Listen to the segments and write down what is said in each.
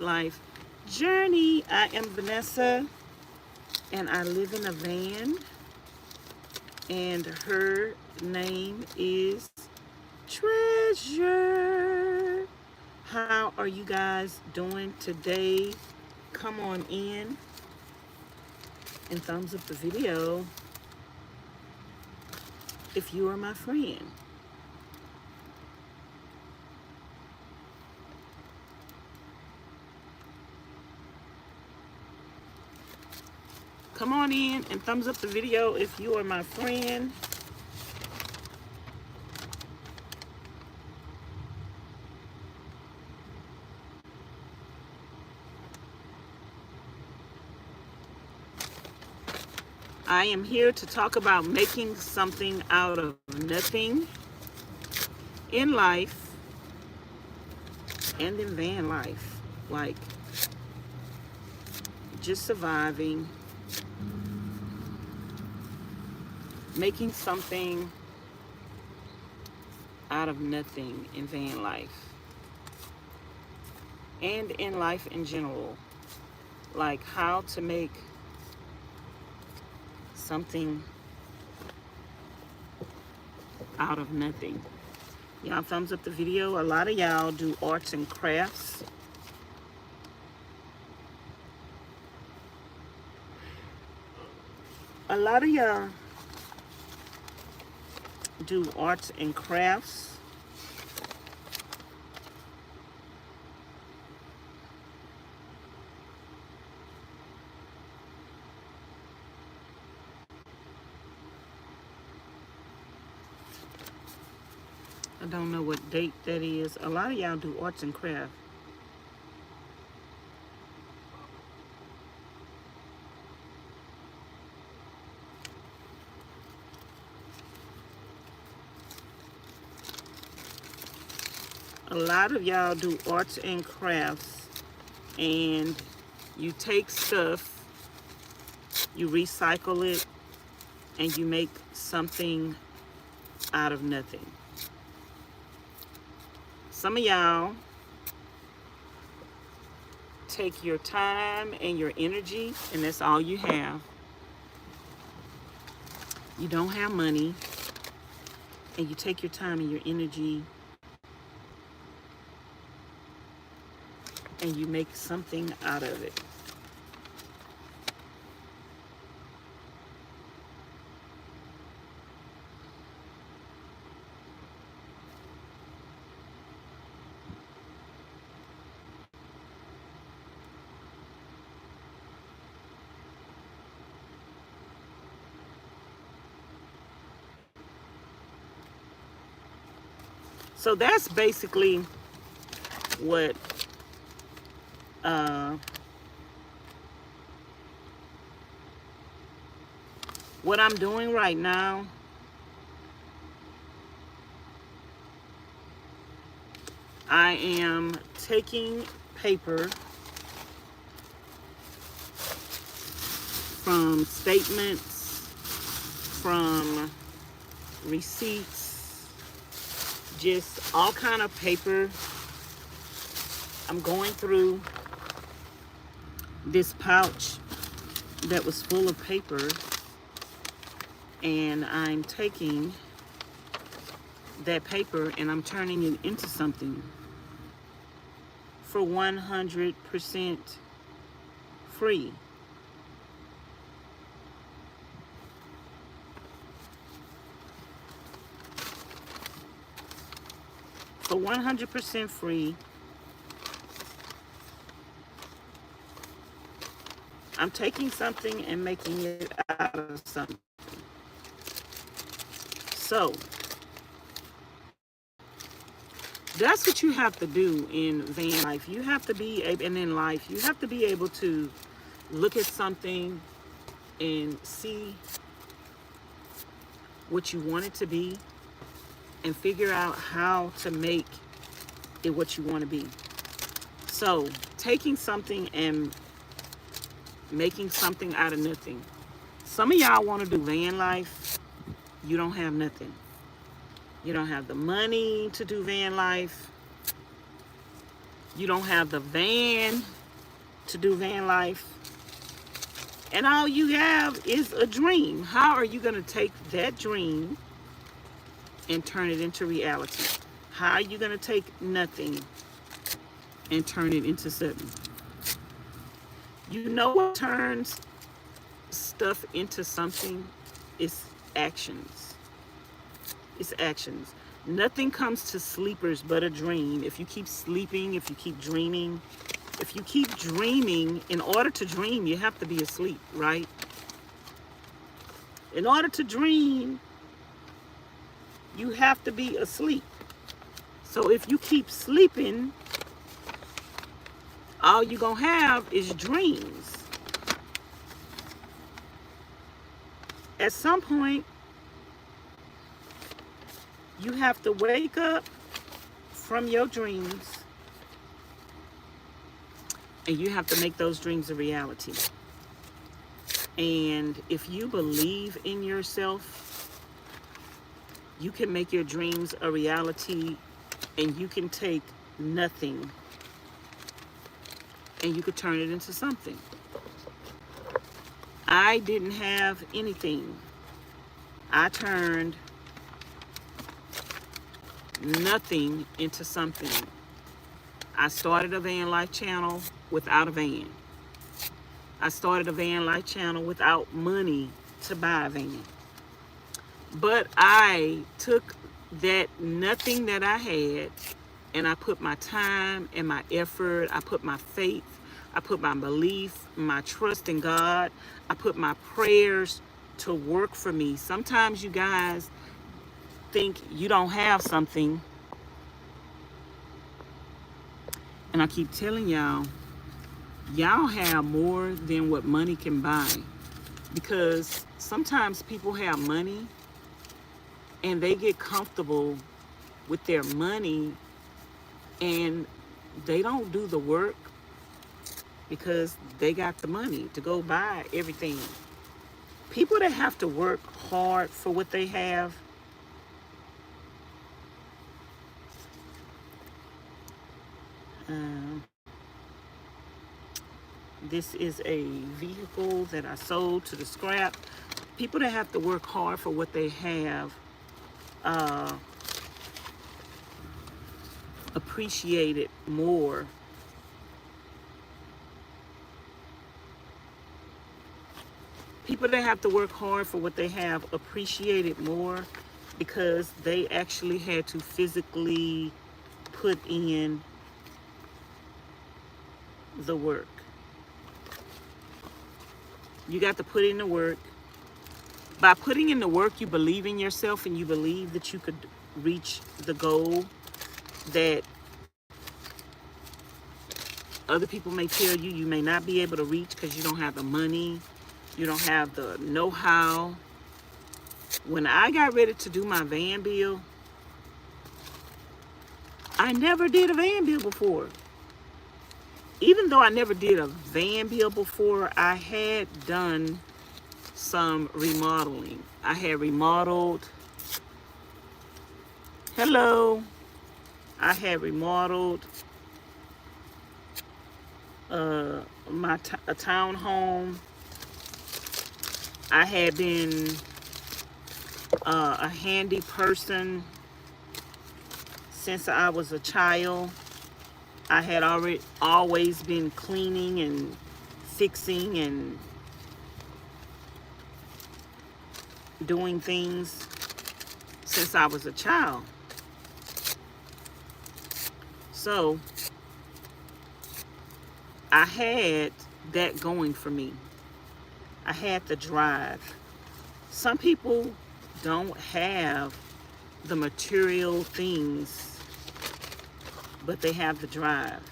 life journey. I am Vanessa, and I live in a van, and her name is Treasure. How are you guys doing today? Come on in and thumbs up the video if you are my friend. Come on in and thumbs up the video if you are my friend. I am here to talk about making something out of nothing in life and in van life. Like just surviving, making something out of nothing in van life and in life in general. Like how to make something out of nothing. Y'all thumbs up the video. A lot of y'all do arts and crafts. A lot of y'all do arts and crafts. I don't know what date that is. A lot of y'all do arts and crafts. A lot of y'all do arts and crafts, and you take stuff, you recycle it, and you make something out of nothing. Some of y'all take your time and your energy, and that's all you have. You don't have money, and you take your time and your energy, and you make something out of it. So that's basically what I'm doing right now. I am taking paper from statements, from receipts, just all kind of paper. I'm going through this pouch that was full of paper, and I'm taking that paper and I'm turning it into something for 100% free. For 100% free, I'm taking something and making it out of something. So that's what you have to do in van life. You have to be able, and in life, you have to be able to look at something and see what you want it to be and figure out how to make it what you want to be. So taking something and making something out of nothing. Some of y'all want to do van life. You don't have nothing. You don't have the money to do van life. You don't have the van to do van life. And all you have is a dream. How are you going to take that dream and turn it into reality? How are you going to take nothing and turn it into something? You know what turns stuff into something? It's actions. It's actions. Nothing comes to sleepers but a dream. If you keep sleeping, if you keep dreaming, in order to dream, you have to be asleep, right? In order to dream, you have to be asleep. So if you keep sleeping, all you're going to have is dreams. At some point, you have to wake up from your dreams and you have to make those dreams a reality. And if you believe in yourself, you can make your dreams a reality, and you can take nothing and you could turn it into something. I didn't have anything. I turned nothing into something. I started a van life channel without a van. I started a van life channel without money to buy a van. But I took that nothing that I had, and I put my time and my effort, I put my faith, I put my belief, my trust in God, I put my prayers to work for me. Sometimes you guys think you don't have something, and I keep telling y'all, y'all have more than what money can buy. Because sometimes people have money and they get comfortable with their money and they don't do the work because they got the money to go buy everything. People that have to work hard for what they have, this is a vehicle that I sold to the scrap. People that have to work hard for what they have appreciate it more. People that have to work hard for what they have appreciate it more because they actually had to physically put in the work. You got to put in the work. By putting in the work, you believe in yourself and you believe that you could reach the goal that other people may tell you you may not be able to reach because you don't have the money, you don't have the know-how. When I got ready to do my van bill, I never did a van bill before. Even though I never did a van bill before, I had done some remodeling. I had remodeled. Hello. I had remodeled a townhome. I had been a handy person since I was a child. I had always been cleaning and fixing and doing things since I was a child. So I had that going for me. I had the drive. Some people don't have the material things, but they have the drive.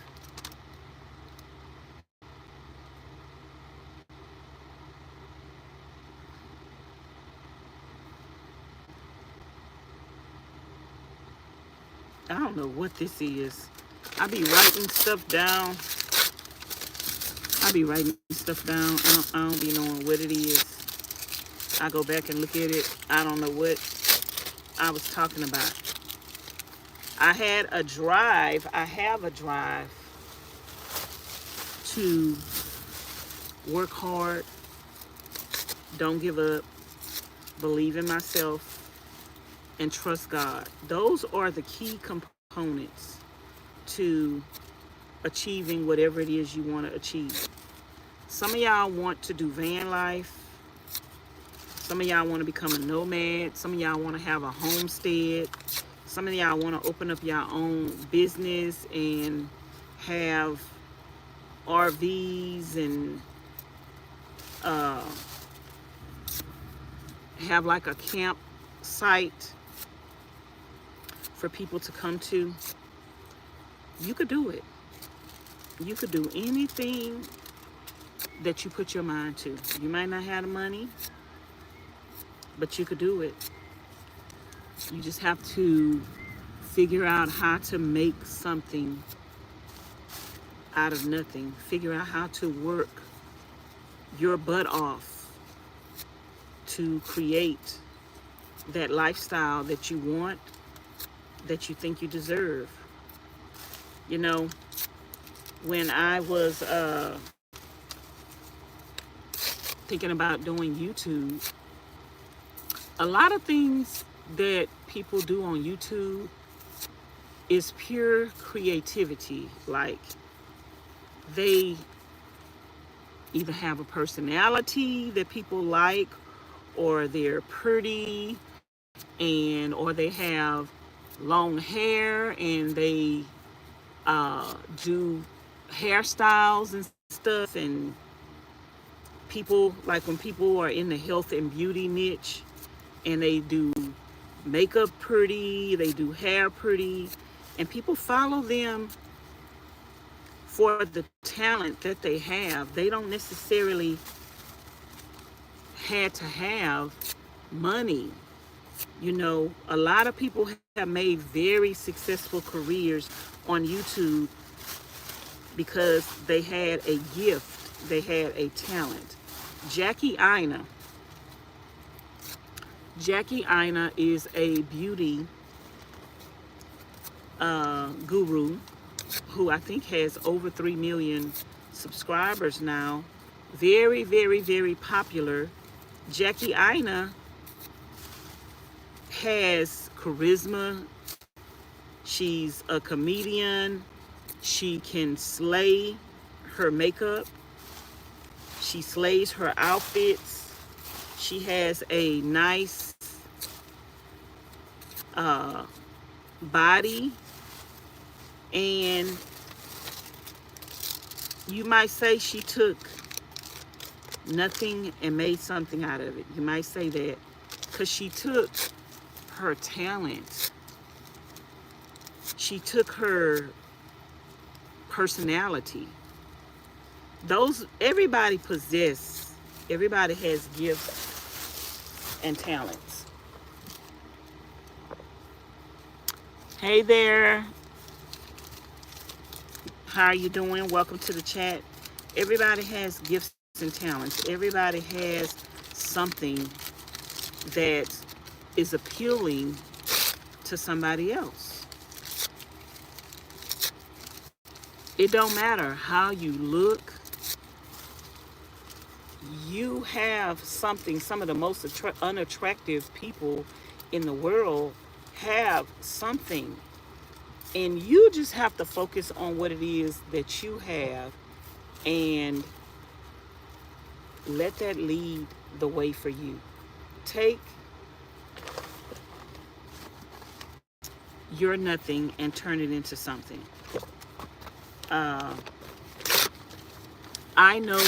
I don't know what this is. I be writing stuff down. I don't be knowing what it is. I go back and look at it. I don't know what I was talking about. I had a drive. I have a drive to work hard, don't give up, believe in myself, and trust God. Those are the key components to achieving whatever it is you want to achieve. Some of y'all want to do van life. Some of y'all want to become a nomad. Some of y'all want to have a homestead. Some of y'all want to open up your own business and have RVs and have like a campsite for people to come to. You could do it. You could do anything that you put your mind to. You might not have the money, but you could do it. You just have to figure out how to make something out of nothing. Figure out how to work your butt off to create that lifestyle that you want, that you think you deserve. You know, when I was thinking about doing YouTube, a lot of things that people do on YouTube is pure creativity. Like, they either have a personality that people like, or they're pretty, and or they have long hair and they do hairstyles and stuff. And people, like when people are in the health and beauty niche and they do makeup pretty, they do hair pretty, and people follow them for the talent that they have. They don't necessarily had to have money. You know, a lot of people have made very successful careers on YouTube because they had a gift, they had a talent. Jackie Aina is a beauty guru who I think has over 3 million subscribers now. Very, very, very popular. Jackie Aina has charisma. She's a comedian. She can slay her makeup. She slays her outfits. She has a nice body. And you might say she took nothing and made something out of it. You might say that because she took her talent. She took her personality. Everybody has gifts and talents. Hey there. How are you doing? Welcome to the chat. Everybody has gifts and talents. Everybody has something that is appealing to somebody else. It don't matter how you look. You have something. Some of the most unattractive people in the world have something. And you just have to focus on what it is that you have and let that lead the way for you. Take your nothing and turn it into something. I know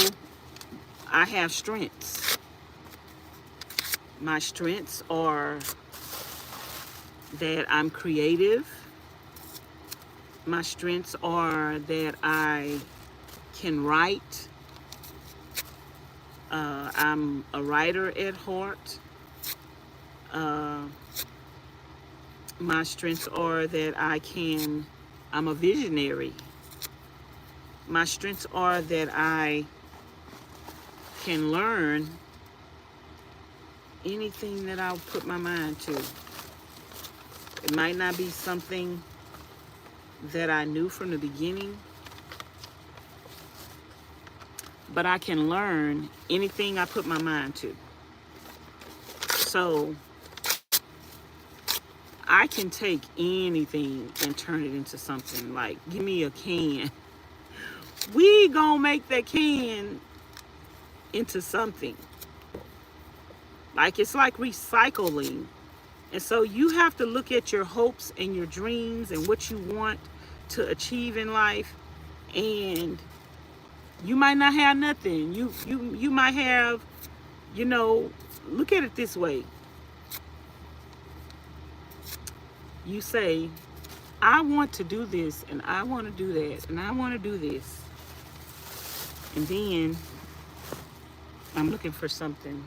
I have strengths. My strengths are that I'm creative. My strengths are that I can write. I'm a writer at heart. My strengths are that I'm a visionary. My strengths are that I can learn anything that I'll put my mind to. It might not be something that I knew from the beginning, but I can learn anything I put my mind to. So I can take anything and turn it into something. Like, give me a can. We gonna make that can into something. Like, it's like recycling. And so you have to look at your hopes and your dreams and what you want to achieve in life. And you might not have nothing. You might have, you know, look at it this way. You say, I want to do this, and I want to do that, and I want to do this. And then I'm looking for something.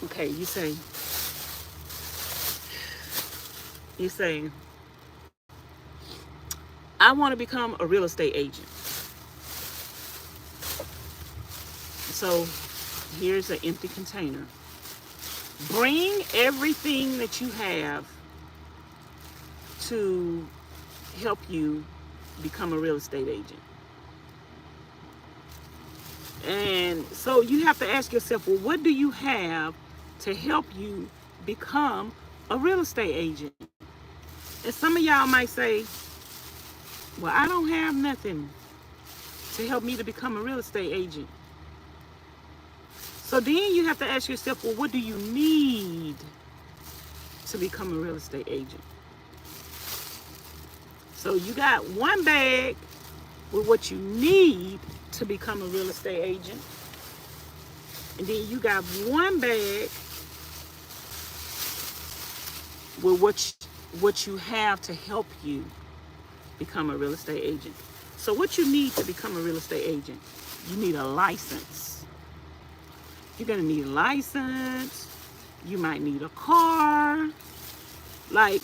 Okay, you say, I want to become a real estate agent. So here's an empty container. Bring everything that you have to help you become a real estate agent. And so you have to ask yourself, well, what do you have to help you become a real estate agent? And some of y'all might say, well, I don't have nothing to help me to become a real estate agent. So then you have to ask yourself, well, what do you need to become a real estate agent? So you got one bag with what you need to become a real estate agent. And then you got one bag with what you have to help you become a real estate agent. So what you need to become a real estate agent, you need a license. You're going to need a license. You might need a car. Like,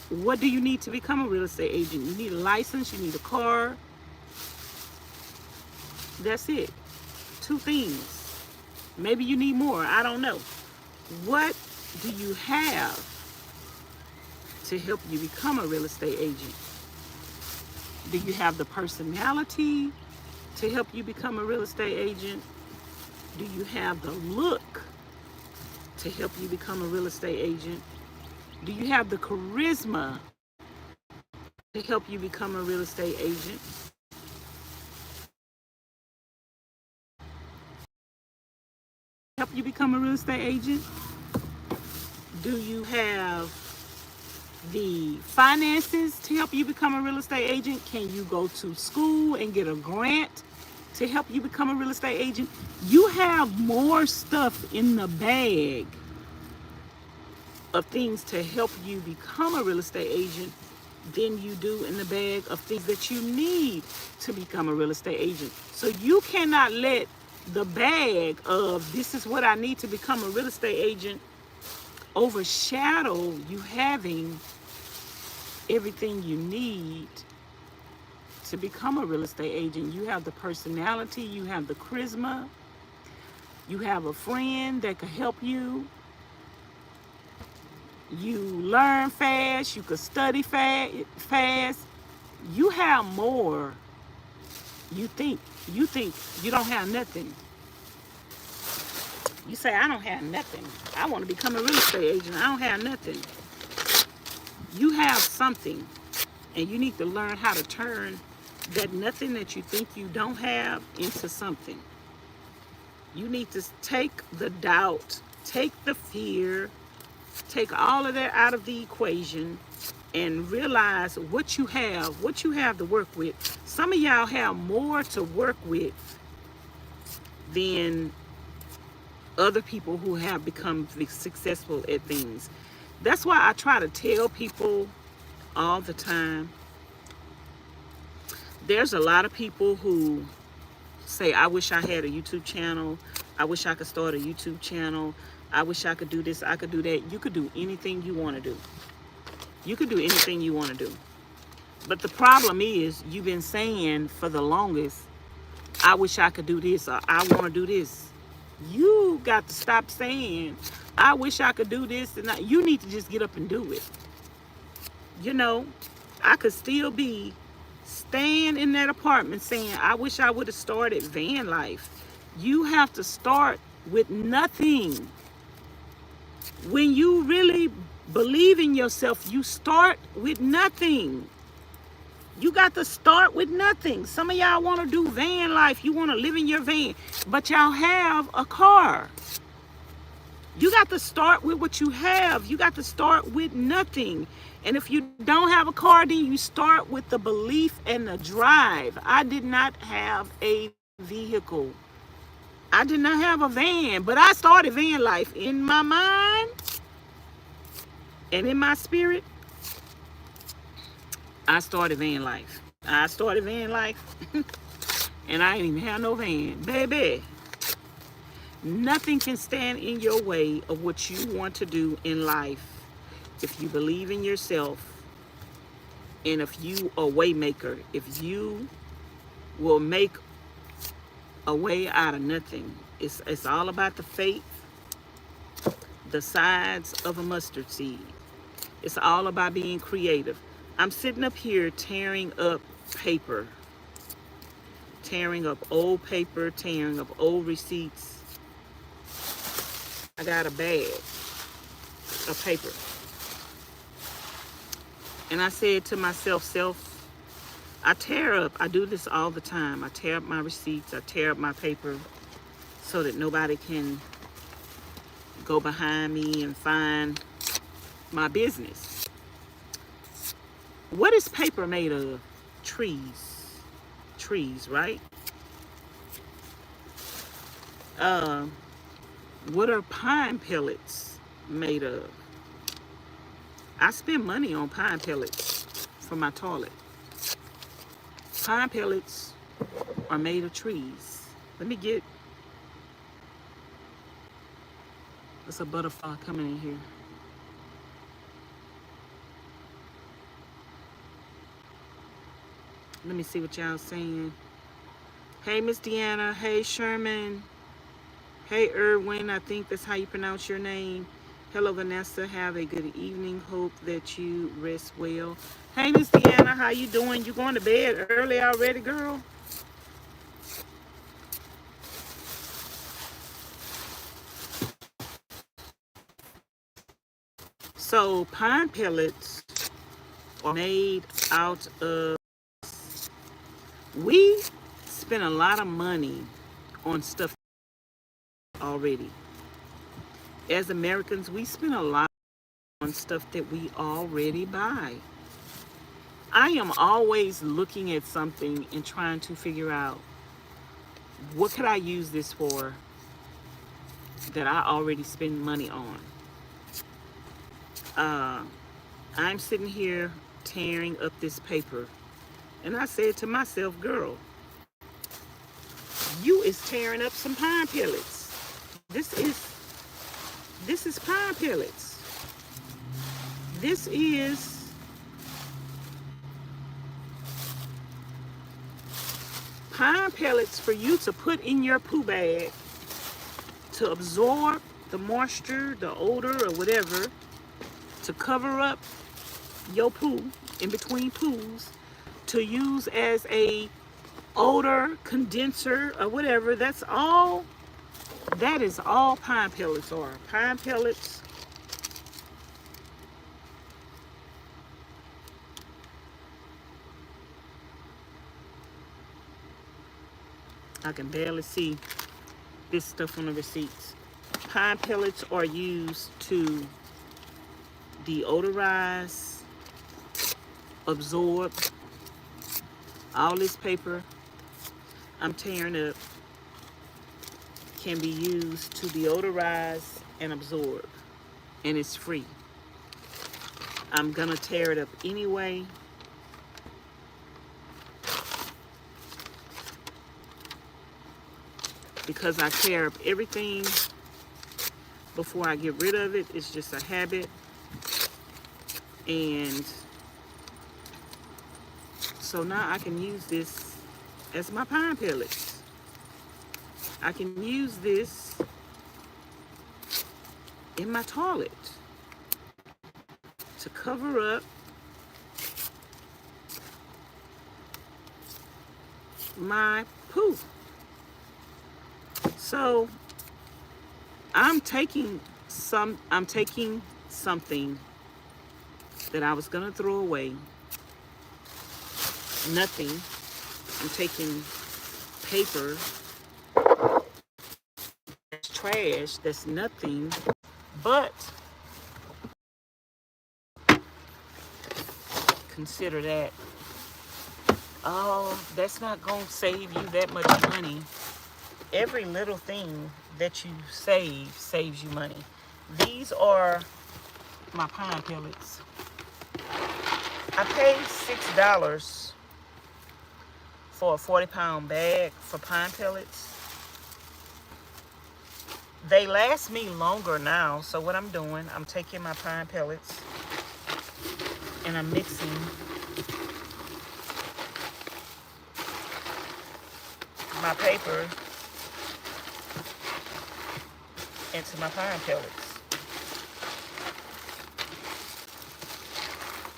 what do you need to become a real estate agent? You need a license. You need a car. That's it. 2 things. Maybe you need more. I don't know. What do you have to help you become a real estate agent? Do you have the personality to help you become a real estate agent? Do you have the look to help you become a real estate agent? Do you have the charisma to help you become a real estate agent? Help you become a real estate agent? Do you have the finances to help you become a real estate agent? Can you go to school and get a grant to help you become a real estate agent? You have more stuff in the bag of things to help you become a real estate agent than you do in the bag of things that you need to become a real estate agent. So you cannot let the bag of this is what I need to become a real estate agent overshadow you having everything you need to become a real estate agent. You have the personality, you have the charisma, you have a friend that could help you. You learn fast, you could study fast. You have more. You think you don't have nothing. You say, I don't have nothing. I want to become a real estate agent. I don't have nothing. You have something, and you need to learn how to turn that nothing that you think you don't have into something. You need to take the doubt, take the fear, take all of that out of the equation and realize what you have to work with. Some of y'all have more to work with than other people who have become successful at things. That's why I try to tell people all the time. There's a lot of people who say, I wish I had a YouTube channel. I wish I could start a YouTube channel. I wish I could do this, I could do that. You could do anything you want to do. You could do anything you want to do. But the problem is, you've been saying for the longest, I wish I could do this, or I want to do this. You got to stop saying, I wish I could do this, and you need to just get up and do it. You know, I could still be Staying in that apartment saying, I wish I would have started van life. You have to start with nothing. When you really believe in yourself, you start with nothing. You got to start with nothing. Some of y'all want to do van life. You want to live in your van, but y'all have a car. You got to start with what you have. You got to start with nothing. And if you don't have a car, then you start with the belief and the drive. I did not have a vehicle. I did not have a van, but I started van life in my mind and in my spirit. I started van life. I started van life and I ain't even have no van. Baby, nothing can stand in your way of what you want to do in life if you believe in yourself and if you are a way maker. If you will make a way out of nothing. It's all about the faith, the size of a mustard seed. It's all about being creative. I'm sitting up here tearing up paper, tearing up old paper, tearing up old receipts. I got a bag of paper. And I said to myself, I tear up, I do this all the time. I tear up my receipts, I tear up my paper so that nobody can go behind me and find my business. What is paper made of? Trees. Trees, right? What are pine pellets made of? I spend money on pine pellets for my toilet. Pine pellets are made of trees. Let me get... There's a butterfly coming in here. Let me see what y'all saying. Hey, Miss Deanna. Hey, Sherman. Hey, Irwin. I think that's how you pronounce your name. Hello, Vanessa. Have a good evening. Hope that you rest well. Hey, Miss Deanna. How you doing? You going to bed early already, girl? So, pine pellets are made out of... We spend a lot of money on stuff already. As Americans, we spend a lot on stuff that we already buy. I am always looking at something and trying to figure out, what could I use this for that I already spend money on? I'm sitting here tearing up this paper, and I said to myself, girl, you is tearing up some pine pellets. This is pine pellets. This is pine pellets for you to put in your poo bag to absorb the moisture, the odor, or whatever, to cover up your poo in between poos, to use as a odor condenser or whatever. That's all. That is all pine pellets are. Pine pellets I can barely see this stuff on the receipts. Pine pellets are used to deodorize, absorb. All this paper I'm tearing up can be used to deodorize and absorb, and it's free. I'm gonna tear it up anyway. Because I tear up everything before I get rid of it. It's just a habit. And so now I can use this as my pine pellets. I can use this in my toilet to cover up my poo. So I'm taking something that I was gonna throw away. Nothing. I'm taking paper that's trash, that's nothing, but consider that, oh, that's not gonna save you that much money. Every little thing that you save saves you money. These are my pine pellets. I paid $6 for a 40-pound bag for pine pellets. They last me longer now, so what I'm doing, I'm taking my pine pellets and I'm mixing my paper into my pine pellets.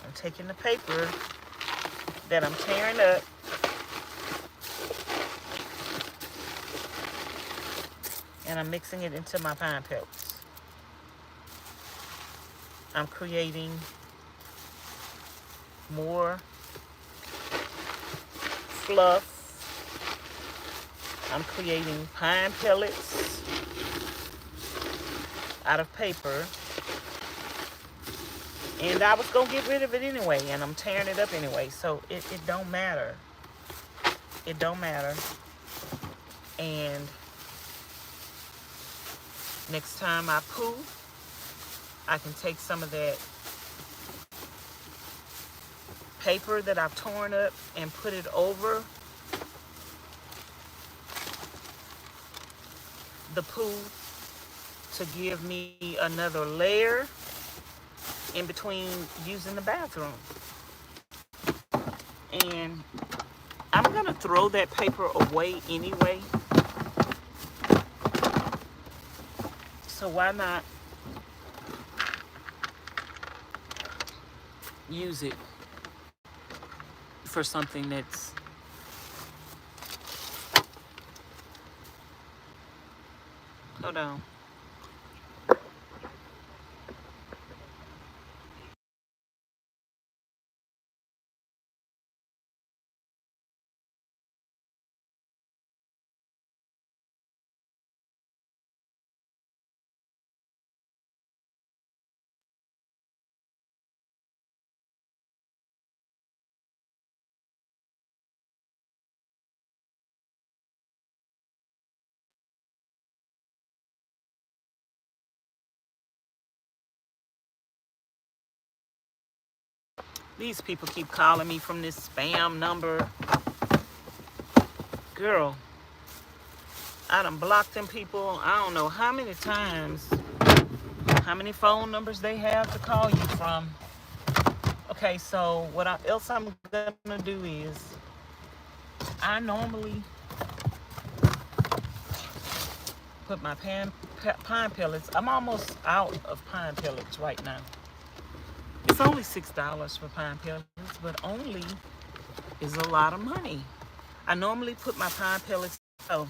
I'm taking the paper that I'm tearing up and I'm mixing it into my pine pellets. I'm creating more fluff. I'm creating pine pellets out of paper. And I was going to get rid of it anyway, and I'm tearing it up anyway, so it don't matter. It don't matter. And next time I poo, I can take some of that paper that I've torn up and put it over the poo to give me another layer in between using the bathroom. And I'm gonna throw that paper away anyway, so why not use it for something that's hold on. These people keep calling me from this spam number. Girl, I done blocked them people. I don't know how many times, how many phone numbers they have to call you from. Okay, so what else I'm gonna do is, I normally put my pine pellets. I'm almost out of pine pellets right now. It's only $6 for pine pellets, but only is a lot of money. I normally put my pine pellets. Oh,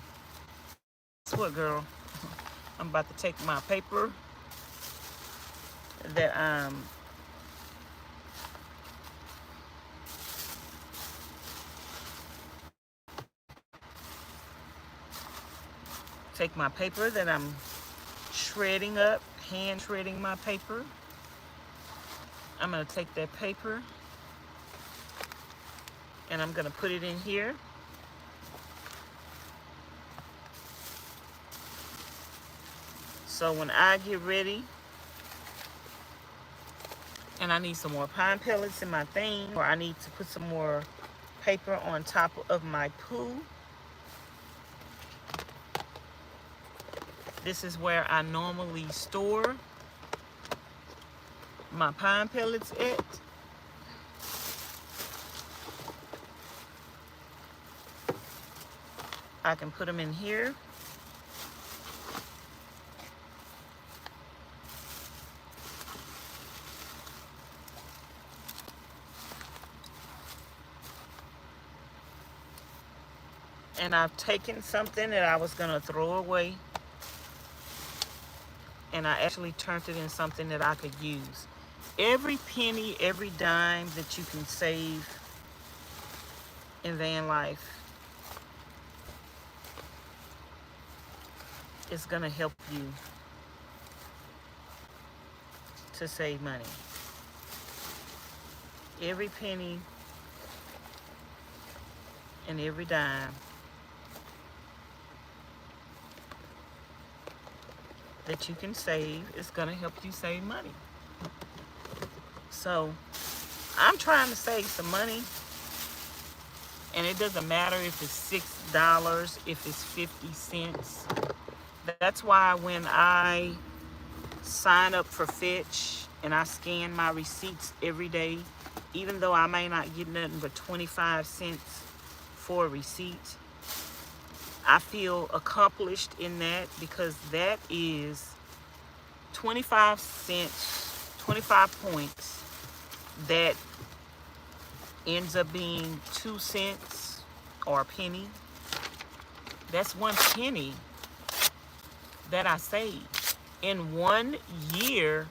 guess what, girl? I'm about to take my paper that take my paper that I'm shredding up, hand shredding my paper. I'm gonna take that paper and I'm gonna put it in here. So when I get ready and I need some more pine pellets in my thing, or I need to put some more paper on top of my poo, this is where I normally store my pine pellets at. I can put them in here. And I've taken something that I was going to throw away, and I actually turned it in something that I could use. Every penny, every dime that you can save in van life is going to help you to save money. Every penny and every dime that you can save is going to help you save money. So I'm trying to save some money, and it doesn't matter if it's $6, if it's 50 cents. That's why when I sign up for Fetch and I scan my receipts every day, even though I may not get nothing but 25 cents for a receipt, I feel accomplished in that, because that is 25 cents, 25 points that ends up being 2 cents or a penny. That's 1 penny that I saved in 1 year.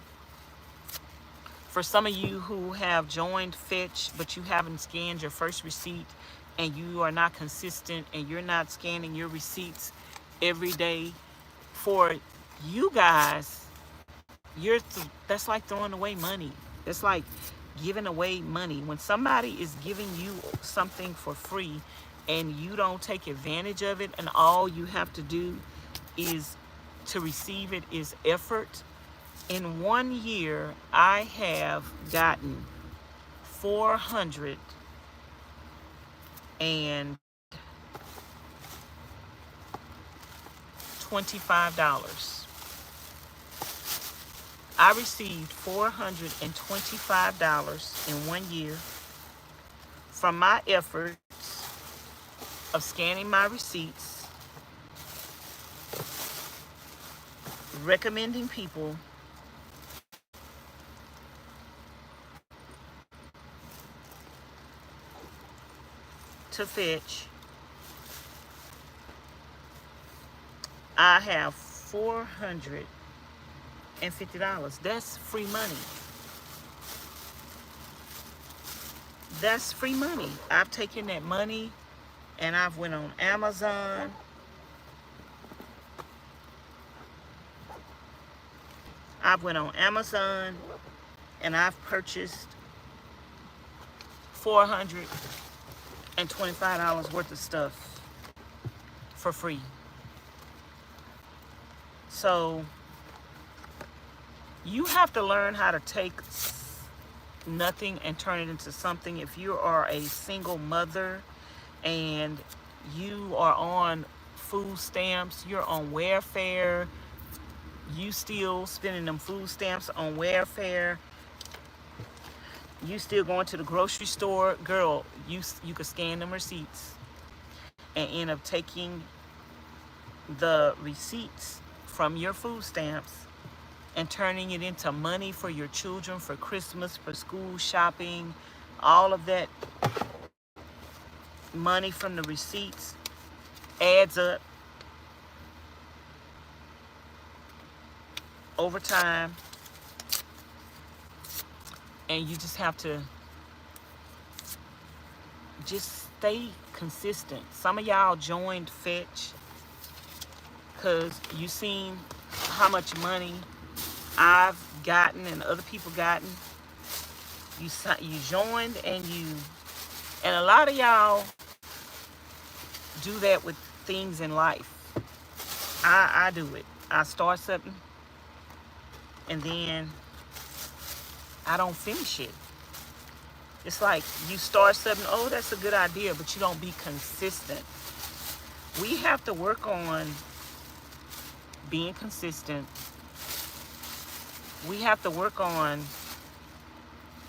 For some of you who have joined Fetch but you haven't scanned your first receipt, and you are not consistent, and you're not scanning your receipts every day, for you guys, that's like throwing away money. It's like giving away money. When somebody is giving you something for free and you don't take advantage of it, and all you have to do is to receive it is effort. In 1 year, I have gotten $425. I received $425 in 1 year from my efforts of scanning my receipts, recommending people to Fetch. I have $450. That's free money. That's free money. I've taken that money and I've went on Amazon. And I've purchased $425 worth of stuff for free. So you have to learn how to take nothing and turn it into something. If you are a single mother and you are on food stamps, you're on welfare, you still spending them food stamps on welfare, you still going to the grocery store, girl, you could scan them receipts and end up taking the receipts from your food stamps and turning it into money for your children, for Christmas, for school shopping. All of that money from the receipts adds up over time, and you just have to just stay consistent. Some of y'all joined Fetch because you seen how much money I've gotten and other people gotten. You joined, and a lot of y'all do that with things in life. I do it. I start something and then I don't finish it. It's like you start something, oh, that's a good idea, but you don't be consistent. We have to work on being consistent. We have to work on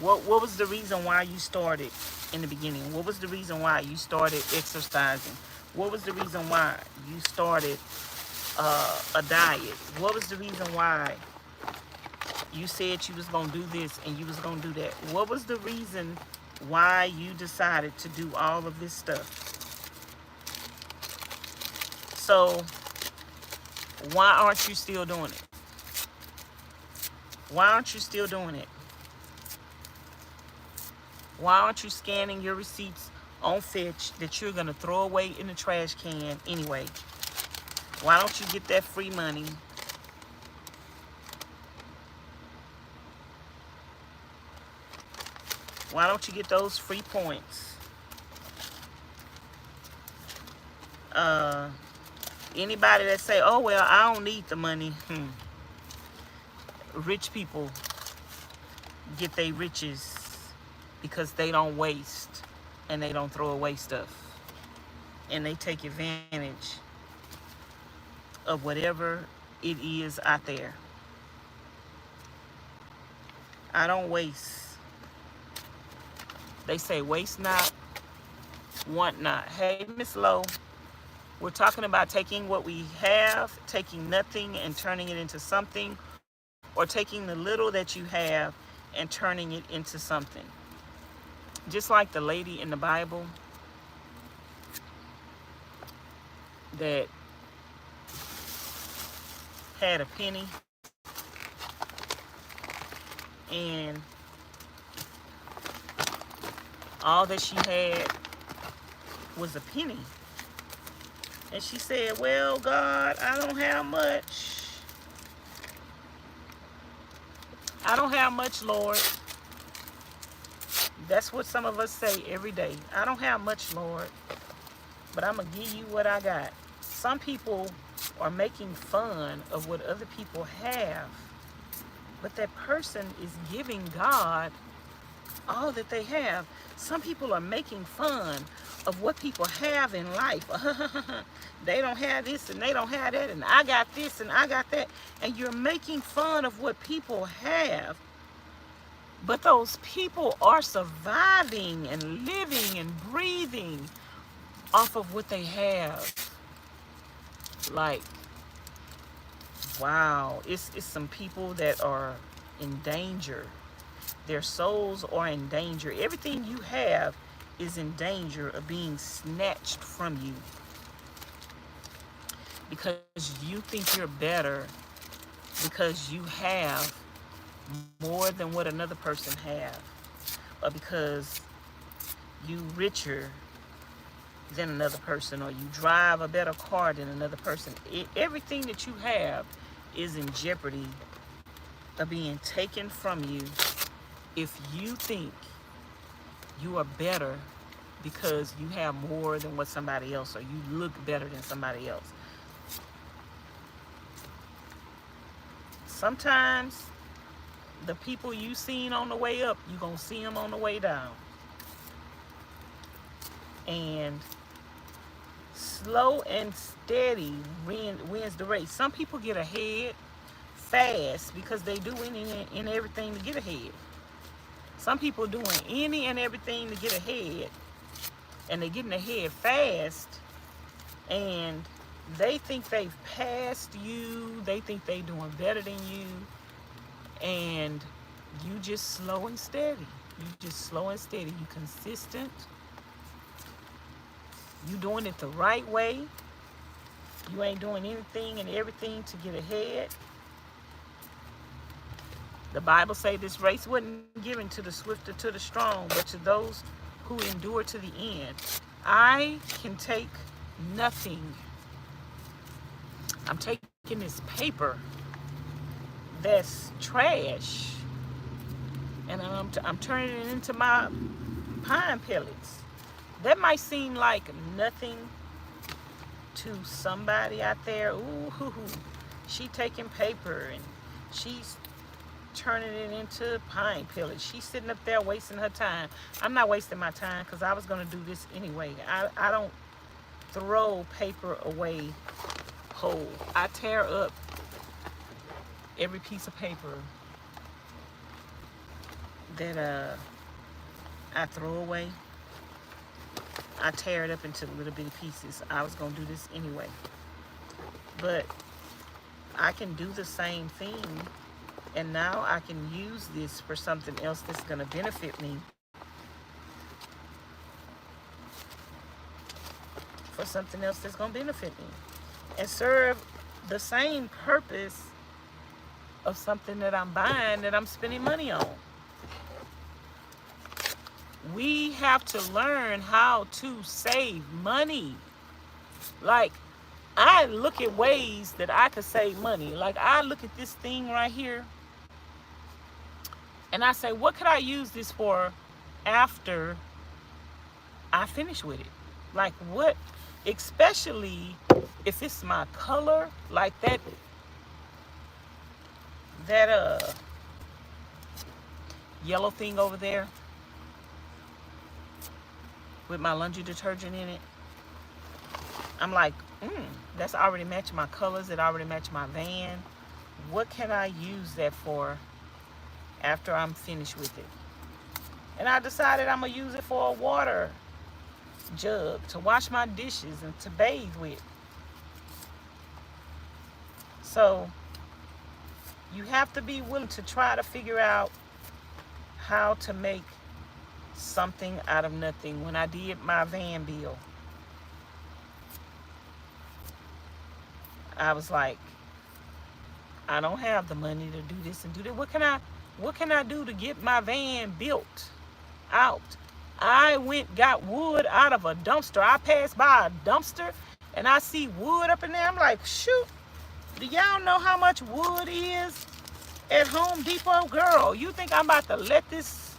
what was the reason why you started in the beginning? What was the reason why you started exercising? What was the reason why you started a diet? What was the reason why you said you was going to do this and you was going to do that? What was the reason why you decided to do all of this stuff? So why aren't you still doing it? Why aren't you still doing it? Why aren't you scanning your receipts on Fetch that you're going to throw away in the trash can anyway? Why don't you get that free money? Why don't you get those free points? Anybody that say, oh, well, I don't need the money. Rich people get their riches because they don't waste and they don't throw away stuff. And they take advantage of whatever it is out there. I don't waste. They say waste not, want not. Hey, Miss Lowe, we're talking about taking what we have, taking nothing and turning it into something, or taking the little that you have and turning it into something. Just like the lady in the Bible that had a penny and all that she had was a penny. And she said, well, God, I don't have much. I don't have much, Lord. That's what some of us say every day. I don't have much, Lord, but I'm going to give you what I got. Some people are making fun of what other people have, but that person is giving God all that they have. Some people are making fun of what people have in life. They don't have this and they don't have that, and I got this and I got that. And you're making fun of what people have. But those people are surviving and living and breathing off of what they have. Like, wow, it's some people that are in danger. Their souls are in danger. Everything you have is in danger of being snatched from you because you think you're better because you have more than what another person have, or because you richer than another person, or you drive a better car than another person. Everything that you have is in jeopardy of being taken from you if you think you are better because you have more than what somebody else, or you look better than somebody else. Sometimes the people you seen on the way up, you're going to see them on the way down. And slow and steady wins the race. Some people get ahead fast because they do any and everything to get ahead. Some people doing any and everything to get ahead, and they're getting ahead fast, and they think they've passed you. They think they're doing better than you, and you just slow and steady. You just slow and steady. You consistent. You doing it the right way. You ain't doing anything and everything to get ahead. The Bible say this race wasn't given to the swift or to the strong, but to those who endure to the end. I can take nothing. I'm taking this paper that's trash, and I'm turning it into my pine pellets. That might seem like nothing to somebody out there. Ooh, she taking paper and she's turning it into pine pellets. She's sitting up there wasting her time. I'm not wasting my time because I was going to do this anyway. I don't throw paper away whole. I tear up every piece of paper that I throw away. I tear it up into little bitty pieces. I was going to do this anyway. But I can do the same thing, and now I can use this for something else that's going to benefit me. For something else that's going to benefit me. and serve the same purpose of something that I'm buying, that I'm spending money on. We have to learn how to save money. Like, I look at ways that I could save money. Like, I look at this thing right here and I say, what could I use this for after I finish with it? Like, what, especially if it's my color, like that yellow thing over there with my laundry detergent in it. I'm like, that's already matching my colors. It already matched my van. What can I use that for after I'm finished with it? And I decided I'm going to use it for a water jug to wash my dishes and to bathe with. So you have to be willing to try to figure out how to make something out of nothing. When I did my van bill, I was like, I don't have the money to do this and do that. What can I do to get my van built out? I got wood out of a dumpster. I passed by a dumpster and I see wood up in there. I'm like, shoot, do y'all know how much wood is at Home Depot? Girl, you think I'm about to let this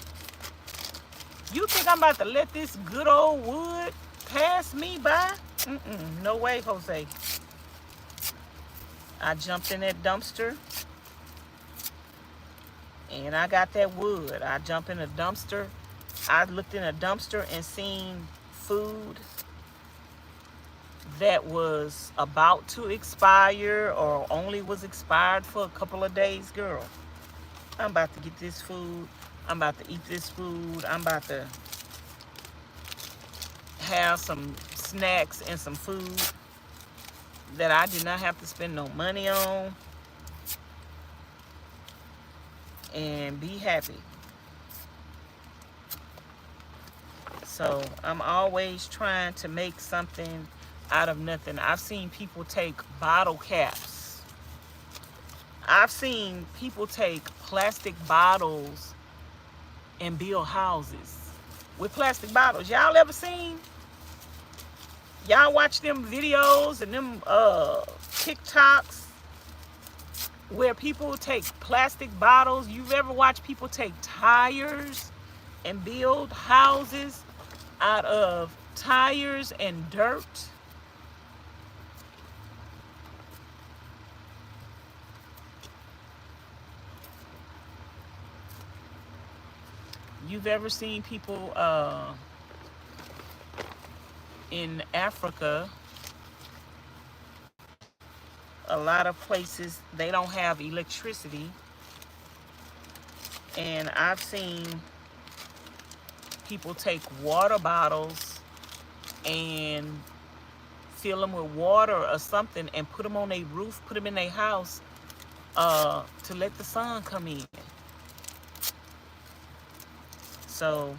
good old wood pass me by? No way, Jose. I jumped in that dumpster and I got that wood. I jumped in a dumpster. I looked in a dumpster and seen food that was about to expire or only was expired for a couple of days. Girl, I'm about to get this food. I'm about to eat this food. I'm about to have some snacks and some food that I did not have to spend no money on, and be happy. So I'm always trying to make something out of nothing. I've seen people take bottle caps. I've seen people take plastic bottles and build houses with plastic bottles. Y'all ever seen? Y'all watch them videos and them TikToks where people take plastic bottles? You've ever watched people take tires and build houses out of tires and dirt? You've ever seen people in Africa? A lot of places, they don't have electricity, and I've seen people take water bottles and fill them with water or something and put them on their roof, put them in their house to let the sun come in. So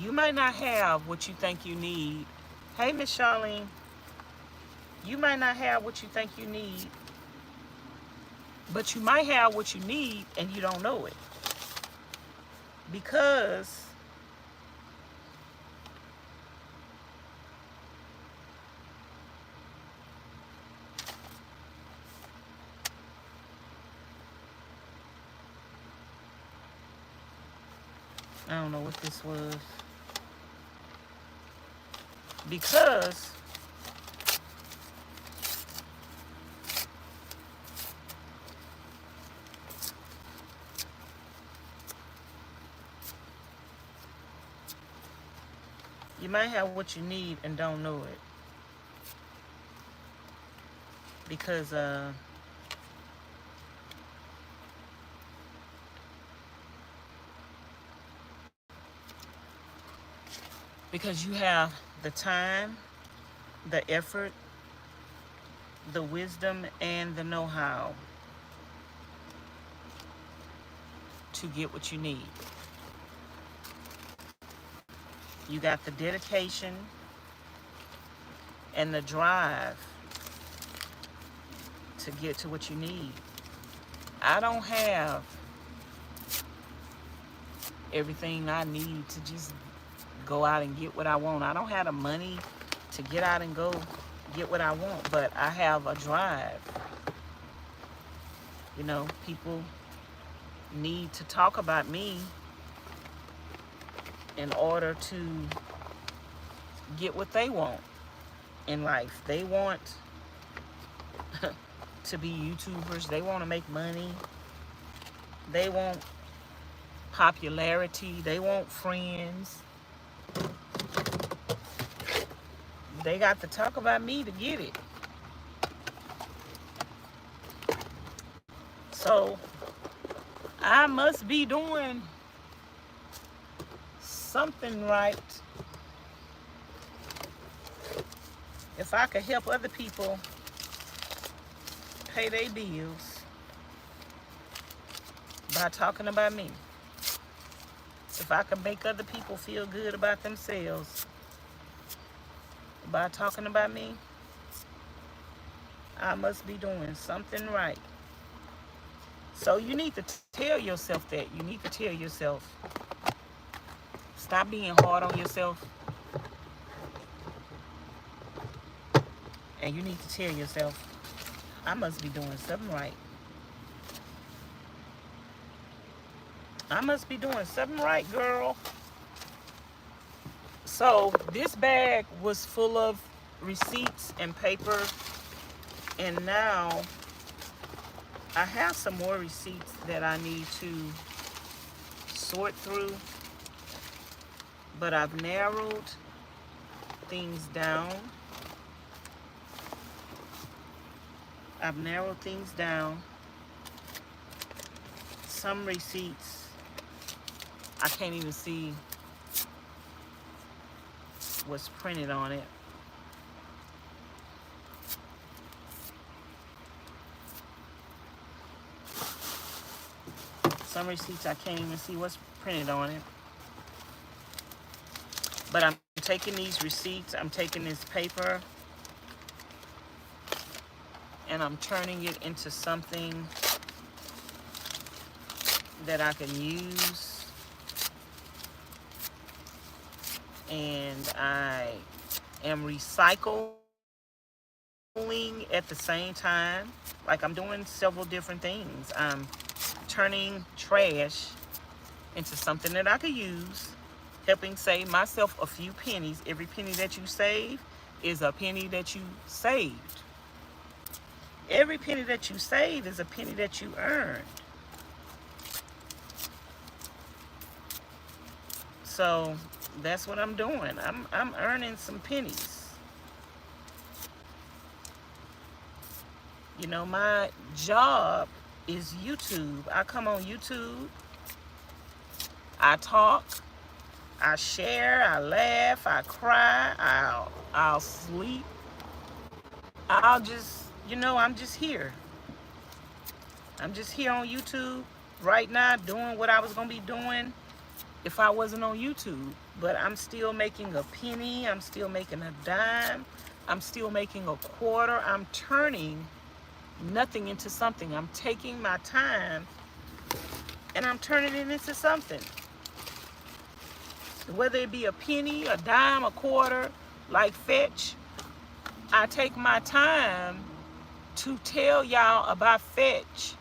you might not have what you think you need. Hey, Miss Charlene. You might not have what you think you need, but you might have what you need and you don't know it. Because I don't know what this was. Because you might have what you need and don't know it. Because you have the time, the effort, the wisdom, and the know-how to get what you need. You got the dedication, and the drive to get to what you need. I don't have everything I need to just go out and get what I want. I don't have the money to get out and go get what I want, but I have a drive. You know, people need to talk about me in order to get what they want in life. They want to be YouTubers. They want to make money. They want popularity. They want friends. They got to talk about me to get it. So I must be doing something right if I could help other people pay their bills by talking about me. If I could make other people feel good about themselves by talking about me, I must be doing something right. So you need to tell yourself that. You need to tell yourself. Stop being hard on yourself. And you need to tell yourself, I must be doing something right. I must be doing something right, girl. So this bag was full of receipts and paper. And now I have some more receipts that I need to sort through. But I've narrowed things down. Some receipts, I can't even see what's printed on it. Some receipts, I can't even see what's printed on it. But I'm taking these receipts, I'm taking this paper, and I'm turning it into something that I can use. And I am recycling at the same time. Like, I'm doing several different things. I'm turning trash into something that I could use, helping save myself a few pennies. Every penny that you save is a penny that you saved. Every penny that you save is a penny that you earned. So that's what I'm doing. I'm earning some pennies. You know, my job is YouTube. I come on YouTube. I talk. I share. I laugh. I cry. I'll sleep. I'll just, you know, I'm just here. I'm just here on YouTube right now doing what I was going to be doing if I wasn't on YouTube. But I'm still making a penny. I'm still making a dime. I'm still making a quarter. I'm turning nothing into something. I'm taking my time and I'm turning it into something. Whether it be a penny, a dime, a quarter, like Fetch, I take my time to tell y'all about Fetch,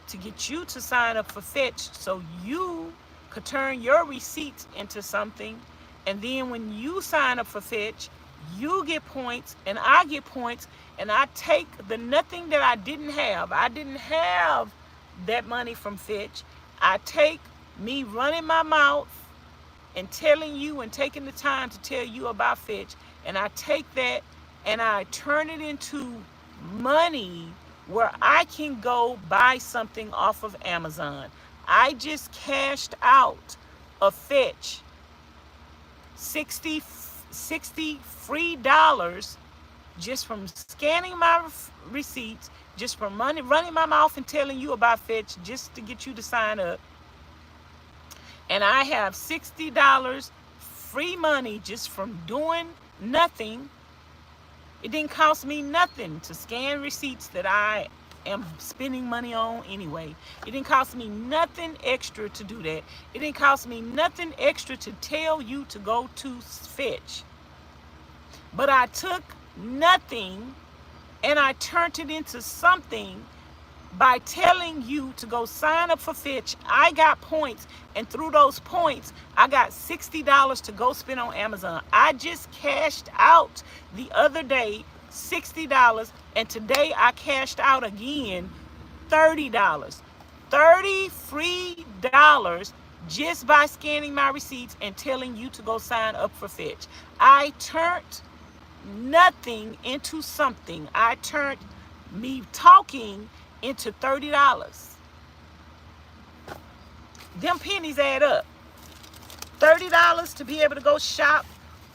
to get you to sign up for Fetch so you could turn your receipts into something. And then when you sign up for Fetch, you get points and I get points, and I take the nothing that I didn't have. I didn't have that money from Fetch. I take me running my mouth and telling you and taking the time to tell you about Fetch, and I take that and I turn it into money where I can go buy something off of Amazon. I just cashed out a Fetch $60 free dollars just from scanning my receipts, just from running my mouth and telling you about Fetch, just to get you to sign up. And I have $60 free money just from doing nothing It didn't cost me nothing to scan receipts that I am spending money on anyway. It didn't cost me nothing extra to do that. It didn't cost me nothing extra to tell you to go to Fetch. But I took nothing and I turned it into something by telling you to go sign up for Fetch. I got points, and through those points, I got $60 to go spend on Amazon. I just cashed out the other day $60, and today I cashed out again $30. 30 free dollars just by scanning my receipts and telling you to go sign up for Fetch. I turned nothing into something. I turned me talking into $30. Them pennies add up. $30 to be able to go shop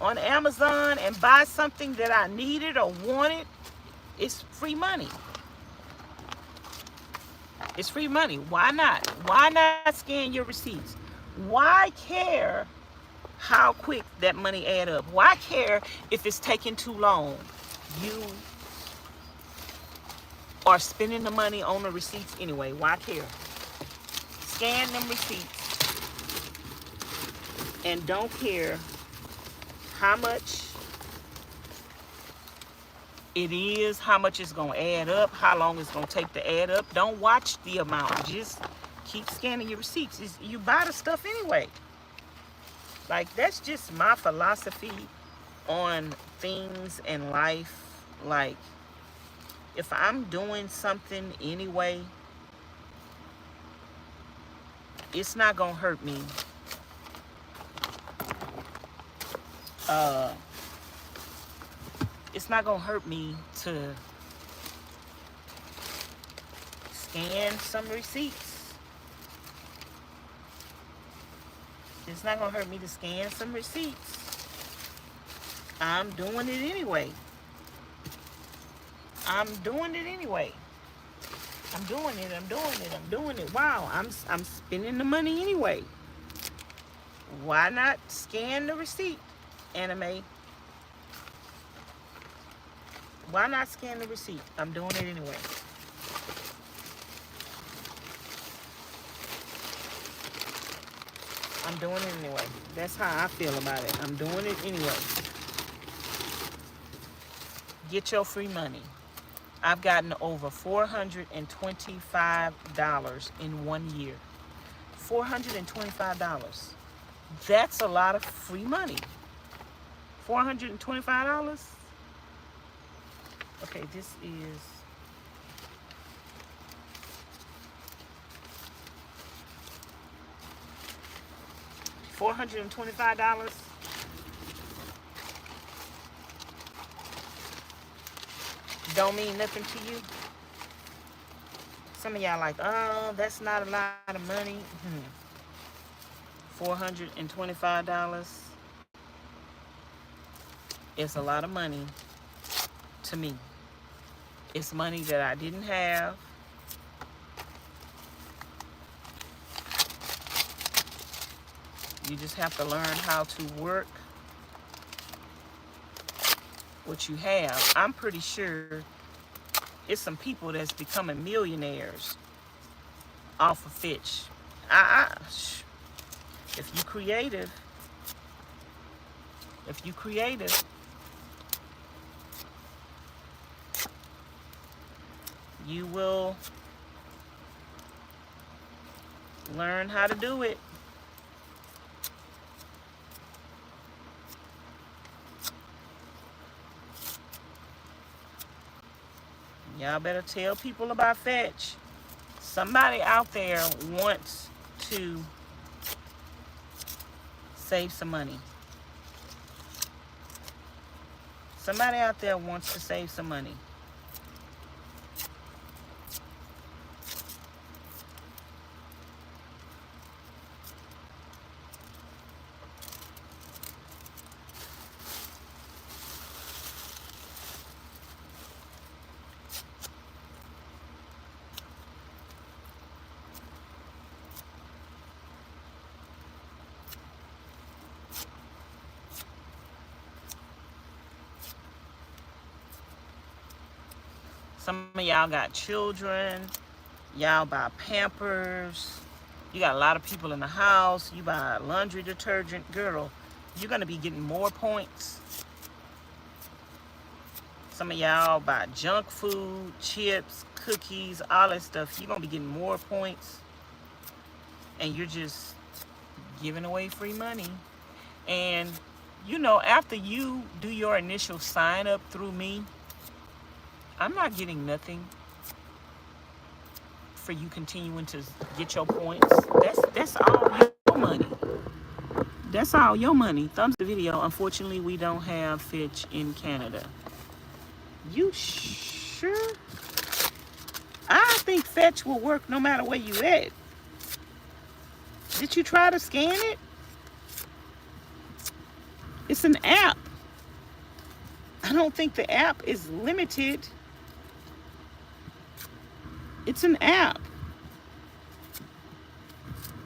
on Amazon and buy something that I needed or wanted. It's free money. It's free money. Why not? Why not scan your receipts? Why care how quick that money add up? Why care if it's taking too long? You are spending the money on the receipts anyway. Why care? Scan them receipts and don't care how much it is, how much it's going to add up, how long it's going to take to add up. Don't watch the amount. Just keep scanning your receipts. You buy the stuff anyway. Like, that's just my philosophy on things in life. Like, if I'm doing something anyway, it's not going to hurt me. It's not going to hurt me to scan some receipts. It's not going to hurt me to scan some receipts. I'm doing it anyway. I'm doing it anyway. I'm doing it. I'm doing it. I'm doing it. Wow, I'm spending the money anyway. Why not scan the receipt, Anime? Why not scan the receipt? I'm doing it anyway. I'm doing it anyway. That's how I feel about it. I'm doing it anyway. Get your free money. I've gotten over $425 in 1 year. $425. That's a lot of free money. $425? Okay, this is $425. Don't mean nothing to you. Some of y'all like, oh, that's not a lot of money. $425. It's a lot of money to me. It's money that I didn't have. You just have to learn how to work what you have. I'm pretty sure it's some people that's becoming millionaires off of Fetch. If you creative, you will learn how to do it. Y'all better tell people about Fetch. Somebody out there wants to save some money. Somebody out there wants to save some money. Some of y'all got children. Y'all buy Pampers. You got a lot of people in the house. You buy laundry detergent. Girl, you're going to be getting more points. Some of y'all buy junk food, chips, cookies, all that stuff. You're going to be getting more points. And you're just giving away free money. And, you know, after you do your initial sign up through me, I'm not getting nothing for you continuing to get your points. That's all your money. That's all your money. Thumbs the video. Unfortunately, we don't have Fetch in Canada. You sure? I think Fetch will work no matter where you at. Did you try to scan it? It's an app. I don't think the app is limited. It's an app.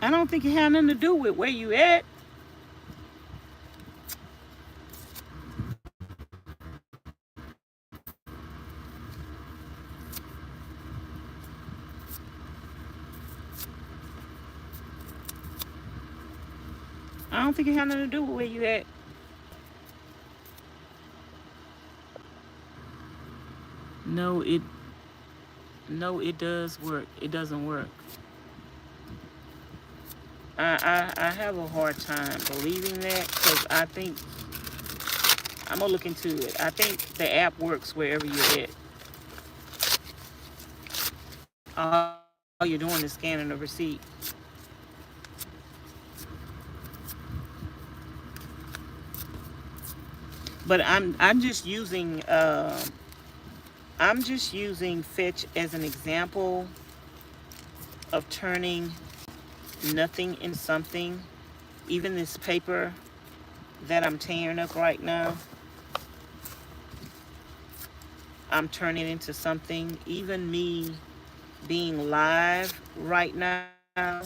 I don't think it had nothing to do with where you at. I don't think it had nothing to do with where you at. No, it does work. It doesn't work. I have a hard time believing that, because I think I'm gonna look into it. I think the app works wherever you're at. All you're doing is scanning the receipt. But I'm just using Fetch as an example of turning nothing into something. Even this paper that I'm tearing up right now, I'm turning into something. Even me being live right now, I'm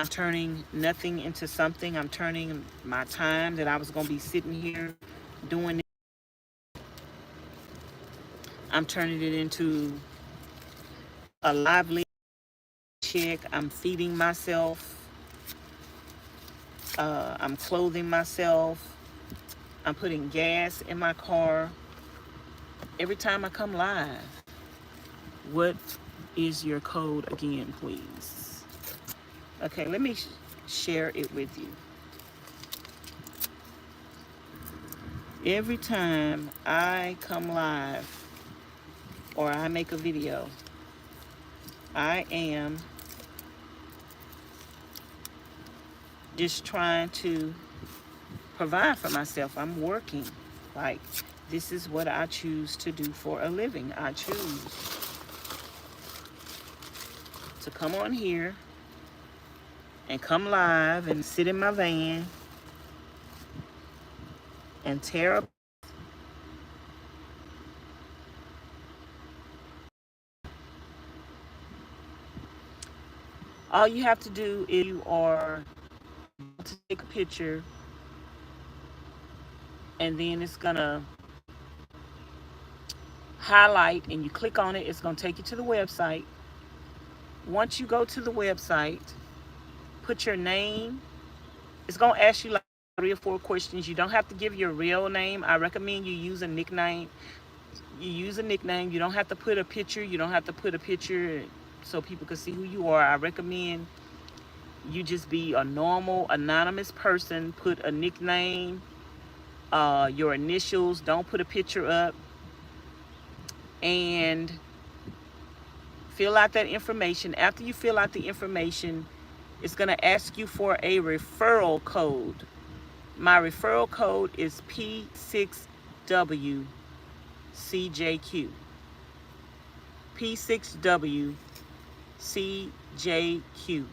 turning nothing into something. I'm turning my time that I was going to be sitting here doing it, I'm turning it into a lively check. I'm feeding myself. I'm clothing myself. I'm putting gas in my car. Every time I come live. What is your code again, please? Okay, let me share it with you. Every time I come live or I make a video, I am just trying to provide for myself. I'm working. Like, this is what I choose to do for a living. I choose to come on here and come live and sit in my van and tear up. All you have to do is you are to take a picture, and then it's gonna highlight, and you click on it. It's gonna take you to the website. Once you go to the website, put your name. It's gonna ask you like 3 or 4 questions. You don't have to give your real name. I recommend you use a nickname. You use a nickname. You don't have to put a picture. You don't have to put a picture so people can see who you are. I recommend you just be a normal, anonymous person. Put a nickname, your initials. Don't put a picture up. And fill out that information. After you fill out the information, it's going to ask you for a referral code. My referral code is P6WCJQ. P6WCJQ.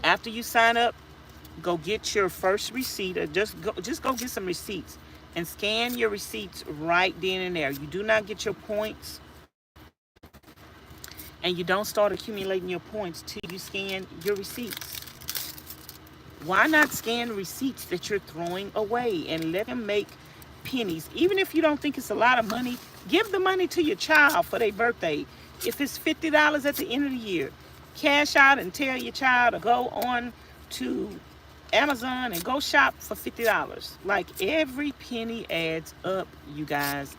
After you sign up, go get your first receipt, or just go get some receipts and scan your receipts right then and there. You do not get your points, and you don't start accumulating your points till you scan your receipts. Why not scan receipts that you're throwing away and let them make pennies. Even if you don't think it's a lot of money, give the money to your child for their birthday. If it's $50 at the end of the year, cash out and tell your child to go on to Amazon and go shop for $50. Like, every penny adds up, you guys.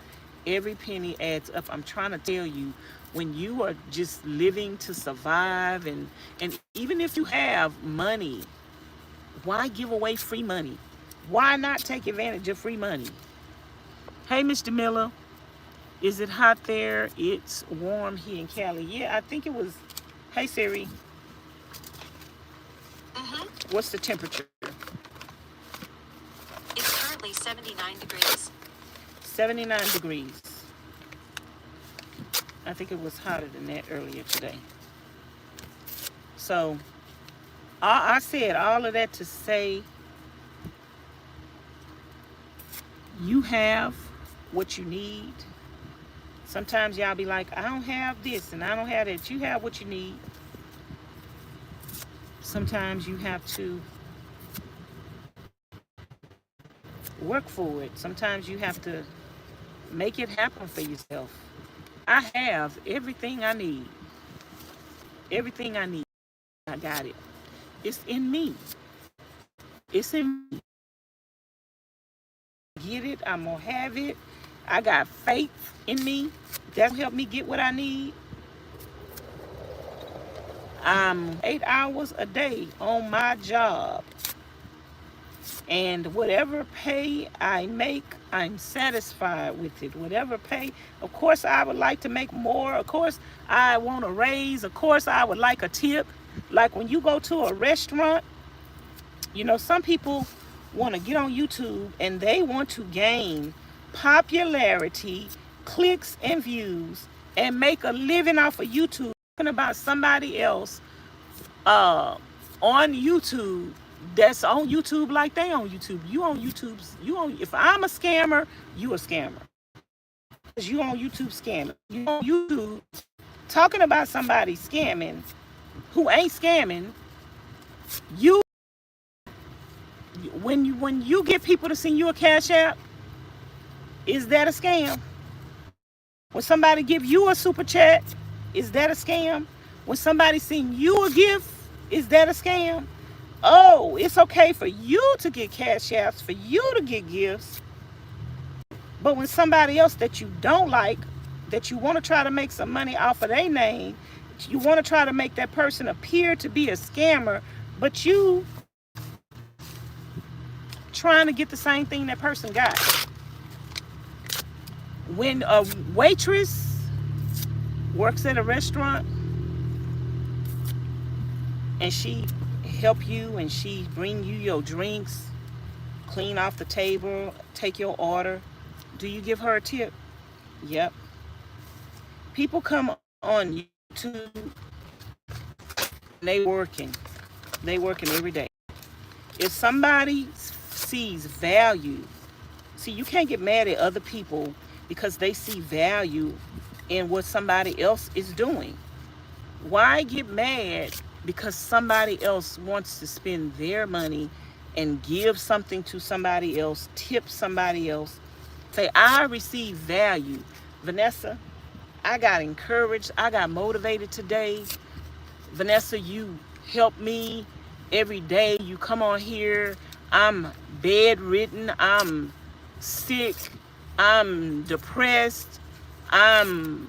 Every penny adds up. I'm trying to tell you, when you are just living to survive, and even if you have money, why give away free money? Why not take advantage of free money? Hey, Mr. Miller, is it hot there? It's warm here in Cali. Yeah, I think it was. Hey, Siri. What's the temperature? It's currently 79 degrees. 79 degrees. I think it was hotter than that earlier today. So, I said all of that to say, you have what you need. Sometimes y'all be like, I don't have this and I don't have that. You have what you need. Sometimes you have to work for it. Sometimes you have to make it happen for yourself. I have everything I need. Everything I need. I got it. It's in me. It's in me. Get it. I'm going to have it. I got faith in me. That'll help me get what I need. I'm 8 hours a day on my job. And whatever pay I make, I'm satisfied with it. Whatever pay, of course, I would like to make more. Of course, I want a raise. Of course, I would like a tip. Like when you go to a restaurant, you know, some people want to get on YouTube and they want to gain popularity, clicks, and views, and make a living off of YouTube, talking about somebody else on YouTube. That's on YouTube like they on YouTube. You on YouTube's, you on, if I'm a scammer, you a scammer. Because you on YouTube scamming. You on YouTube talking about somebody scamming who ain't scamming. You, when you get people to send you a cash app, is that a scam? When somebody give you a super chat, is that a scam? When somebody send you a gift, is that a scam? Oh, it's okay for you to get cash apps, for you to get gifts. But when somebody else that you don't like, that you want to try to make some money off of their name, you want to try to make that person appear to be a scammer, but you trying to get the same thing that person got. When a waitress works at a restaurant and she help you and she bring you your drinks, clean off the table, take your order, do you give her a tip? Yep. People come on YouTube, they working every day. If somebody sees value, see, you can't get mad at other people because they see value in what somebody else is doing. Why get mad because somebody else wants to spend their money and give something to somebody else, tip somebody else? Say, I receive value. Vanessa, I got encouraged. I got motivated today. Vanessa, you help me every day. You come on here. I'm bedridden. I'm sick. I'm depressed. I'm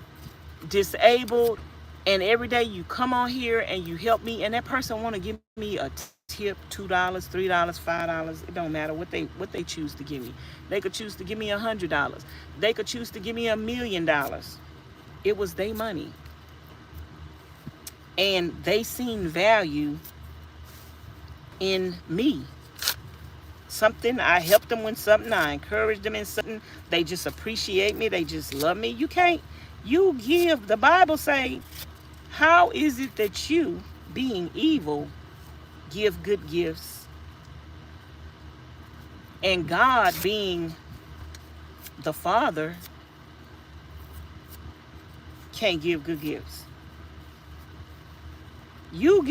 disabled. And every day you come on here and you help me, and that person want to give me a tip, $2, $3, $5. It don't matter what they choose to give me. They could choose to give me $100. They could choose to give me $1 million. It was their money. And they seen value in me. Something, I helped them with something, I encouraged them in something. They just appreciate me. They just love me. You can't, you give, the Bible say, how is it that you, being evil, give good gifts, and God, being the Father, can't give good gifts? You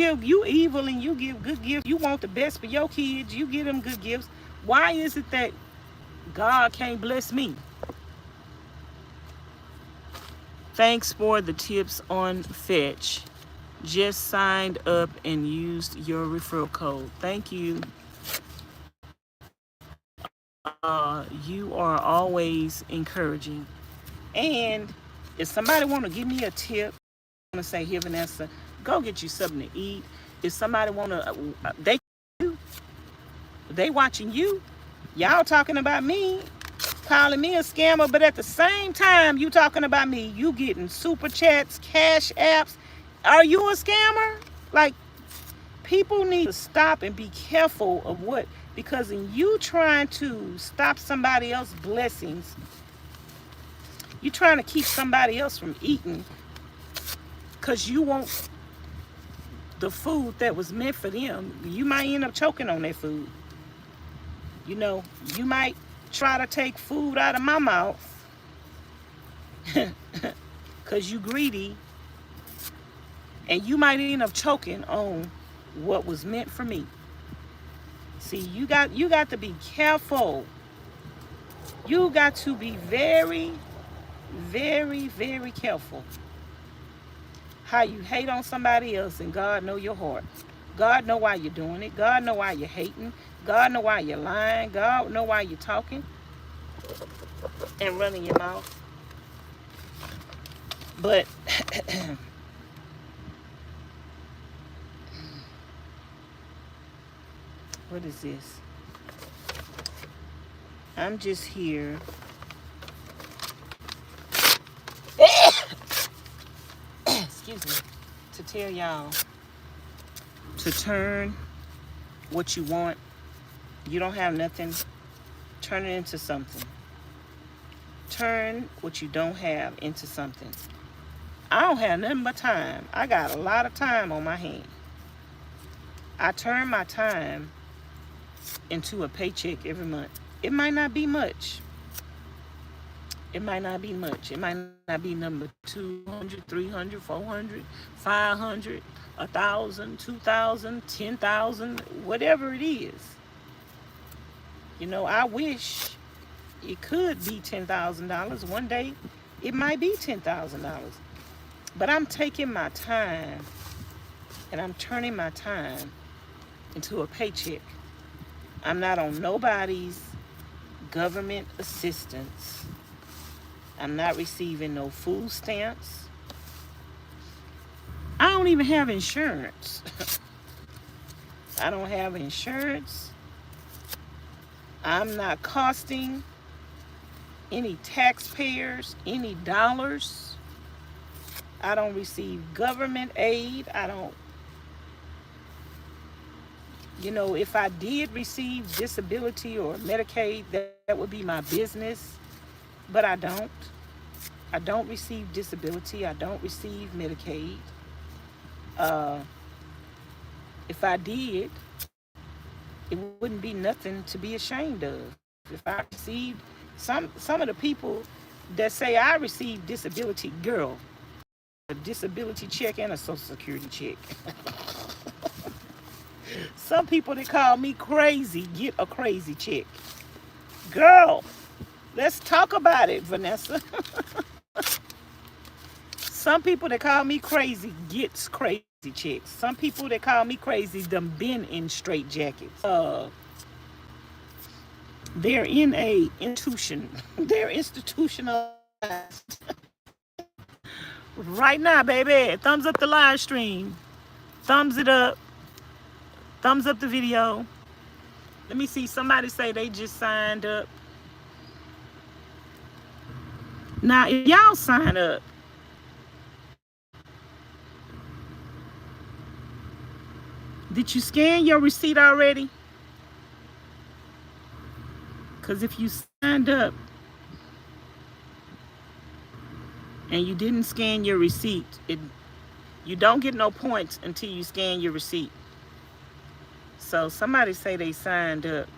evil and you give good gifts. You want the best for your kids. You give them good gifts. Why is it that God can't bless me. Thanks for the tips on Fetch. Just signed up and used your referral code. Thank you. You are always encouraging. And if somebody want to give me a tip, I want to say, here, Vanessa, go get you something to eat. If somebody want to, they watching you. Y'all talking about me, calling me a scammer, but at the same time, you talking about me. You getting super chats, cash apps. Are you a scammer? Like, people need to stop and be careful of what, because in you trying to stop somebody else's blessings, you trying to keep somebody else from eating because you want the food that was meant for them. You might end up choking on that food. You know, you might try to take food out of my mouth because you greedy, and you might end up choking on what was meant for me. See, you got to be careful. You got to be very, very, very careful how you hate on somebody else, and God know your heart. God know why you're doing it. God know why you're hating. God know why you're lying. God know why you're talking and running your mouth. But what is this? I'm just here. Excuse me. To tell y'all to turn what you want. You don't have nothing. Turn it into something. Turn what you don't have into something. I don't have nothing but time. I got a lot of time on my hand. I turn my time into a paycheck every month. It might not be much. It might not be much. It might not be number 200, 300, 400, 500, 1,000, 2,000, 10,000, whatever it is. You know, I wish it could be $10,000. One day it might be $10,000. But I'm taking my time and I'm turning my time into a paycheck. I'm not on nobody's government assistance. I'm not receiving no food stamps. I don't even have insurance. I don't have insurance. I'm not costing any taxpayers any dollars. I don't receive government aid. I don't, you know, if I did receive disability or Medicaid, that would be my business. But I don't. I don't receive disability. I don't receive Medicaid. If I did, it wouldn't be nothing to be ashamed of. If I received, some of the people that say I received disability, girl, a disability check and a Social Security check. Some people that call me crazy get a crazy check. Girl, let's talk about it, Vanessa. Some people that call me crazy gets crazy checks. Some people that call me crazy done been in straight jackets. They're in a institution. They're institutionalized. Right now, baby. Thumbs up the live stream. Thumbs it up. Thumbs up the video. Let me see. Somebody say they just signed up. Now, if y'all sign up, did you scan your receipt already? Because if you signed up and you didn't scan your receipt, you don't get no points until you scan your receipt. So somebody say they signed up,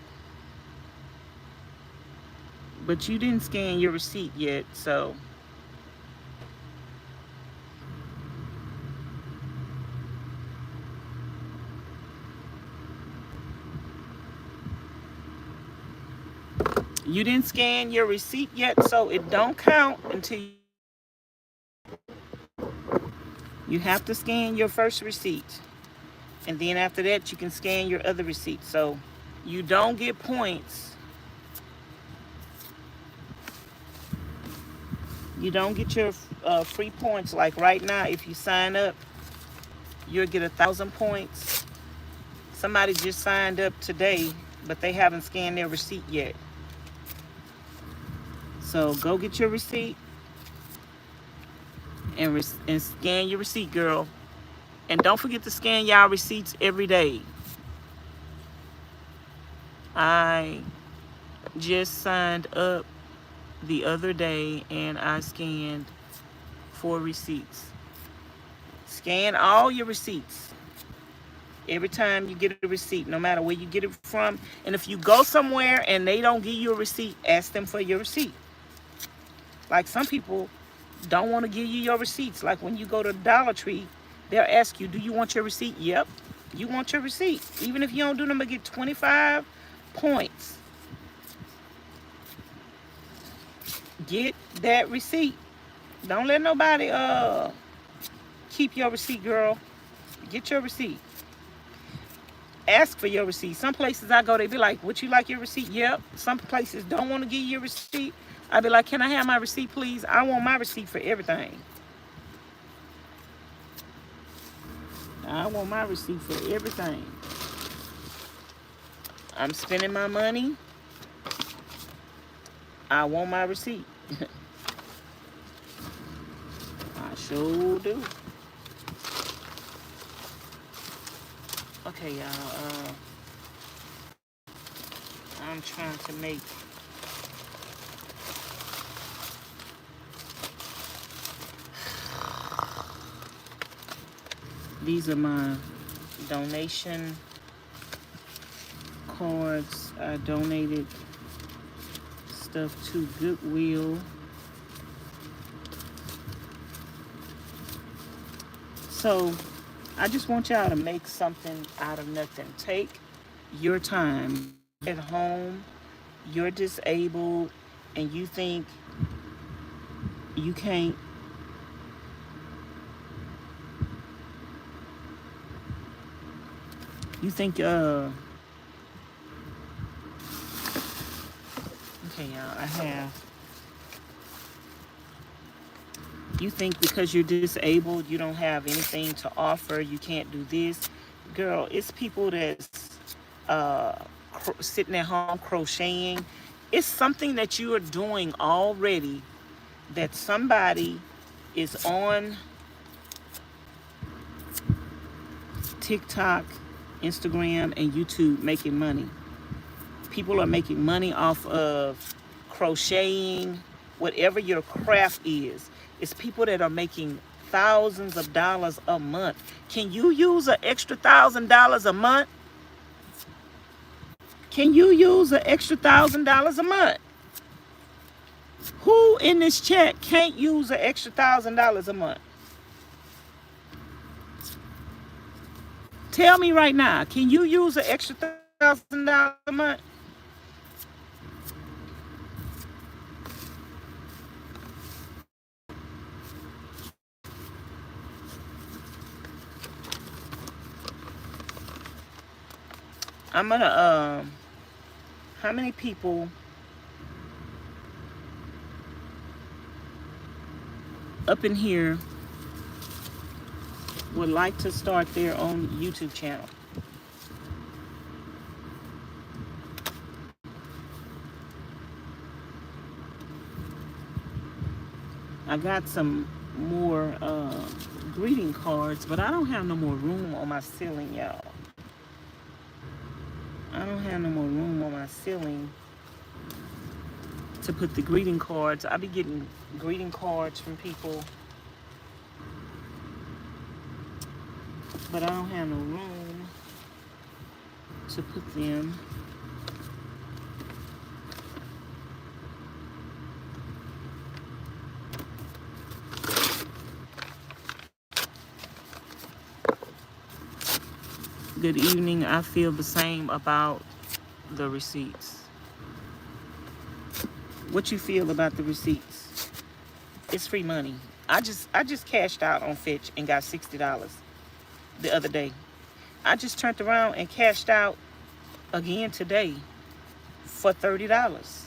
but you didn't scan your receipt yet, so You didn't scan your receipt yet, so it don't count until you have to scan your first receipt. And then after that, you can scan your other receipt. So you don't get points. You don't get your free points. Like right now, if you sign up, you'll get 1,000 points. Somebody just signed up today, but they haven't scanned their receipt yet. So go get your receipt and scan your receipt, girl. And don't forget to scan y'all receipts every day. I just signed up the other day and I scanned 4 receipts. Scan all your receipts. Every time you get a receipt, no matter where you get it from. And if you go somewhere and they don't give you a receipt, ask them for your receipt. Like some people don't want to give you your receipts. Like when you go to Dollar Tree, they'll ask you, do you want your receipt? Yep, you want your receipt. Even if you don't do them, you'll get 25 points. Get that receipt. Don't let nobody keep your receipt, girl. Get your receipt. Ask for your receipt. Some places I go, they be like, would you like your receipt? Yep. Some places don't want to give you your receipt. I be like, can I have my receipt, please? I want my receipt for everything. I want my receipt for everything. I'm spending my money. I want my receipt. I sure do. Okay, y'all. I'm trying to make these are my donation cards. I donated stuff to Goodwill. So I just want y'all to make something out of nothing. Take your time. At home, you're disabled, and you think you can't. You think, okay, y'all, I have. You think because you're disabled, you don't have anything to offer, you can't do this. Girl, it's people that's sitting at home crocheting. It's something that you are doing already that somebody is on TikTok, Instagram, and YouTube making money. People are making money off of crocheting, whatever your craft is. It's people that are making thousands of dollars a month. Can you use an extra $1,000 a month? Can you use an extra $1,000 a month? Who in this chat can't use an extra $1,000 a month? Tell me right now, can you use an extra $1,000 a month? I'm gonna how many people up in here would like to start their own YouTube channel? I got some more greeting cards, but I don't have no more room on my ceiling, y'all. I don't have no more room on my ceiling to put the greeting cards. I be getting greeting cards from people, but I don't have no room to put them. Good evening. I feel the same about the receipts. What you feel about the receipts? It's free money. I just cashed out on Fetch and got $60 the other day. I just turned around and cashed out again today for $30.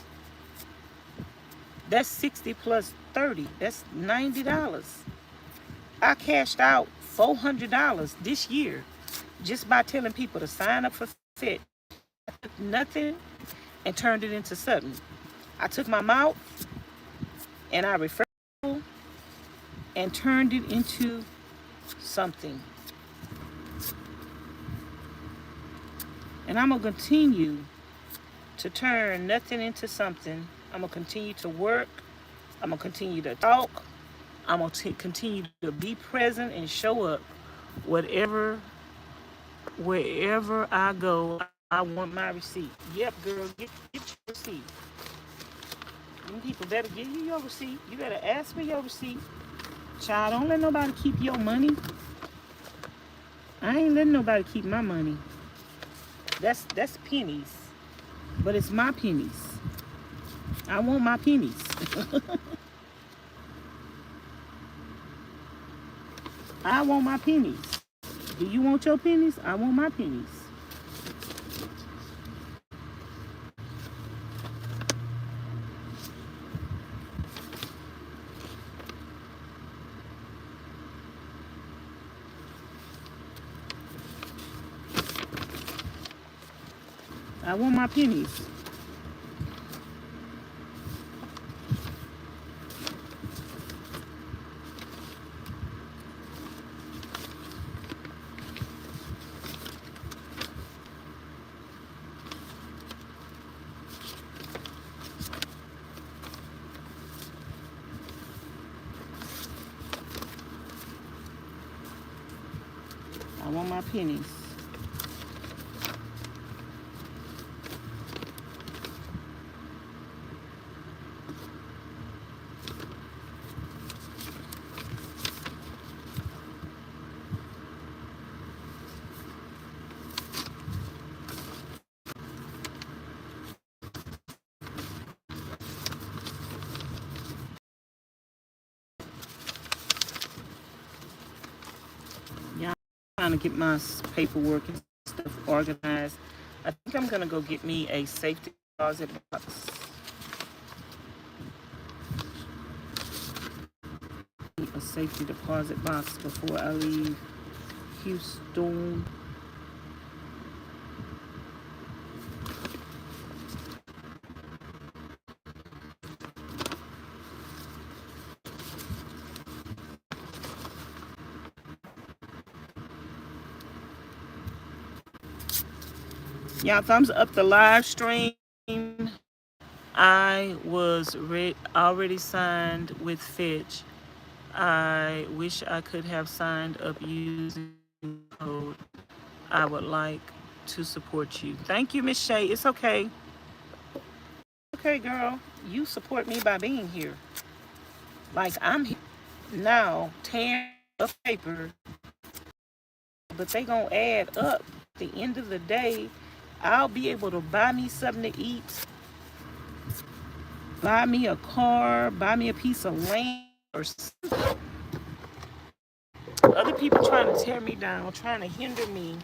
That's 60 plus 30. That's $90. I cashed out $400 this year just by telling people to sign up for Fetch. Nothing and turned it into something. I took my mouth and I referred and turned it into something. And I'm going to continue to turn nothing into something. I'm going to continue to work. I'm going to continue to talk. I'm going to continue to be present and show up wherever I go. I want my receipt. Yep, girl, get your receipt. Them people better give you your receipt. You better ask for your receipt. Child, don't let nobody keep your money. I ain't letting nobody keep my money. That's pennies. But it's my pennies. I want my pennies. I want my pennies. Do you want your pennies? I want my pennies. I want my pennies. I want my pennies. Trying to get my paperwork and stuff organized. I think I'm gonna go get me a safety deposit box. A safety deposit box before I leave Houston. Y'all, thumbs up the live stream. I was already signed with Fetch. I wish I could have signed up using code. I would like to support you. Thank you, Miss Shay. It's okay. Okay, girl. You support me by being here. Like, I'm here now tearing up paper, but they gonna add up. At the end of the day, I'll be able to buy me something to eat, buy me a car, buy me a piece of land or something. Other people trying to tear me down, trying to hinder me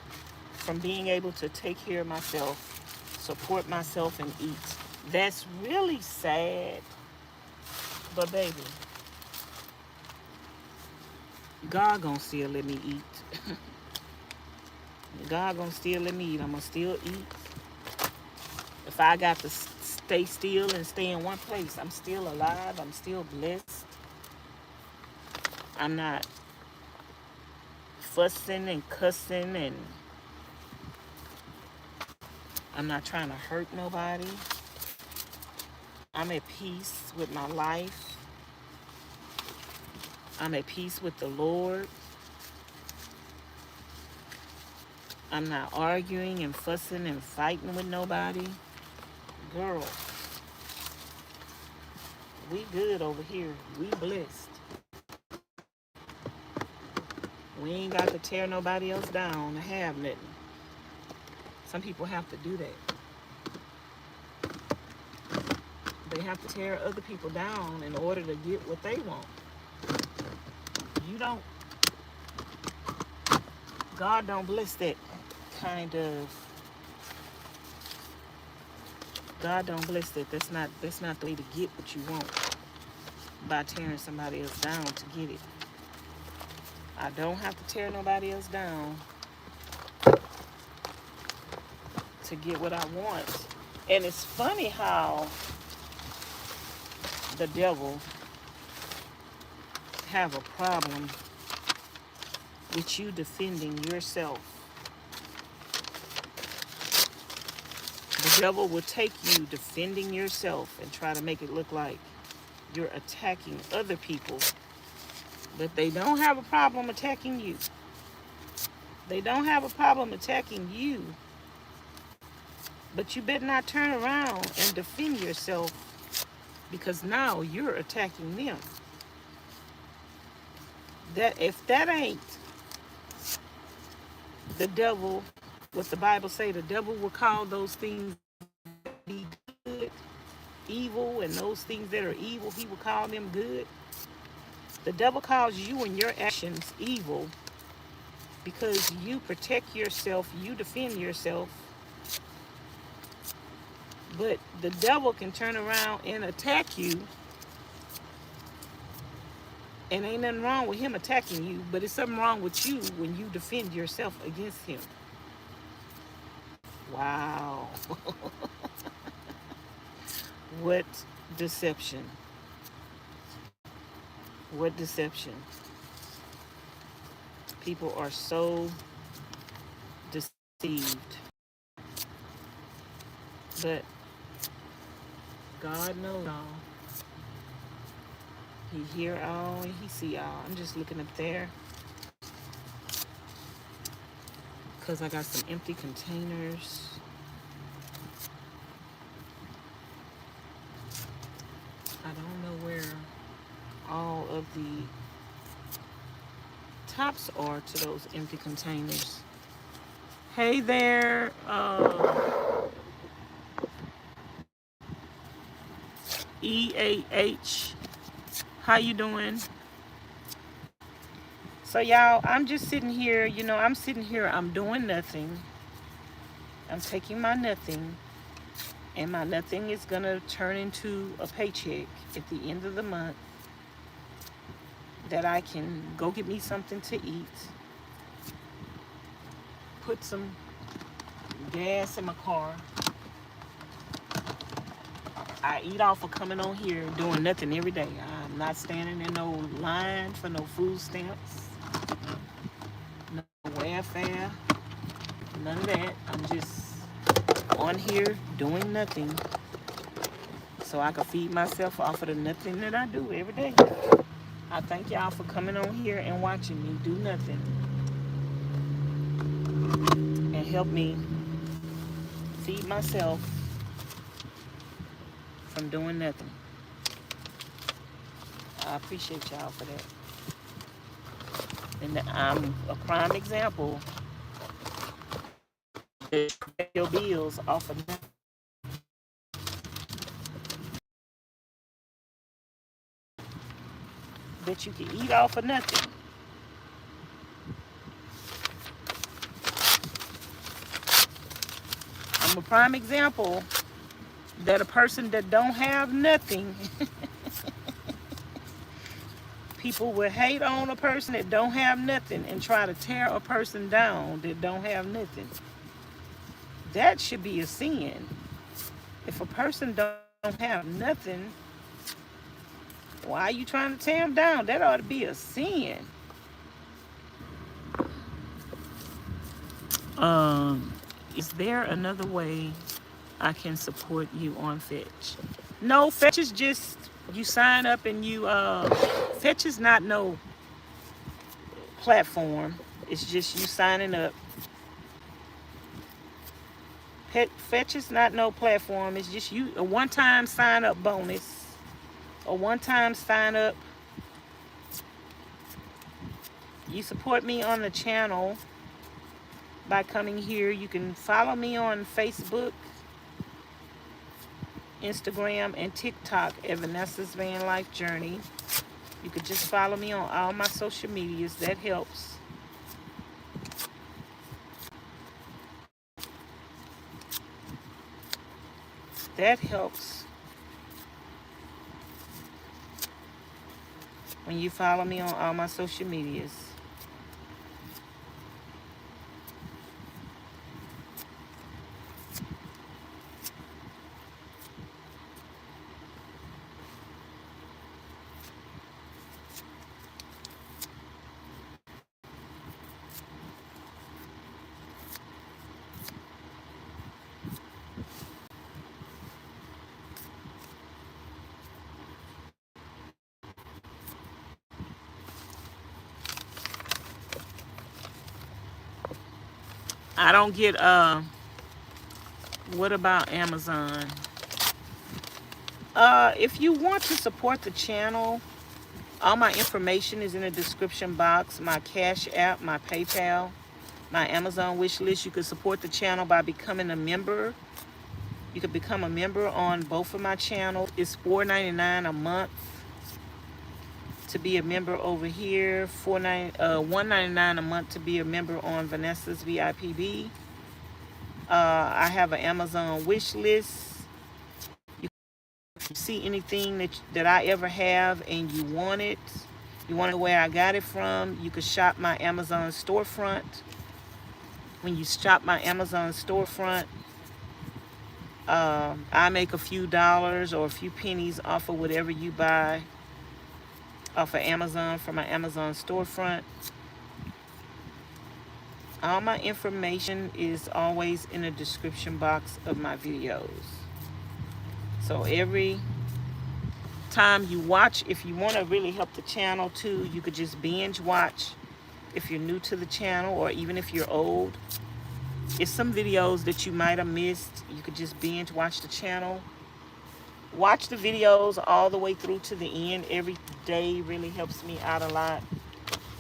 from being able to take care of myself, support myself, and eat. That's really sad. But baby, God gonna still let me eat. God gonna still let me eat. I'm gonna still eat. If I got to stay still and stay in one place, I'm still alive. I'm still blessed. I'm not fussing and cussing, and I'm not trying to hurt nobody. I'm at peace with my life. I'm at peace with the Lord. I'm not arguing and fussing and fighting with nobody. Girl, we good over here. We blessed. We ain't got to tear nobody else down to have nothing. Some people have to do that. They have to tear other people down in order to get what they want. You don't, God don't bless that kind of, God don't bless that. That's not the way to get what you want, by tearing somebody else down to get it. I don't have to tear nobody else down to get what I want. And it's funny how the devil have a problem with you defending yourself. The devil will take you defending yourself and try to make it look like you're attacking other people, but they don't have a problem attacking you. They don't have a problem attacking you, but you better not turn around and defend yourself, because now you're attacking them. That if that ain't the devil, what the Bible say, the devil will call those things be good, evil, and those things that are evil, he will call them good. The devil calls you and your actions evil because you protect yourself, you defend yourself. But the devil can turn around and attack you, and ain't nothing wrong with him attacking you, but it's something wrong with you when you defend yourself against him. Wow. What deception. What deception. People are so deceived. But God knows all. He hear all and he see all. I'm just looking up there because I got some empty containers. I don't know where all of the tops are to those empty containers. Hey there, EAH. How you doing? So y'all, I'm just sitting here, I'm sitting here, I'm doing nothing. I'm taking my nothing, and my nothing is gonna turn into a paycheck at the end of the month that I can go get me something to eat, put some gas in my car. I eat off of coming on here doing nothing every day. I'm not standing in no line for no food stamps, no welfare, none of that. I'm just on here doing nothing so I can feed myself off of the nothing that I do every day. I thank y'all for coming on here and watching me do nothing and help me feed myself from doing nothing. I appreciate y'all for that. And I'm a prime example that you pay your bills off of nothing. That you can eat off of nothing. I'm a prime example that a person that don't have nothing, people will hate on a person that don't have nothing and try to tear a person down that don't have nothing. That should be a sin. If a person don't have nothing, why are you trying to tear them down? That ought to be a sin. Is there another way I can support you on Fetch? No, Fetch is just you sign up and you Fetch is not no platform. It's just you signing up. Fetch is not no platform. It's just you a one-time sign up bonus. A one-time sign up. You support me on the channel by coming here. You can follow me on Facebook. Instagram, and TikTok at Vanessa's Van Life Journey. You could just follow me on all my social medias. That helps. That helps when you follow me on all my social medias. I don't get what about Amazon? If you want to support the channel, all my information is in the description box. My Cash App, my PayPal, my Amazon wish list. You could support the channel by becoming a member. You could become a member on both of my channels. It's $4.99 a month to be a member over here. $1.99 a month to be a member on Vanessa's VIPB. I have an Amazon wish list. You can see anything that I ever have and you want it. You want to know where I got it from. You could shop my Amazon storefront. When you shop my Amazon storefront, I make a few dollars or a few pennies off of whatever you buy off of Amazon from my Amazon storefront. All my information is always in the description box of my videos. So every time you watch, if you want to really help the channel too, you could just binge watch if you're new to the channel, or even if you're old. It's some videos that you might have missed. You could just binge watch the channel. Watch the videos all the way through to the end. Every day really helps me out a lot.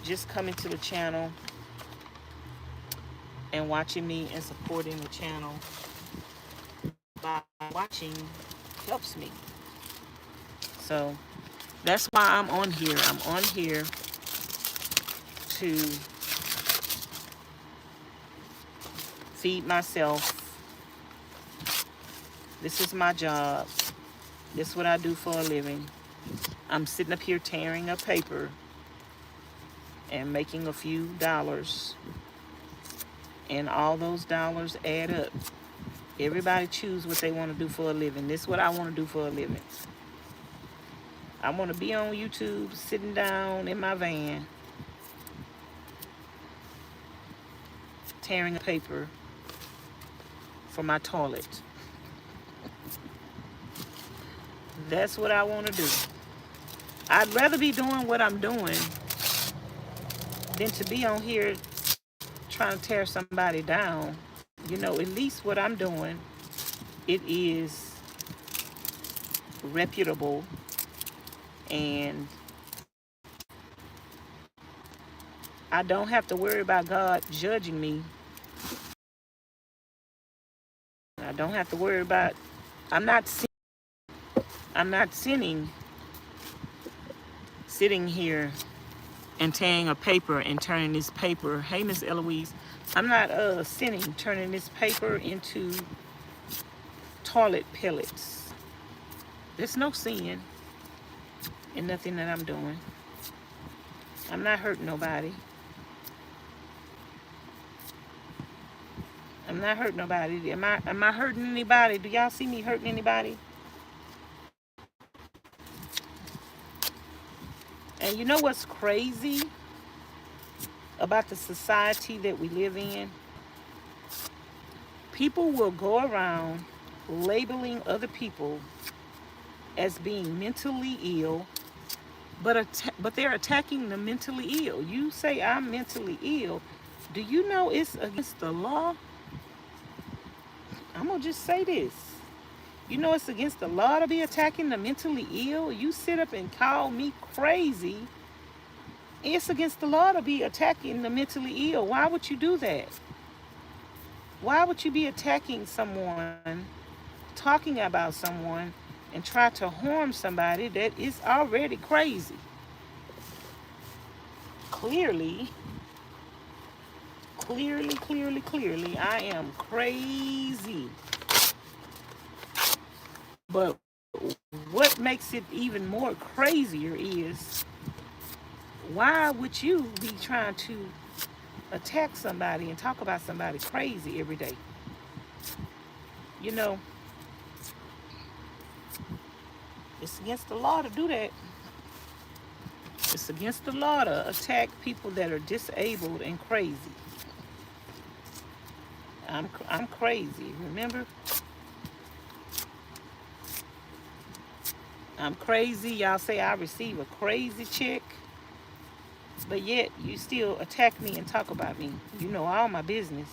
Just coming to the channel and watching me and supporting the channel by watching helps me. So that's why I'm on here. I'm on here to feed myself. This is my job. This is what I do for a living. I'm sitting up here tearing up paper and making a few dollars. And all those dollars add up. Everybody choose what they want to do for a living. This is what I want to do for a living. I want to be on YouTube, sitting down in my van, tearing paper for my toilet. That's what I want to do. I'd rather be doing what I'm doing than to be on here trying to tear somebody down. You know, at least what I'm doing, it is reputable, and I don't have to worry about God judging me. I don't have to worry about, I'm not sinning sitting here and tearing a paper and turning this paper. Hey, Miss Eloise. I'm not sinning, turning this paper into toilet pellets. There's no sin in nothing that I'm doing. I'm not hurting nobody. I'm not hurting nobody. Am I hurting anybody? Do y'all see me hurting anybody? And you know what's crazy about the society that we live in? People will go around labeling other people as being mentally ill, but they're attacking the mentally ill. You say I'm mentally ill. Do you know it's against the law? I'm gonna just say this. You know it's against the law to be attacking the mentally ill? You sit up and call me crazy. It's against the law to be attacking the mentally ill. Why would you do that? Why would you be attacking someone talking about someone and try to harm somebody that is already crazy. Clearly, I am crazy. But what makes it even more crazier is, why would you be trying to attack somebody and talk about somebody crazy every day? You know, it's against the law to do that. It's against the law to attack people that are disabled and crazy. I'm crazy, remember? I'm crazy. Y'all say I receive a crazy check, but yet you still attack me and talk about me. You know all my business.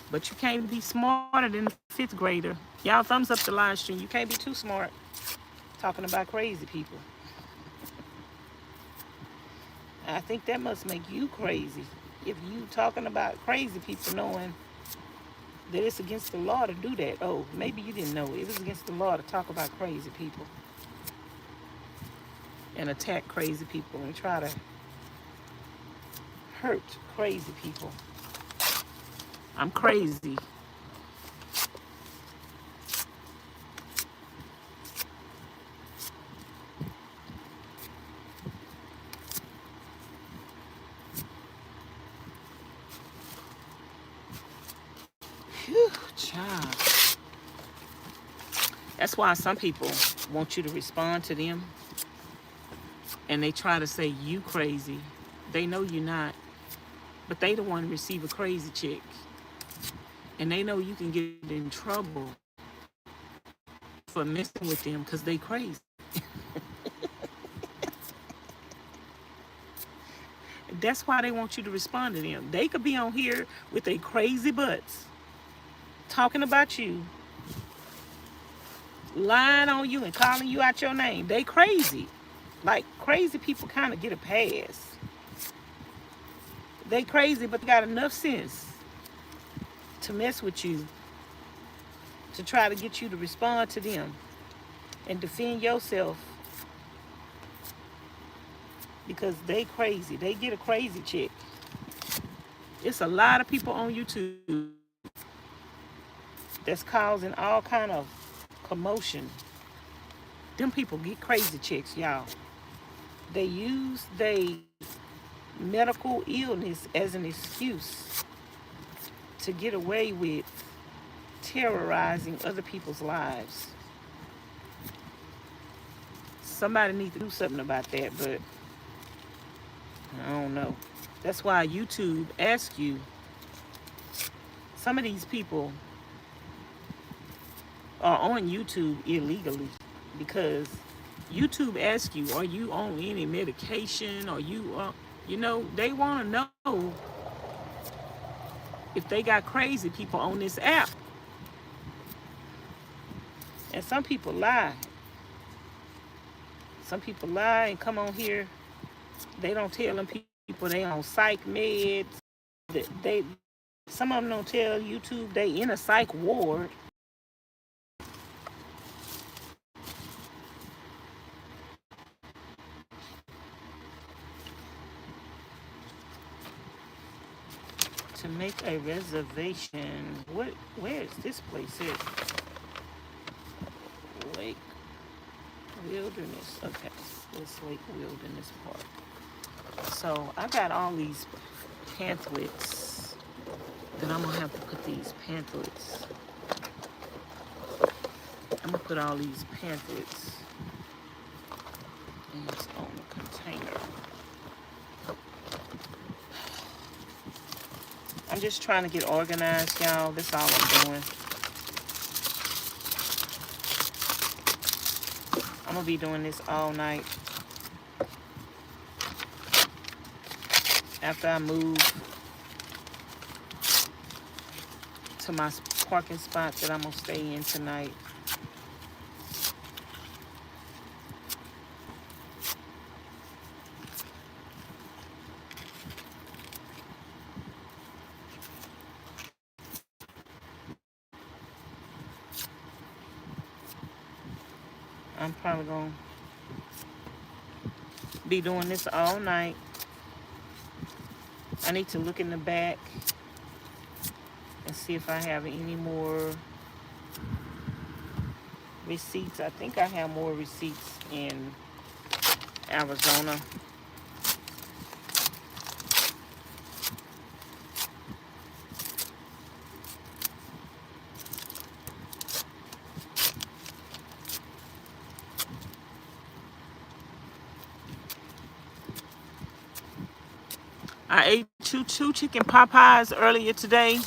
But you can't be smarter than the fifth grader. Y'all thumbs up the live stream. You can't be too smart talking about crazy people. I think that must make you crazy. If you talking about crazy people knowing that it's against the law to do that. Oh, maybe you didn't know it was against the law to talk about crazy people and attack crazy people and try to hurt crazy people. I'm crazy. Whew, child. That's why some people want you to respond to them and they try to say you crazy. They know you're not, but they don't want to receive a crazy check. And they know you can get in trouble for messing with them because they crazy. That's why they want you to respond to them. They could be on here with their crazy butts talking about you, lying on you and calling you out your name. They crazy. Like, crazy people kind of get a pass. They crazy, but they got enough sense to mess with you, to try to get you to respond to them and defend yourself because they crazy. They get a crazy check. It's a lot of people on YouTube that's causing all kind of commotion. Them people get crazy checks, y'all. They use their medical illness as an excuse to get away with terrorizing other people's lives. Somebody needs to do something about that, but I don't know. That's why YouTube asks you, some of these people are on YouTube illegally because YouTube asks you, are you on any medication? Or they want to know if they got crazy people on this app. And some people lie. Some people lie and come on here. They don't tell them people they on psych meds. Some of them don't tell YouTube they in a psych ward. To make a reservation. Where is this place at? Lake Wilderness. Okay, it's Lake Wilderness Park. So I got all these pamphlets. Then I'm gonna have to put these pamphlets. I'm gonna put all these pamphlets on the container. I'm just trying to get organized, y'all. That's all I'm doing. I'm gonna be doing this all night. After I move to my parking spot that I'm gonna stay in tonight. I'm probably going to be doing this all night. I need to look in the back and see if I have any more receipts. I think I have more receipts in Arizona. I ate two chicken pot pies earlier today.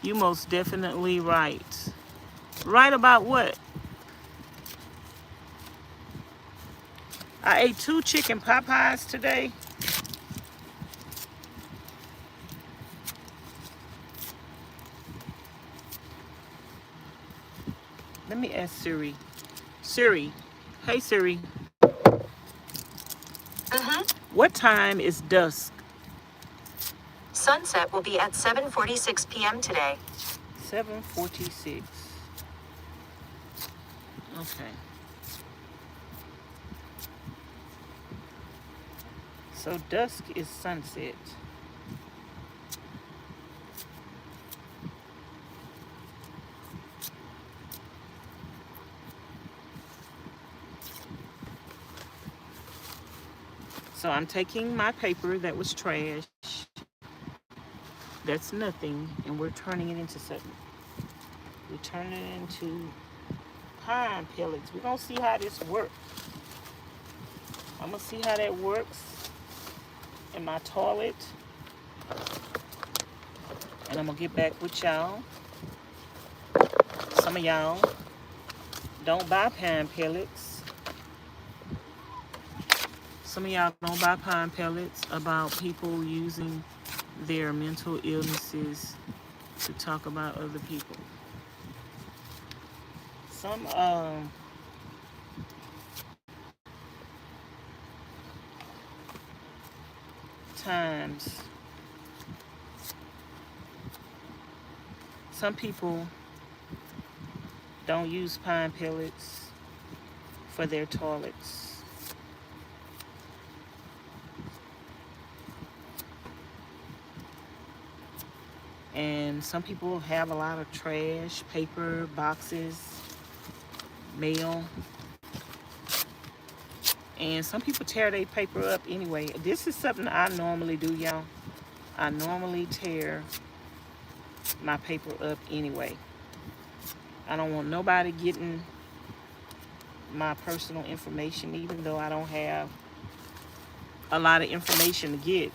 You most definitely right. Right about what? I ate 2 chicken pot pies today. Let me ask Siri. Siri. Hey Siri. What time is dusk? Sunset will be at 7:46 p.m. today. 7:46. Okay. So dusk is sunset. So I'm taking my paper that was trash. That's nothing. And we're turning it into something. We're turning it into pine pellets. We're going to see how this works. I'm going to see how that works in my toilet. And I'm going to get back with y'all. Some of y'all don't buy pine pellets. Some of y'all don't buy pine pellets about people using their mental illnesses to talk about other people. Some times, some people don't use pine pellets for their toilets. And some people have a lot of trash, paper, boxes, mail. And some people tear their paper up anyway. This is something I normally do, y'all. I normally tear my paper up anyway. I don't want nobody getting my personal information, even though I don't have a lot of information to get.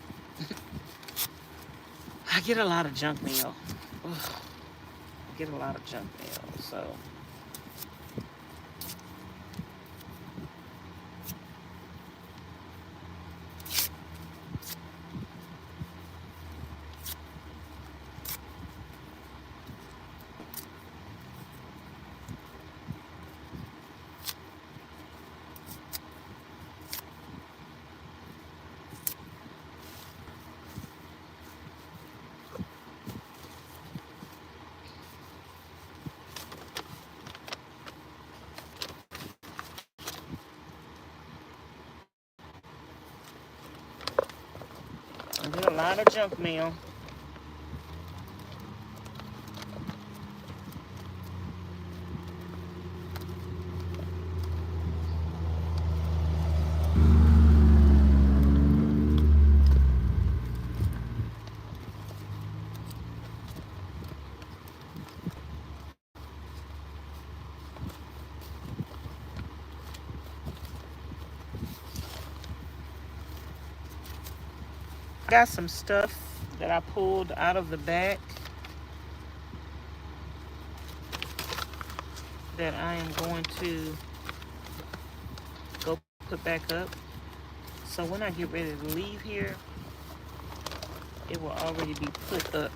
I get a lot of junk mail. Ugh. I get a lot of junk mail, so. I get a lot of junk mail. Got some stuff that I pulled out of the back that I am going to go put back up. So when I get ready to leave here, it will already be put up.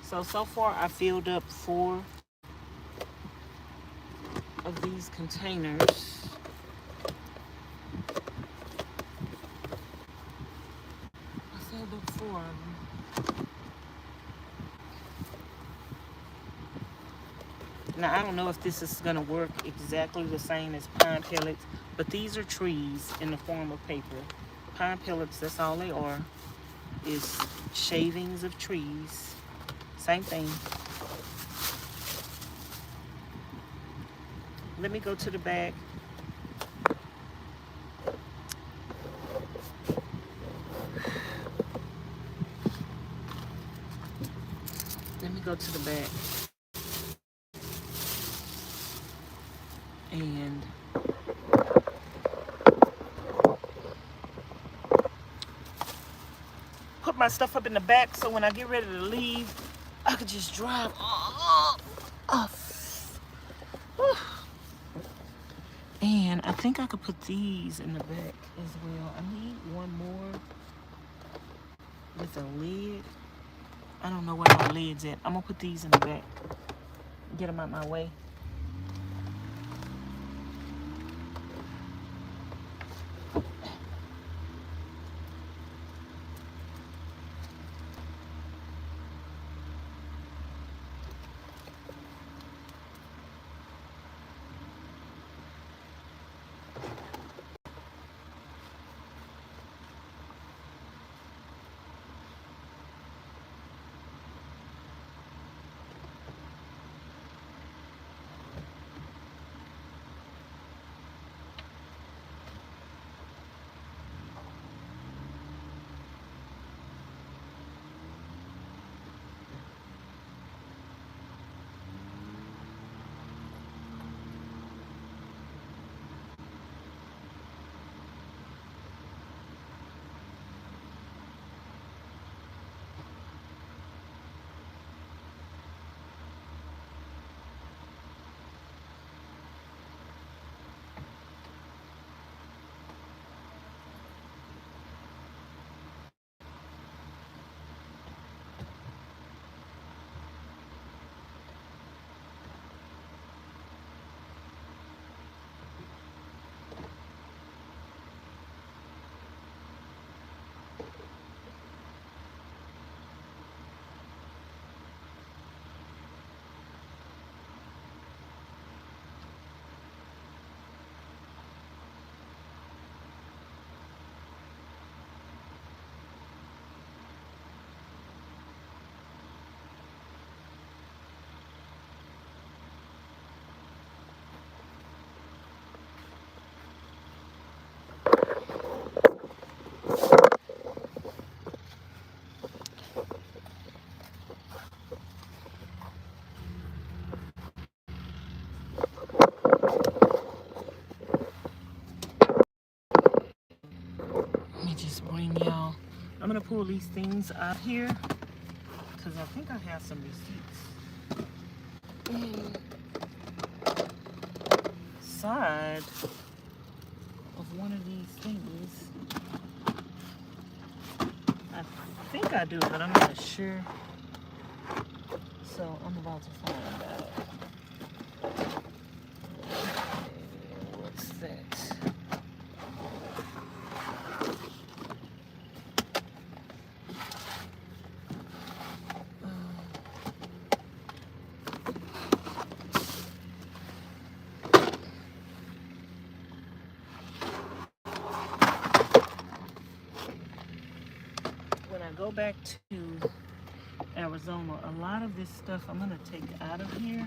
So far I filled up 4 of these containers. I filled up 4 of them. Now, I don't know if this is going to work exactly the same as pine pellets, but these are trees in the form of paper. Pine pellets, that's all they are, is shavings of trees. Same thing. Let me go to the back. Let me go to the back. And put my stuff up in the back so when I get ready to leave, I could just drive off. And I think I could put these in the back as well. I need one more with a lid. I don't know where my lid's at. I'm gonna put these in the back. Get them out my way. Let me just bring y'all. I'm gonna pull these things out here because I think I have some receipts inside of one of these things. I think I do, but I'm not sure. So I'm about to find out. What's that? When I go back to Arizona, a lot of this stuff I'm gonna take out of here.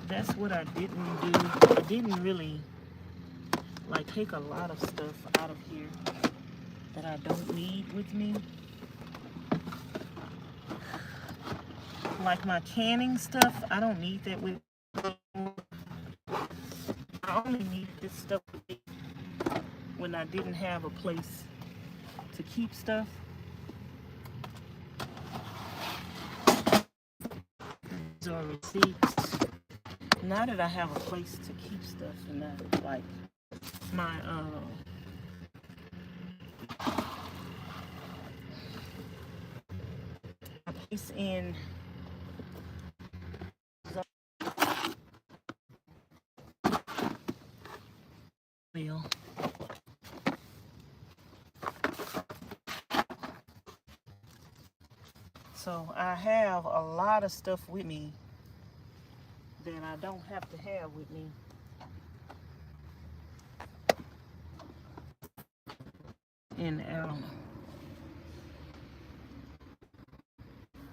That's what I didn't do. I didn't really like take a lot of stuff out of here that I don't need with me. Like my canning stuff, I don't need that with me. I only needed this stuff with me when I didn't have a place to keep stuff. These are receipts. Now that I have a place to keep stuff, and I like my place in Bill. So I have a lot of stuff with me that I don't have to have with me. In Arizona.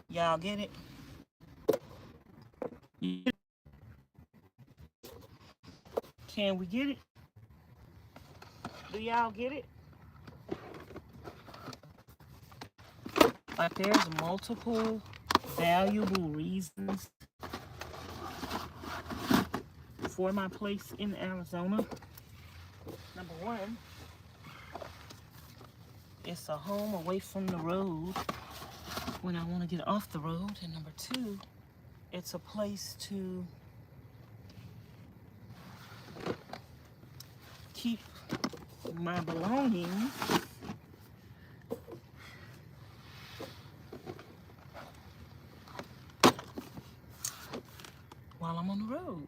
Y'all get it? Can we get it? Do y'all get it? Like there's multiple valuable reasons for my place in Arizona. Number one, it's a home away from the road when I want to get off the road. And number two, it's a place to keep my belongings while I'm on the road.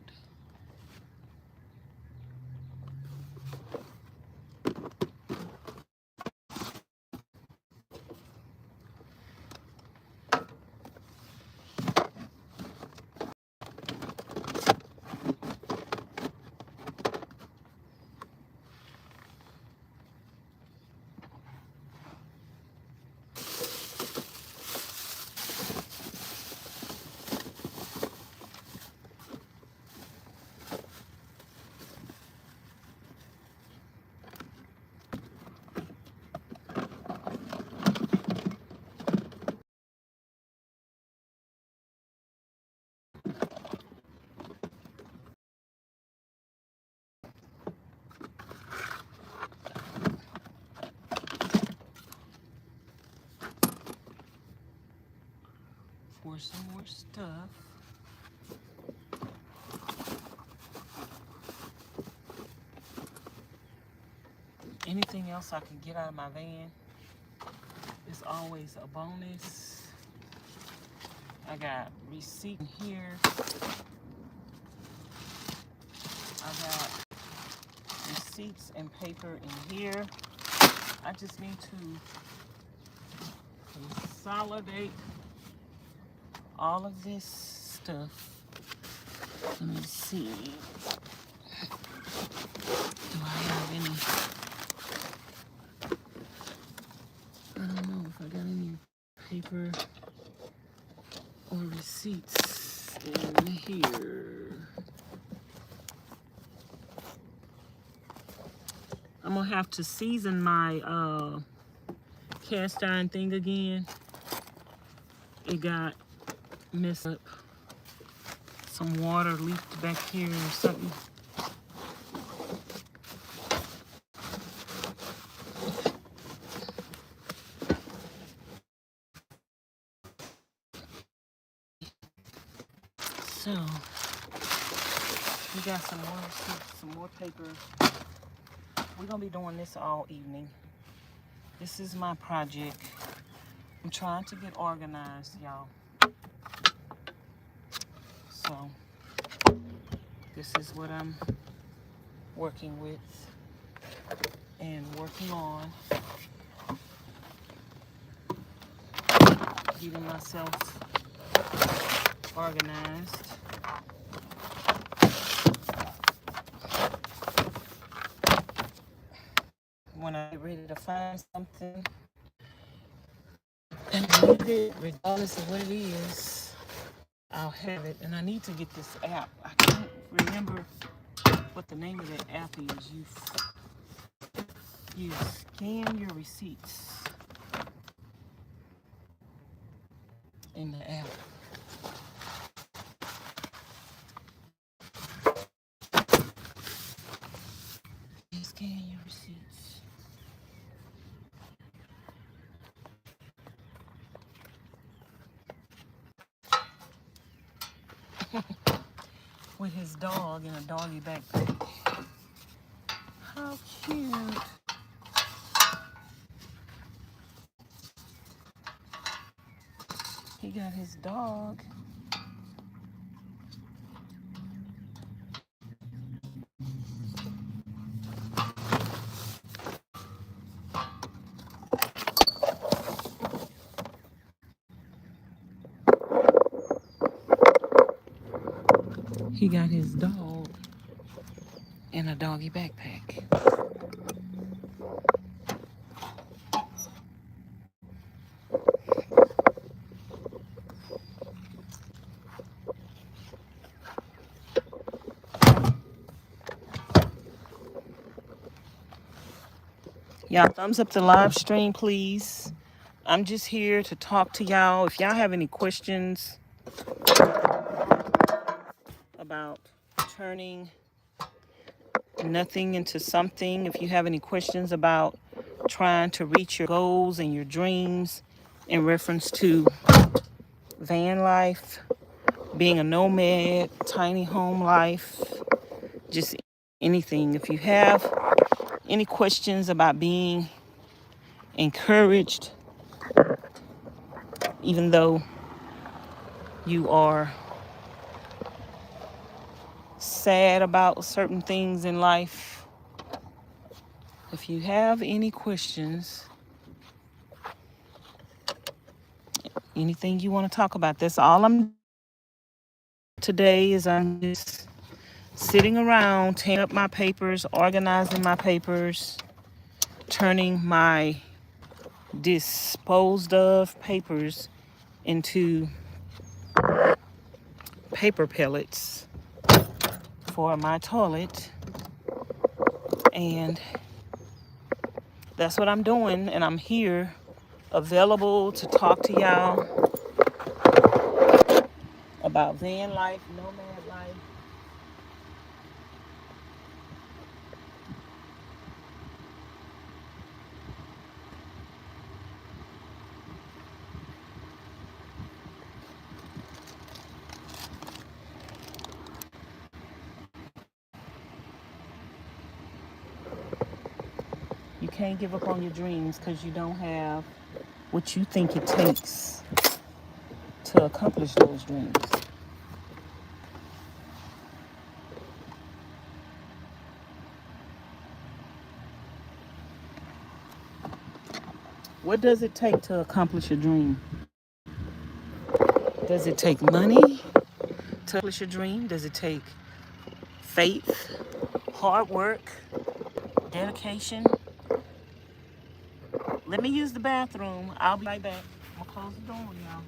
For some more stuff. Anything else I can get out of my van is always a bonus. I got receipt in here. I got receipts and paper in here. I just need to consolidate all of this stuff. Let me see. Do I have any? I don't know if I got any paper or receipts in here. I'm gonna have to season my cast iron thing again. It got messed up. Some water leaked back here or something. So we got some more receipts, some more paper. We're gonna be doing this all evening. This is my project. I'm trying to get organized, y'all. So this is what I'm working with and working on. Getting myself organized. When I get ready to find something and I need it, regardless of what it is, I'll have it. And I need to get this app. I can't remember what the name of that app is. You scan your receipts in the app. You scan your receipts. With his dog in a doggy backpack. How cute. He got his dog. He got his dog in a doggy backpack. Y'all thumbs up the live stream, please. I'm just here to talk to y'all. If y'all have any questions about turning nothing into something, if you have any questions about trying to reach your goals and your dreams in reference to van life, being a nomad, tiny home life, just anything. If you have any questions about being encouraged, even though you are sad about certain things in life, if you have any questions, anything you want to talk about, that's all I'm today is I'm just sitting around, tearing up my papers, organizing my papers, turning my disposed of papers into paper pellets for my toilet. And that's what I'm doing. And I'm here available to talk to y'all about van life, nomad life. You can't give up on your dreams because you don't have what you think it takes to accomplish those dreams. What does it take to accomplish a dream? Does it take money to accomplish a dream? Does it take faith, hard work, dedication? Let me use the bathroom. I'll be right back. I'm gonna close the door, y'all.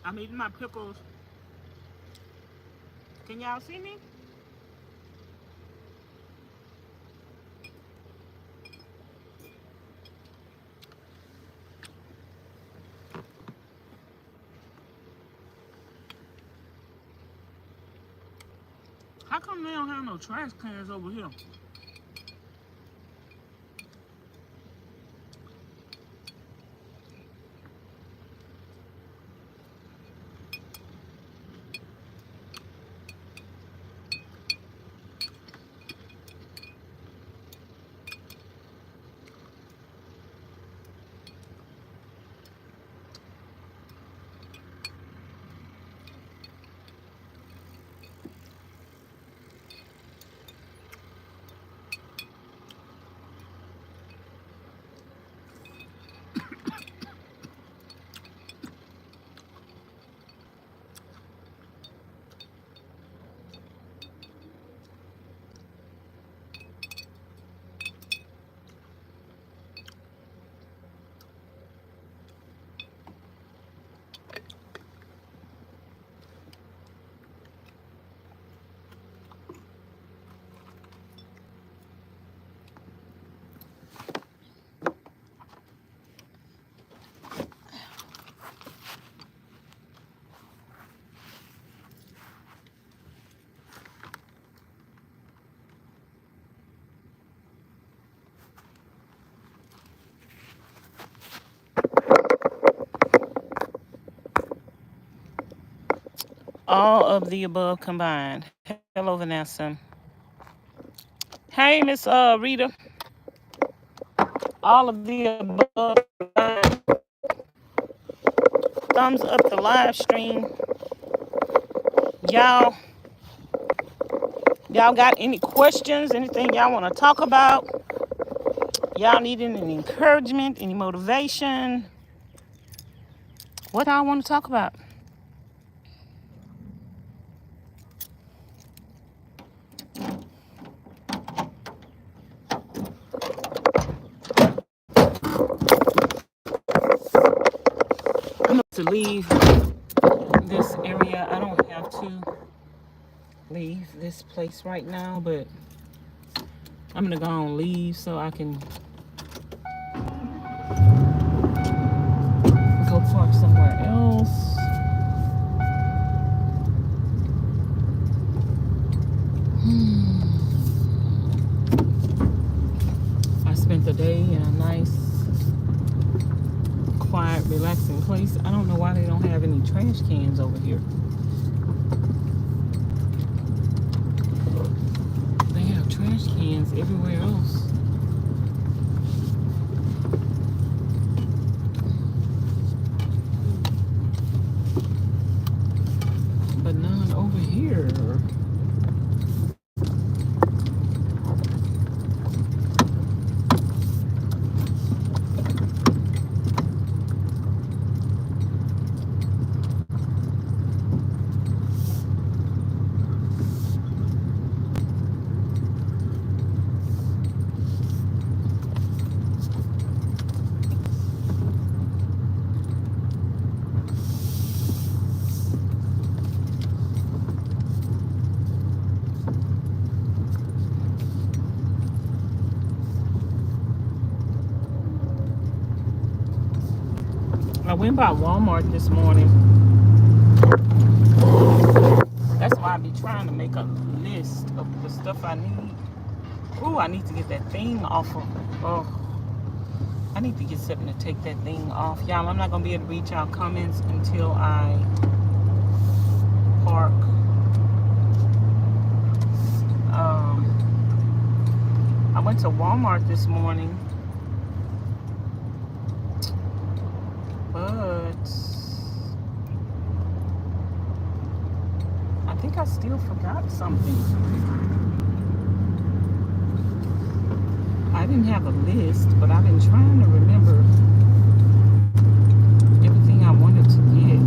I'm eating my pickles. Can y'all see me? How come they don't have no trash cans over here? All of the above combined. Hello, Vanessa. Hey, Miss Rita. All of the above combined. Thumbs up the live stream. Y'all got any questions? Anything y'all want to talk about? Y'all need any encouragement, any motivation? What y'all want to talk about? I'm about to leave this area. I don't have to leave this place right now, but I'm gonna go and leave so I can go park somewhere else. I spent the day in a nice, quiet, relaxing place. I don't know why they don't have any trash cans over here. They have trash cans everywhere else. But none over here. I went by Walmart this morning. That's why I be trying to make a list of the stuff I need. Ooh, I need to get that thing off of. Oh, I need to get something to take that thing off. Y'all, I'm not going to be able to read y'all comments until I park. I went to Walmart this morning. But I think I still forgot something. I didn't have a list, but I've been trying to remember everything I wanted to get.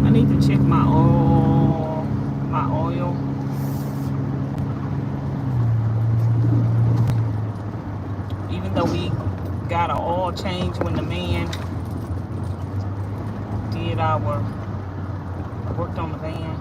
I need to check my oil. worked on the van.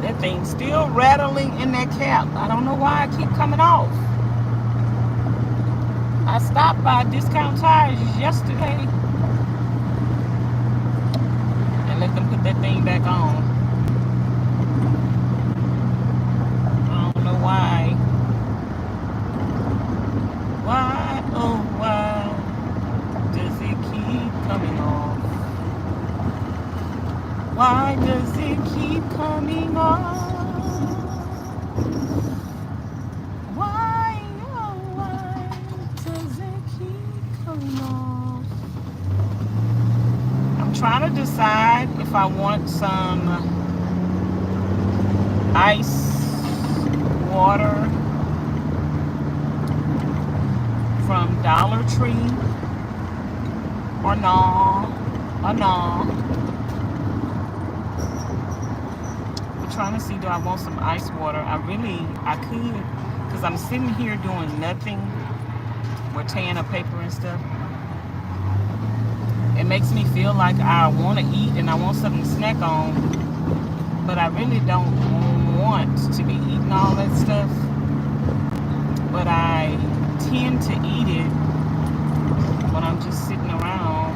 That thing's still rattling in that cap. I don't know why I keep coming off. I stopped by Discount Tires yesterday and let them put that thing back on. I don't know why. Why, oh why does it keep coming off? Why does it keep coming off? Why, oh why does it keep coming off? I'm trying to decide if I want some ice water from Dollar Tree or no. Trying to see, do I want some ice water? I could, because I'm sitting here doing nothing. We're tearing up paper and stuff. It makes me feel like I want to eat and I want something to snack on, but I really don't want to be eating all that stuff. But I tend to eat it when I'm just sitting around.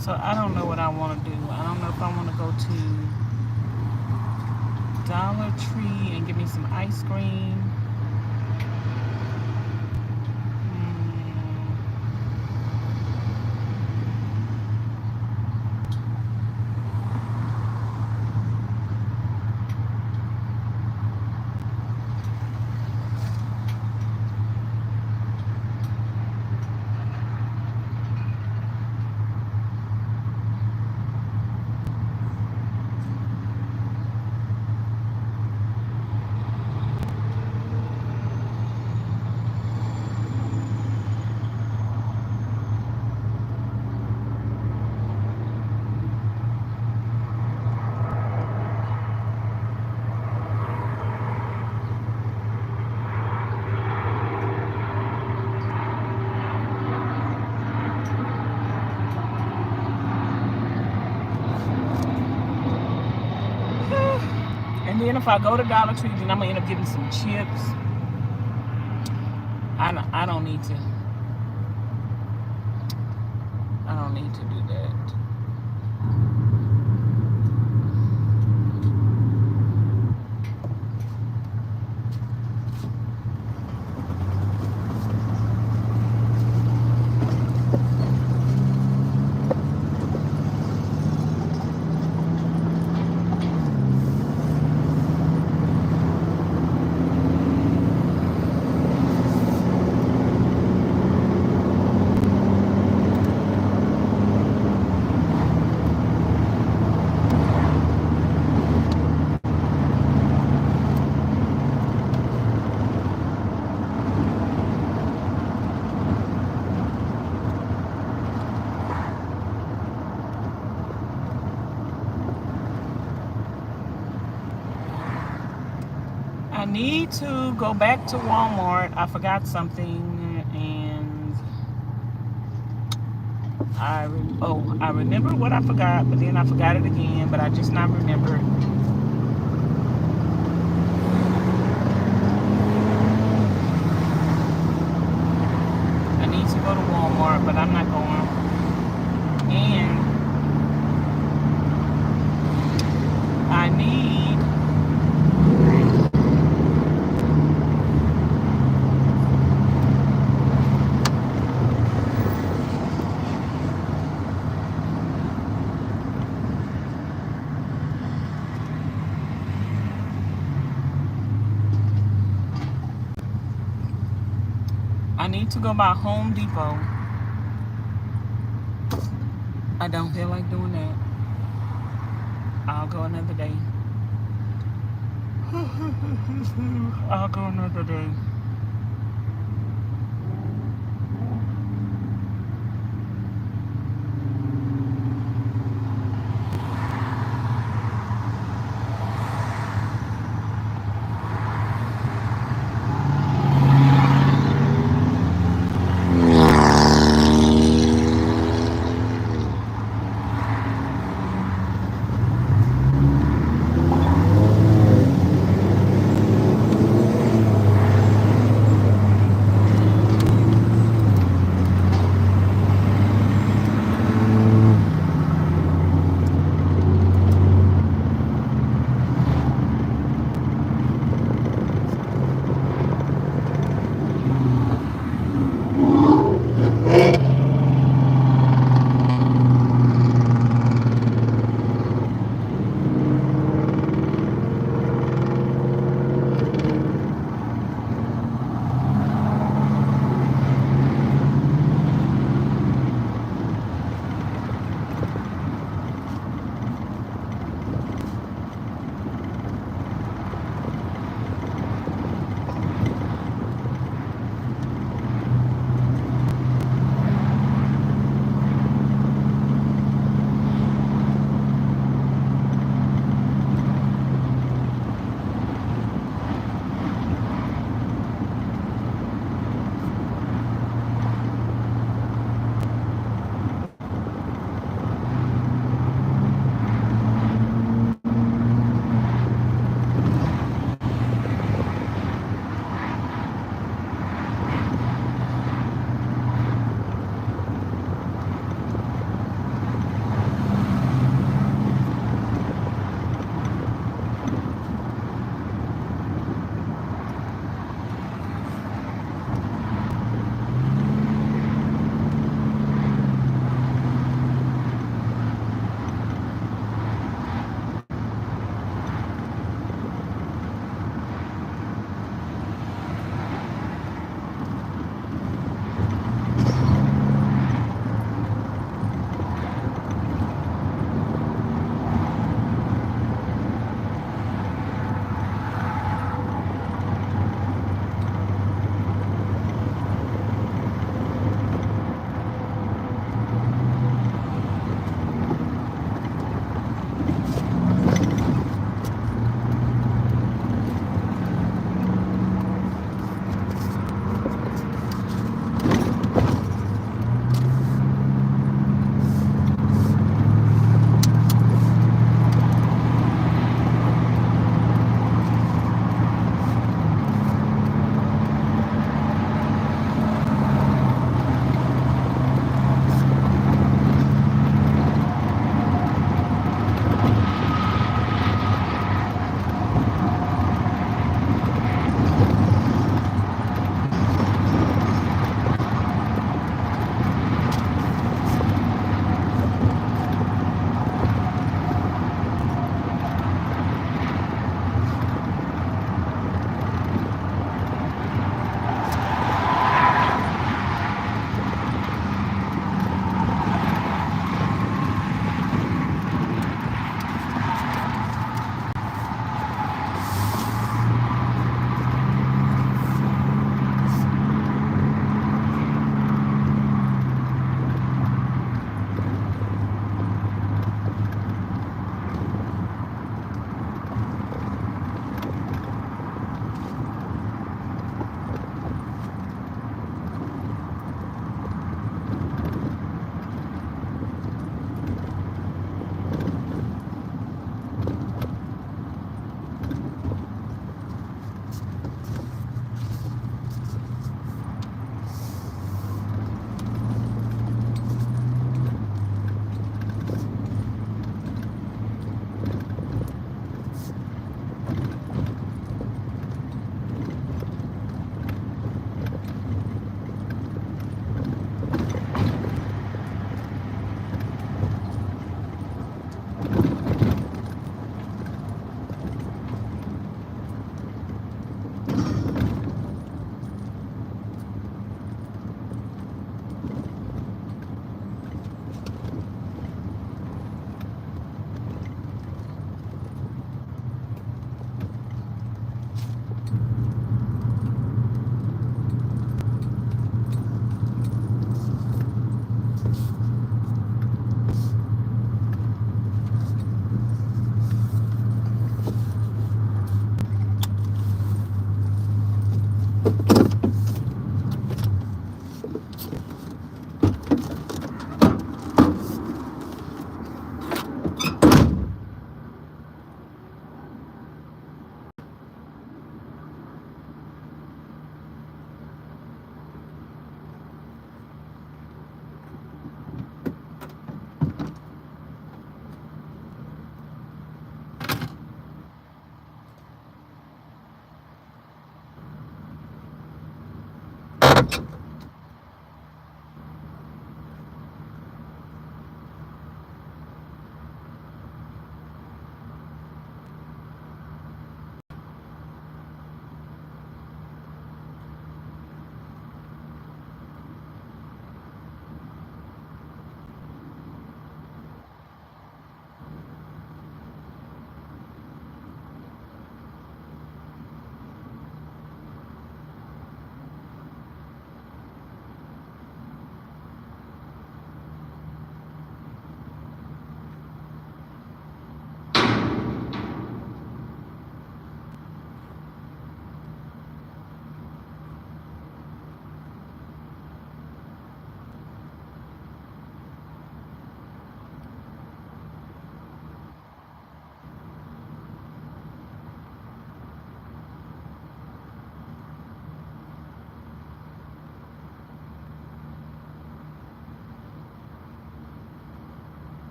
So I don't know what I want to do. I don't know if I want to go to Dollar Tree and get me some ice cream. And then if I go to Dollar Tree, then I'm gonna end up getting some chips. I don't need to. I don't need to do that. I need to go back to Walmart. I forgot something, and I remember what I forgot, but then I forgot it again, but I just not remembered. I need to go to Walmart, but I'm not going. And I need to go by Home Depot. I don't feel like doing that. I'll go another day. I'll go another day.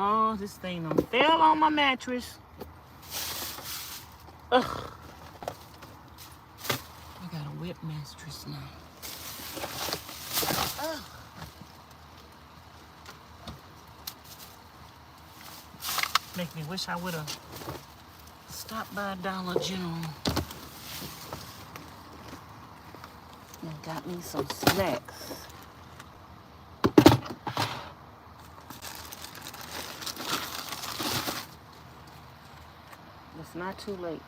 Oh, this thing done fell on my mattress. Ugh. I got a wet mattress now. Ugh. Make me wish I would have stopped by Dollar General and got me some snacks. It's not too late.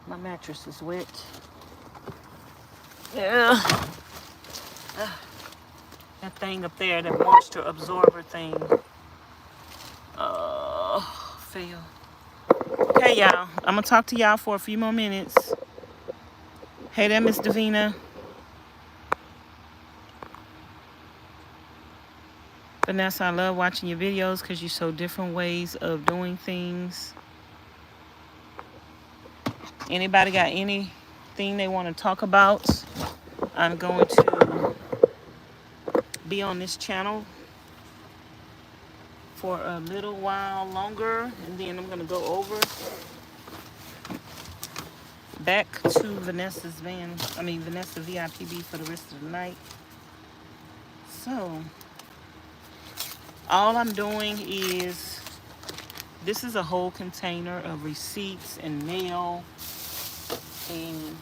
My mattress is wet. Yeah. That thing up there, that moisture absorber thing. Fail. Okay, y'all. I'm gonna talk to y'all for a few more minutes. Hey there, Miss Davina. Vanessa, I love watching your videos because you show different ways of doing things. Anybody got anything they want to talk about? I'm going to be on this channel for a little while longer, and then I'm going to go over back to Vanessa's Vanessa VIPB for the rest of the night. So all I'm doing is, this is a whole container of receipts and mail, and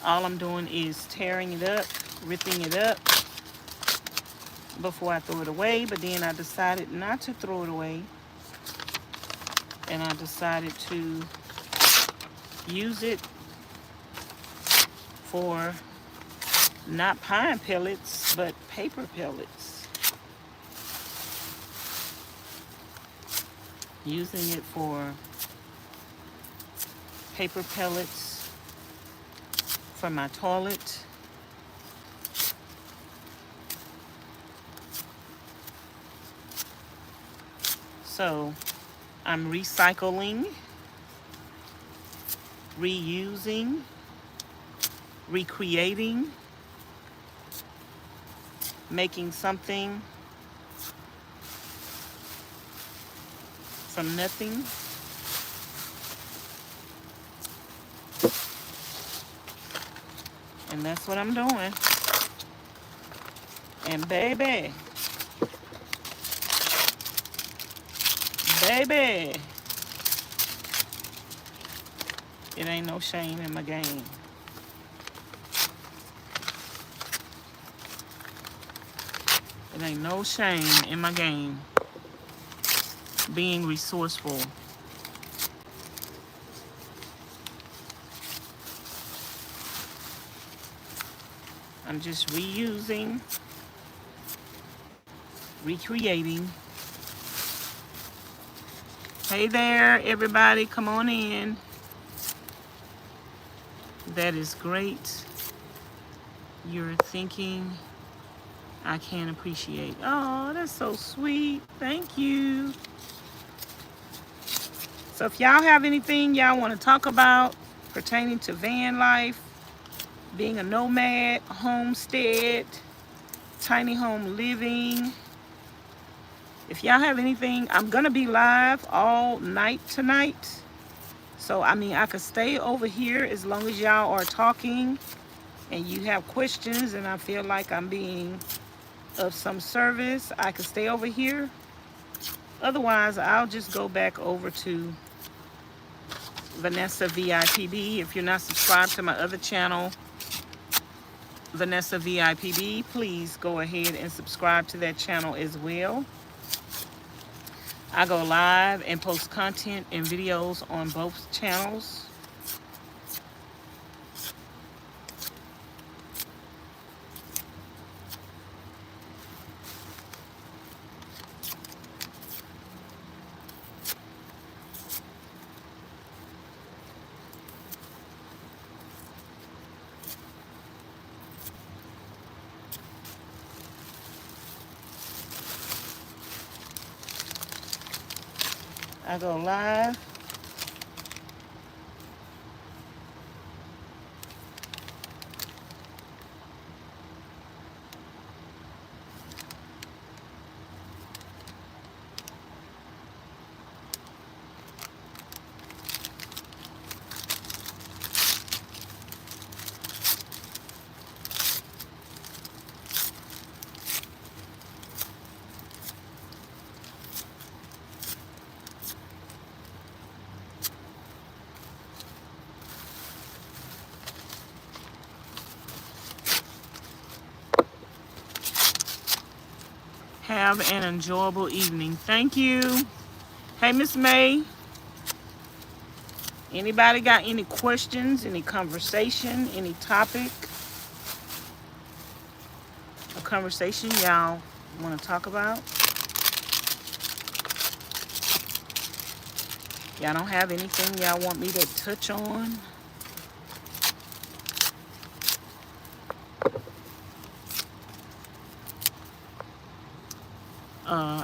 all I'm doing is tearing it up, ripping it up before I throw it away. But then I decided not to throw it away, and I decided to use it for not pine pellets, but paper pellets. Using it for paper pellets for my toilet. So I'm recycling, reusing, recreating, making something from nothing. And that's what I'm doing. And baby, it ain't no shame in my game. It ain't no shame in my game. Being resourceful. I'm just reusing, recreating. Hey there, everybody, come on in. That is great. You're thinking, I can appreciate. Oh, that's so sweet. Thank you. So if y'all have anything y'all want to talk about pertaining to van life, being a nomad, homestead, tiny home living, if y'all have anything, I'm going to be live all night tonight. So, I mean, I could stay over here as long as y'all are talking and you have questions and I feel like I'm being of some service. I could stay over here. Otherwise, I'll just go back over to VANESSA-VIPB. If you're not subscribed to my other channel, VANESSA-VIPB, please go ahead and subscribe to that channel as well. I go live and post content and videos on both channels. I go live. Have an enjoyable evening. Thank you. Hey, Miss May. Anybody got any questions, any conversation, any topic? A conversation y'all want to talk about? Y'all don't have anything y'all want me to touch on?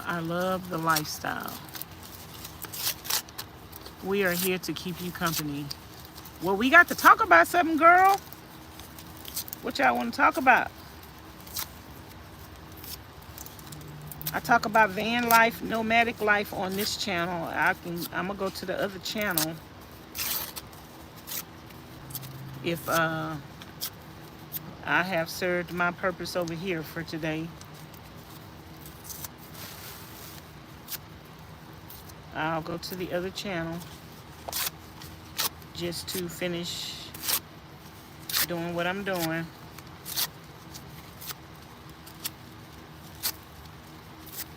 I love the lifestyle. We are here to keep you company. Well, we got to talk about something, girl. What y'all want to talk about? I talk about van life, nomadic life on this channel. I'm gonna go to the other channel if I have served my purpose over here for today. I'll go to the other channel just to finish doing what I'm doing.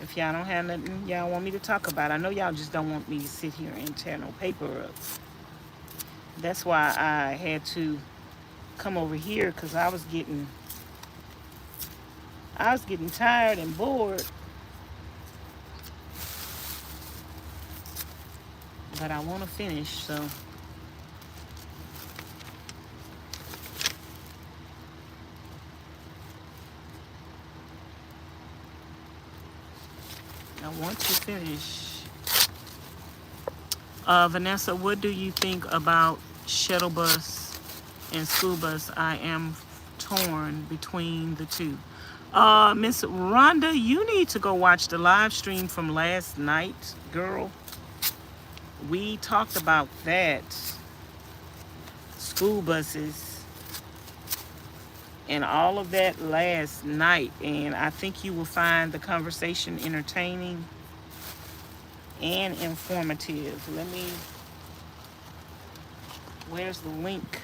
If y'all don't have nothing y'all want me to talk about, I know y'all just don't want me to sit here and tear no paper up. That's why I had to come over here, because I was getting tired and bored. But I want to finish, so I want to finish. Vanessa, what do you think about shuttle bus and school bus? I am torn between the two. Miss Rhonda, you need to go watch the live stream from last night, girl. We talked about that. School buses and all of that last night, and I think you will find the conversation entertaining and informative. Where's the link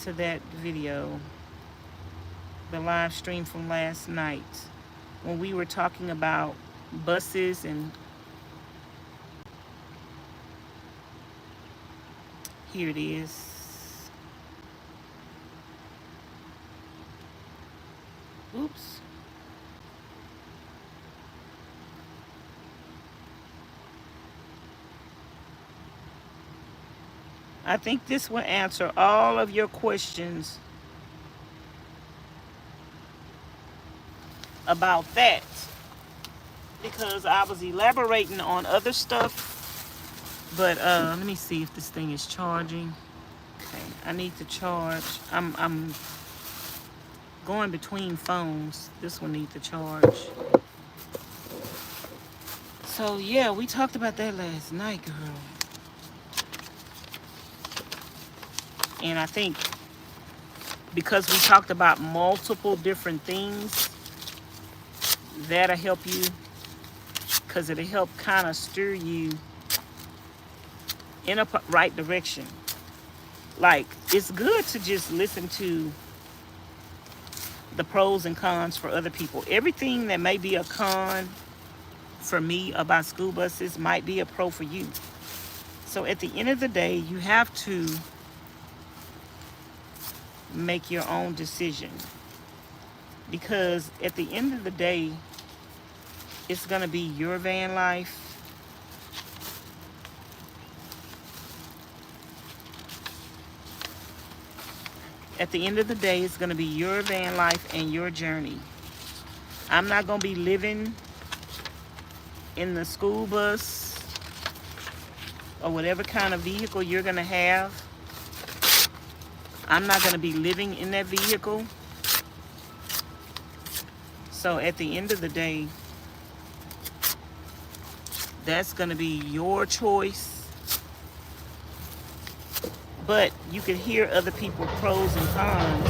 to that video? The live stream from last night when we were talking about buses and here it is. Oops. I think this will answer all of your questions about that, because I was elaborating on other stuff. But let me see if this thing is charging. Okay, I need to charge. I'm going between phones. This one needs to charge. So yeah, we talked about that last night, girl. And I think because we talked about multiple different things, that'll help you, because it'll help kind of steer you in a right direction. Like, it's good to just listen to the pros and cons for other people. Everything that may be a con for me about school buses might be a pro for you. So at the end of the day, you have to make your own decision, because at the end of the day, it's going to be your van life. At the end of the day, it's going to be your van life and your journey. I'm not going to be living in the school bus or whatever kind of vehicle you're going to have. I'm not going to be living in that vehicle. So at the end of the day, that's going to be your choice. But you can hear other people's pros and cons.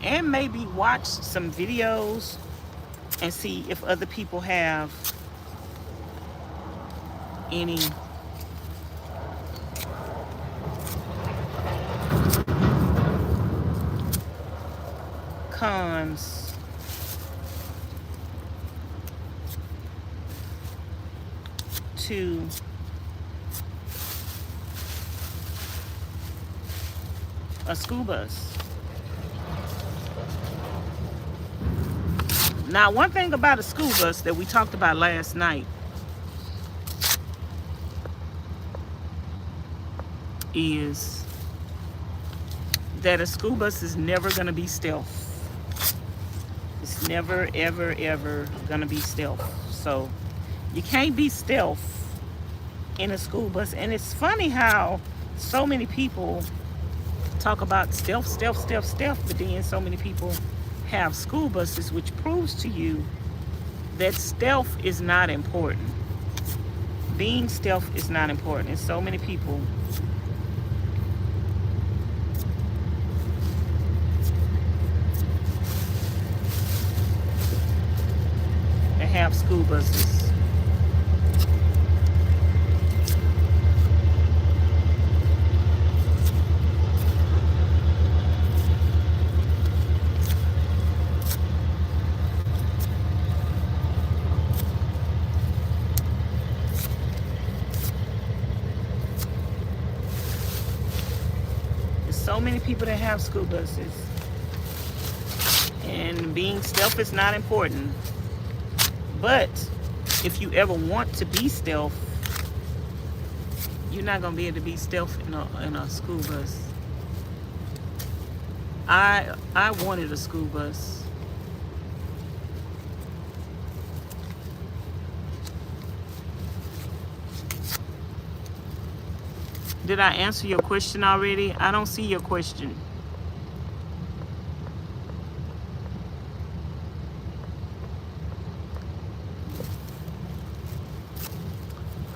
And maybe watch some videos and see if other people have any cons to a school bus. Now, one thing about a school bus that we talked about last night is that a school bus is never going to be stealth. It's never, ever, ever going to be stealth. So you can't be stealth in a school bus. And it's funny how so many people talk about stealth, stealth, stealth, stealth, but then so many people have school buses, which proves to you that stealth is not important. Being stealth is not important. And so many people that have school buses. so many people that have school buses. And being stealth is not important. But if you ever want to be stealth, you're not going to be able to be stealth in a school bus. I wanted a school bus. Did I answer your question already? I don't see your question.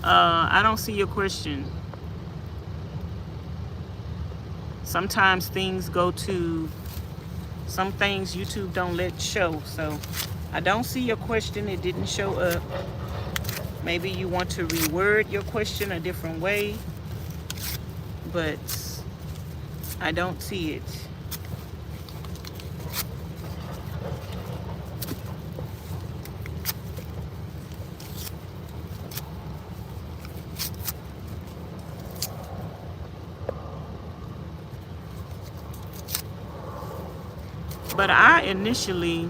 I don't see your question. Sometimes things go to, some things YouTube don't let show. So I don't see your question. It didn't show up. Maybe you want to reword your question a different way, but I don't see it. But I initially,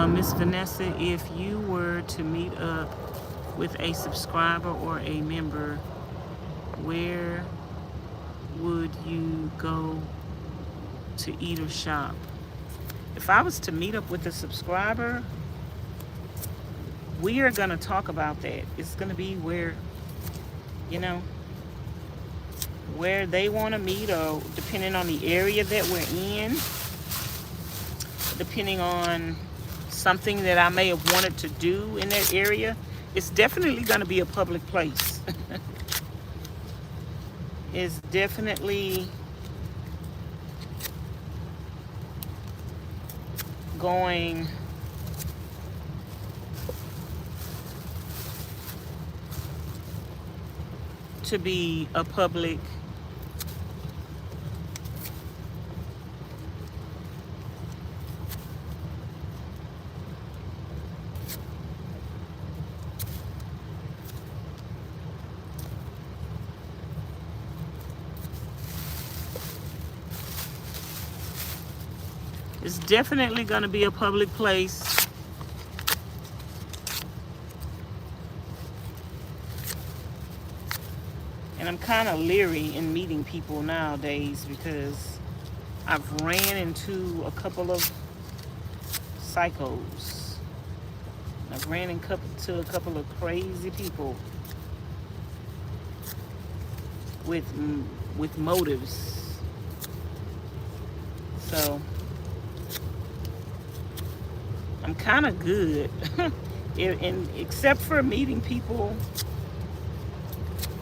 Miss Vanessa, if you were to meet up with a subscriber or a member, where would you go to eat or shop? If I was to meet up with a subscriber, we are going to talk about that. It's going to be where, you know, where they want to meet, or depending on the area that we're in, depending on something that I may have wanted to do in that area. It's definitely going to be a public place. It's definitely going to be a public It's definitely going to be a public place. And I'm kind of leery in meeting people nowadays because I've ran into a couple of psychos. I've ran into a couple of crazy people with motives. So I'm kind of good, except for meeting people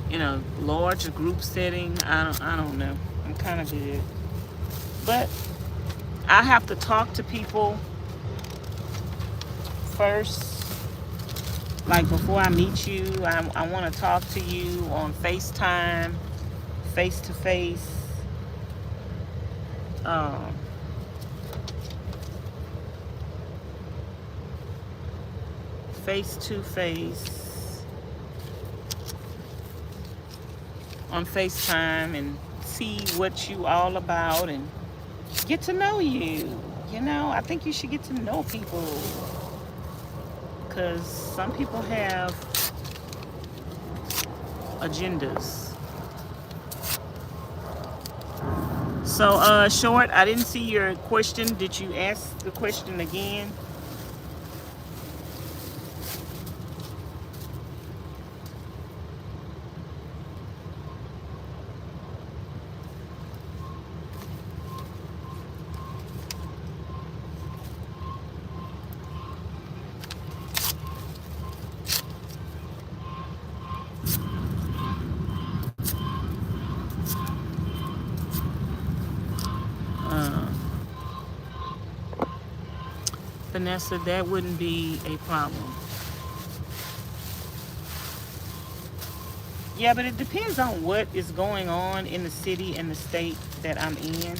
in a large group setting. I don't know. I'm kind of good, but I have to talk to people first. Like before I meet you, I want to talk to you on FaceTime, face to face. Face to face on FaceTime and see what you all about and get to know you. You know, I think you should get to know people because some people have agendas. So, Short, I didn't see your question. Did you ask the question again? Vanessa, that wouldn't be a problem. Yeah, but it depends on what is going on in the city and the state that I'm in.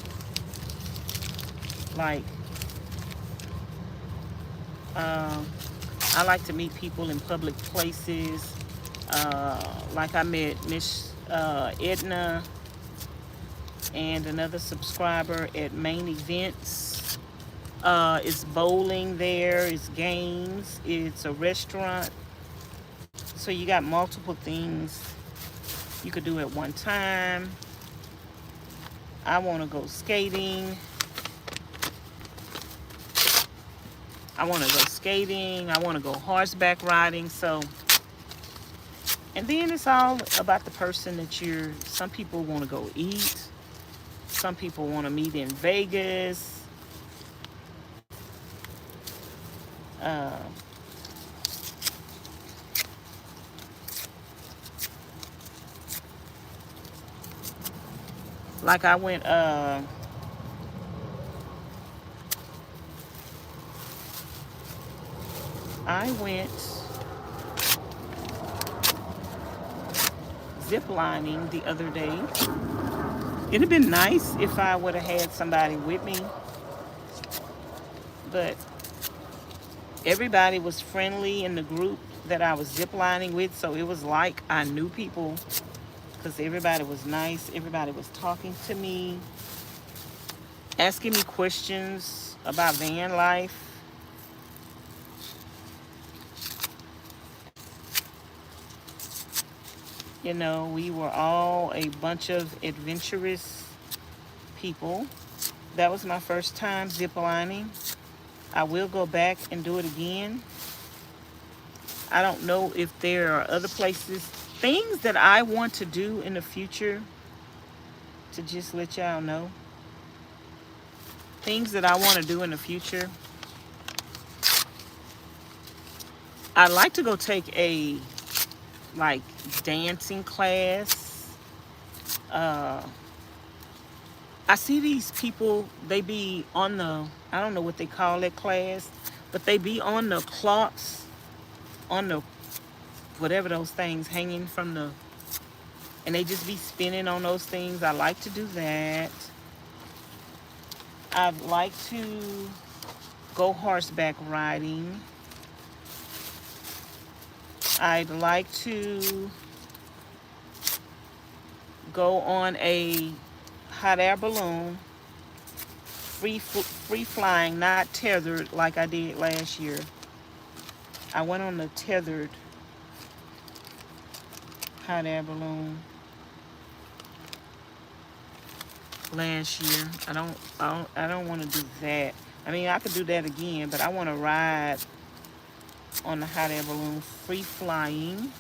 Like, I like to meet people in public places. Like I met Miss Edna and another subscriber at Main Events. It's bowling there, it's games, it's a restaurant. So you got multiple things you could do at one time. I want to go skating. I want to go horseback riding. So, and then it's all about the person that some people want to go eat. Some people want to meet in Vegas. Like I went, ziplining the other day. It'd have been nice if I would have had somebody with me, but everybody was friendly in the group that I was ziplining with, so it was like I knew people because everybody was nice. Everybody was talking to me, asking me questions about van life. You know, we were all a bunch of adventurous people. That was my first time ziplining. I will go back and do it again. I don't know if there are other places, things that I want to do in the future, to just let y'all know. Things that I want to do in the future. I'd like to go take a dancing class. I see these people, they be on the, I don't know what they call that class, but they be on the clocks, on the, whatever those things hanging from the, and they just be spinning on those things. I like to do that. I'd like to go horseback riding. I'd like to go on a hot air balloon, free flying, not tethered like I did last year. I went on the tethered hot air balloon last year. I don't want to do that. I mean, I could do that again, but I want to ride on the hot air balloon, free flying.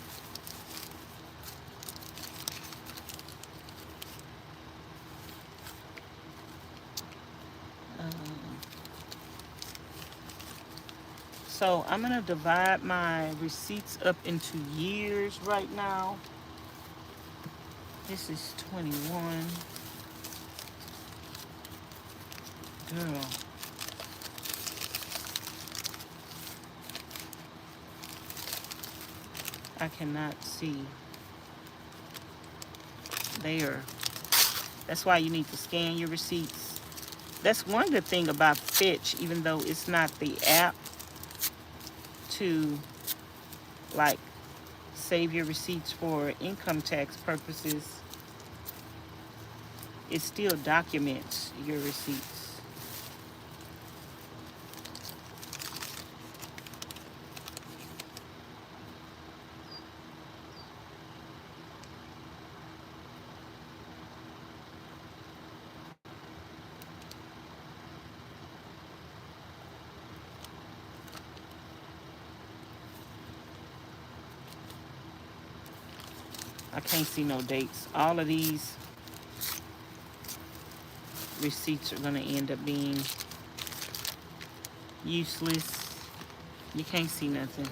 So I'm gonna divide my receipts up into years right now. This is 21. Girl. I cannot see. There. That's why you need to scan your receipts. That's one good thing about Fetch, even though it's not the app to save your receipts for income tax purposes. It still documents your receipts. I can't see no dates. All of these receipts are going to end up being useless. You can't see nothing.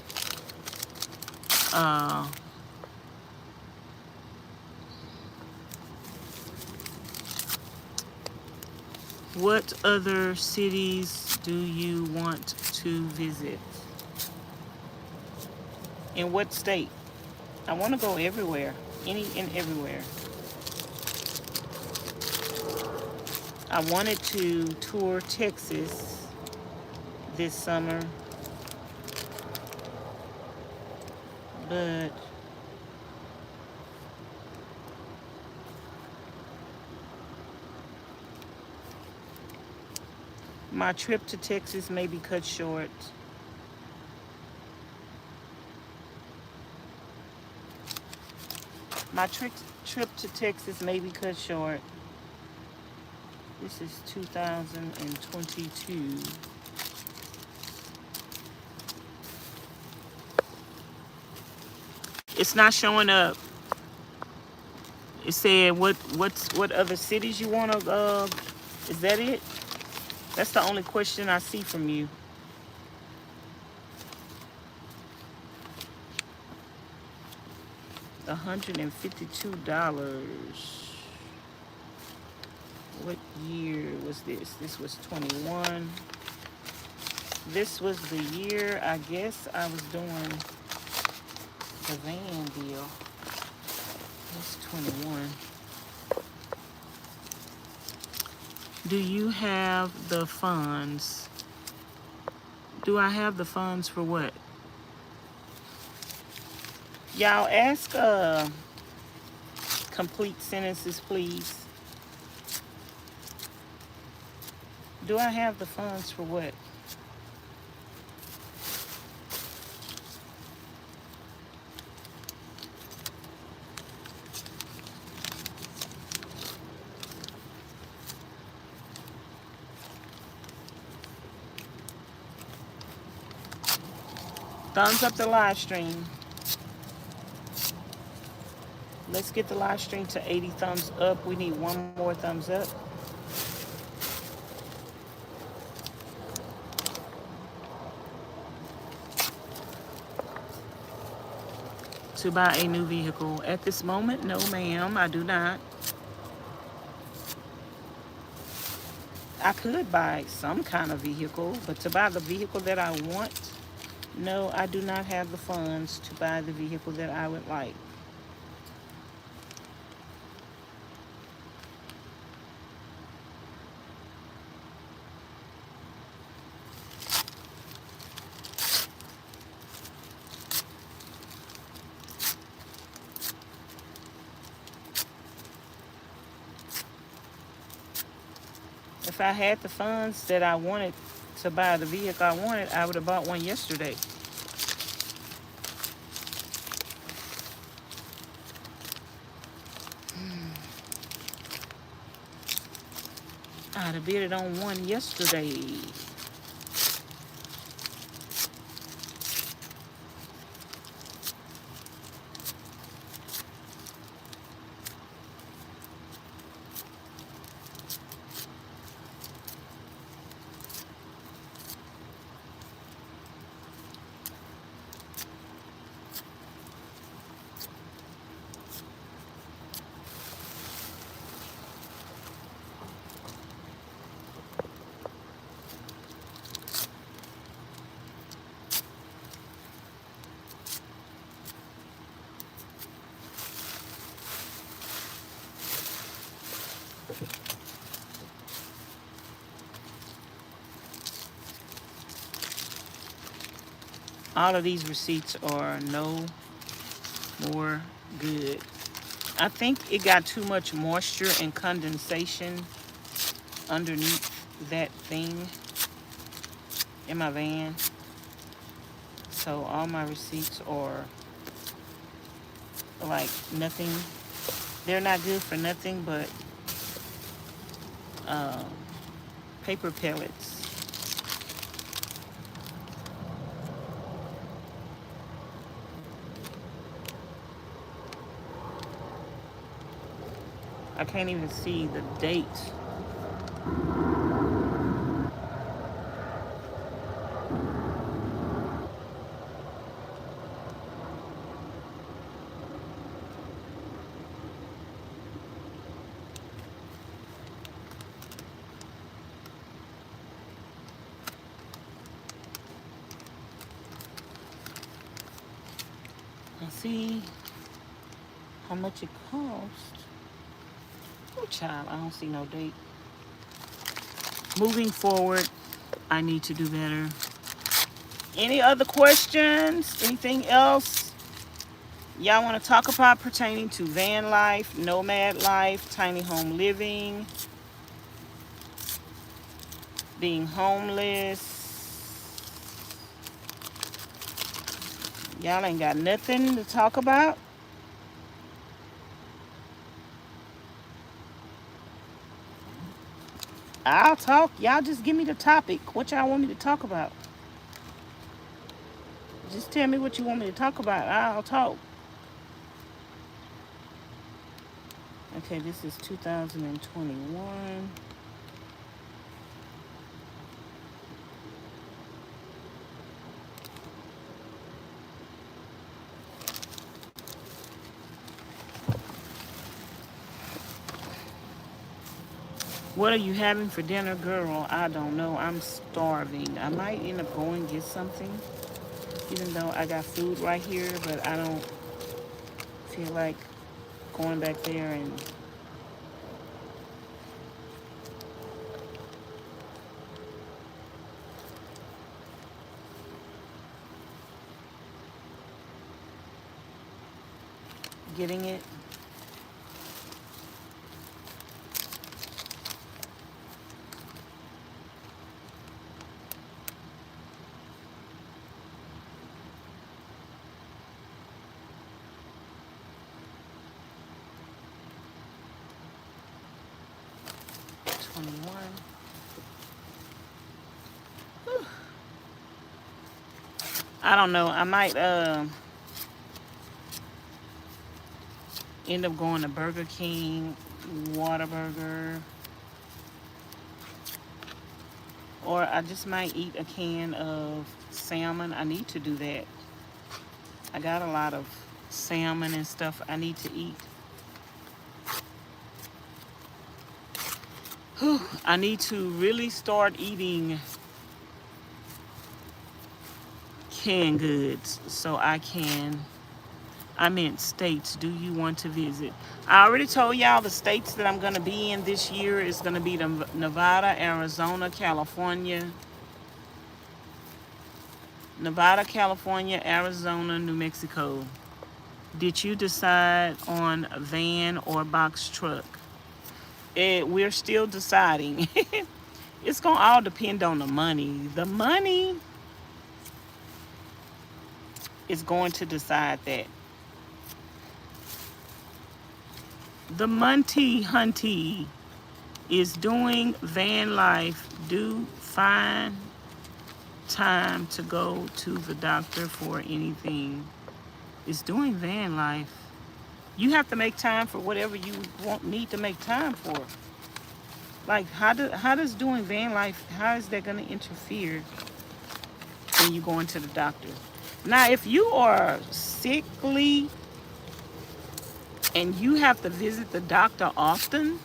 What other cities do you want to visit? In what state? I want to go everywhere. Any and everywhere. I wanted to tour Texas this summer, but My trip to Texas may be cut short. My trip to Texas may be cut short. This is 2022. It's not showing up. It said what other cities you want to is that it? That's the only question I see from you. $152. What year was this? This was 21. This was the year I guess I was doing the van deal. It's 21. Do you have the funds? Do I have the funds for what? Y'all ask complete sentences, please. Do I have the funds for what? Thumbs up the live stream. Let's get the live stream to 80 thumbs up. We need one more thumbs up. To buy a new vehicle. At this moment, no ma'am, I do not. I could buy some kind of vehicle, but to buy the vehicle that I want, no, I do not have the funds to buy the vehicle that I would like. If I had the funds that I wanted to buy the vehicle I wanted, I would have bought one yesterday. I'd have bid it on one yesterday. All of these receipts are no more good. I think it got too much moisture and condensation underneath that thing in my van. So all my receipts are like nothing. They're not good for nothing but paper pellets. I can't even see the date. Let's see how much it cost. Oh, child, I don't see no date. Moving forward, I need to do better. Any other questions? Anything else y'all want to talk about pertaining to van life, nomad life, tiny home living, being homeless. Y'all ain't got nothing to talk about. I'll talk. Y'all just give me the topic. What y'all want me to talk about? Just tell me what you want me to talk about. I'll talk. Okay, this is 2021. What are you having for dinner, girl? I don't know. I'm starving. I might end up going and get something, even though I got food right here, but I don't feel like going back there and getting it. I don't know. I might end up going to Burger King, Whataburger, or I just might eat a can of salmon. I need to do that. I got a lot of salmon and stuff I need to eat. I need to really start eating canned goods so I meant states. Do you want to visit? I already told y'all the states that I'm going to be in this year is going to be Nevada, Arizona, California. Nevada, California, Arizona, New Mexico. Did you decide on a van or box truck? We're still deciding. It's going to all depend on the money. The money is going to decide that. The Munty Hunty is doing van life. Do find time to go to the doctor for anything. It's doing van life. You have to make time for whatever you need to make time for. Like, how does doing van life, how is that going to interfere when you go into the doctor? Now, if you are sickly and you have to visit the doctor often,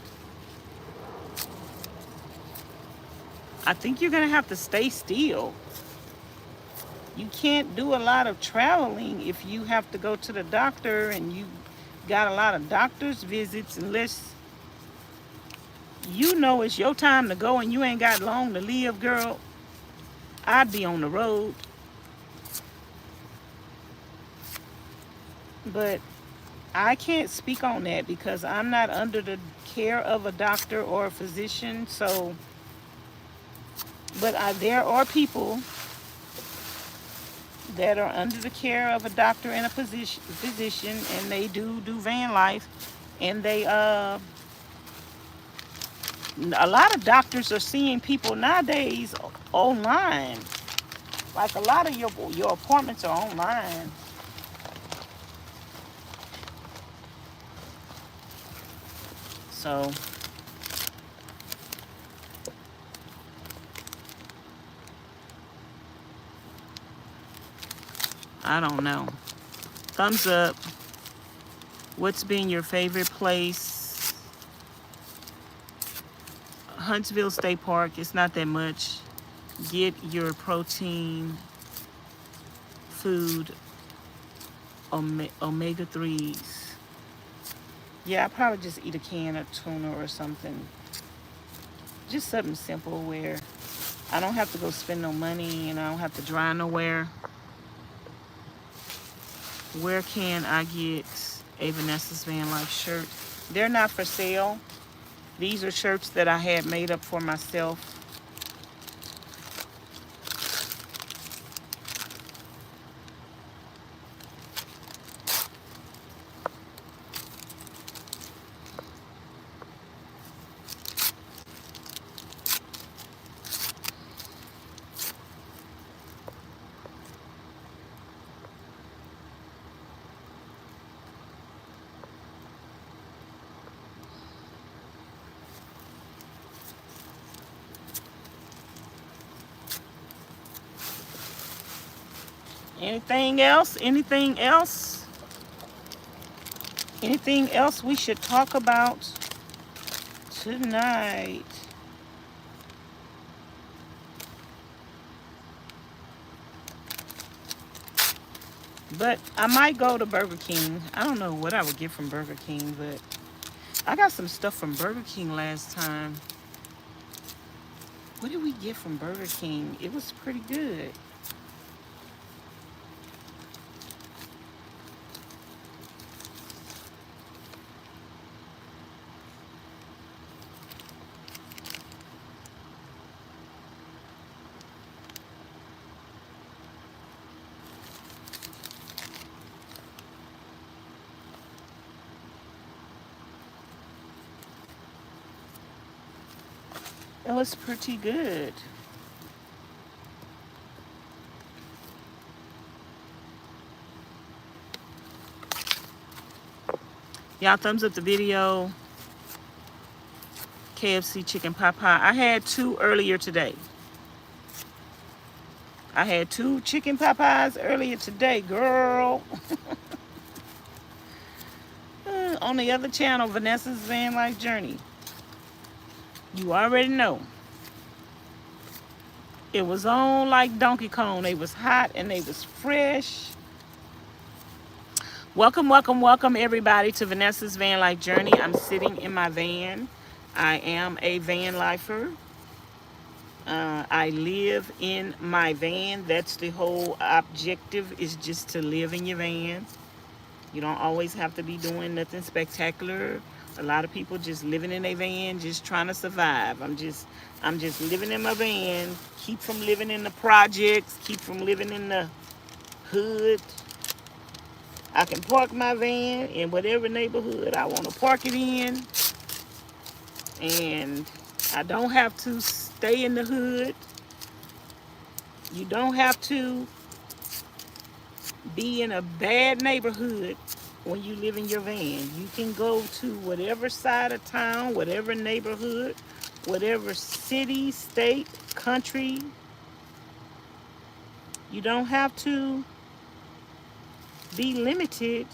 I think you're going to have to stay still. You can't do a lot of traveling if you have to go to the doctor and you got a lot of doctor's visits, unless you know it's your time to go and you ain't got long to live, girl. I'd be on the road. But I can't speak on that because I'm not under the care of a doctor or a physician. So, but there are people that are under the care of a doctor and a physician, and they do van life, and they a lot of doctors are seeing people nowadays online. Like, a lot of your appointments are online. So I don't know. Thumbs up. What's been your favorite place? Huntsville State Park. It's not that much. Get your protein food, omega-3s. Yeah, I probably just eat a can of tuna or something. Just something simple where I don't have to go spend no money and I don't have to drive nowhere. Where can I get a Vanessa's Van Life shirt? They're not for sale. These are shirts that I had made up for myself. Anything else? Anything else? Anything else we should talk about tonight? But I might go to Burger King. I don't know what I would get from Burger King, but I got some stuff from Burger King last time. What did we get from Burger King? It was pretty good. It was pretty good. Y'all thumbs up the video. KFC chicken pot pie. I had 2 earlier today. I had 2 chicken pot pies earlier today, girl. On the other channel, Vanessa's Van Life Journey. You already know. It was on like Donkey Kong. They was hot and they was fresh. Welcome, welcome, welcome everybody to Vanessa's Van Life Journey. I'm sitting in my van. I am a van lifer. I live in my van. That's the whole objective, is just to live in your van. You don't always have to be doing nothing spectacular. A lot of people just living in a van, just trying to survive. I'm just living in my van. Keep from living in the projects. Keep from living in the hood. I can park my van in whatever neighborhood I want to park it in. And I don't have to stay in the hood. You don't have to be in a bad neighborhood when you live in your van. You can go to whatever side of town, whatever neighborhood, whatever city, state, country. You don't have to be limited.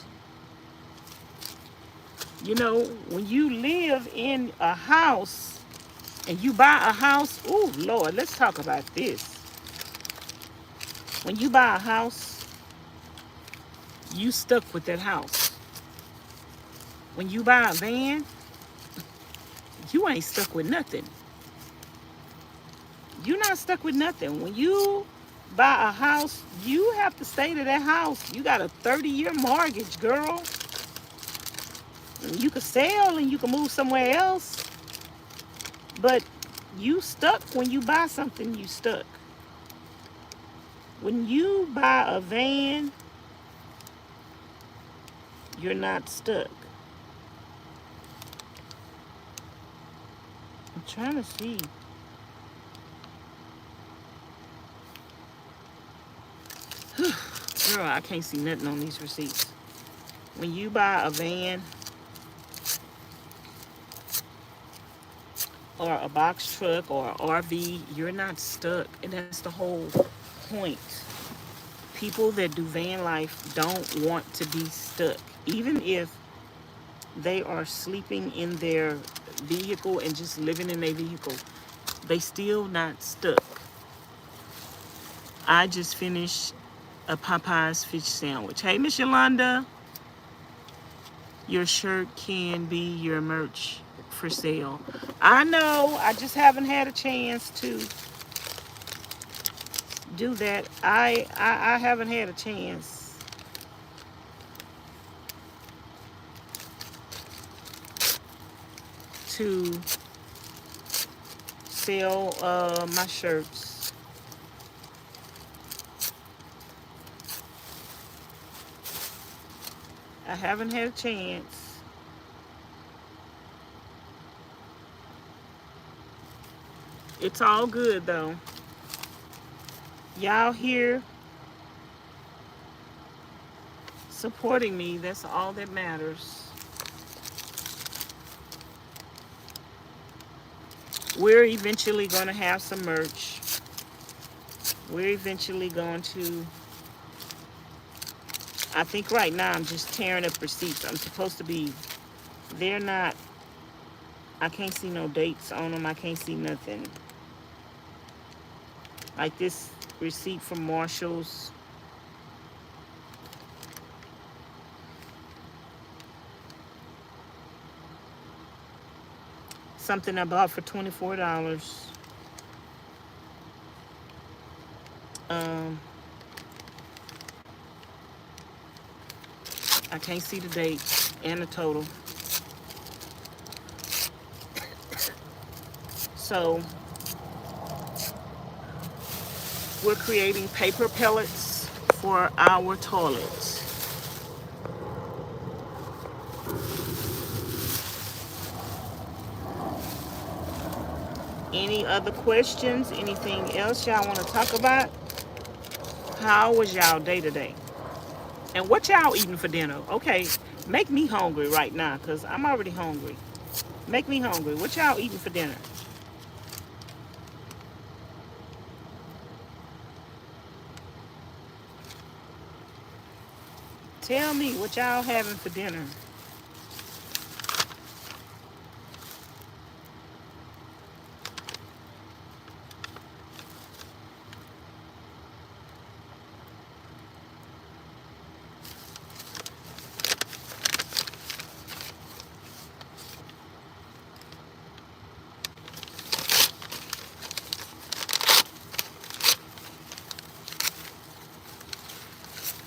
You know, when you live in a house and you buy a house, oh Lord, let's talk about this. When you buy a house, you stuck with that house. When you buy a van, you ain't stuck with nothing. You're not stuck with nothing. When you buy a house, you have to stay to that house. You got a 30-year mortgage, girl. You could sell and you can move somewhere else. But you stuck when you buy something, you stuck. When you buy a van, you're not stuck. I'm trying to see. Girl, I can't see nothing on these receipts. When you buy a van or a box truck or an RV, you're not stuck. And that's the whole point. People that do van life don't want to be stuck. Even if they are sleeping in their vehicle and just living in their vehicle, they still not stuck. I just finished a Popeye's fish sandwich. Hey, Miss Yolanda, your shirt can be your merch for sale. I know, I just haven't had a chance to do that. I haven't had a chance. To sell my shirts. I haven't had a chance. It's all good though. Y'all here supporting me, that's all that matters. We're eventually going to have some merch. We're eventually going to I think right now I'm just tearing up receipts. I'm supposed to be, they're not, I can't see no dates on them. I can't see nothing. Like this receipt from Marshall's. Something I bought for $24. I can't see the date and the total. So we're creating paper pellets for our toilets. Any other questions? Anything else y'all want to talk about? How was y'all day today? And what y'all eating for dinner? Okay, make me hungry right now because I'm already hungry. Make me hungry. What y'all eating for dinner? Tell me what y'all having for dinner.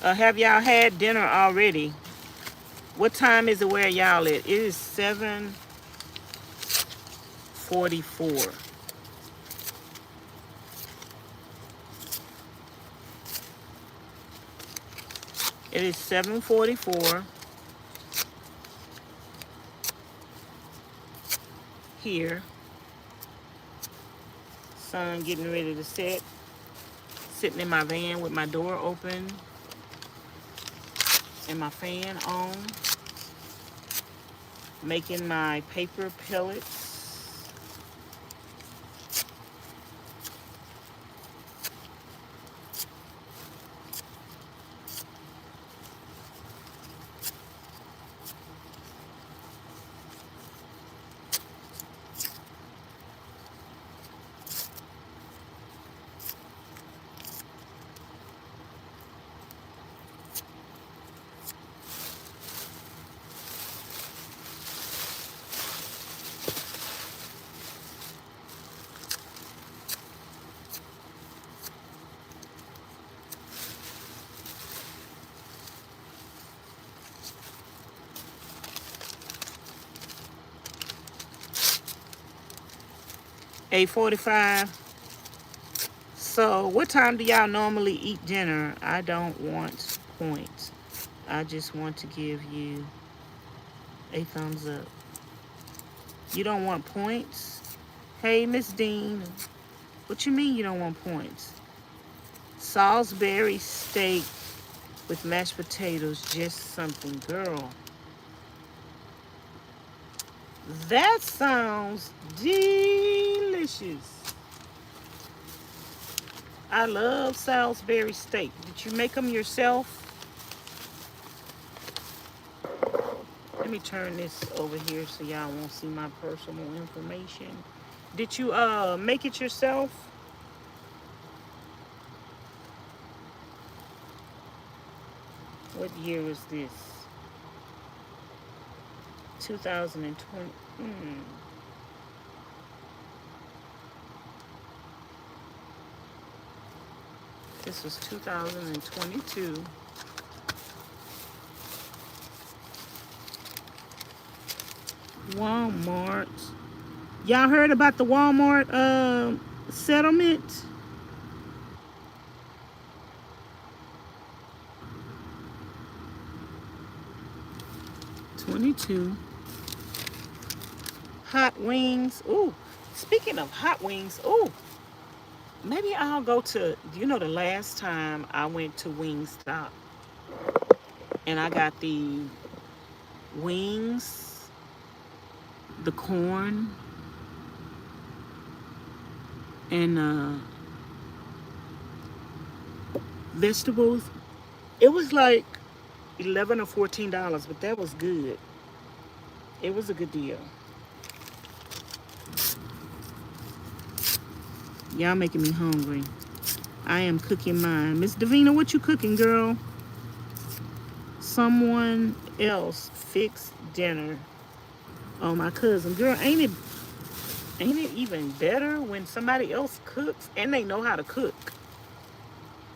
Have y'all had dinner already? What time is it where y'all at? It is 7:44. It is 7:44 here. Sun getting ready to set. Sitting in my van with my door open and my fan on. Making my paper pellets. $8:45. So what time do y'all normally eat dinner? I don't want points. I just want to give you a thumbs up. You don't want points? Hey, Miss Dean. What you mean you don't want points? Salisbury steak with mashed potatoes, just something, girl. That sounds delicious. I love Salisbury steak. Did you make them yourself? Let me turn this over here so y'all won't see my personal information. Did you make it yourself? What year was this? 2020. This was 2022. Walmart. Y'all heard about the Walmart settlement? $22. Hot wings. Ooh, speaking of hot wings, ooh, maybe I'll go to, you know, the last time I went to Wingstop and I got the wings, the corn, and vegetables. It was like $11 or $14, but that was good. It was a good deal. Y'all making me hungry. I am cooking mine. Miss Davina, what you cooking, girl? Someone else fixed dinner. Oh, my cousin. Girl, ain't it even better when somebody else cooks and they know how to cook?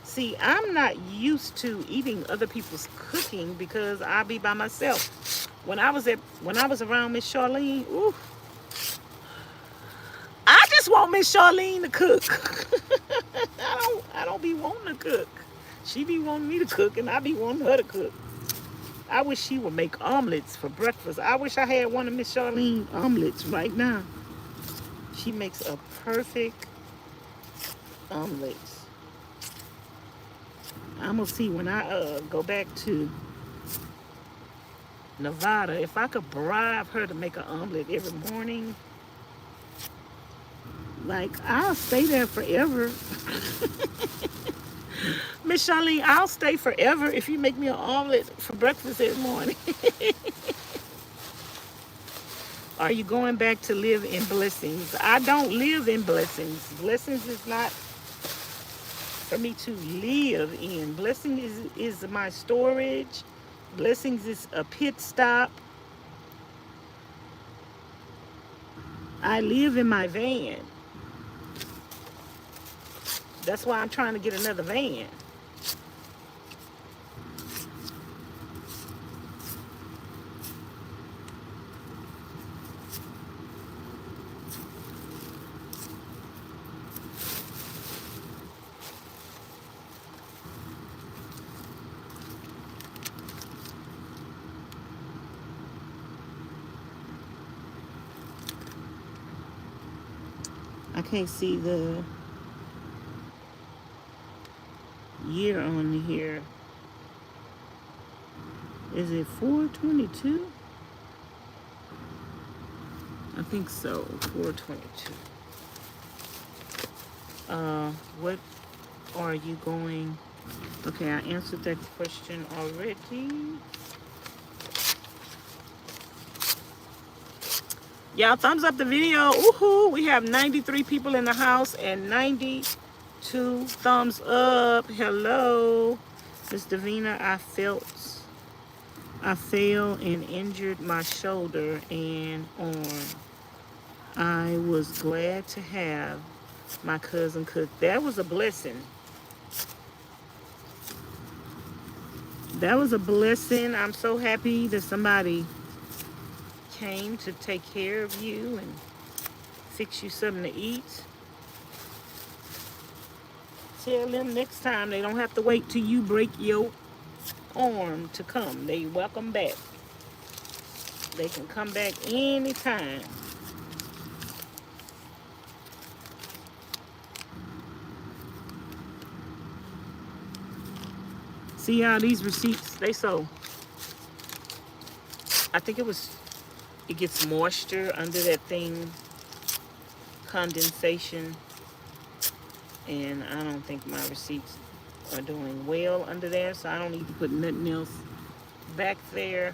See, I'm not used to eating other people's cooking because I be by myself. When I was around Miss Charlene, ooh, I just want Miss Charlene to cook. I don't be wanting to cook. She be wanting me to cook and I be wanting her to cook. I wish she would make omelets for breakfast. I wish I had one of Miss Charlene omelets right now. She makes a perfect omelet. I'm gonna see when I go back to Nevada if I could bribe her to make an omelet every morning. Like, I'll stay there forever. Miss Charlene, I'll stay forever if you make me an omelet for breakfast every morning. Are you going back to live in blessings? I don't live in blessings. Blessings is not for me to live in. Blessing is my storage. Blessings is a pit stop. I live in my van. That's why I'm trying to get another van. I can't see the year on here. Is it 422? I think so, 422. What are you going? Okay, I answered that question already. Y'all thumbs up the video. Woohoo! We have 93 people in the house and 92 thumbs up. Hello. Miss Davina, I fell and injured my shoulder and arm. I was glad to have my cousin cook. That was a blessing. That was a blessing. I'm so happy that somebody came to take care of you and fix you something to eat. Tell them next time they don't have to wait till you break your arm to come. They welcome back. They can come back anytime. See how these receipts, they so, I think it gets moisture under that thing, condensation, and I don't think my receipts are doing well under there, so I don't need to put nothing else back there.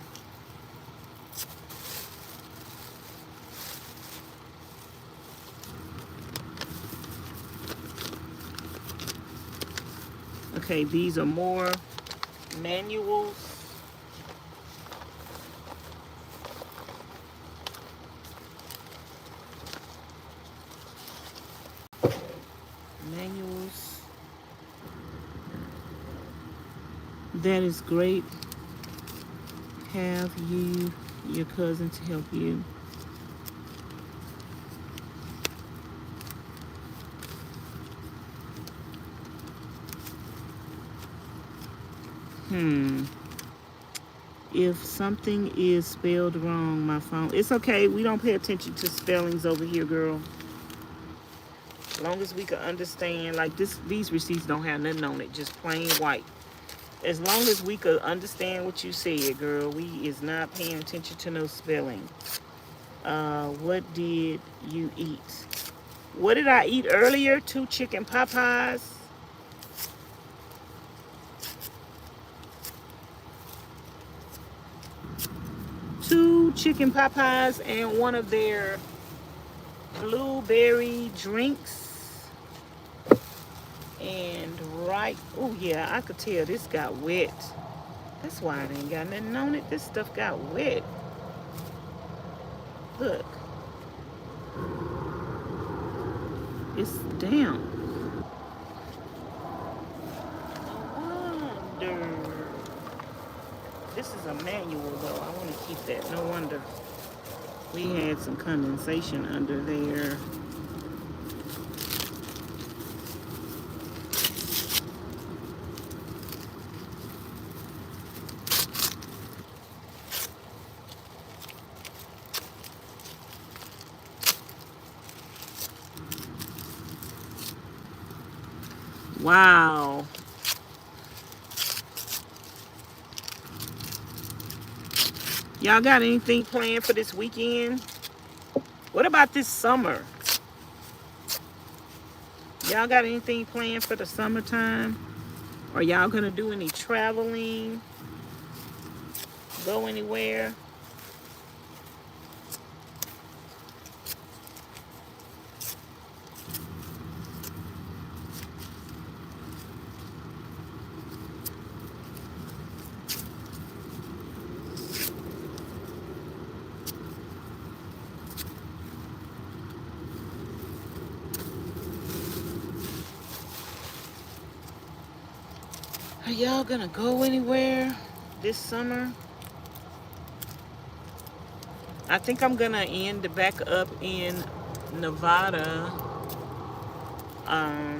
Okay, these are more manuals. That is great. Have you, your cousin to help you. If something is spelled wrong, my phone. It's okay. We don't pay attention to spellings over here, girl. As long as we can understand, like these receipts don't have nothing on it, just plain white. As long as we could understand what you said, girl, we is not paying attention to no spelling. What did you eat? What did I eat earlier? 2 chicken pot pies. chicken pot pies and one of their blueberry drinks. And right, oh yeah, I could tell this got wet. That's why it ain't got nothing on it. This stuff got wet. Look. It's damp. No wonder. This is a manual though. I want to keep that. No wonder. We had some condensation under there. Wow. Y'all got anything planned for this weekend? What about this summer? Y'all got anything planned for the summertime? Are y'all gonna do any traveling? Go anywhere? Are y'all gonna go anywhere this summer? I think I'm gonna end back up in Nevada. I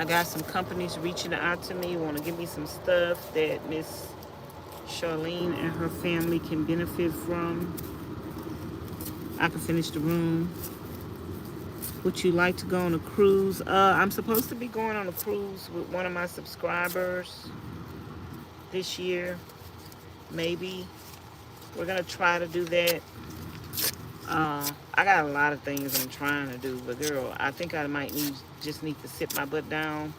got some companies reaching out to me, want to give me some stuff that Miss Charlene and her family can benefit from. I can finish the room. Would you like to go on a cruise? I'm supposed to be going on a cruise with one of my subscribers this year. Maybe. We're going to try to do that. I got a lot of things I'm trying to do, but girl, I think I might just need to sit my butt down.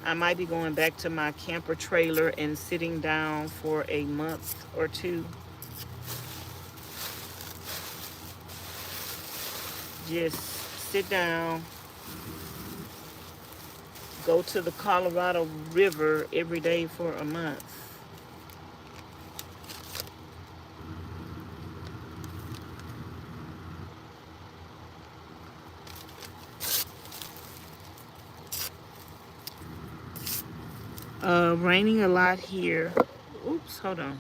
I might be going back to my camper trailer and sitting down for a month or two. Just sit down, go to the Colorado River every day for a month. Raining a lot here. Oops, hold on.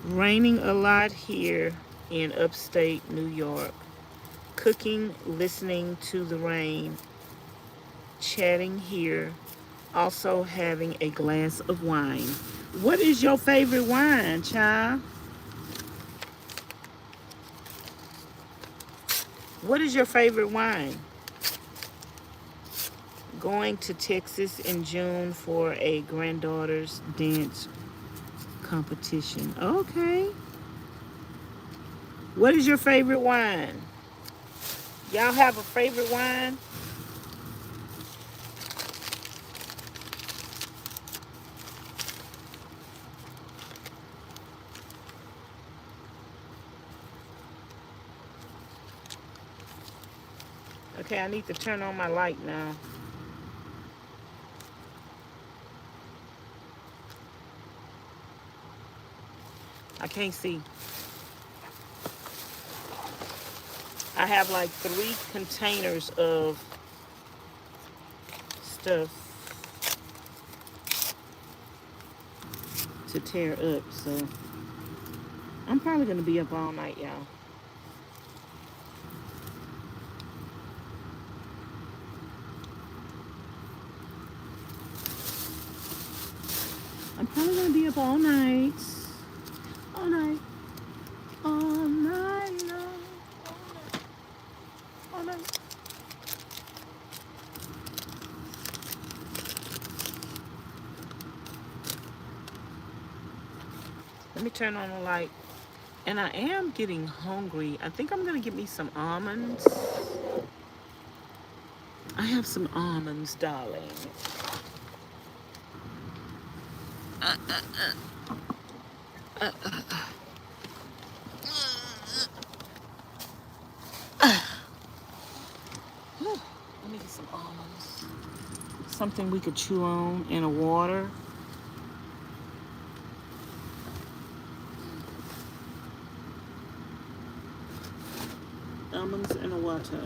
Raining a lot here in upstate New York. Cooking, listening to the rain, chatting here, also having a glass of wine. What is your favorite wine, child? What is your favorite wine? Going to Texas in June for a granddaughter's dance competition. Okay. What is your favorite wine? Y'all have a favorite wine? Okay, I need to turn on my light now. I can't see. I have like 3 containers of stuff to tear up, so I'm probably gonna be up all night, y'all. I'm probably gonna be up all night. All night. All night long. All night. Let me turn on the light. And I am getting hungry. I think I'm gonna get me some almonds. I have some almonds, darling. Let me get some almonds. Something we could chew on in a water. Almonds in a water.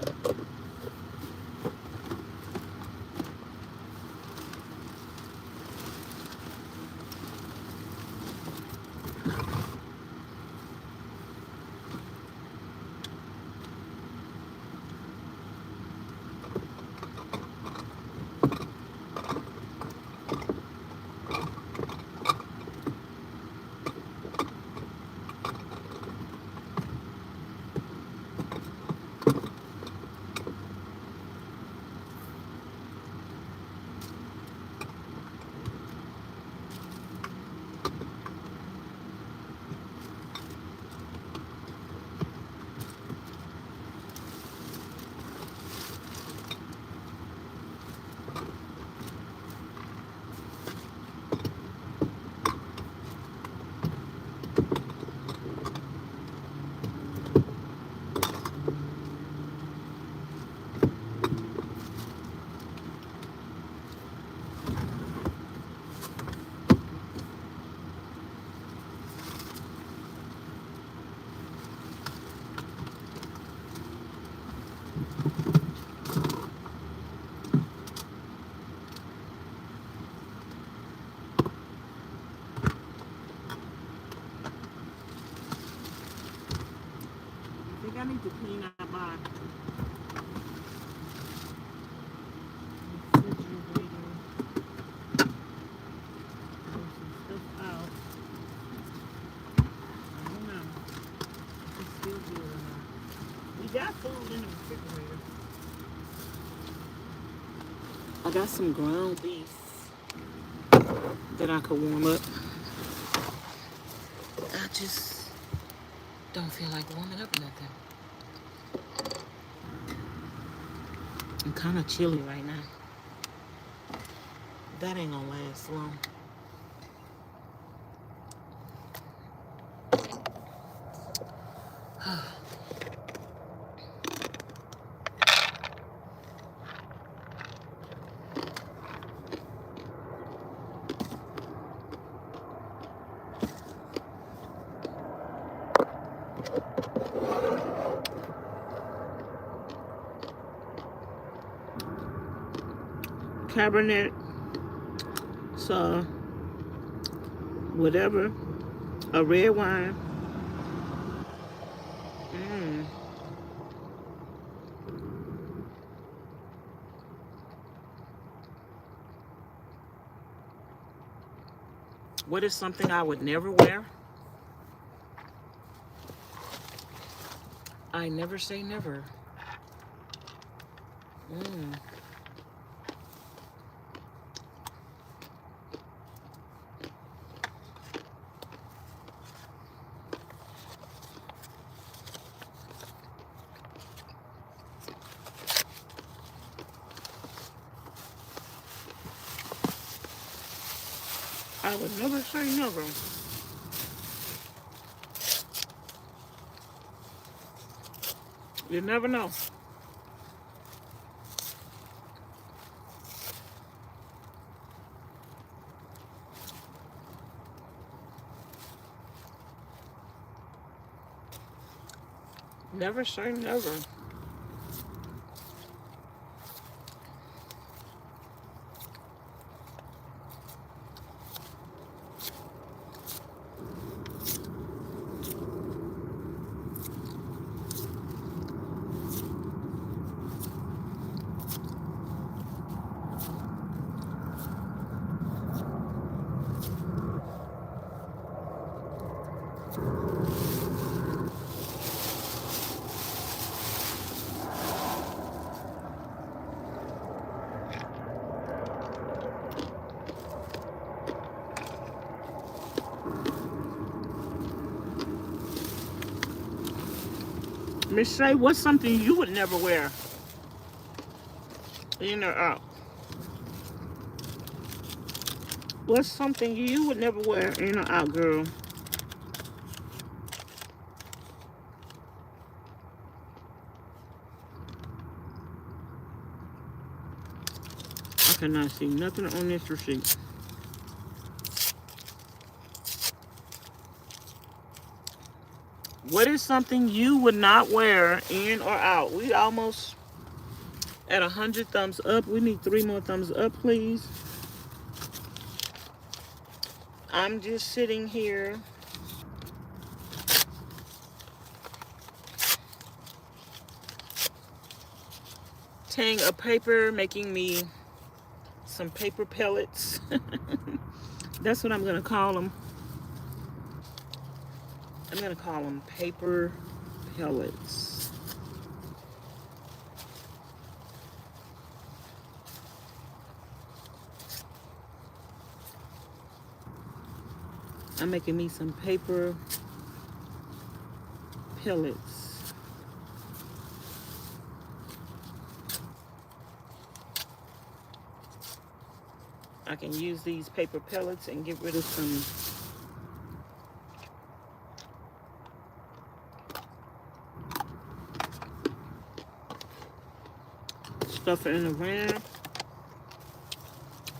I need to clean out my refrigerator. Move some stuff out. I don't know. It's still good or not. We got food in the refrigerator. I got some ground beef that I could warm up. I just don't feel like warming up nothing. I'm kind of chilly right now. That ain't gonna last long. Cabernet, so whatever, a red wine. What is something I would never wear? I never say never. I would never say never. You never know. Never say never. Miss Shay, what's something you would never wear? In or out? What's something you would never wear in or out, girl? I cannot see nothing on this receipt. What is something you would not wear in or out? We almost at 100 thumbs up. We need 3 more thumbs up, please. I'm just sitting here tearing a paper, making me some paper pellets. That's what I'm going to call them. I'm going to call them paper pellets. I'm making me some paper pellets. I can use these paper pellets and get rid of some stuff in the van.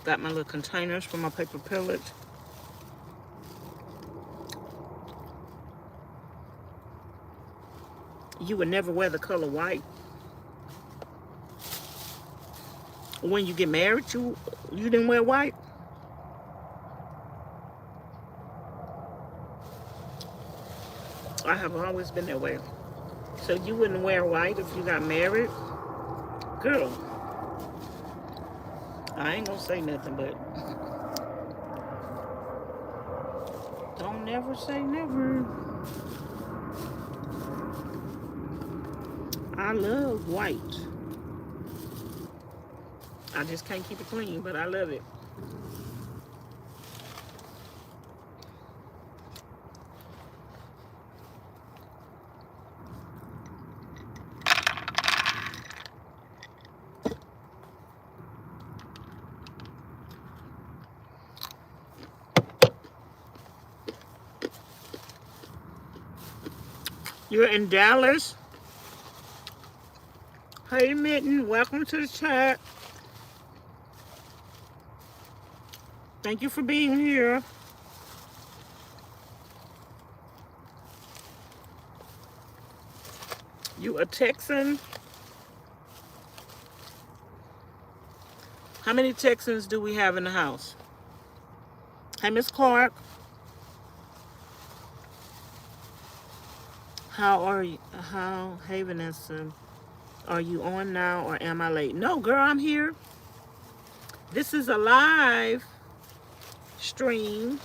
Got my little containers for my paper pellets. You would never wear the color white. When you get married, you didn't wear white? I have always been that way. So you wouldn't wear white if you got married? Girl, I ain't gonna say nothing, but don't never say never. I love white. I just can't keep it clean, but I love it. You're in Dallas? Hey, Mitten, welcome to the chat. Thank you for being here. You a Texan? How many Texans do we have in the house? Hey, Miss Clark. How are you? Hey, Vanessa. Are you on now or am I late? No, girl, I'm here. This is a live stream.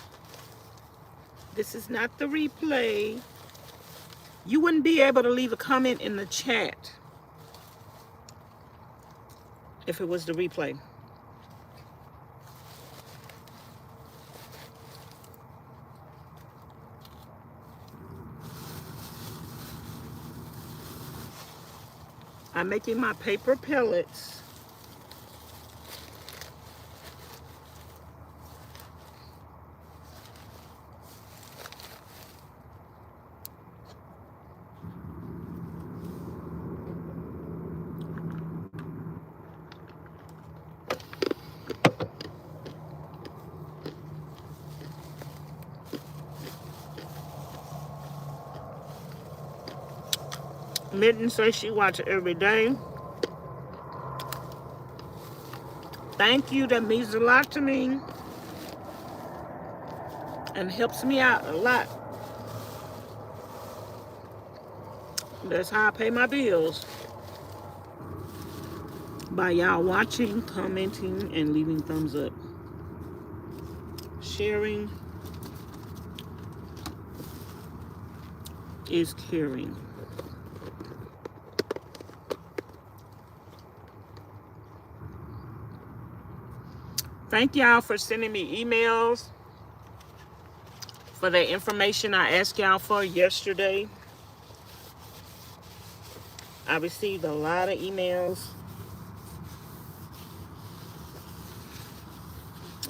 This is not the replay. You wouldn't be able to leave a comment in the chat if it was the replay. I'm making my paper pellets. Mitten says she watches every day. Thank you. That means a lot to me and helps me out a lot. That's how I pay my bills. By y'all watching, commenting, and leaving thumbs up. Sharing is caring. Thank y'all for sending me emails for the information I asked y'all for yesterday. I received a lot of emails.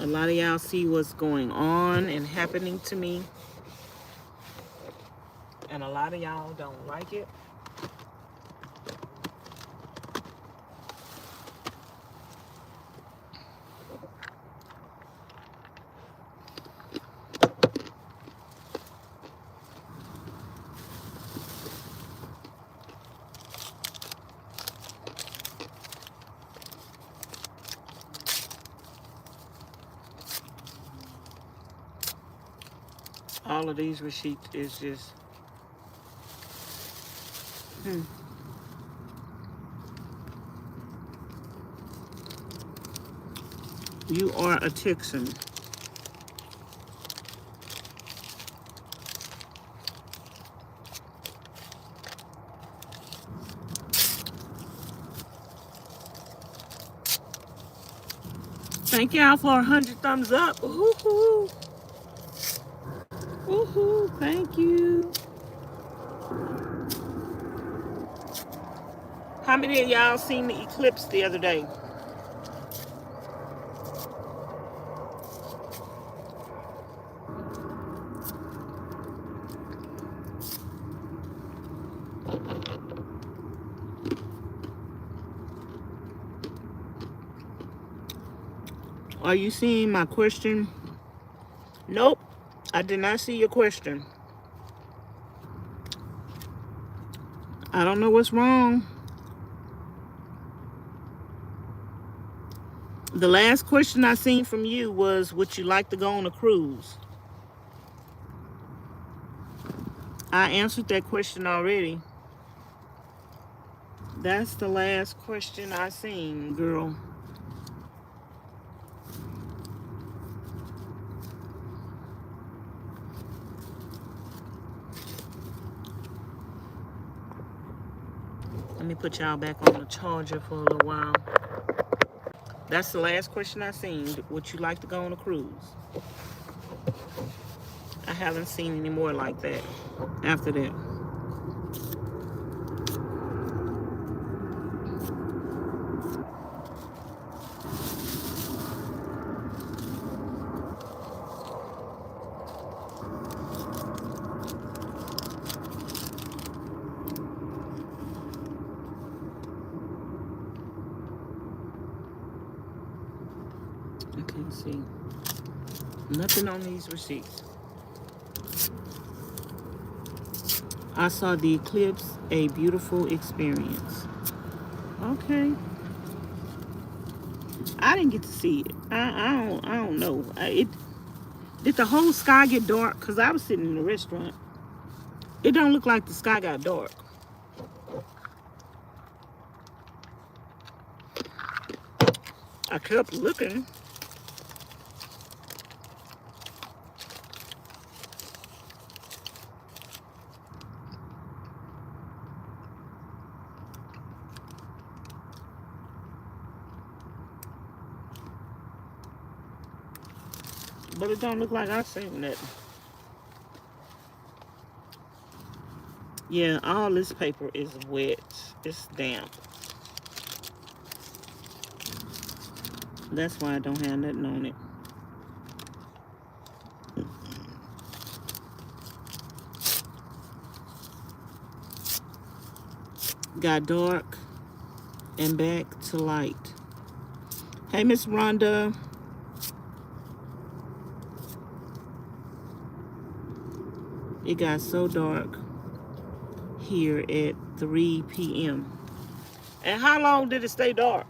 A lot of y'all see what's going on and happening to me. And a lot of y'all don't like it. All of these receipts is just, You are a Texan. Thank y'all for 100 thumbs up. Woohoo! Woohoo! Thank you. How many of y'all seen the eclipse the other day? Are you seeing my question? Nope, I did not see your question. I don't know what's wrong. The last question I seen from you was, would you like to go on a cruise? I answered that question already. That's the last question I seen, girl. Let me put y'all back on the charger for a little while. That's the last question I seen. Would you like to go on a cruise? I haven't seen any more like that after that. I can't see nothing on these receipts. I saw the eclipse, a beautiful experience. Okay. I didn't get to see it. I don't know. Did the whole sky get dark? Because I was sitting in the restaurant. It don't look like the sky got dark. I kept looking. But it don't look like I seen nothing. Yeah, all this paper is wet. It's damp. That's why I don't have nothing on it. Got dark and back to light. Hey, Miss Rhonda. It got so dark here at 3 p.m. And how long did it stay dark?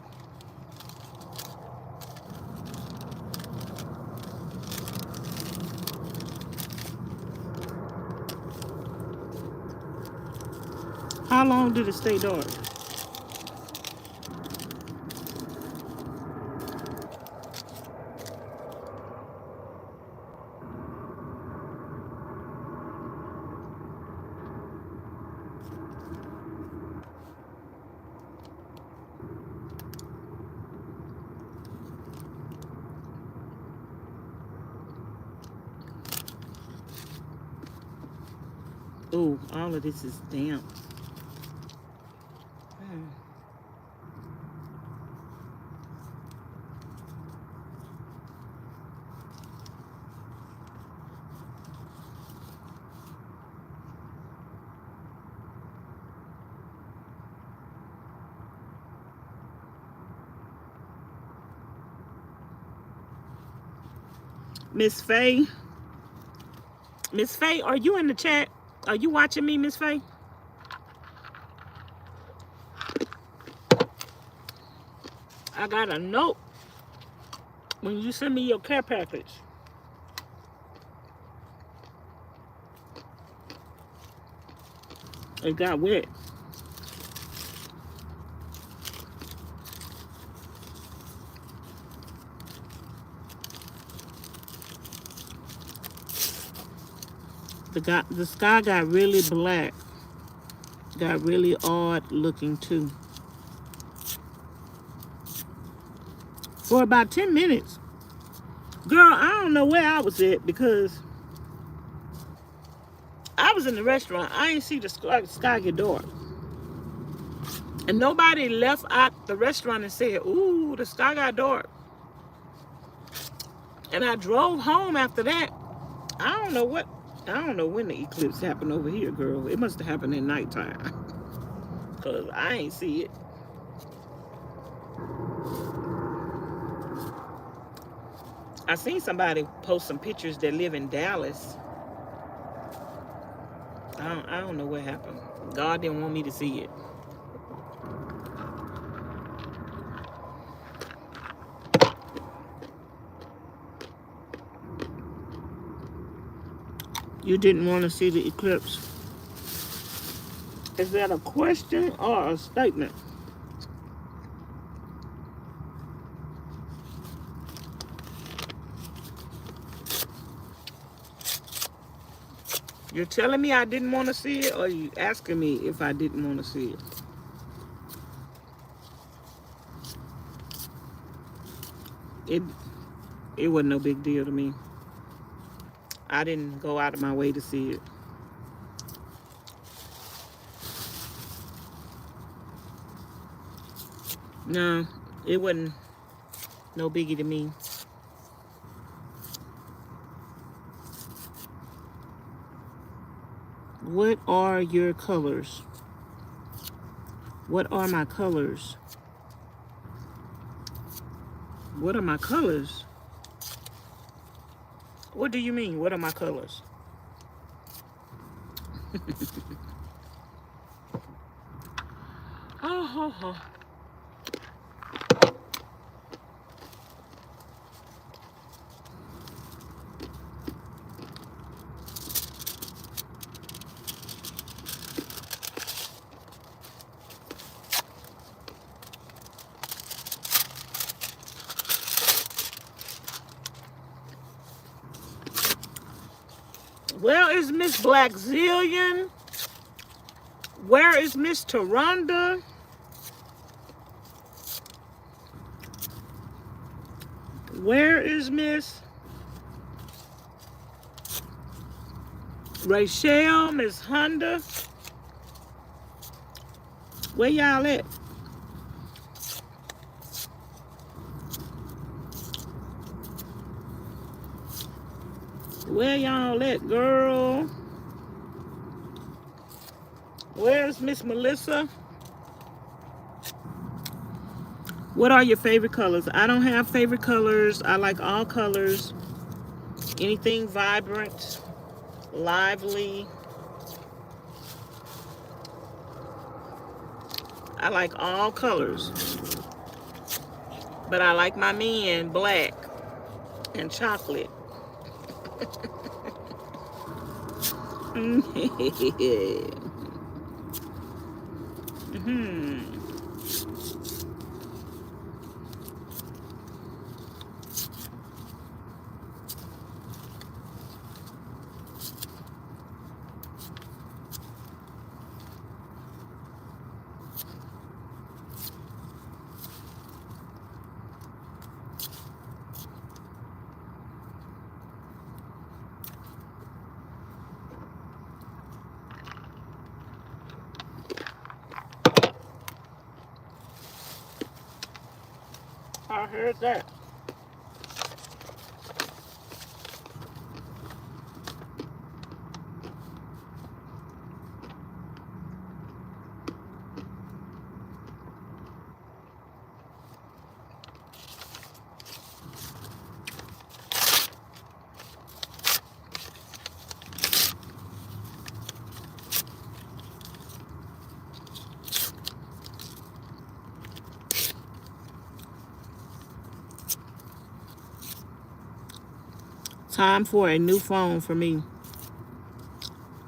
How long did it stay dark? Oh, all of this is damp. Miss Faye. Miss Faye, are you in the chat? Are you watching me, Miss Faye? I got a note when you send me your care package. It got wet. The sky got really black. Got really odd looking too. For about 10 minutes. Girl, I don't know where I was at because I was in the restaurant. I ain't see the sky get dark. And nobody left out the restaurant and said, ooh, the sky got dark. And I drove home after that. I don't know when the eclipse happened over here, girl. It must have happened at nighttime. Because I ain't see it. I seen somebody post some pictures that live in Dallas. I don't know what happened. God didn't want me to see it. You didn't want to see the eclipse. Is that a question or a statement? You're telling me I didn't want to see it, or are you asking me if I didn't want to see it? It wasn't no big deal to me. I didn't go out of my way to see it. No, it wasn't no biggie to me. What are your colors? What are my colors? What are my colors? What do you mean? What are my colors? Oh. Where is Miss Black Zillion? Where is Miss Taronda? Where is Miss Rachel, Miss Honda? Where y'all at? Where y'all at, girl? Where's Miss Melissa? What are your favorite colors? I don't have favorite colors. I like all colors. Anything vibrant, lively. I like all colors. But I like my men black and chocolate. I heard that. Time for a new phone for me.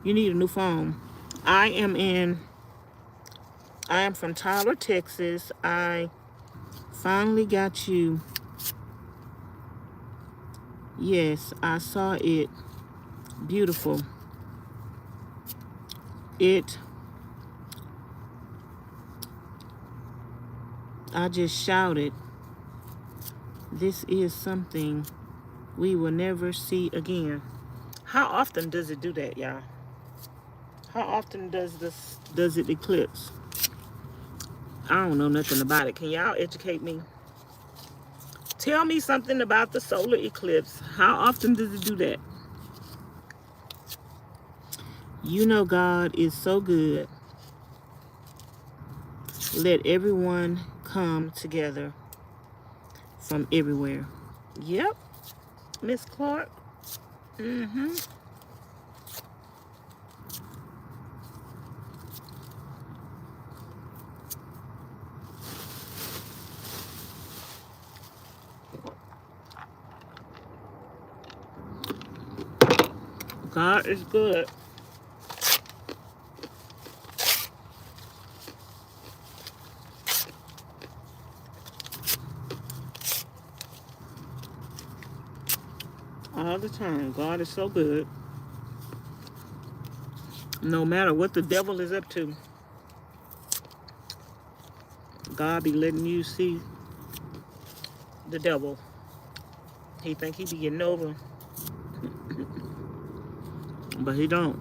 You need a new phone. I am from Tyler, Texas. I finally got you. Yes, I saw it. Beautiful. I just shouted, this is something we will never see again. How often does it do that, y'all? How often does it eclipse? I don't know nothing about it. Can y'all educate me? Tell me something about the solar eclipse. How often does it do that? You know God is so good. Let everyone come together from everywhere. Yep, Miss Clark. God is good. All the time. God is so good. No matter what the devil is up to, God be letting you see the devil. He think he be getting over, but he don't.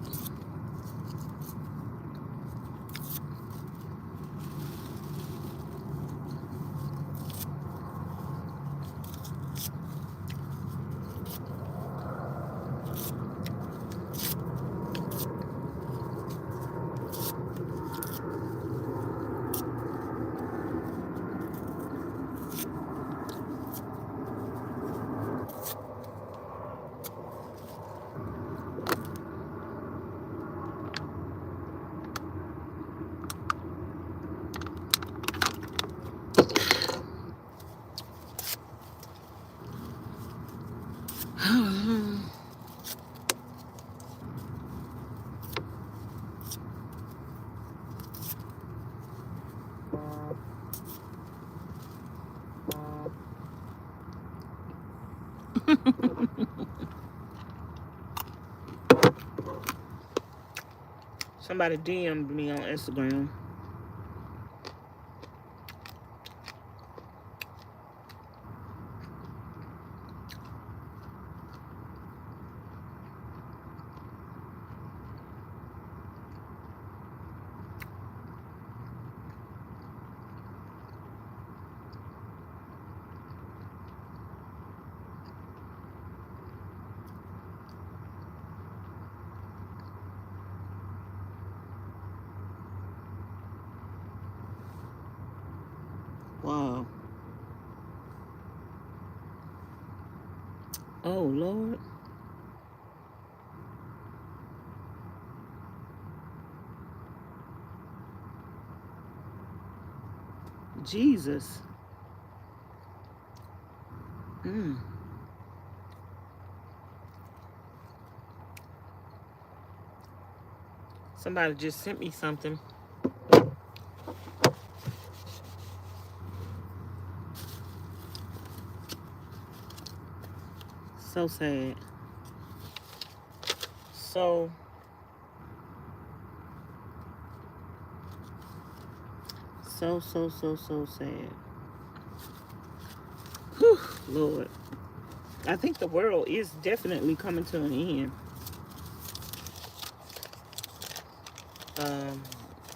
Somebody DM'd me on Instagram. Wow. Oh, Lord. Jesus. Somebody just sent me something. So sad. So sad. Whew, Lord. I think the world is definitely coming to an end.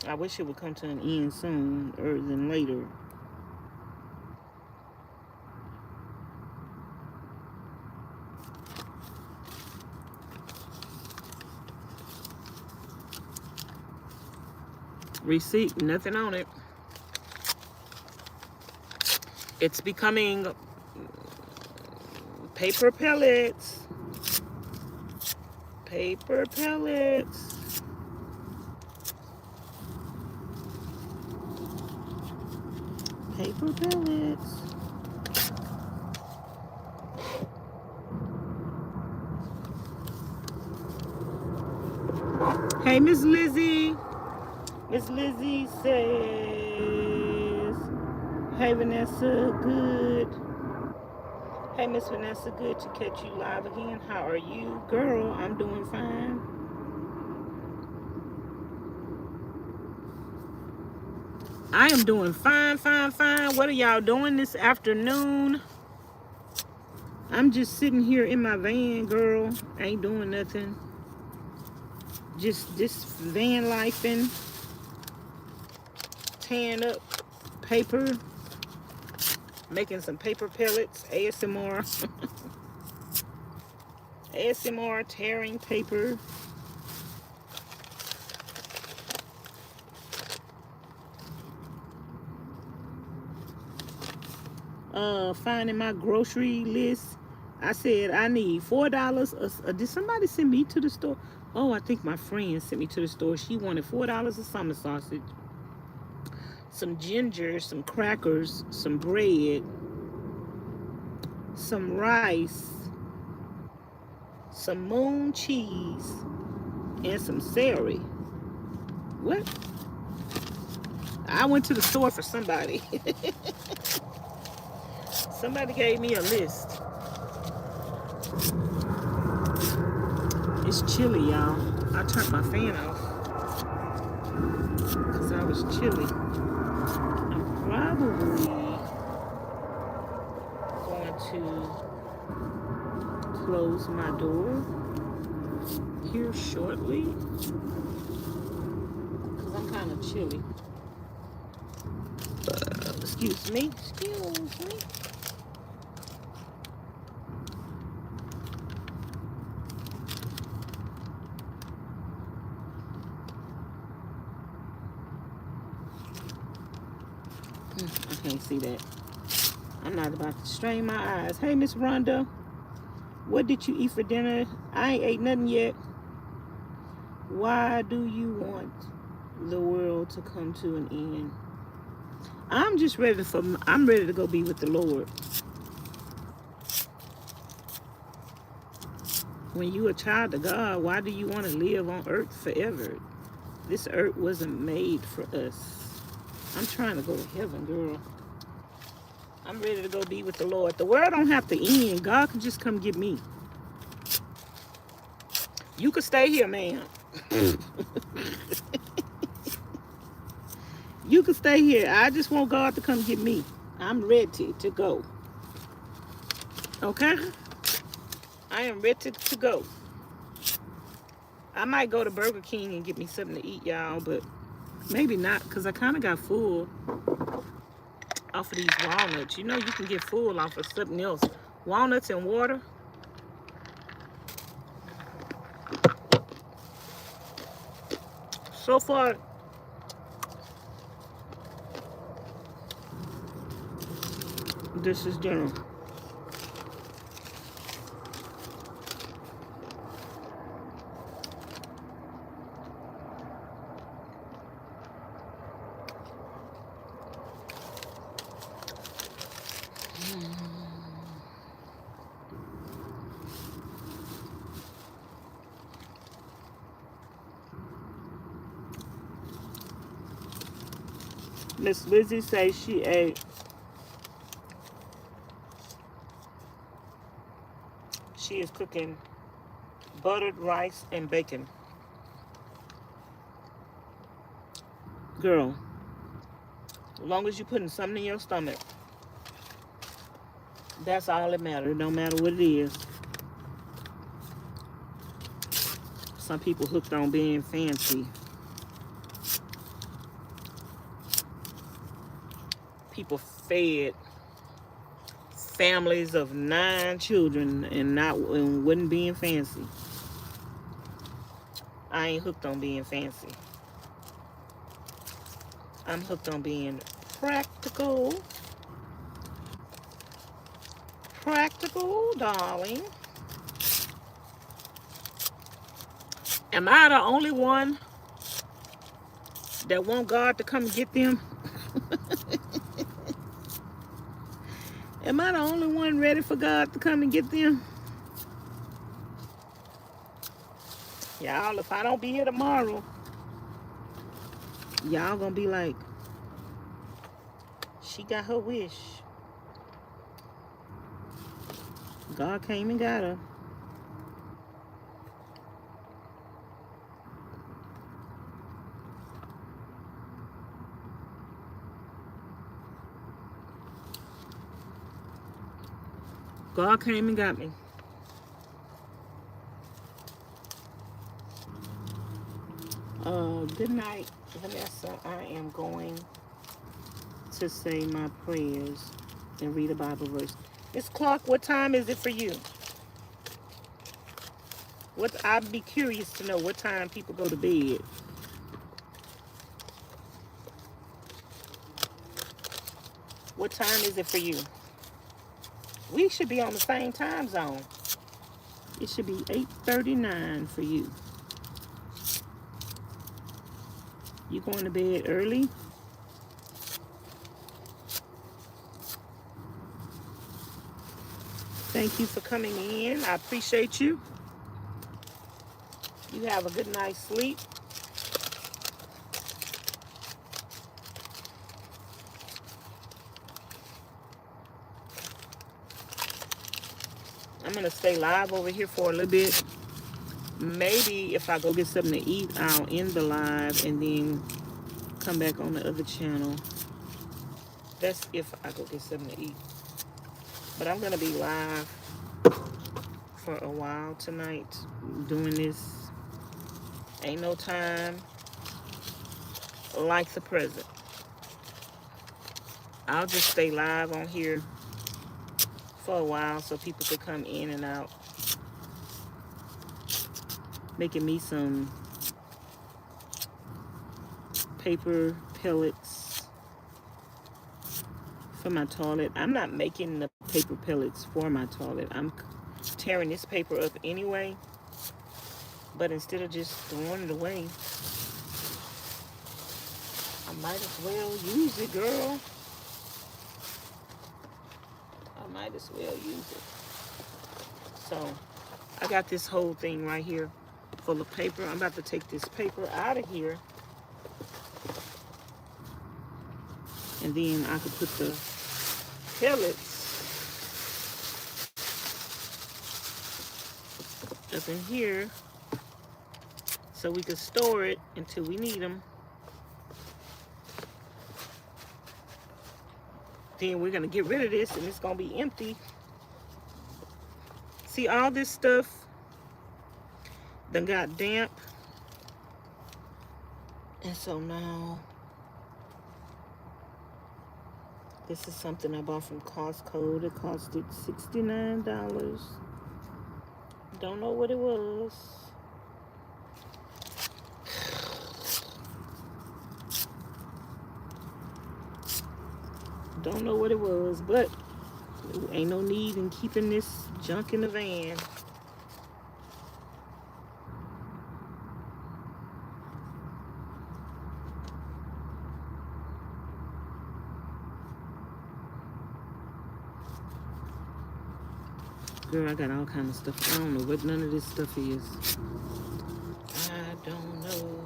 I wish it would come to an end soon, or than later. Receipt, nothing on it. It's becoming paper pellets. Paper pellets. Paper pellets. Hey, Miss Lizzie. Miss Lizzie says, hey, Vanessa, good. Hey, Miss Vanessa, good to catch you live again. How are you? Girl, I'm doing fine. I am doing fine, fine, fine. What are y'all doing this afternoon? I'm just sitting here in my van, girl. Ain't doing nothing. Just van lifing, tearing up paper, making some paper pellets, ASMR. ASMR, tearing paper. Finding my grocery list. I said I need $4. Did somebody send me to the store? Oh, I think my friend sent me to the store. She wanted $4 of summer sausage, some ginger, some crackers, some bread, some rice, some moon cheese, and some celery. What? I went to the store for somebody. Somebody gave me a list. It's chilly, y'all. I turned my fan off because I was chilly. I'm probably going to close my door here shortly because I'm kind of chilly. Excuse me. Excuse me. I can't see that. I'm not about to strain my eyes. Hey, Miss Rhonda, what did you eat for dinner? I ain't ate nothing yet. Why do you want the world to come to an end? I'm ready to go be with the Lord. When you a child of God, why do you want to live on earth forever? This earth wasn't made for us. I'm trying to go to heaven, girl. I'm ready to go be with the Lord. The world don't have to end. God can just come get me. You can stay here, man. You can stay here. I just want God to come get me. I'm ready to go. Okay? I am ready to go. I might go to Burger King and get me something to eat, y'all, but maybe not, because I kind of got full off of these walnuts. You know, you can get full off of something else. Walnuts and water. So far, this is dinner. Miss Lizzie says she ate. She is cooking buttered rice and bacon. Girl, as long as you're putting something in your stomach, that's all that matters. No matter what it is. Some people hooked on being fancy. People fed families of 9 children and wasn't being fancy. I ain't hooked on being fancy. I'm hooked on being practical. Practical, darling. Am I the only one that want God to come get them? Am I the only one ready for God to come and get them? Y'all, if I don't be here tomorrow, y'all gonna be like, she got her wish. God came and got her. God came and got me. Good night, Vanessa. I am going to say my prayers and read a Bible verse. Miss Clark, what time is it for you? I'd be curious to know what time people go to bed. What time is it for you? We should be on the same time zone. It should be 8:39 for you. You going to bed early? Thank you for coming in. I appreciate you. You have a good night's sleep. I'm going to stay live over here for a little bit. Maybe if I go get something to eat, I'll end the live and then come back on the other channel. That's if I go get something to eat. But I'm going to be live for a while tonight doing this. Ain't no time like the present. I'll just stay live on here for a while so people could come in and out. Making me some paper pellets for my toilet. I'm not making the paper pellets for my toilet. I'm tearing this paper up anyway. But instead of just throwing it away, I might as well use it, girl. I might as well use it. So, I got this whole thing right here full of paper. I'm about to take this paper out of here. And then I could put the pellets up in here so we could store it until we need them. Then we're going to get rid of this and it's going to be empty. See, all this stuff done got damp. And so now, this is something I bought from Costco. It costed $69. Don't know what it was. Don't know what it was, but ain't no need in keeping this junk in the van. Girl, I got all kind of stuff. I don't know what none of this stuff is. I don't know.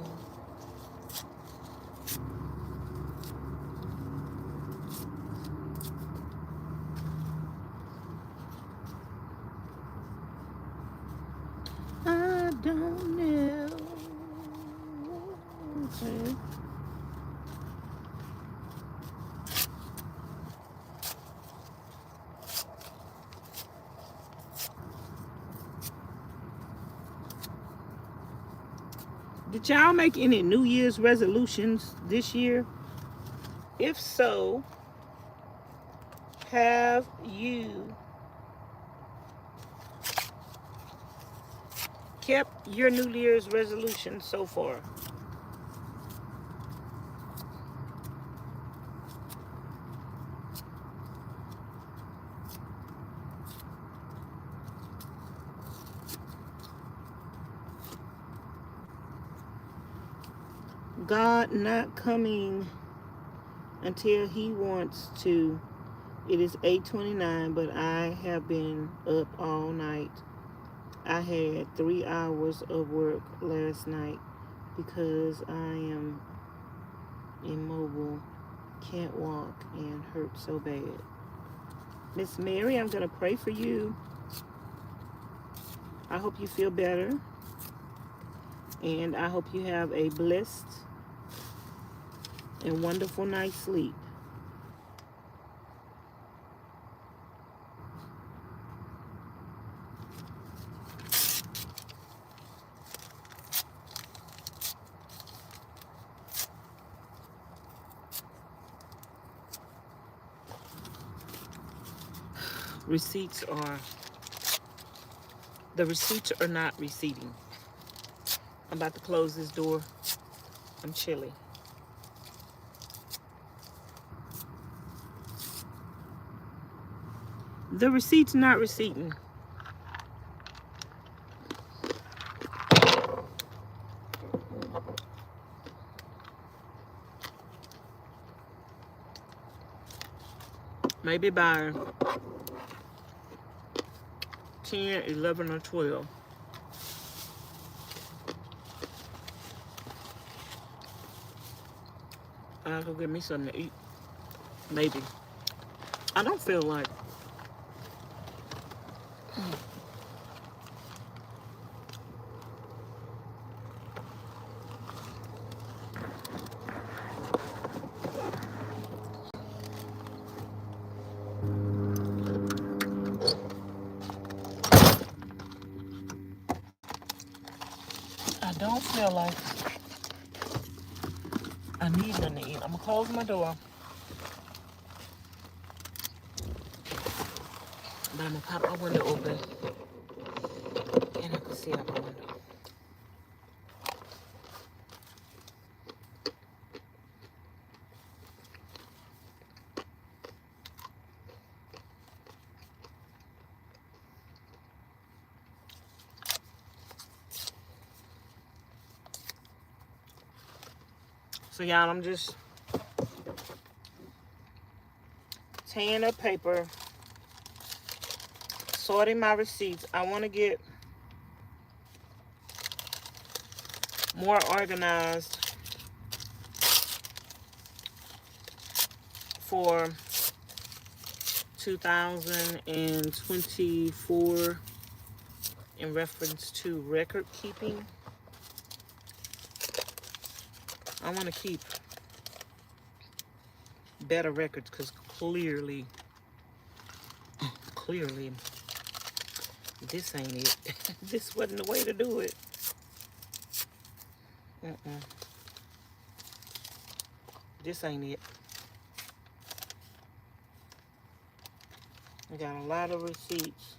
I don't know. Okay. Did y'all make any New Year's resolutions this year? If so, have you kept your New Year's resolution so far? God not coming until he wants to. It is 8:29, but I have been up all night I had 3 hours of work last night because I am immobile, can't walk, and hurt so bad. Miss Mary, I'm going to pray for you. I hope you feel better. And I hope you have a blessed and wonderful night's sleep. The receipts are not receipting. I'm about to close this door. I'm chilly. The receipts not receipting. Maybe by 10, 11, or 12. I'll go get me something to eat. Maybe. I don't feel like. I don't feel like I need nothing to eat. I'm gonna close my door. But I'm gonna pop my window open and I can see out my window. So y'all, I'm just tearing up paper, sorting my receipts. I want to get more organized for 2024 in reference to record keeping. I want to keep better records because clearly, this ain't it. This wasn't the way to do it. This ain't it. I got a lot of receipts.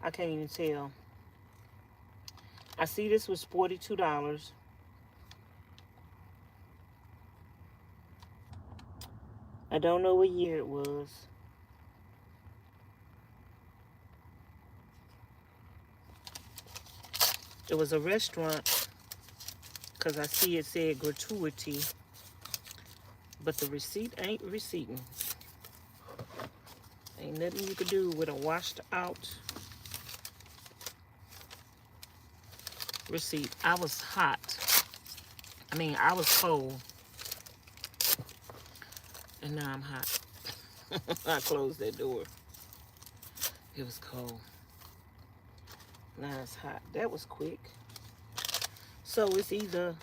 I can't even tell. I see this was $42. I don't know what year it was. It was a restaurant because I see it said gratuity, but the receipt ain't receipting. Ain't nothing you could do with a washed out receipt. I was hot. I was cold. And now I'm hot. I closed that door. It was cold. Now it's hot. That was quick. So it's either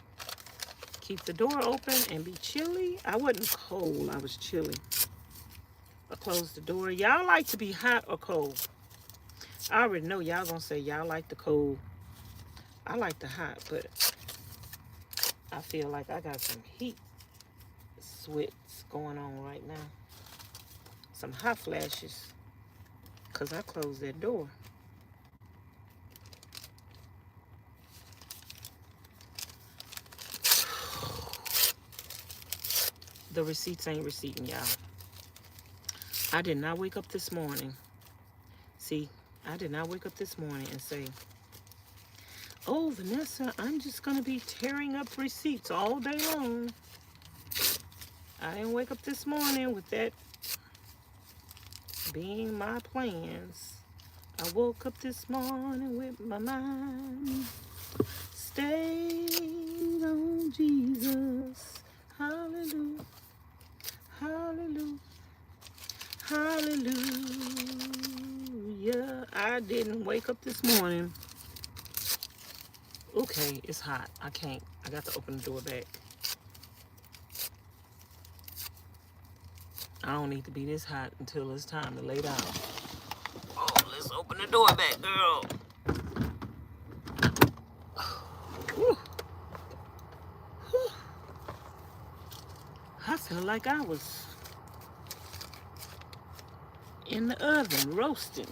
keep the door open and be chilly. I wasn't cold. I was chilly. I closed the door. Y'all like to be hot or cold? I already know y'all gonna say y'all like the cold. I like the hot, but I feel like I got some heat sweats going on right now. Some hot flashes. Because I closed that door. The receipts ain't receipting, y'all. I did not wake up this morning. See, I did not wake up this morning and say, oh, Vanessa, I'm just going to be tearing up receipts all day long. I didn't wake up this morning with that being my plans. I woke up this morning with my mind stayed on Jesus. Hallelujah, hallelujah, hallelujah. I didn't wake up this morning. Okay, it's hot. I can't. I got to open the door back. I don't need to be this hot until it's time to lay down. Oh, let's open the door back, girl. Whew. Whew. I feel like I was in the oven roasting.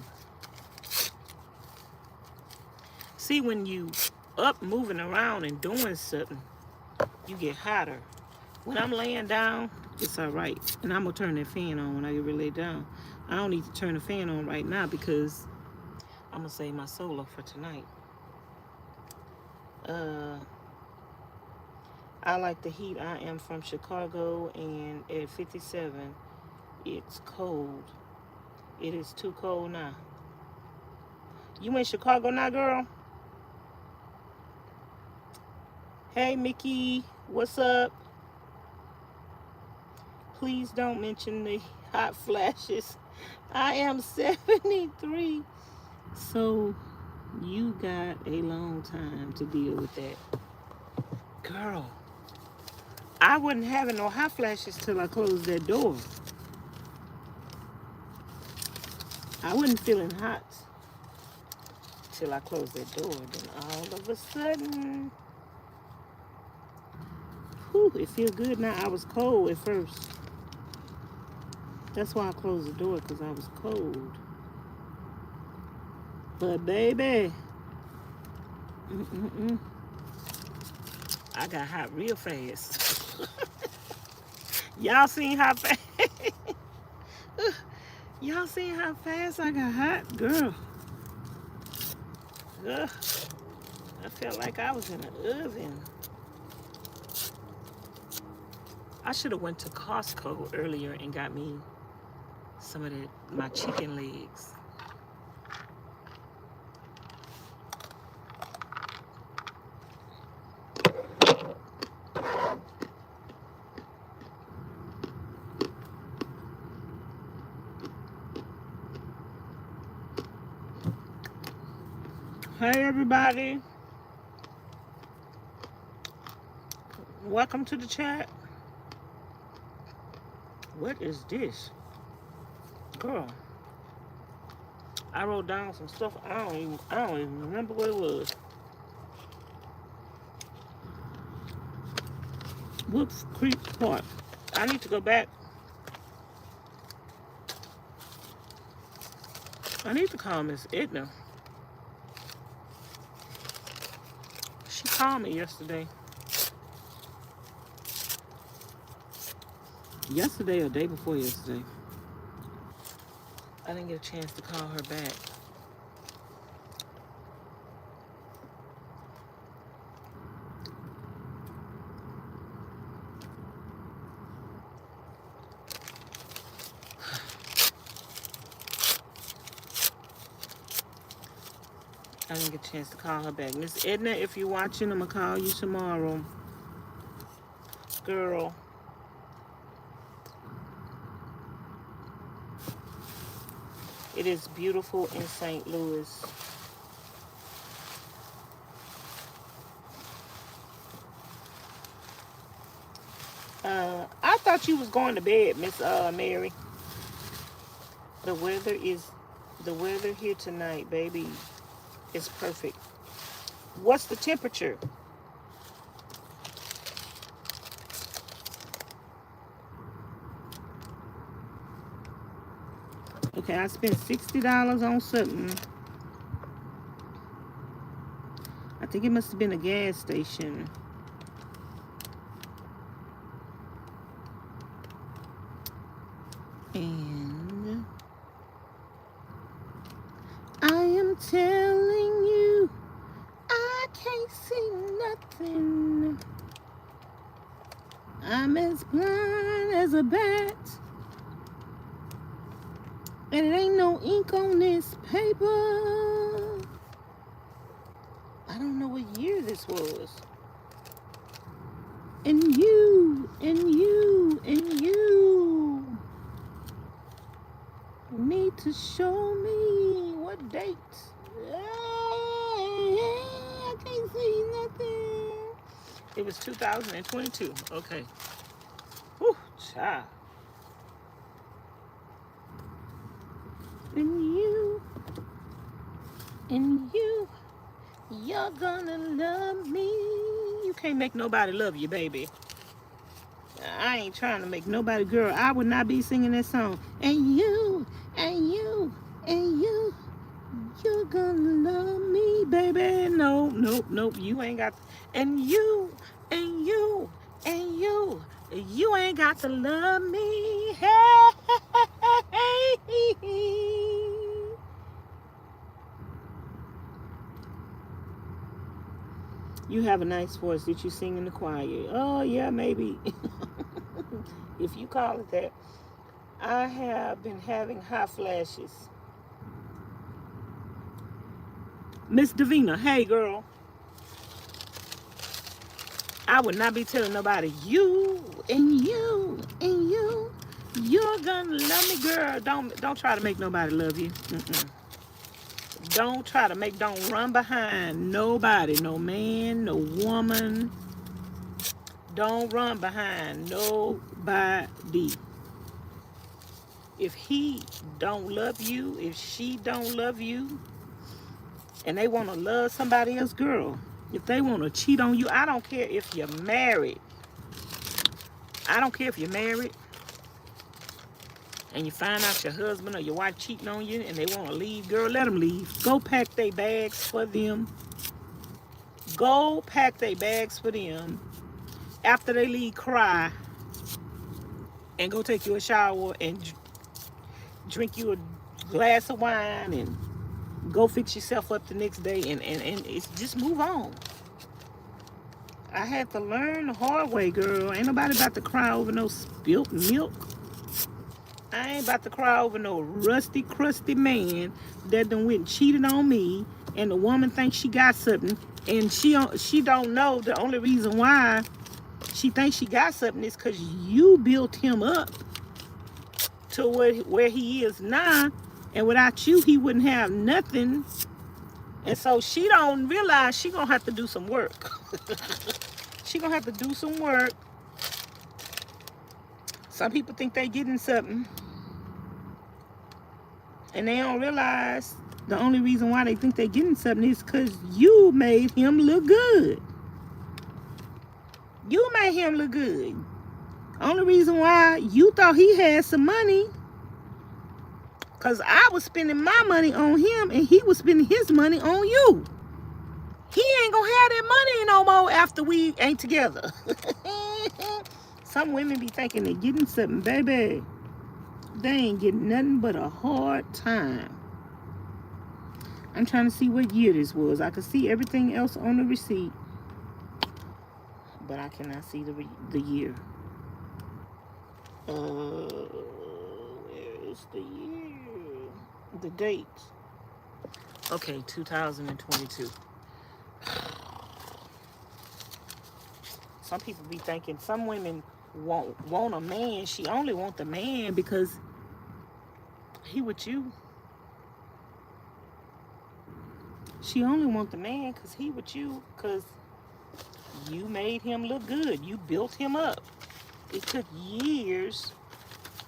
See, when you up moving around and doing something, you get hotter. When I'm laying down, it's all right. And I'm going to turn that fan on when I get ready to lay down. I don't need to turn the fan on right now because I'm going to save my solar for tonight. I like the heat. I am from Chicago, and at 57, it's cold. It is too cold now. You in Chicago now, girl? Hey, Mickey. What's up? Please don't mention the hot flashes. I am 73. So you got a long time to deal with that. Girl, I wasn't having no hot flashes till I closed that door. I wasn't feeling hot till I closed that door. Then all of a sudden, whew, it feels good now. I was cold at first. That's why I closed the door, because I was cold. But baby, I got hot real fast. Y'all seen how fast? Y'all seen how fast I got hot? Girl. Ugh. I felt like I was in an oven. I should have went to Costco earlier and got me some of my chicken legs. Hey everybody. Welcome to the chat. What is this? Girl, I wrote down some stuff. I don't even remember what it was. Whoops Creek Park. I need to go back. I need to call Miss Edna. She called me yesterday. Yesterday or day before yesterday. I didn't get a chance to call her back. I didn't get a chance to call her back. Miss Edna, if you're watching, I'm going to call you tomorrow. Girl. It is beautiful in St. Louis. I thought you was going to bed, Miss Mary. The weather here tonight, baby, is perfect. What's the temperature? Okay, I spent $60 on something. I think it must have been a gas station. And I am telling you, I can't see nothing. I'm as blind as a bat. And it ain't no ink on this paper. I don't know what year this was. And you need to show me what date. I can't see nothing. It was 2022. Okay. Whew, child. And you're gonna love me. You can't make nobody love you, baby. I ain't trying to make nobody, girl. I would not be singing that song. And you, you're gonna love me, baby. No, you ain't got. And you ain't got to love me. Hey. You have a nice voice. Did you sing in the choir? Oh, yeah, maybe. If you call it that. I have been having hot flashes. Miss Davina, hey, girl. I would not be telling nobody, you're gonna love me, girl. Don't try to make nobody love you. Don't run behind nobody, no man, no woman. Don't run behind nobody. If he don't love you, if she don't love you, and they want to love somebody else, girl, if they want to cheat on you, I don't care if you're married. And you find out your husband or your wife cheating on you and they want to leave, girl, let them leave. Go pack their bags for them. After they leave, cry. And go take you a shower and drink you a glass of wine and go fix yourself up the next day and it's just move on. I had to learn the hard way, girl. Ain't nobody about to cry over no spilt milk. I ain't about to cry over no rusty, crusty man that done went and cheated on me, and the woman thinks she got something, and she don't know the only reason why she thinks she got something is because you built him up to where he is now, and without you, he wouldn't have nothing. And so she don't realize she gonna have to do some work. She gonna have to do some work. Some people think they getting something, and they don't realize the only reason why they think they getting something is because you made him look good. You made him look good. Only reason why you thought he had some money, because I was spending my money on him and he was spending his money on you. He ain't gonna have that money no more after we ain't together. Some women be thinking they getting something, baby. They ain't getting nothing but a hard time. I'm trying to see what year this was. I could see everything else on the receipt, but I cannot see the year. Where is the year? The date. Okay, 2022. Some people be thinking, some women want a man. She only want the man because he with you. She only want the man because he with you, because you made him look good. You built him up. It took years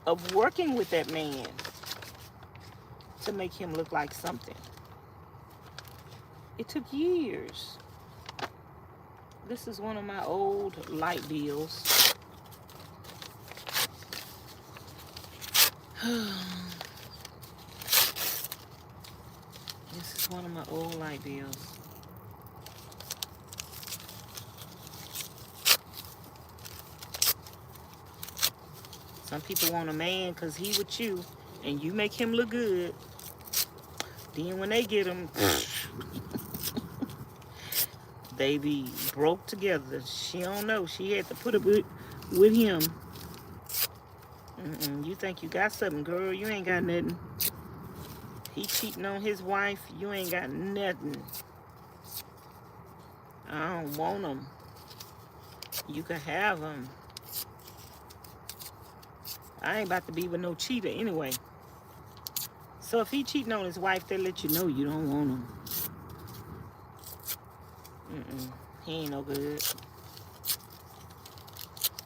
of working with that man to make him look like something. It took years. This is one of my old light bills. This is one of my old light bills. Some people want a man because he with you and you make him look good. Then when they get him, they be broke together. She don't know. She had to put up with him. You think you got something, girl. You ain't got nothing. He cheating on his wife. You ain't got nothing. I don't want him. You can have him. I ain't about to be with no cheater anyway. So if he cheating on his wife, they let you know you don't want him. He ain't no good.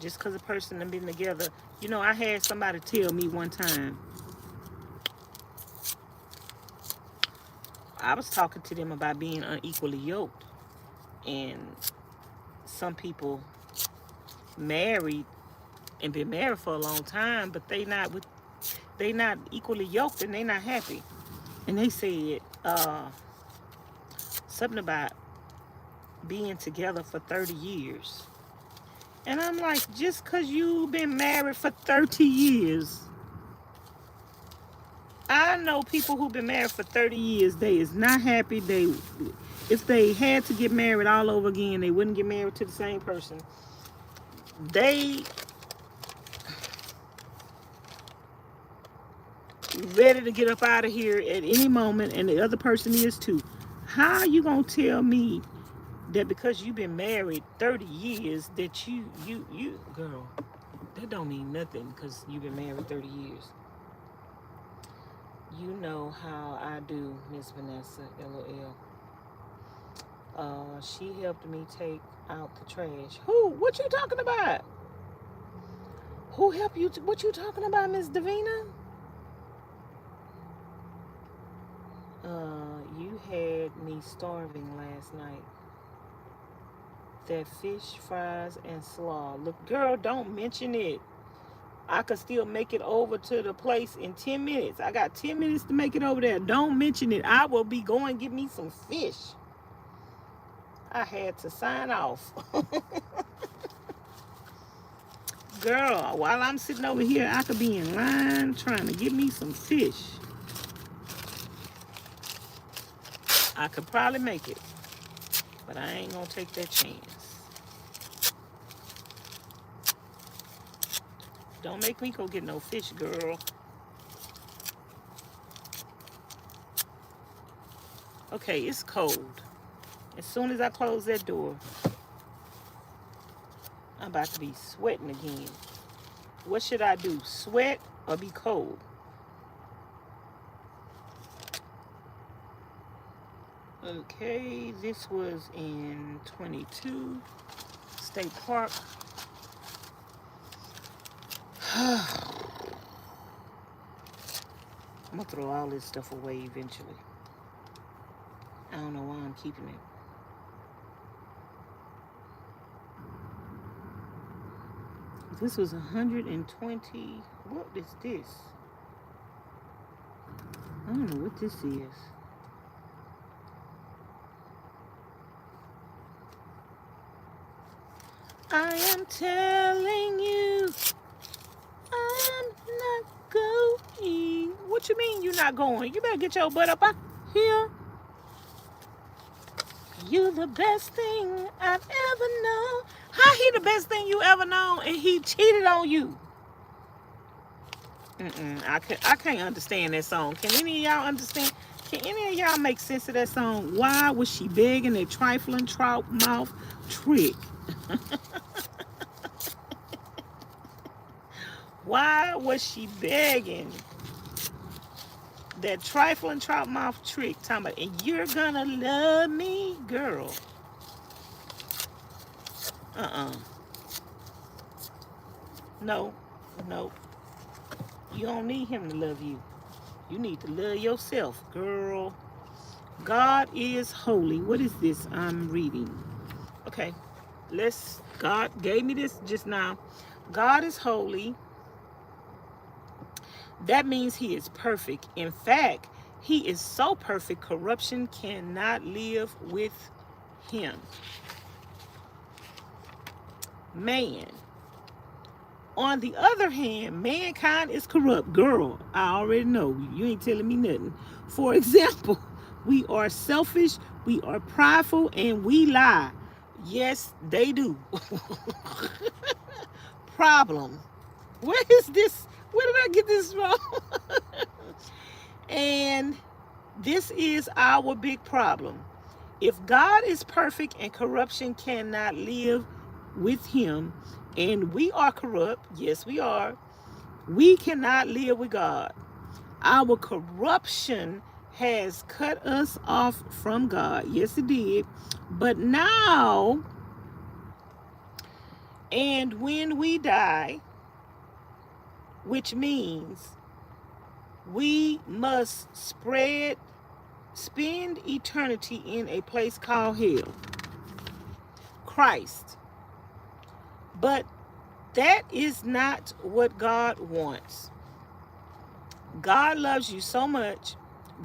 Just because a person done been together. You know, I had somebody tell me one time. I was talking to them about being unequally yoked. And some people married and been married for a long time, but they not equally yoked and they not happy. And they said something about being together for 30 years. And I'm like, just because you've been married for 30 years. I know people who've been married for 30 years, they is not happy. If they had to get married all over again, they wouldn't get married to the same person. They ready to get up out of here at any moment, and the other person is too. How are you gonna tell me that because you've been married 30 years that you girl, that don't mean nothing because you've been married 30 years. You know how I do, Miss Vanessa, LOL. She helped me take out the trash. Who? What you talking about? Who helped you? What you talking about, Miss Davina? You had me starving last night. That fish, fries, and slaw. Look, girl, don't mention it. I could still make it over to the place in 10 minutes. I got 10 minutes to make it over there. Don't mention it. I will be going to get me some fish. I had to sign off. Girl, while I'm sitting over here, I could be in line trying to get me some fish. I could probably make it. But I ain't going to take that chance. Don't make me go get no fish, girl. Okay, it's cold. As soon as I close that door, I'm about to be sweating again. What should I do? Sweat or be cold? Okay, this was in 22, State Park. I'm gonna throw all this stuff away eventually. I don't know why I'm keeping it. This was 120. What is this? I don't know what this is. I am telling you, I'm not going. What you mean you're not going? You better get your butt up out here. You the best thing I've ever known. How he the best thing you ever known and he cheated on you? I can't understand that song. Can any of y'all understand? Can any of y'all make sense of that song? Why was she begging a trifling trout mouth trick? Why was she begging that trifling trout mouth trick? Talking about, and you're gonna love me, girl. No. You don't need him to love you. You need to love yourself, girl. God is holy. What is this I'm reading? Okay, God gave me this just now. God is holy. That means he is perfect. In fact, he is so perfect, corruption cannot live with him. Man. On the other hand, mankind is corrupt. Girl, I already know. You ain't telling me nothing. For example, we are selfish, we are prideful, and we lie. Yes, they do. Problem. Where is this? Where did I get this from? And this is our big problem. If God is perfect and corruption cannot live with him, and we are corrupt, yes, we are, we cannot live with God. Our corruption has cut us off from God. Yes, it did. But now, and when we die, which means we must spend eternity in a place called hell. Christ. But that is not what God wants. God loves you so much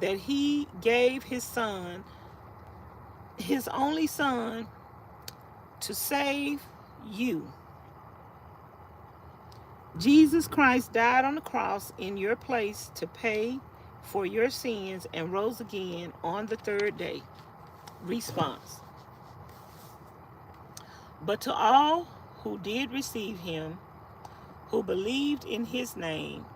that he gave his son, his only son, to save you. Jesus Christ died on the cross in your place to pay for your sins and rose again on the third day. Response. But to all who did receive him, who believed in his name,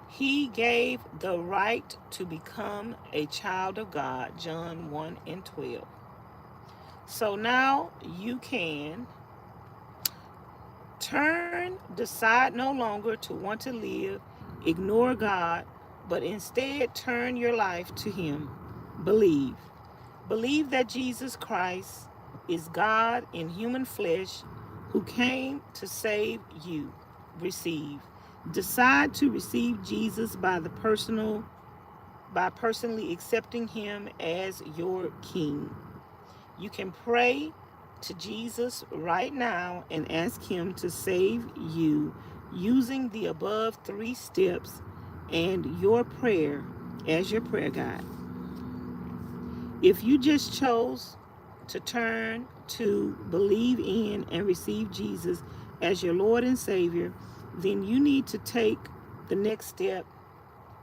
he gave the right to become a child of God. John 1:12. So now you can decide no longer to want to live, ignore God, but instead turn your life to him. Believe. Believe that Jesus Christ is God in human flesh who came to save you. Receive. Decide to receive Jesus by personally accepting him as your king. You can pray to Jesus right now and ask him to save you using the above 3 steps and your prayer as your prayer guide. If you just chose to turn to believe in and receive Jesus as your Lord and Savior, then you need to take the next step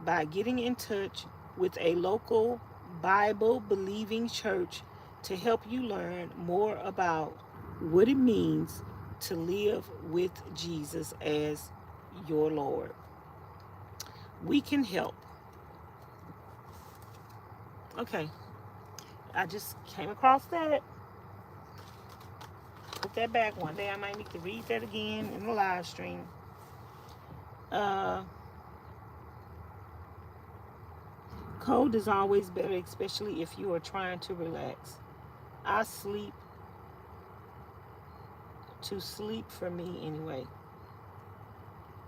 by getting in touch with a local Bible-believing church to help you learn more about what it means to live with Jesus as your Lord. We can help. Okay, I just came across that. Put that back. One day I might need to read that again in the live stream. Cold is always better, especially if you are trying to relax. I sleep to sleep for me anyway.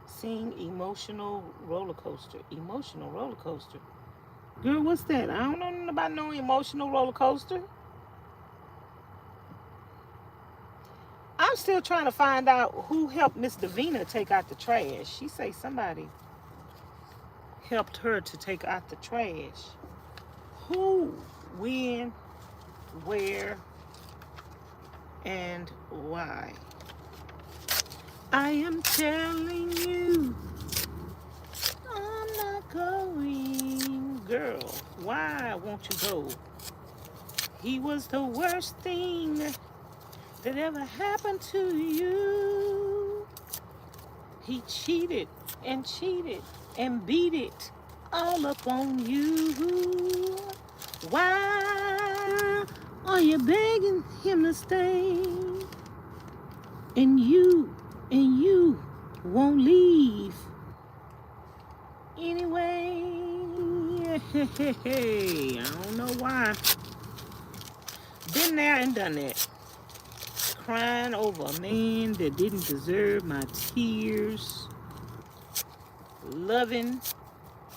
Sing emotional roller coaster. Emotional roller coaster. Girl, what's that? I don't know nothing about no emotional roller coaster. I'm still trying to find out who helped Miss Davina take out the trash. She say somebody helped her to take out the trash. Who, when, where, and why? I am telling you, I'm not going. Girl, why won't you go? He was the worst thing that ever happened to you. He cheated and beat it all up on you. Why are you begging him to stay? And you won't leave anyway. I don't know why. Been there and done that. Crying over a man that didn't deserve my tears. Loving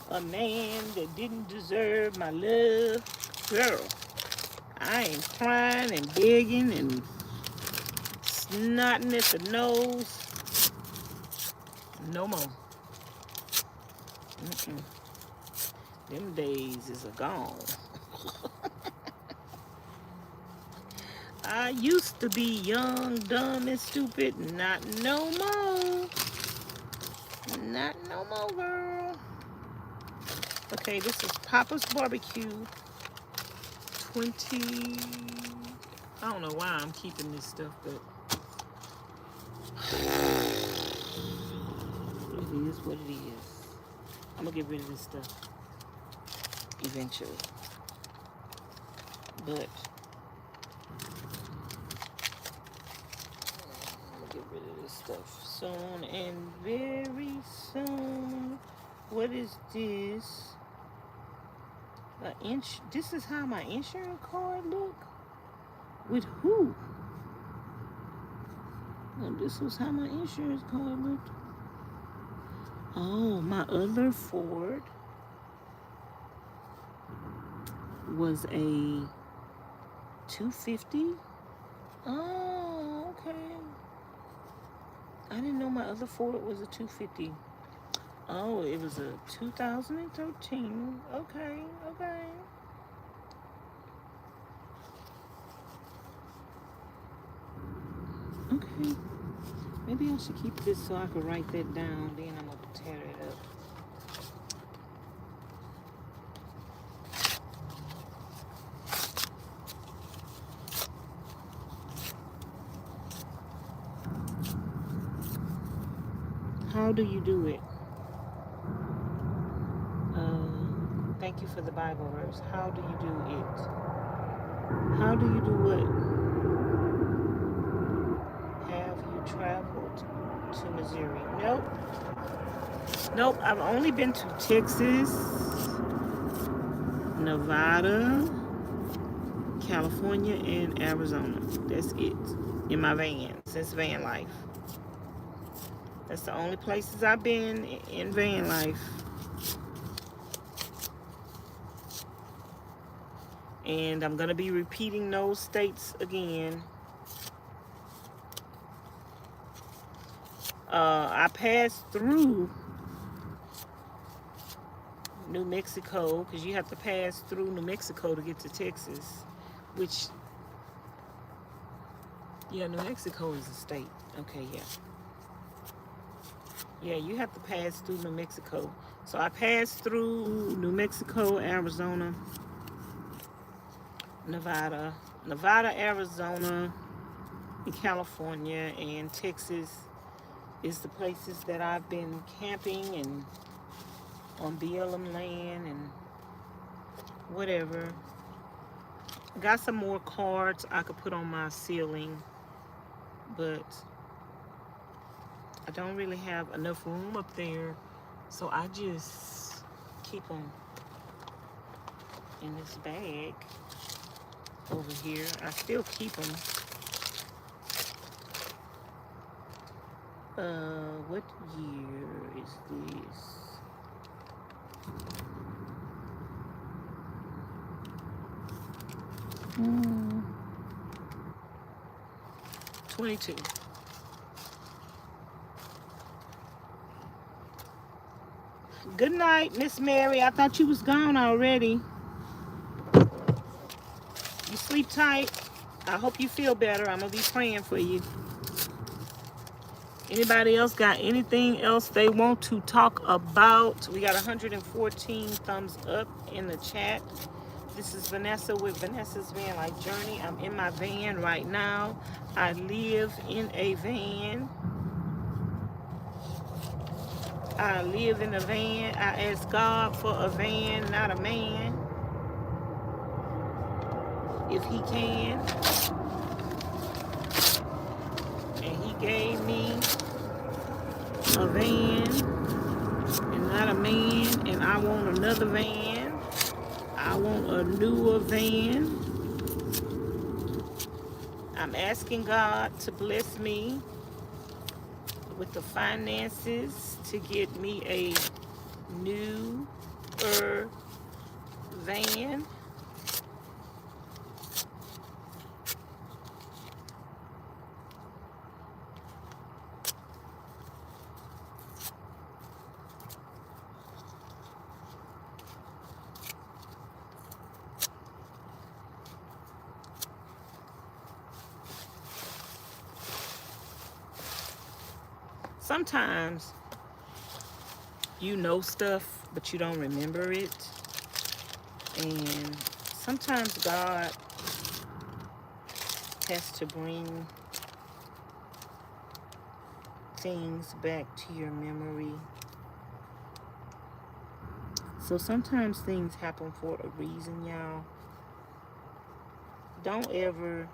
a man that didn't deserve my love. Girl, I ain't crying and begging and snotting at the nose. No more. Them days is gone. I used to be young, dumb, and stupid. Not no more. Not no more, girl. Okay, this is Papa's Barbecue 20. I don't know why I'm keeping this stuff, but it is what it is. I'm gonna get rid of this stuff eventually. But I'm gonna get rid of this stuff soon and very soon. What is this? This is how my insurance card look? With who? Oh, this was how my insurance card looked. Oh, my other Ford was a 250. Oh, okay. I didn't know my other Ford was a 250. Oh, it was a 2013. Okay, okay. Okay. Maybe I should keep this so I can write that down. Then I'm going to tear it up. How do you do it? Thank you for the Bible verse. How do you do it? How do you do what? Have you traveled to Missouri? Nope. Nope. I've only been to Texas, Nevada, California, and Arizona. That's it. In my van, since Vanlife. That's the only places I've been in Vanlife. And I'm going to be repeating those states again. I passed through New Mexico, because you have to pass through New Mexico to get to Texas. Which, yeah, New Mexico is a state. Okay, yeah. Yeah, you have to pass through New Mexico. So I passed through New Mexico, Arizona, Nevada, Arizona, and California, and Texas is the places that I've been camping and on BLM land and whatever. I got some more cards I could put on my ceiling, but I don't really have enough room up there, so I just keep them in this bag over here. I still keep them. What year is this? Hmm. 22. Good night, Miss Mary. I thought you was gone already. You sleep tight. I hope you feel better. I'm going to be praying for you. Anybody else got anything else they want to talk about? We got 114 thumbs up in the chat. This is Vanessa with Vanessa's Van Life Journey. I'm in my van right now. I live in a van. I live in a van. I ask God for a van, not a man. If he can. And he gave me a van and not a man. And I want another van. I want a newer van. I'm asking God to bless me with the finances to get me a newer van. Sometimes you know stuff, but you don't remember it. And sometimes God has to bring things back to your memory So sometimes things happen for a reason, y'all. Don't ever...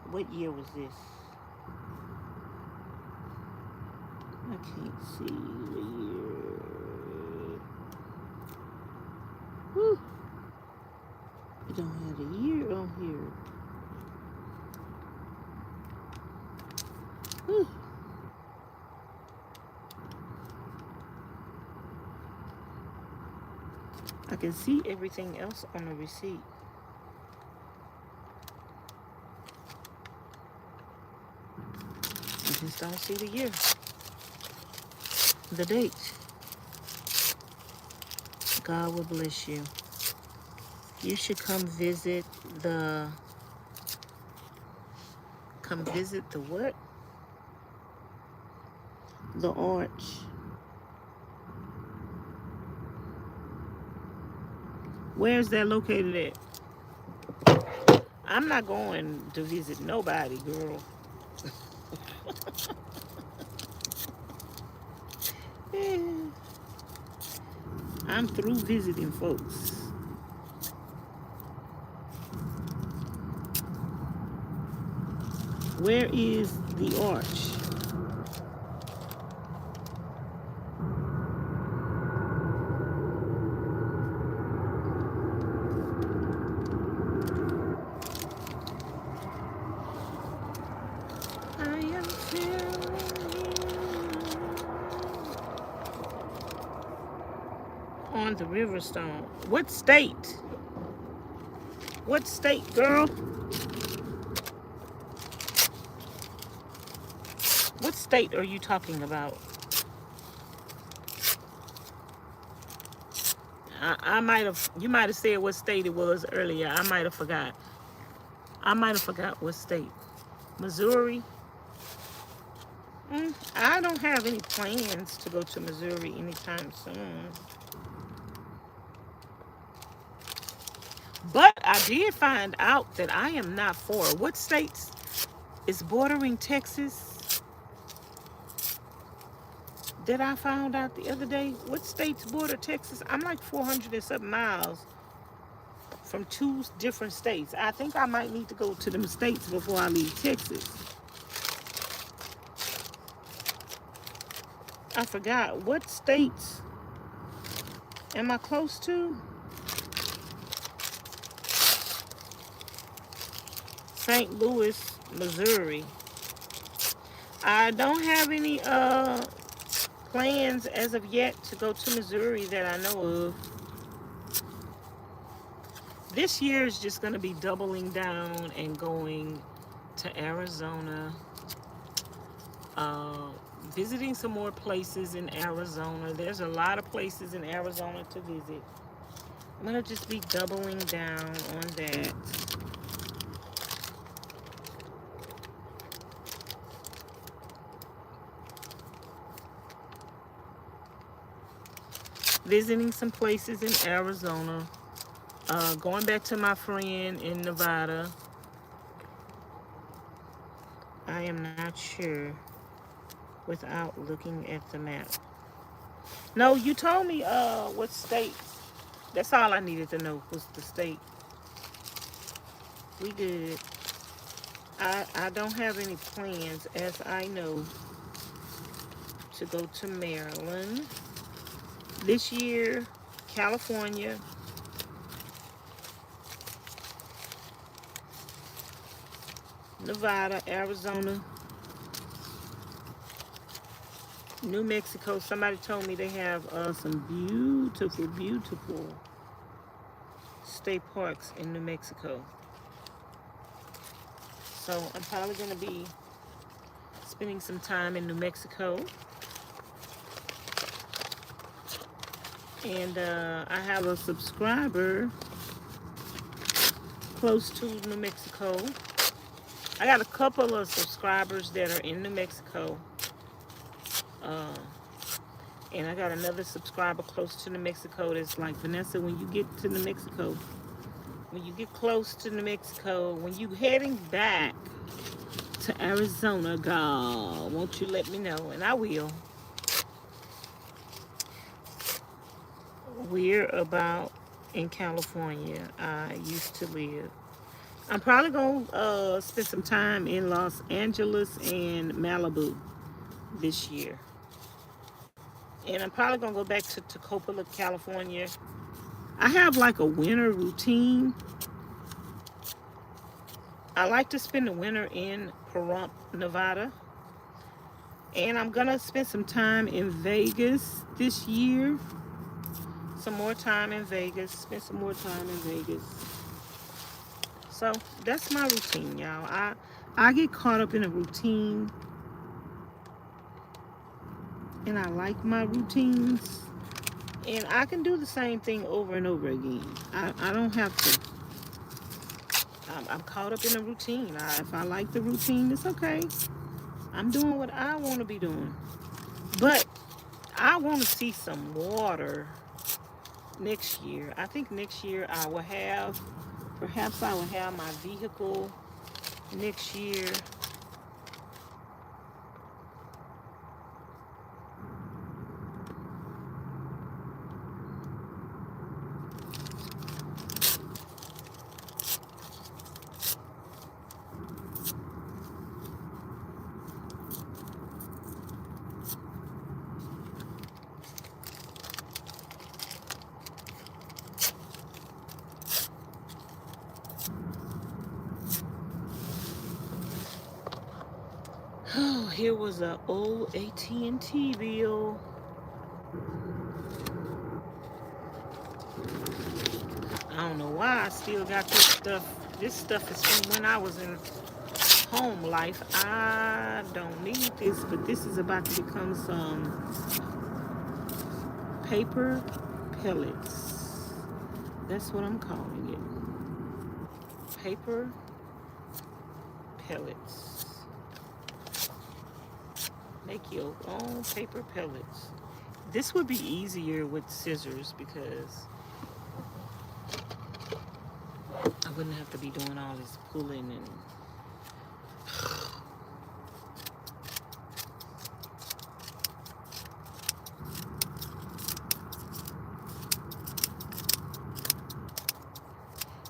what year was this? I can't see the year. Whew. It don't have a year on here. Whew. I can see everything else on the receipt. I just don't see the year. The date. God will bless you. You should come visit the what? The arch. Where's that located at? I'm not going to visit nobody, girl. I'm through visiting folks. Where is the arch? I am feeling on the Riverstone. What state? What state, girl? What state are you talking about? You might have said what state it was earlier. I might have forgot. What state. Missouri? I don't have any plans to go to Missouri anytime soon. But I did find out that I am not for what states is bordering Texas. That I found out the other day. What states border Texas? I'm like 400 and something miles from 2 different states. I think I might need to go to them states before I leave Texas. I forgot. What states am I close to? St. Louis, Missouri. I don't have any plans as of yet to go to Missouri that I know of. This year is just going to be doubling down and going to Arizona, visiting some more places in Arizona. There's a lot of places in Arizona to visit. I'm going to just be doubling down on that. Visiting some places in Arizona. Going back to my friend in Nevada. I am not sure without looking at the map. No, you told me what state. That's all I needed to know was the state. We good. I don't have any plans, as I know, to go to Maryland. This year, California, Nevada, Arizona, New Mexico. Somebody told me they have some beautiful, beautiful state parks in New Mexico. So I'm probably going to be spending some time in New Mexico. And I have a subscriber close to New Mexico. I got a couple of subscribers that are in New Mexico. And I got another subscriber close to New Mexico that's like, Vanessa, when you get to New Mexico, when you get close to New Mexico, when you heading back to Arizona, God, won't you let me know? And I will. we're about in California. I used to live. I'm probably going to spend some time in Los Angeles and Malibu this year. And I'm probably going to go back to Toccoa, California. I have like a winter routine. I like to spend the winter in Pahrump, Nevada. And I'm going to spend some time in Vegas this year. Some more time in Vegas. Spend some more time in Vegas. So that's my routine, y'all. I get caught up in a routine. And I like my routines. And I can do the same thing over and over again. I don't have to. I'm caught up in a routine. If I like the routine, it's okay. I'm doing what I want to be doing. But I want to see some water next year. I think next year perhaps I will have my vehicle next year. Oh, here was an old AT&T bill. I don't know why I still got this stuff. This stuff is from when I was in home life. I don't need this, but this is about to become some paper pellets. That's what I'm calling it. Paper pellets. Make your own paper pellets. This would be easier with scissors because I wouldn't have to be doing all this pulling and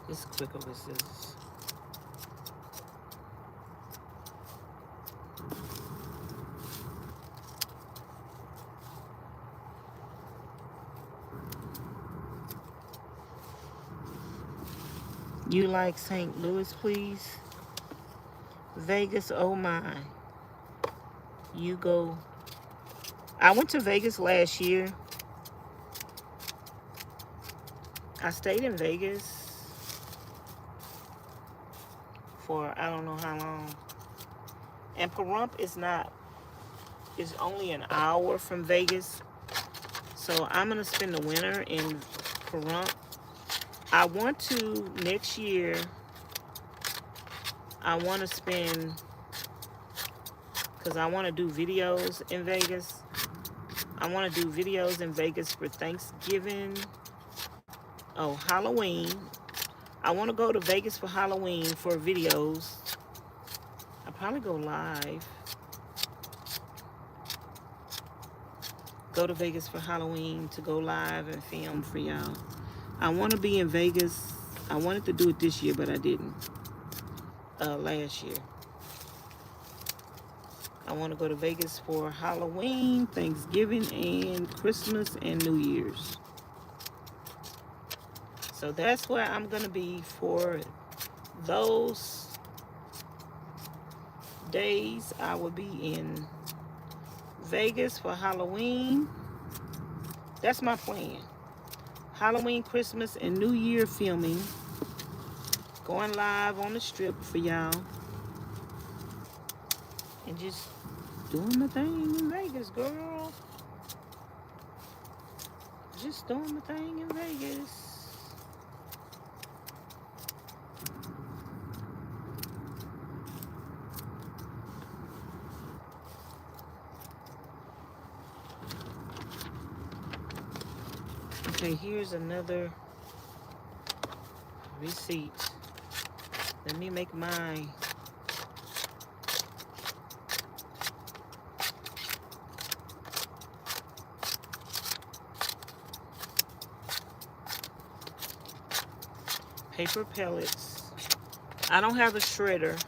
it's quicker with scissors. You like St. Louis, please? Vegas, oh my. You go. I went to Vegas last year. I stayed in Vegas for I don't know how long. And Pahrump is only an hour from Vegas. So I'm going to spend the winter in Pahrump. I want to, next year, I want to spend, because I want to do videos in Vegas. I want to do videos in Vegas for Thanksgiving. Oh, Halloween. I want to go to Vegas for Halloween for videos. I'll probably go live. Go to Vegas for Halloween to go live and film for y'all. I want to be in Vegas. I wanted to do it this year, but I didn't. Last year. I want to go to Vegas for Halloween, Thanksgiving, and Christmas and New Year's. So that's where I'm going to be for those days. I will be in Vegas for Halloween. That's my plan. Halloween, Christmas, and New Year filming. Going live on the strip for y'all. And just doing my thing in Vegas, girl. Just doing my thing in Vegas. Okay, here's another receipt. Let me make mine. paper pellets. I don't have a shredder,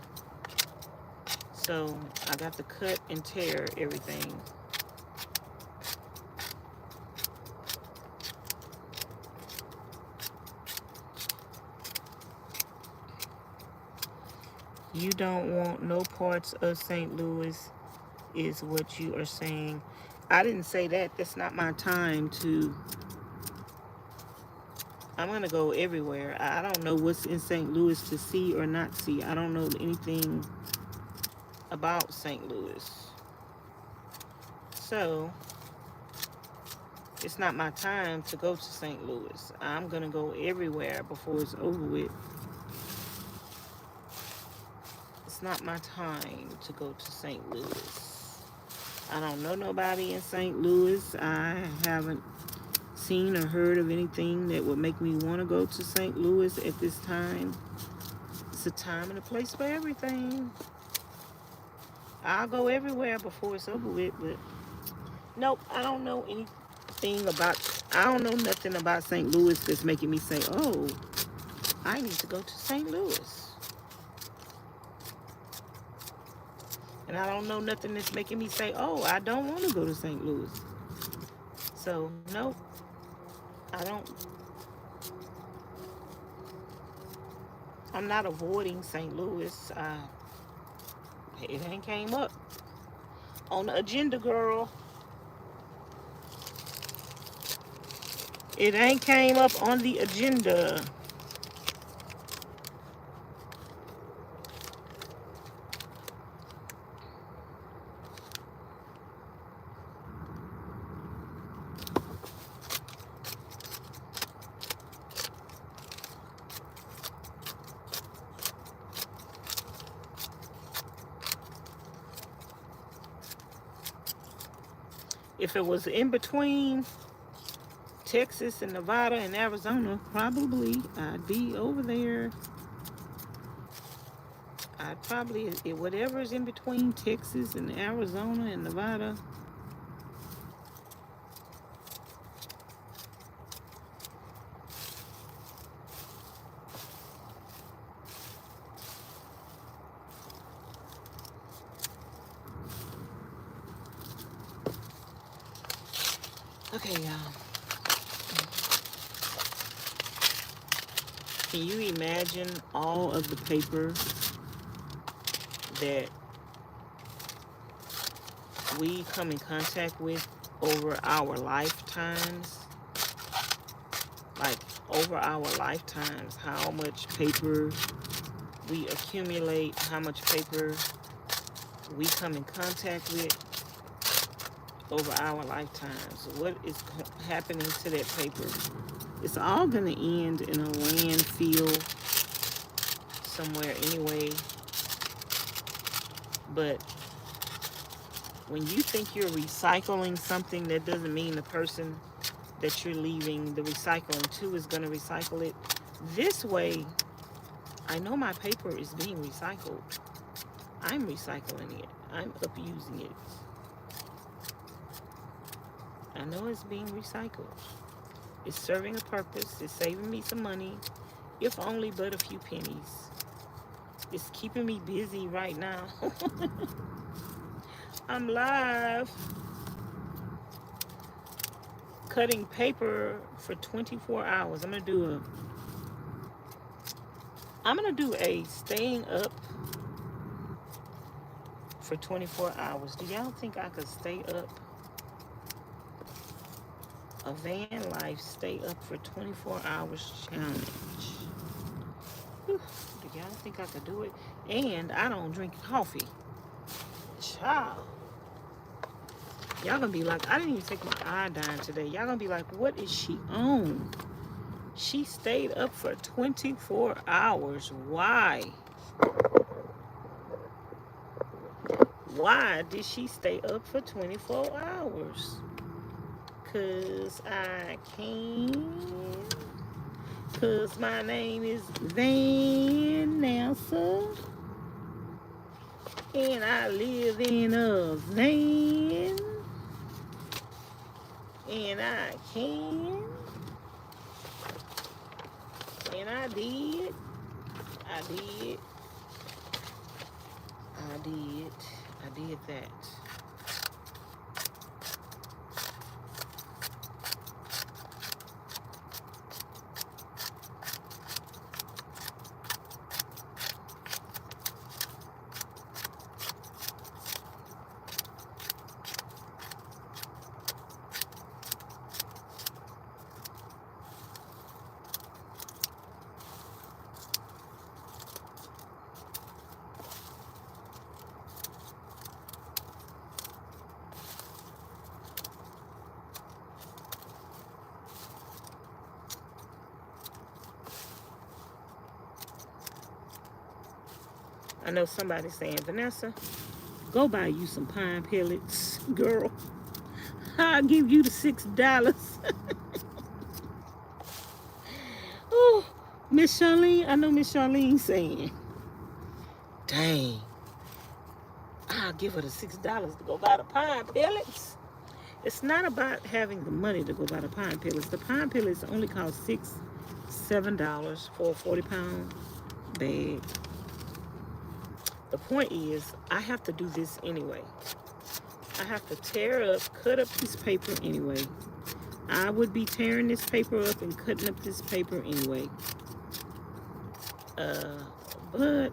so I got to cut and tear everything. You don't want no parts of St. Louis is what you are saying. I didn't say that. That's not my time to... I'm going to go everywhere. I don't know what's in St. Louis to see or not see. I don't know anything about St. Louis. So, it's not my time to go to St. Louis. I'm going to go everywhere before it's over with. It's not my time to go to St. Louis. I don't know nobody in St. Louis. I haven't seen or heard of anything that would make me want to go to St. Louis at this time. It's a time and a place for everything. I'll go everywhere before it's over with, but nope, I don't know anything about... I don't know nothing about St. Louis that's making me say, oh, I need to go to St. Louis. And I don't know nothing that's making me say, oh, I don't want to go to St. Louis. So, nope. I don't... I'm not avoiding St. Louis. It ain't came up on the agenda, girl. It ain't came up on the agenda. If it was in between Texas and Nevada and Arizona, probably I'd be over there. I'd probably, whatever's in between Texas and Arizona and Nevada. Okay, y'all. Can you imagine all of the paper that we come in contact with over our lifetimes? Like, over our lifetimes, how much paper we accumulate, how much paper we come in contact with over our lifetimes. What is happening to that paper? It's all going to end in a landfill somewhere anyway. But when you think you're recycling something, that doesn't mean the person that you're leaving the recycling to is going to recycle it. This way, I know my paper is being recycled. I'm recycling it. I'm upusing it. I know it's being recycled. It's serving a purpose. It's saving me some money, if only but a few pennies. It's keeping me busy right now. I'm live cutting paper for 24 hours. I'm gonna do a staying up for 24 hours. Do y'all think I could stay up? A Vanlife stay up for 24 hours challenge. Whew. Do y'all think I could do it? And I don't drink coffee. Child. Y'all gonna be like, I didn't even take my iodine today. Y'all gonna be like, what is she on? She stayed up for 24 hours. Why? Why did she stay up for 24 hours? Cause I can. Cause my name is Vanessa. And I live in a van. And I can. And I did. I did that. I know somebody's saying, Vanessa, go buy you some pine pellets, girl. I'll give you the $6. Oh, Miss Charlene, I know Miss Charlene saying, dang, I'll give her the $6 to go buy the pine pellets. It's not about having the money to go buy the pine pellets. The pine pellets only cost $6, $7 for a 40-pound bag. The point is, I have to do this anyway. I have to cut up this paper anyway. I would be tearing this paper up and cutting up this paper anyway. But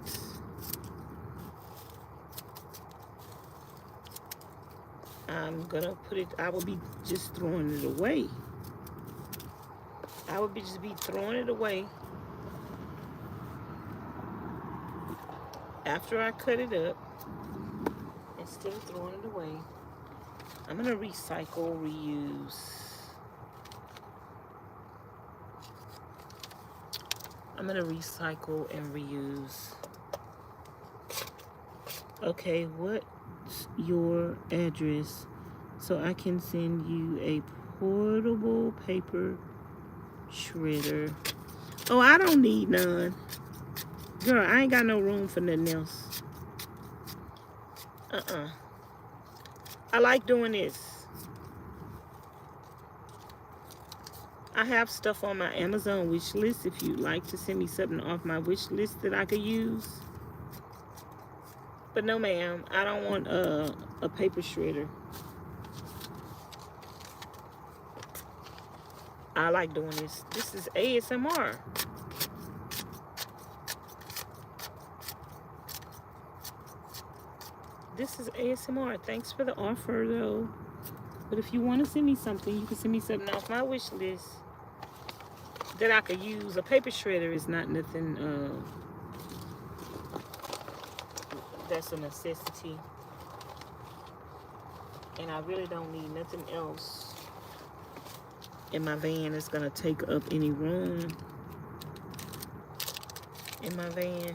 I'm gonna I will be just throwing it away. I would just be throwing it away after I cut it up. Instead of throwing it away, I'm gonna recycle, reuse. I'm gonna recycle and reuse. Okay, what's your address so I can send you a portable paper shredder? Oh, I don't need none. Girl, I ain't got no room for nothing else. I like doing this. I have stuff on my Amazon wish list if you'd like to send me something off my wish list that I could use. But no, ma'am, I don't want a paper shredder. I like doing this. This is ASMR. This is ASMR. Thanks for the offer, though. But if you want to send me something, you can send me something off my wish list that I could use. A paper shredder is not nothing that's a necessity. And I really don't need nothing else in my van that's going to take up any room in my van.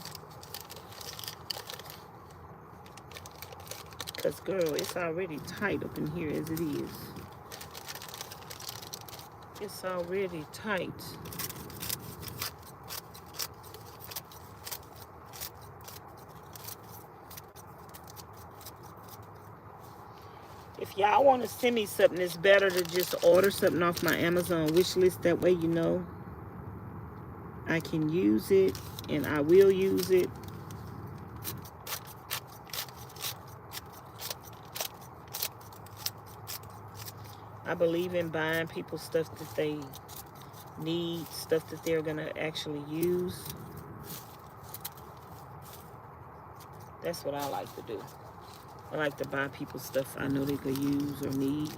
Because, girl, it's already tight up in here as it is. It's already tight. If y'all want to send me something, it's better to just order something off my Amazon wish list. That way you know I can use it and I will use it. I believe in buying people stuff that they need, stuff that they're going to actually use. That's what I like to do. I like to buy people stuff I know they could use or need.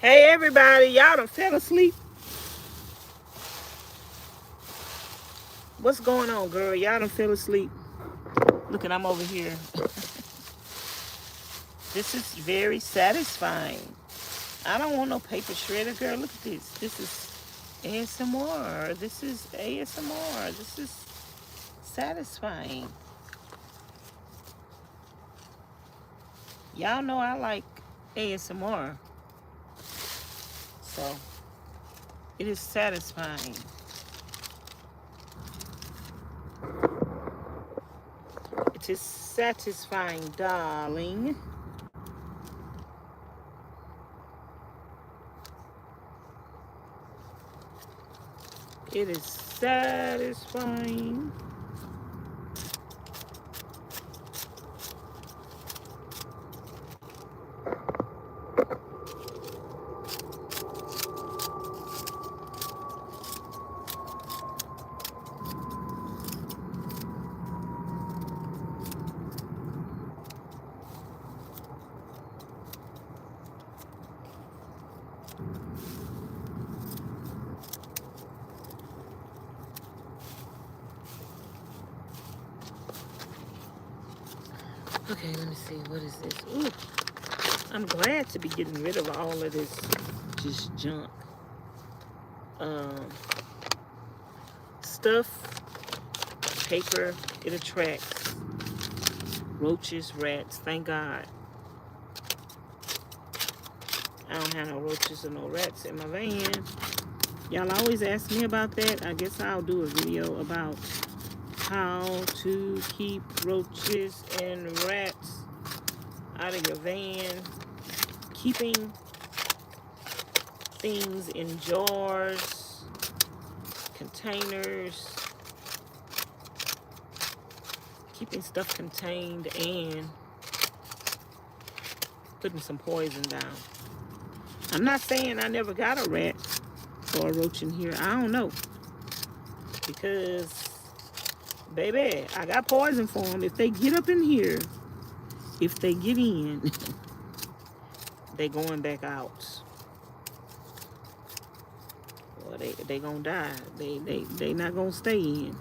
Hey, everybody. Y'all done fell asleep. What's going on, girl? Y'all done fell asleep. Look, I'm over here. This is very satisfying. I don't want no paper shredder, girl. Look at this. This is ASMR. This is ASMR. This is satisfying. Y'all know I like ASMR. So, it is satisfying. It is satisfying, darling. It is satisfying. Okay, let me see. What is this? Ooh, I'm glad to be getting rid of all of this just junk. Stuff, paper, it attracts roaches, rats. Thank God. I don't have no roaches or no rats in my van. Y'all always ask me about that. I guess I'll do a video about how to keep roaches and rats out of your van. Keeping things in jars, containers, keeping stuff contained, and putting some poison down. I'm not saying I never got a rat or a roach in here. I don't know. Because, baby, I got poison for them. If they get up in here, if they get in, they going back out. Or they gonna die. They not gonna stay in.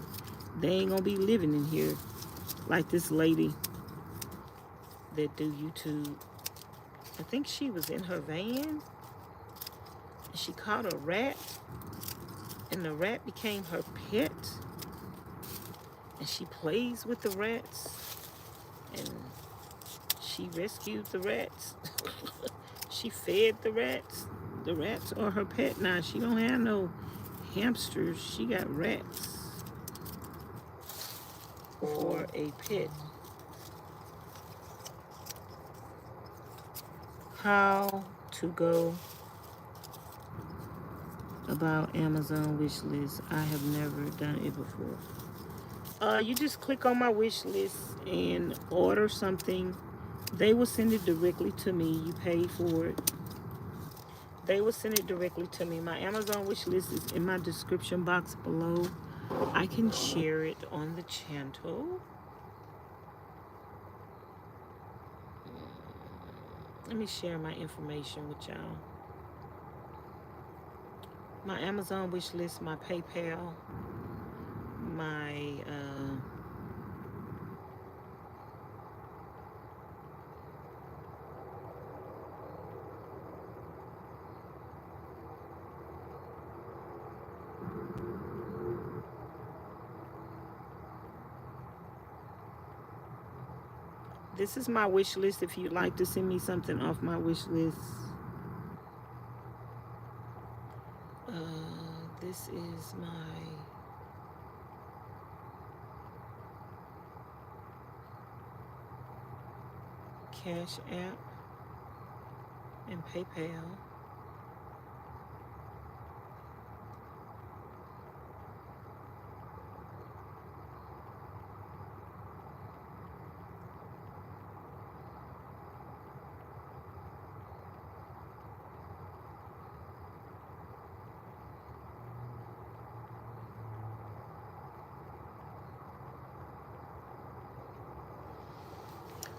They ain't gonna be living in here like this lady that do YouTube. I think she was in her van. And she caught a rat. And the rat became her pet. And she plays with the rats. And she rescued the rats. She fed the rats. The rats are her pet now. She don't have no hamsters. She got rats for a pet. How to go about Amazon wish list. I have never done it before. You just click on my wish list and order something. They will send it directly to me. You pay for it. They will send it directly to me. My Amazon wish list is in my description box below. I can share it on the channel. Let me share my information with y'all. My Amazon wish list, my PayPal, my this is my wish list if you'd like to send me something off my wish list. This is my Cash App and PayPal.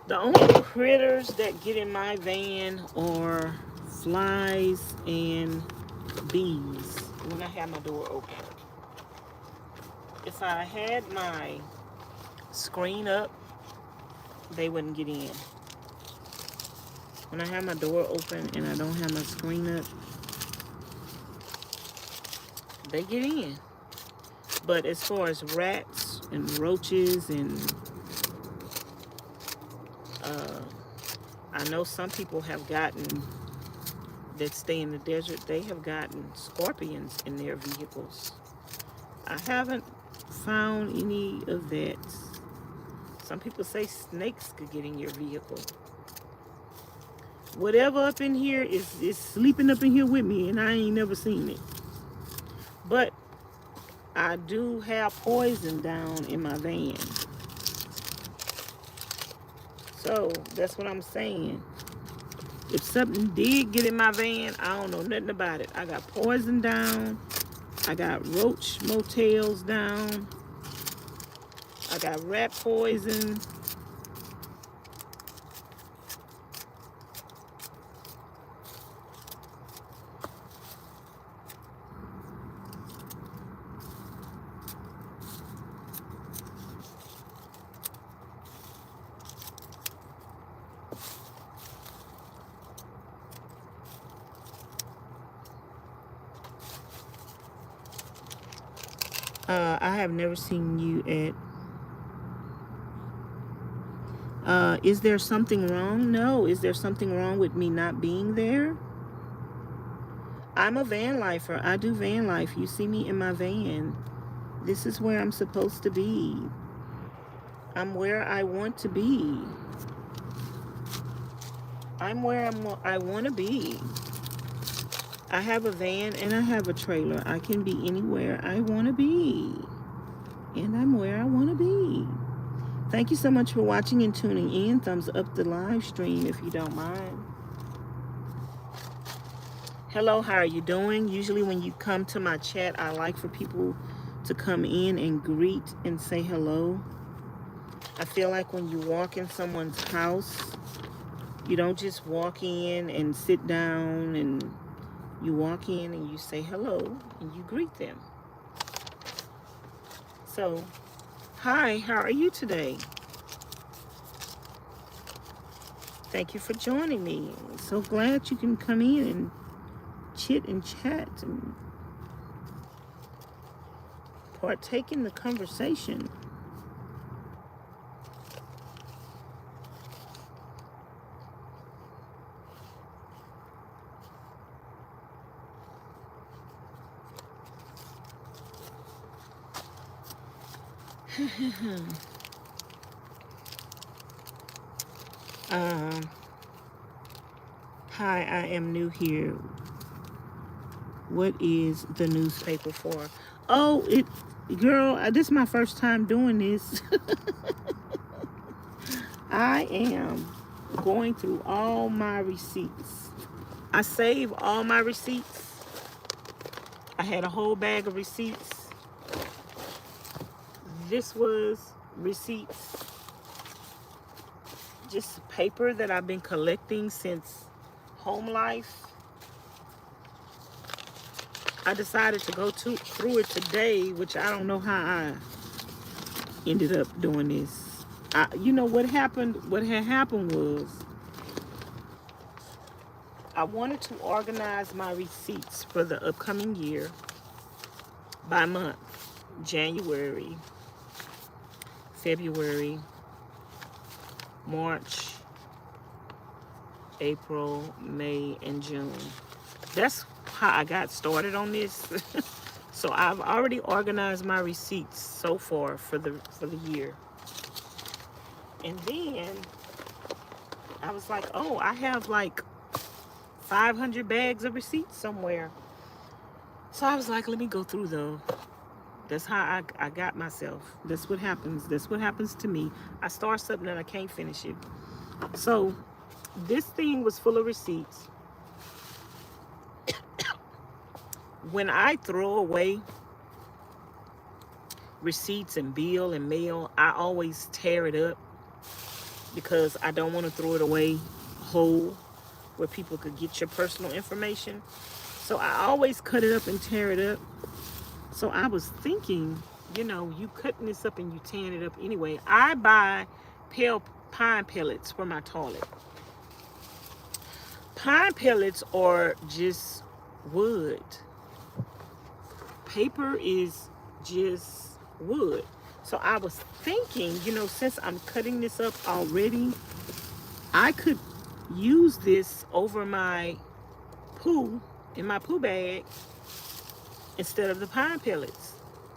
The only critters that get in my van are flies and bees when I have my door open. If I had my screen up, they wouldn't get in. When I have my door open and I don't have my screen up, they get in. But as far as rats and roaches and I know some people have gotten, that stay in the desert, they have gotten scorpions in their vehicles. I haven't found any of that. Some people say snakes could get in your vehicle. Whatever up in here is sleeping up in here with me, and I ain't never seen it. But I do have poison down in my van. So that's what I'm saying. If something did get in my van, I don't know nothing about it. I got poison down. I got roach motels down. I got rat poison. I have never seen you at... is there something wrong? No. Is there something wrong with me not being there? I'm a van lifer. I do van life. You see me in my van. This is where I'm supposed to be. I'm where I want to be. I'm where I want to be. I have a van and I have a trailer. I can be anywhere I want to be. And I'm where I want to be. Thank you so much for watching and tuning in. Thumbs up the live stream if you don't mind. Hello, how are you doing? Usually when you come to my chat, I like for people to come in and greet and say hello. I feel like when you walk in someone's house, you don't just walk in and sit down, and you walk in and you say hello and you greet them. So, hi, how are you today? Thank you for joining me. I'm so glad you can come in and chit and chat and partake in the conversation. Hi, I am new here. What is the newspaper for? Oh, girl, this is my first time doing this. I am going through all my receipts. I save all my receipts. I had a whole bag of receipts. This was receipts. Just paper that I've been collecting since home life. I decided to go through it today, which I don't know how I ended up doing this. You know what happened? What had happened was I wanted to organize my receipts for the upcoming year by month. January, February, March, April, May, and June. That's how I got started on this. So I've already organized my receipts so far for the year. And then I was like, oh, I have like 500 bags of receipts somewhere. So I was like, let me go through those. That's how I got myself. That's what happens. That's what happens to me. I start something and I can't finish it. So this thing was full of receipts. When I throw away receipts and bill and mail, I always tear it up because I don't want to throw it away whole. where people could get your personal information. So I always cut it up and tear it up. So I was thinking, you know, you cutting this up and you tearing it up anyway. I buy pine pellets for my toilet. Pine pellets are just wood. Paper is just wood. So I was thinking, you know, since I'm cutting this up already, I could use this over my poo, in my poo bag, instead of the pine pellets.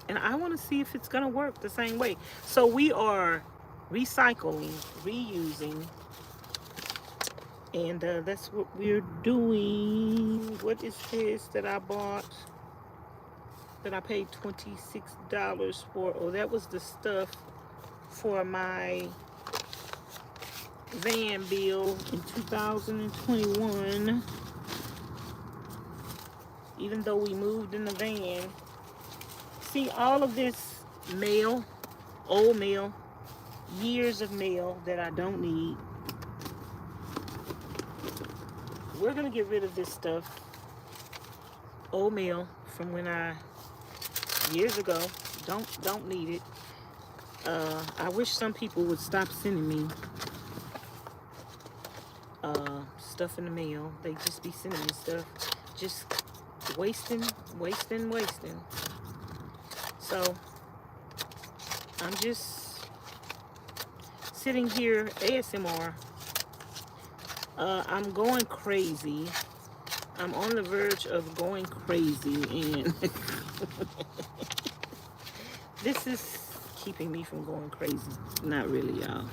And I want to see if it's going to work the same way. So we are recycling, reusing, and that's what we're doing. What is this that I bought that I paid $26 for? Oh, that was the stuff for my van bill in 2021. Even though we moved in the van. See, all of this mail, old mail, years of mail that I don't need. We're gonna get rid of this stuff. Old mail from when years ago. Don't need it. I wish some people would stop sending me stuff in the mail. They just be sending me stuff. Just wasting. So I'm just sitting here, ASMR. I'm going crazy. I'm on the verge of going crazy, and this is keeping me from going crazy. Not really, y'all.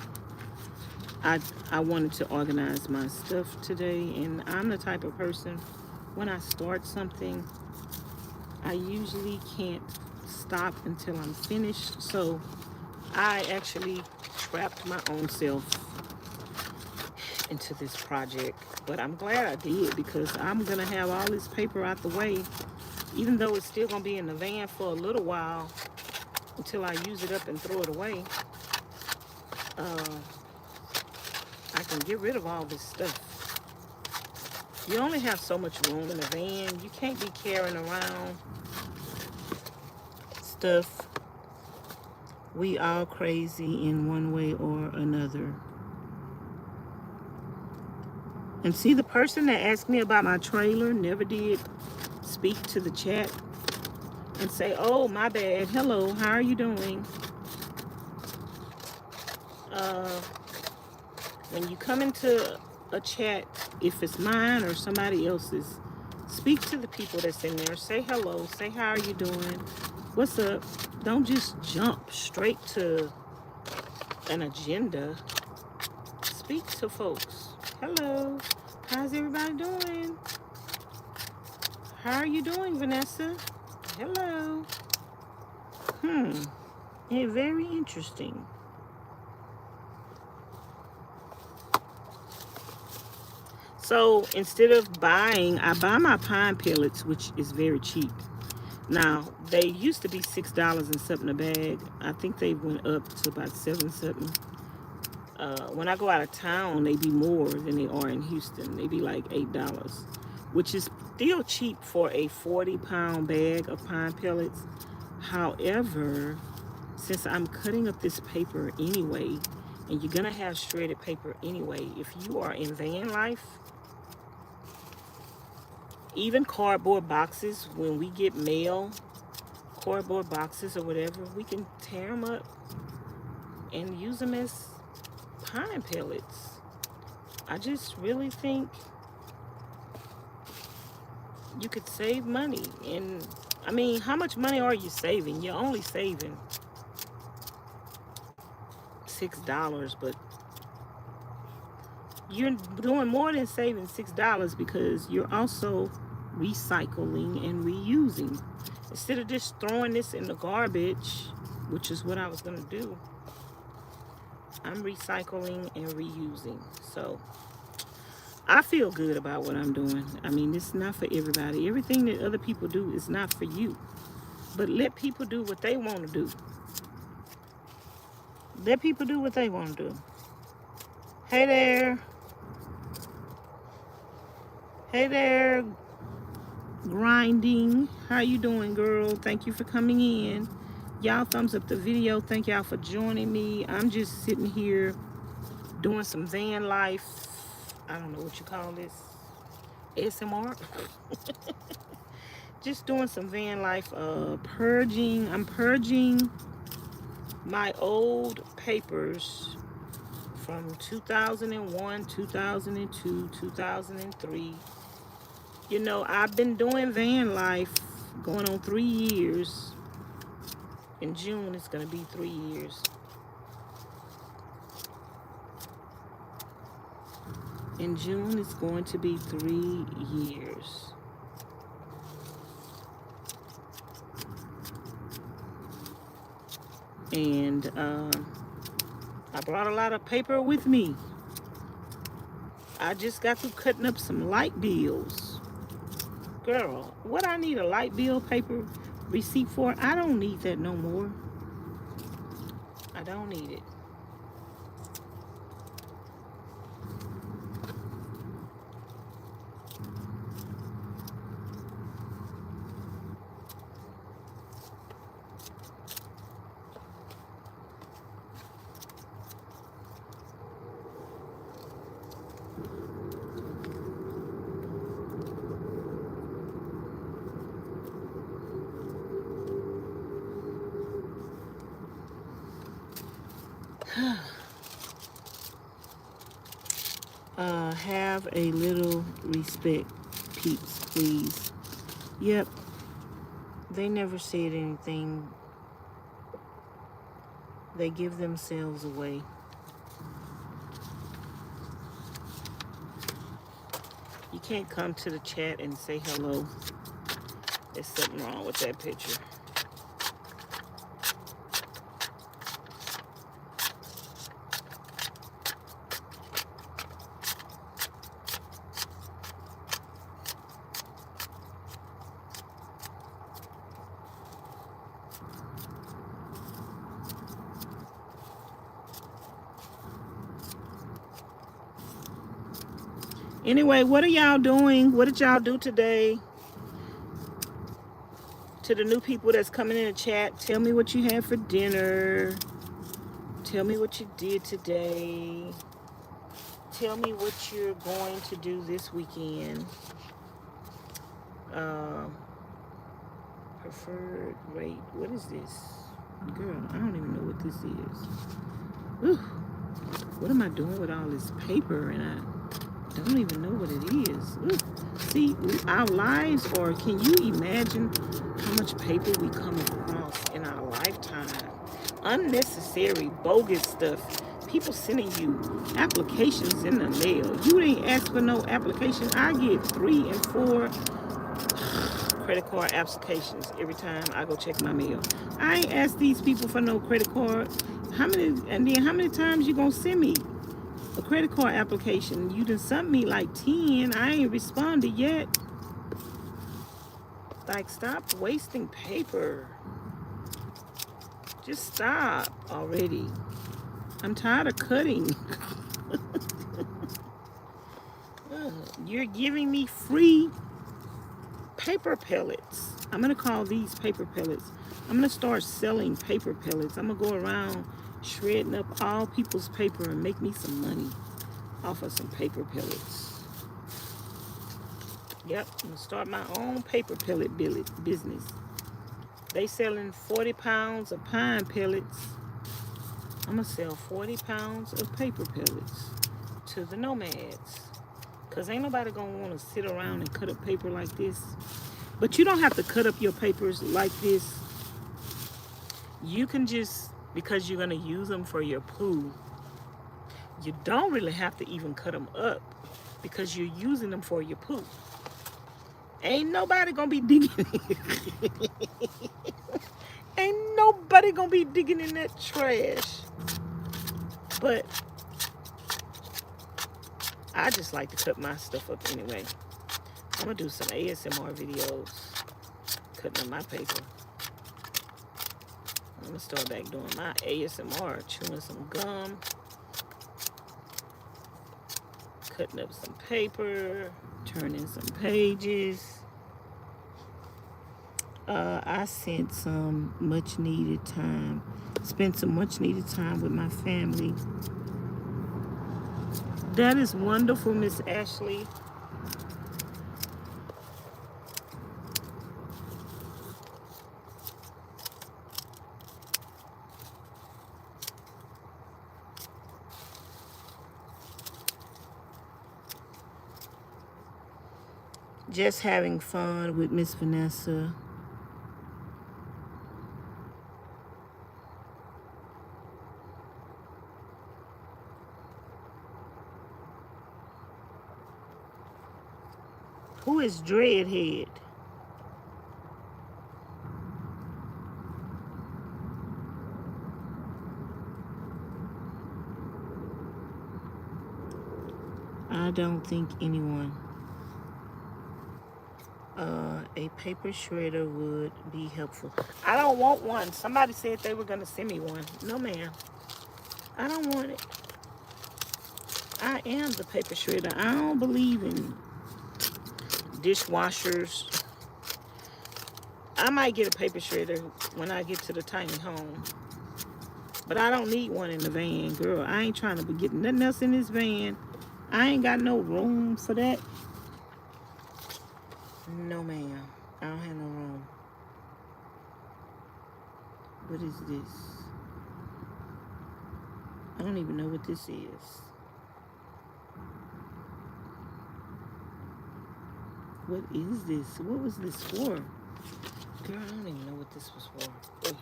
I wanted to organize my stuff today, and I'm the type of person, when I start something, I usually can't stop until I'm finished. So I actually trapped my own self into this project, but I'm glad I did, because I'm gonna have all this paper out the way, even though it's still gonna be in the van for a little while until I use it up and throw it away. I can get rid of all this stuff. You only have so much room in the van. You can't be carrying around stuff. We all crazy in one way or another. And see, the person that asked me about my trailer never did speak to the chat and say, oh, my bad. Hello, how are you doing? When you come into a chat, if it's mine or somebody else's, speak to the people that's in there. Say hello. Say, how are you doing? What's up? Don't just jump straight to an agenda. Speak to folks. Hello. How's everybody doing? How are you doing, Vanessa? Hello. Yeah, very interesting. So instead of buying, I buy my pine pellets, which is very cheap. Now, they used to be $6 and something a bag. I think they went up to about $7 something. When I go out of town, they be more than they are in Houston. They be like $8, which is still cheap for a 40-pound bag of pine pellets. However, since I'm cutting up this paper anyway, and you're gonna have shredded paper anyway, if you are in van life, even cardboard boxes, when we get mail, cardboard boxes or whatever, we can tear them up and use them as pine pellets. I just really think you could save money. And I mean, how much money are you saving? You're only saving $6, but you're doing more than saving $6, because you're also recycling and reusing. Instead of just throwing this in the garbage, which is what I was going to do, I'm recycling and reusing. So I feel good about what I'm doing. I mean, it's not for everybody. Everything that other people do is not for you. But let people do what they want to do. Let people do what they want to do. Hey there. Hey there, grinding. How you doing, girl? Thank you for coming in. Y'all thumbs up the video. Thank y'all for joining me. I'm just sitting here doing some van life. I don't know what you call this. ASMR. Just doing some van life purging. I'm purging my old papers from 2001, 2002, 2003. You know, I've been doing van life going on 3 years. In June, it's going to be 3 years. In June, it's going to be 3 years. And I brought a lot of paper with me. I just got through cutting up some light bills. Girl, what I need a light bill paper receipt for, I don't need that no more. I don't need it. Have a little respect, peeps, please. Yep, they never said anything. They give themselves away. You can't come to the chat and say hello. There's something wrong with that picture. Anyway, what are y'all doing? What did y'all do today? To the new people that's coming in the chat, tell me what you had for dinner. Tell me what you did today. Tell me what you're going to do this weekend. Preferred rate. What is this? Girl, I don't even know what this is. Whew. What am I doing with all this paper? And I don't even know what it is. Ooh. See, our lives, or can you imagine how much paper we come across in our lifetime? Unnecessary, bogus stuff. People sending you applications in the mail. You ain't asked for no application. I get 3 and 4 credit card applications every time I go check my mail. I ain't asked these people for no credit card. How many times you gonna send me a credit card application? You done sent me like 10. I ain't responded yet. Like, stop wasting paper. Just stop already. I'm tired of cutting. You're giving me free paper pellets. I'm gonna call these paper pellets. I'm gonna start selling paper pellets. I'm gonna go around shredding up all people's paper and make me some money off of some paper pellets. Yep, I'm gonna start my own paper pellet business. They selling 40 pounds of pine pellets. I'm gonna sell 40 pounds of paper pellets to the nomads. Cause ain't nobody gonna wanna sit around and cut up paper like this. But you don't have to cut up your papers like this. You can just, because you're gonna use them for your poo, you don't really have to even cut them up because you're using them for your poo. Ain't nobody gonna be digging. Ain't nobody gonna be digging in that trash. But I just like to cut my stuff up anyway. I'm gonna do some ASMR videos cutting up my paper. I'm gonna start back doing my ASMR, chewing some gum, Cutting up some paper, turning some pages. I spent some much needed time with my family. That is wonderful, Miss Ashley. Just having fun with Miss Vanessa. Who is Dreadhead? I don't think anyone. A paper shredder would be helpful. I don't want one. Somebody said they were going to send me one. No, ma'am. I don't want it. I am the paper shredder. I don't believe in dishwashers. I might get a paper shredder when I get to the tiny home. But I don't need one in the van, girl. I ain't trying to be getting nothing else in this van. I ain't got no room for that. No, ma'am. I don't have no room. What is this? I don't even know what this is. What is this? What was this for? Girl, I don't even know what this was for. Ugh.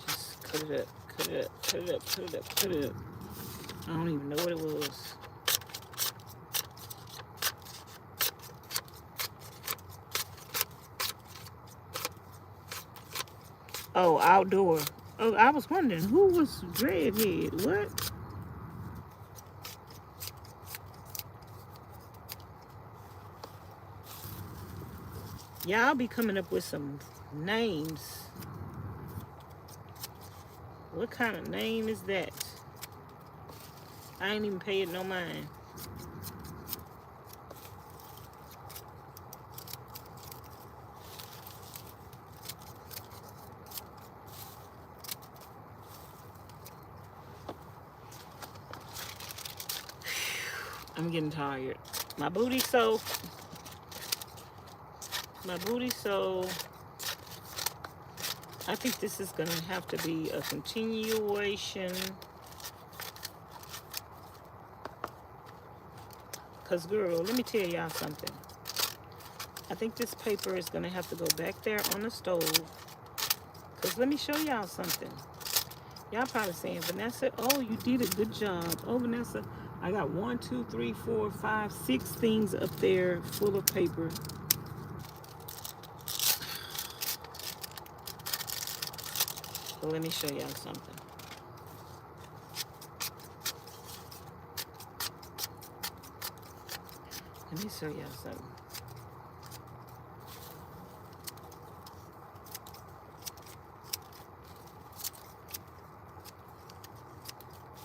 Just cut it up, cut it up, cut it up, cut it up, cut it up. I don't even know what it was. Oh, outdoor. Oh, I was wondering, who was Dreadhead? What? Y'all be coming up with some names. What kind of name is that? I ain't even pay it no mind. I'm getting tired. My booty so. I think this is gonna have to be a continuation. Cause girl, let me tell y'all something. I think this paper is gonna have to go back there on the stove. Cause let me show y'all something. Y'all probably saying, Vanessa, oh, you did a good job. Oh, Vanessa, I got 1, 2, 3, 4, 5, 6 things up there full of paper. But let me show y'all something. Let me show y'all something.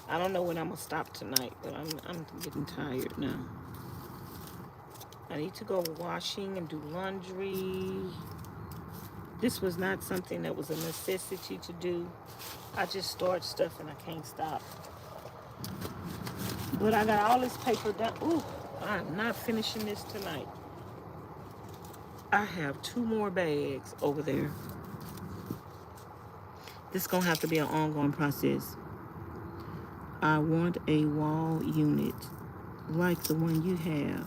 I don't know when I'm gonna stop tonight, but I'm getting tired now. I need to go washing and do laundry. This was not something that was a necessity to do. I just start stuff and I can't stop. But I got all this paper done. Ooh, I'm not finishing this tonight. I have 2 more bags over there. This is gonna have to be an ongoing process. I want a wall unit like the one you have.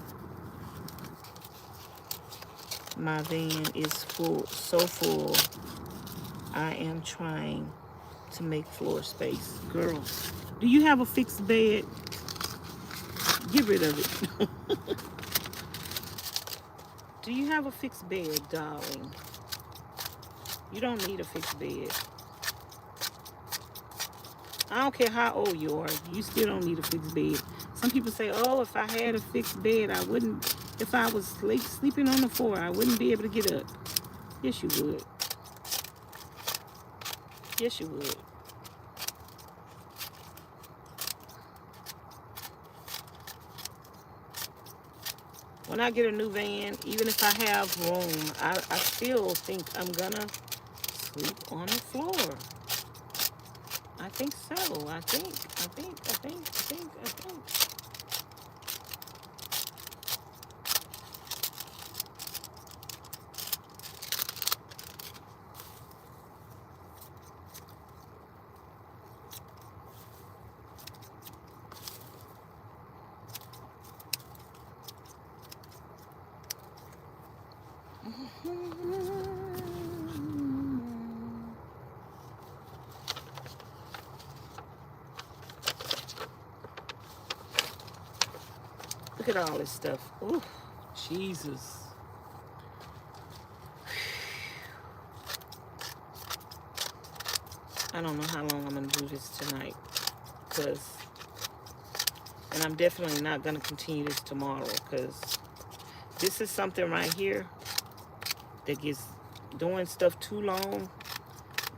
My van is full, so full. I am trying to make floor space. Girl, do you have a fixed bed? Get rid of it. Do you have a fixed bed, darling? You don't need a fixed bed. I don't care how old you are. You still don't need a fixed bed. Some people say, oh, if I had a fixed bed, I wouldn't, if I was sleeping on the floor, I wouldn't be able to get up. Yes, you would. Yes, you would. when I get a new van, even if I have room, I still think I'm gonna sleep on the floor. I think so. I think. Look at all this stuff. Ooh, Jesus. I don't know how long I'm going to do this tonight. And I'm definitely not going to continue this tomorrow. Because this is something right here that gets, doing stuff too long,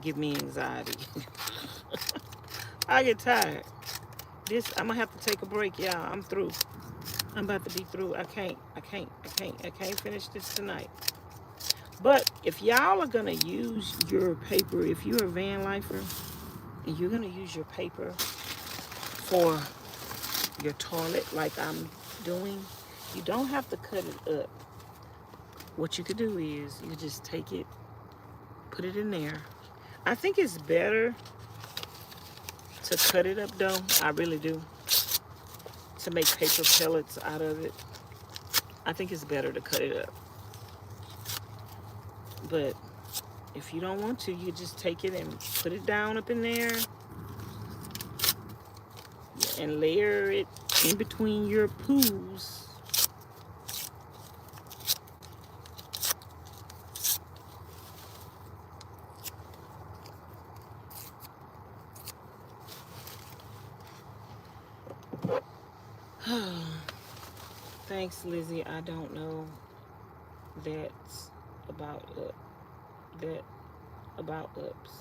give me anxiety. I get tired. I'm going to have to take a break, y'all. I'm through. I'm about to be through. I can't finish this tonight. But if y'all are gonna use your paper, if you're a van lifer and you're gonna use your paper for your toilet like I'm doing, you don't have to cut it up. What you could do is you just take it, put it in there. I think it's better to cut it up though. I really do. To make paper pellets out of it. I think it's better to cut it up. But if you don't want to, you just take it and put it down up in there and layer it in between your poos. Thanks, Lizzie. I don't know that's about ups.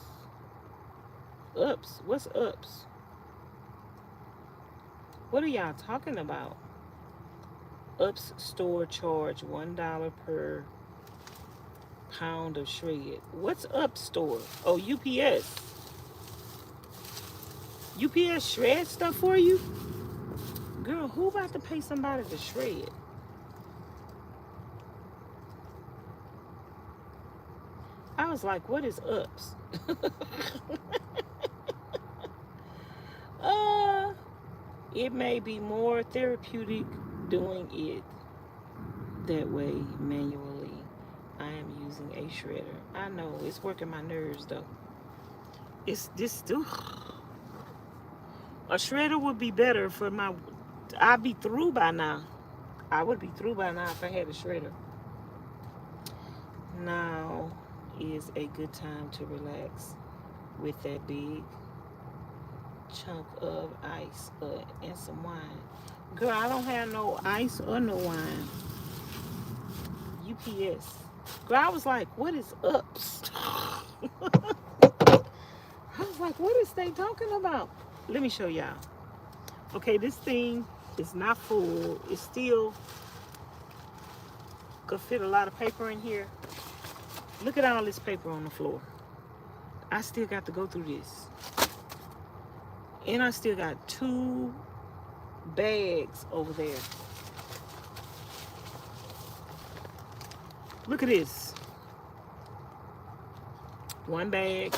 Ups? What's ups? What are y'all talking about? Ups store charge $1 per pound of shred. What's up store? Oh, UPS. UPS shred stuff for you? Girl, who about to pay somebody to shred? I was like, what is ups? It may be more therapeutic doing it that way manually. I am using a shredder. I know, it's working my nerves though. It's this still. A shredder would be better for my, I'd be through by now. I would be through by now if I had a shredder. Now is a good time to relax with that big chunk of ice and some wine. Girl, I don't have no ice or no wine. UPS. Girl, I was like, what is ups? I was like, what is they talking about? Let me show y'all. Okay, this thing is not full. It's still could fit a lot of paper in here. Look at all this paper on the floor. I still got to go through this. And I still got 2 bags over there. Look at this. 1 bag.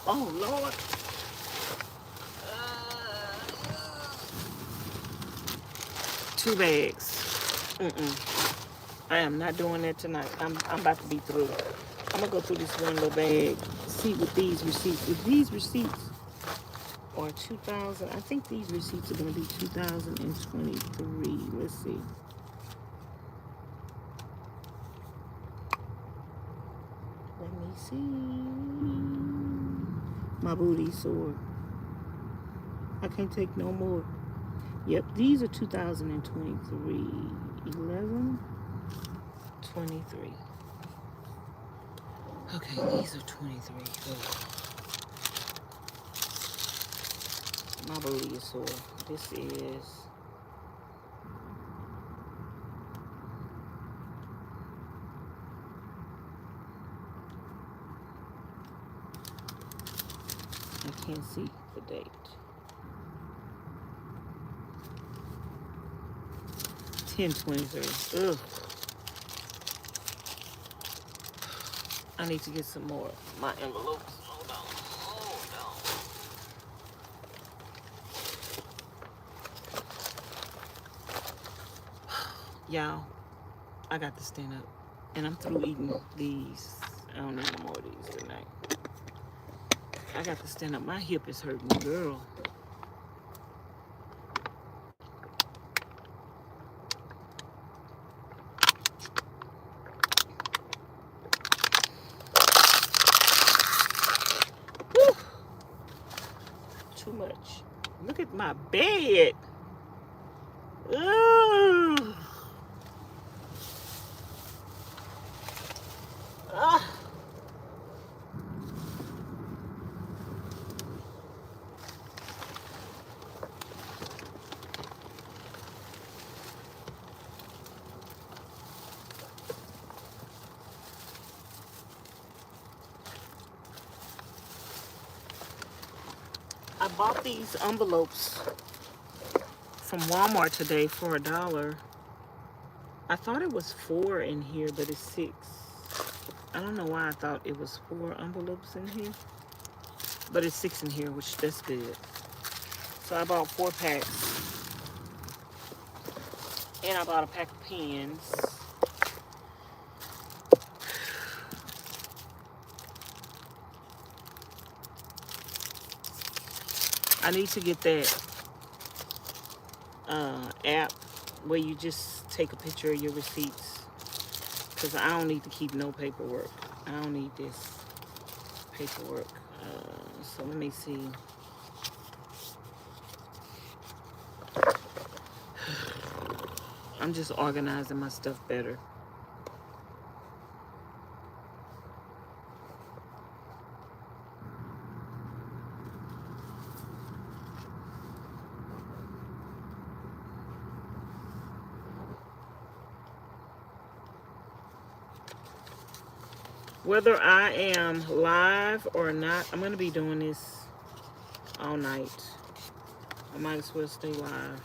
Oh, Lord. 2 bags. I am not doing that tonight. I'm about to be through. I'm going to go through this one little bag. See with these receipts. If these receipts are 2000, I think these receipts are going to be 2023. Let's see. Let me see. My booty's sore. I can't take no more. Yep, these are 2023. 11, 23. Okay, these are 23. Ugh. My booty is sore. This is can't see the date. $10.23. Ugh. I need to get some more of my envelopes. Hold on. Y'all, I got to stand up. And I'm through eating these. I don't need no more of these tonight. I got to stand up. My hip is hurting, girl. Whew. Too much. Look at my bed. Ugh. Ah. I bought these envelopes from Walmart today for $1. I thought it was 4 in here, but it's 6. I don't know why I thought it was 4 envelopes in here, but it's 6 in here, which that's good. So I bought 4 packs, and I bought a pack of pens. I need to get that app where you just take a picture of your receipts, because I don't need to keep no paperwork. I don't need this paperwork. So let me see. I'm just organizing my stuff better. Whether I am live or not, I'm going to be doing this all night. I might as well stay live.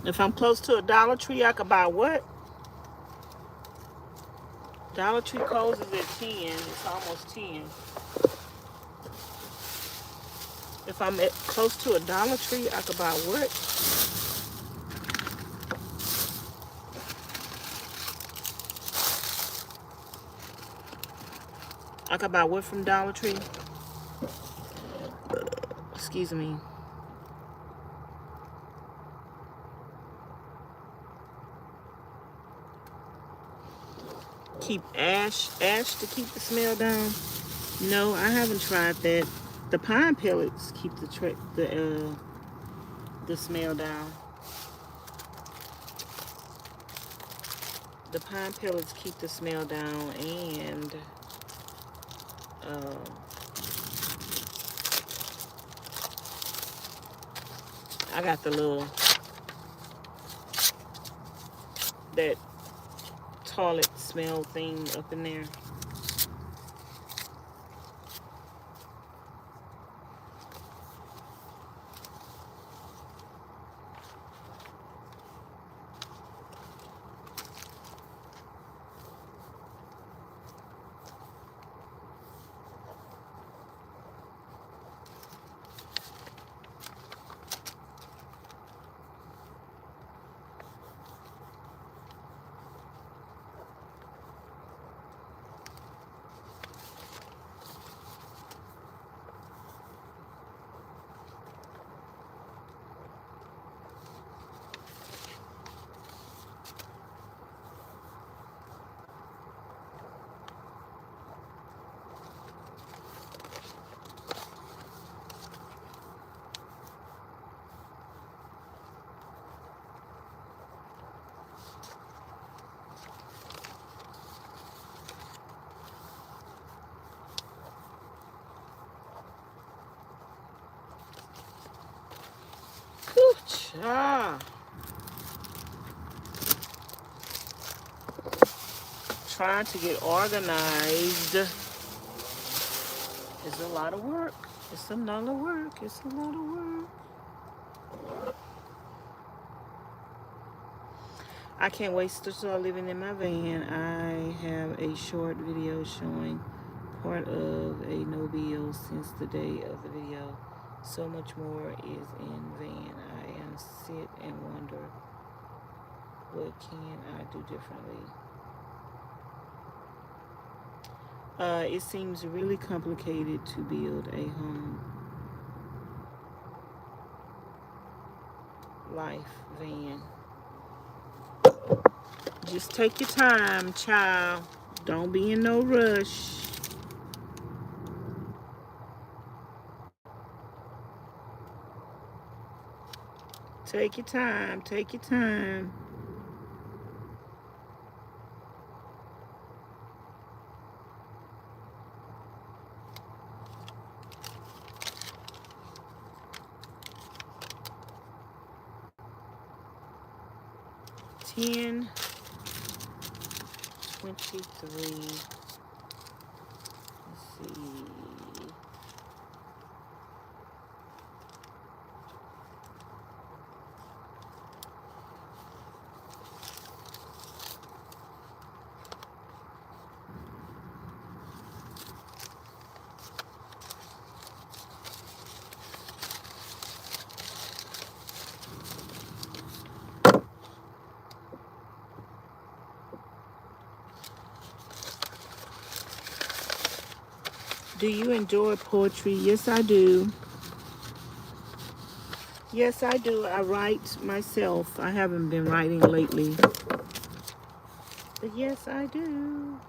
If I'm close to a Dollar Tree, I could buy what? Dollar Tree closes at 10. It's almost 10. If I'm close to a Dollar Tree, I could buy what? I could buy what from Dollar Tree? Excuse me. Keep ash to keep the smell down? No, I haven't tried that. The pine pellets keep the smell down. The pine pellets keep the smell down, and I got the little, that toilet smell thing up in there. Whew, trying to get organized is a lot of work. It's a lot of work. It's a lot of work. I can't wait to start living in my van. I have a short video showing part of a no bill since the day of the video. So much more is in van. I am sit and wonder, what can I do differently? It seems really complicated to build a home life van. Just take your time, child. Don't be in no rush. Take your time. Take your time. $10, $23. Let's see. Do you enjoy poetry? Yes, I do. Yes, I do. I write myself. I haven't been writing lately. But yes, I do.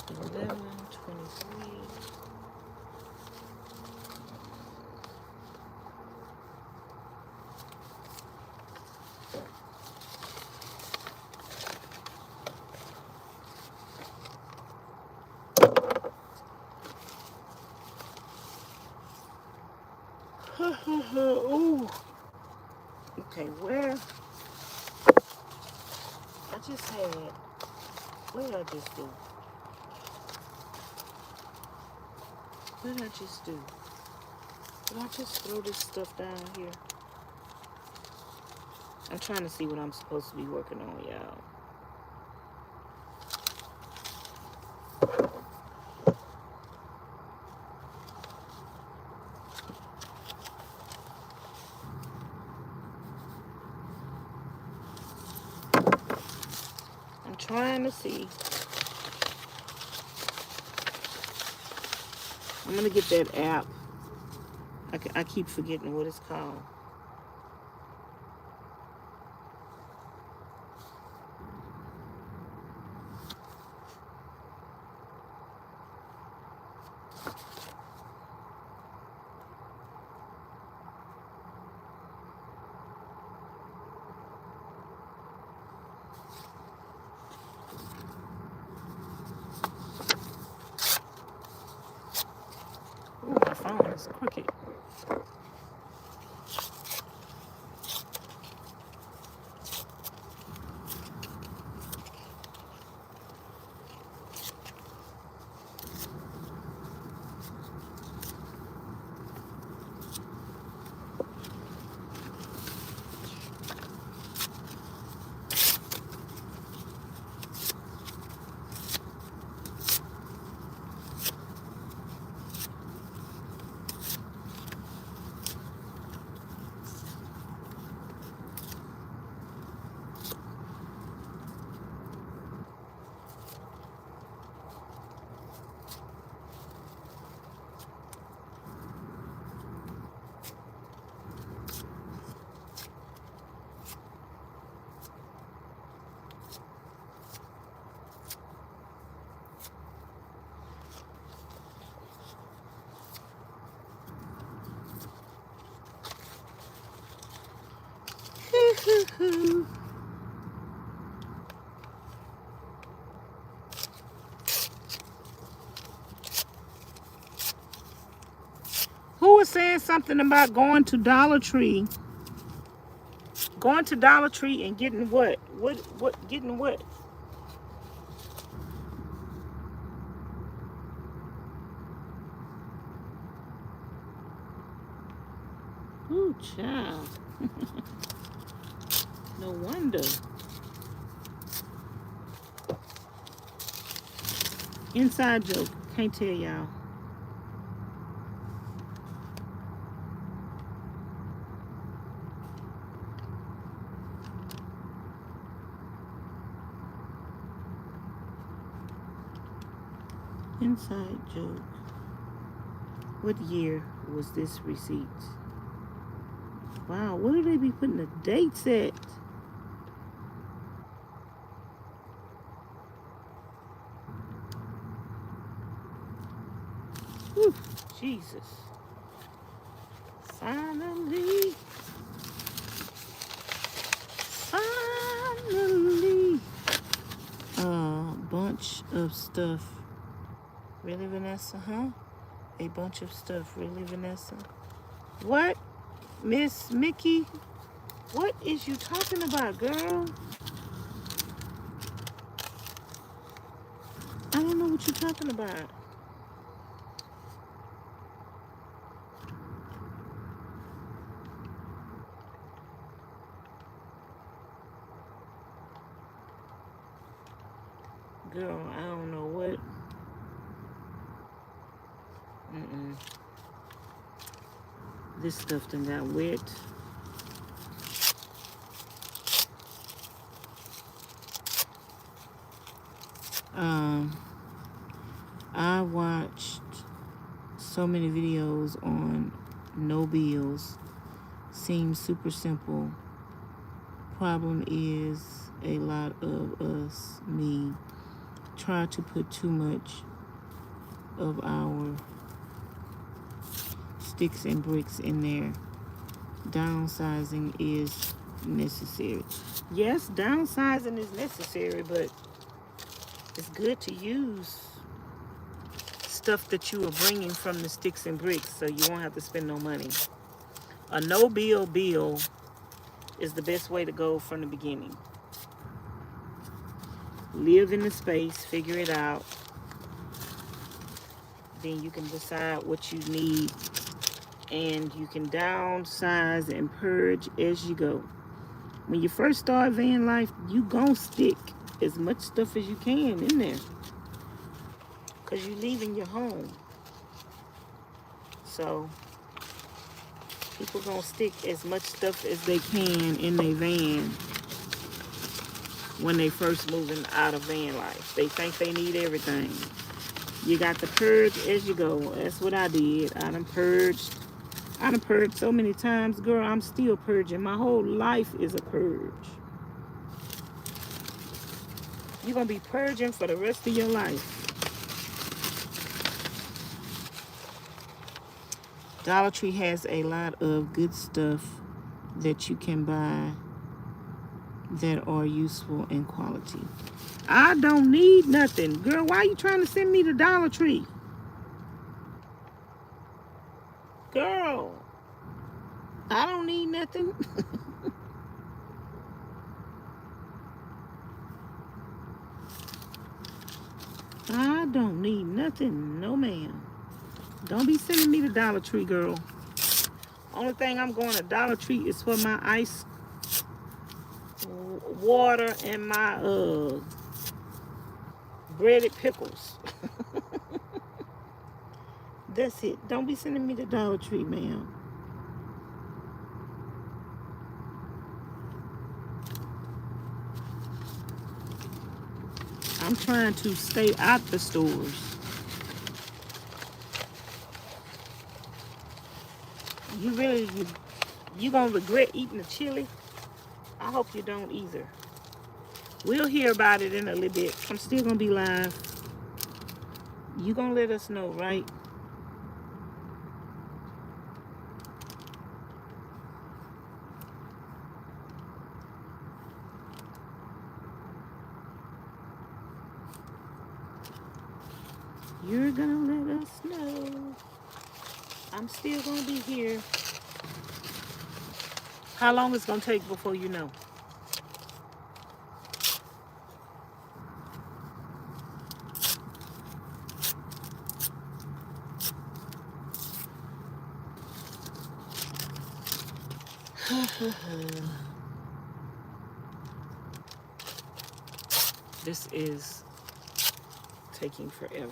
$11, $23. Ooh. Okay, where? I just had. What did I just do? What did I just do? Did I just throw this stuff down here? I'm trying to see what I'm supposed to be working on, y'all. I'm trying to see. I'm gonna get that app. I keep forgetting what it's called. phone is crooked. Who was saying something about going to Dollar Tree? Going to Dollar Tree and getting what? Getting what? Ooh, child. No wonder. Inside joke. Can't tell y'all. Inside joke. What year was this receipt? Wow, what do they be putting the dates at? Whew, Jesus. Finally. Finally. Bunch of stuff. Really, Vanessa, huh? A bunch of stuff. Really, Vanessa? What? Miss Mickey? What is you talking about, girl? I don't know what you're talking about. Girl, I don't know what. This stuff done got wet. I watched so many videos on no bills. Seems super simple. Problem is a lot of us, me, try to put too much of our sticks and bricks in there. Downsizing is necessary. Yes, downsizing is necessary, but it's good to use stuff that you are bringing from the sticks and bricks so you won't have to spend no money. A no-bill bill is the best way to go from the beginning. Live in the space, figure it out. Then you can decide what you need, and you can downsize and purge as you go. When you first start van life, you gon' stick as much stuff as you can in there, because you're leaving your home. So people gonna stick as much stuff as they can in their van when they first moving out of van life. They think they need everything. You got to purge as you go. That's what I did. I done purged so many times. Girl, I'm still purging. My whole life is a purge. You're going to be purging for the rest of your life. Dollar Tree has a lot of good stuff that you can buy that are useful and quality. I don't need nothing. Girl, why are you trying to send me to Dollar Tree? I don't need nothing. I don't need nothing. No, ma'am. Don't be sending me to Dollar Tree, girl. Only thing I'm going to Dollar Tree is for my ice water and my breaded pickles. That's it. Don't be sending me to Dollar Tree, ma'am. I'm trying to stay out the stores. You gonna regret eating the chili? I hope you don't either. We'll hear about it in a little bit. I'm still gonna be live. You gonna let us know, right? You're gonna let us know. I'm still gonna be here. How long it's gonna take before you know? This is taking forever.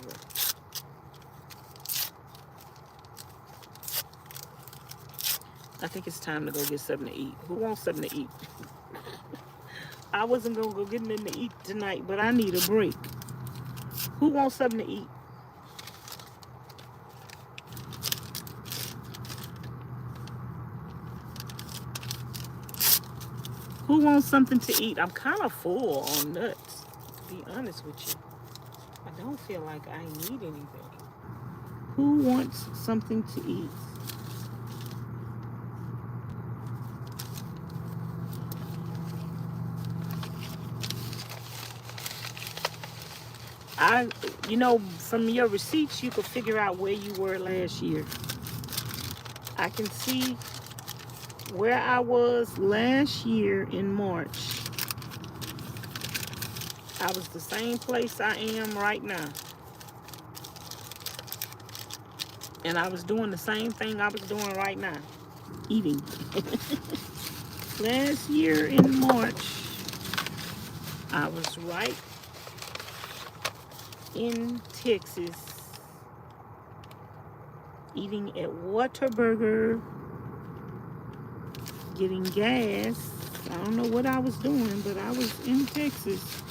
I think it's time to go get something to eat. Who wants something to eat? I wasn't going to go get nothing to eat tonight, but I need a break. Who wants something to eat? Who wants something to eat? I'm kind of full on nuts, to be honest with you. I don't feel like I need anything. Who wants something to eat? You know, from your receipts, you could figure out where you were last year. I can see where I was last year in March. I was the same place I am right now. And I was doing the same thing I was doing right now. Eating. Last year in March, I was right in Texas, eating at Whataburger, getting gas. I don't know what I was doing, but I was in Texas.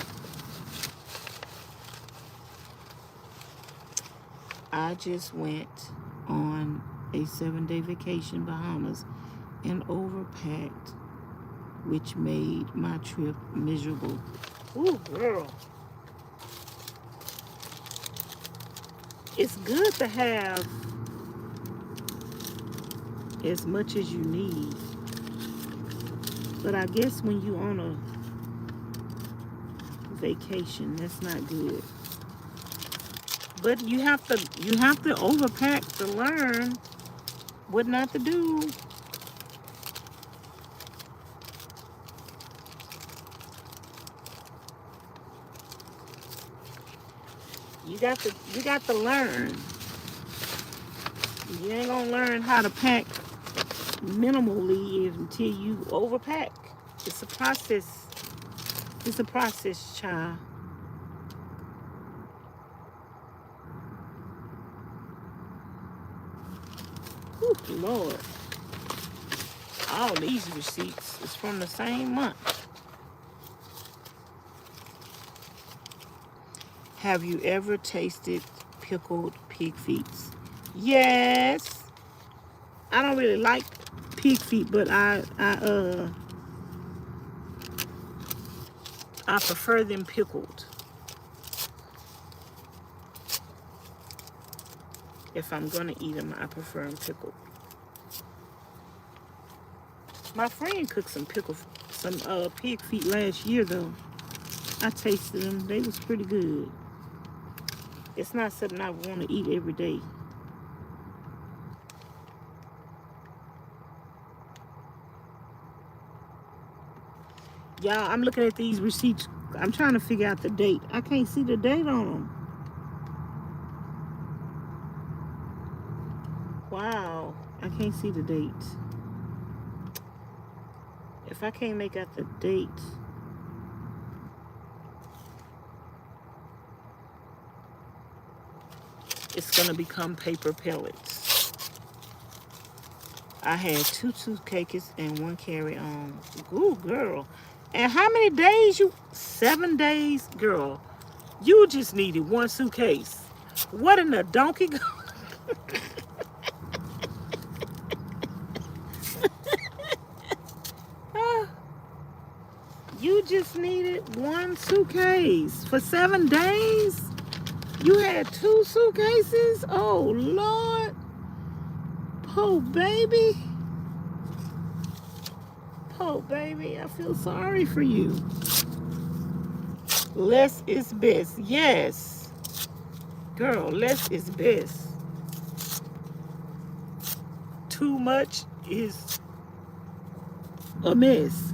I just went on a 7-day vacation Bahamas and overpacked, which made my trip miserable. Ooh, girl. It's good to have as much as you need. But I guess when you on a vacation, that's not good. But you have to overpack to learn what not to do. You got to learn. You ain't gonna learn how to pack minimally until you overpack. It's a process. It's a process, child. Whew, Lord. All these receipts is from the same month. Have you ever tasted pickled pig feet? Yes. I don't really like pig feet, but I prefer them pickled. If I'm gonna eat them, I prefer them pickled. My friend cooked some pig feet last year though. I tasted them. They was pretty good. It's not something I want to eat every day. Y'all, I'm looking at these receipts. I'm trying to figure out the date. I can't see the date on them. Wow. I can't see the date. If I can't make out the date, it's going to become paper pellets. I had 2 suitcases and 1 carry-on. Ooh, girl. And how many days you? 7 days? Girl, you just needed 1 suitcase. What in the donkey? You just needed 1 suitcase for 7 days? You had 2 suitcases? Oh, Lord. Poor baby. Poor baby. I feel sorry for you. Less is best. Yes. Girl, less is best. Too much is a mess.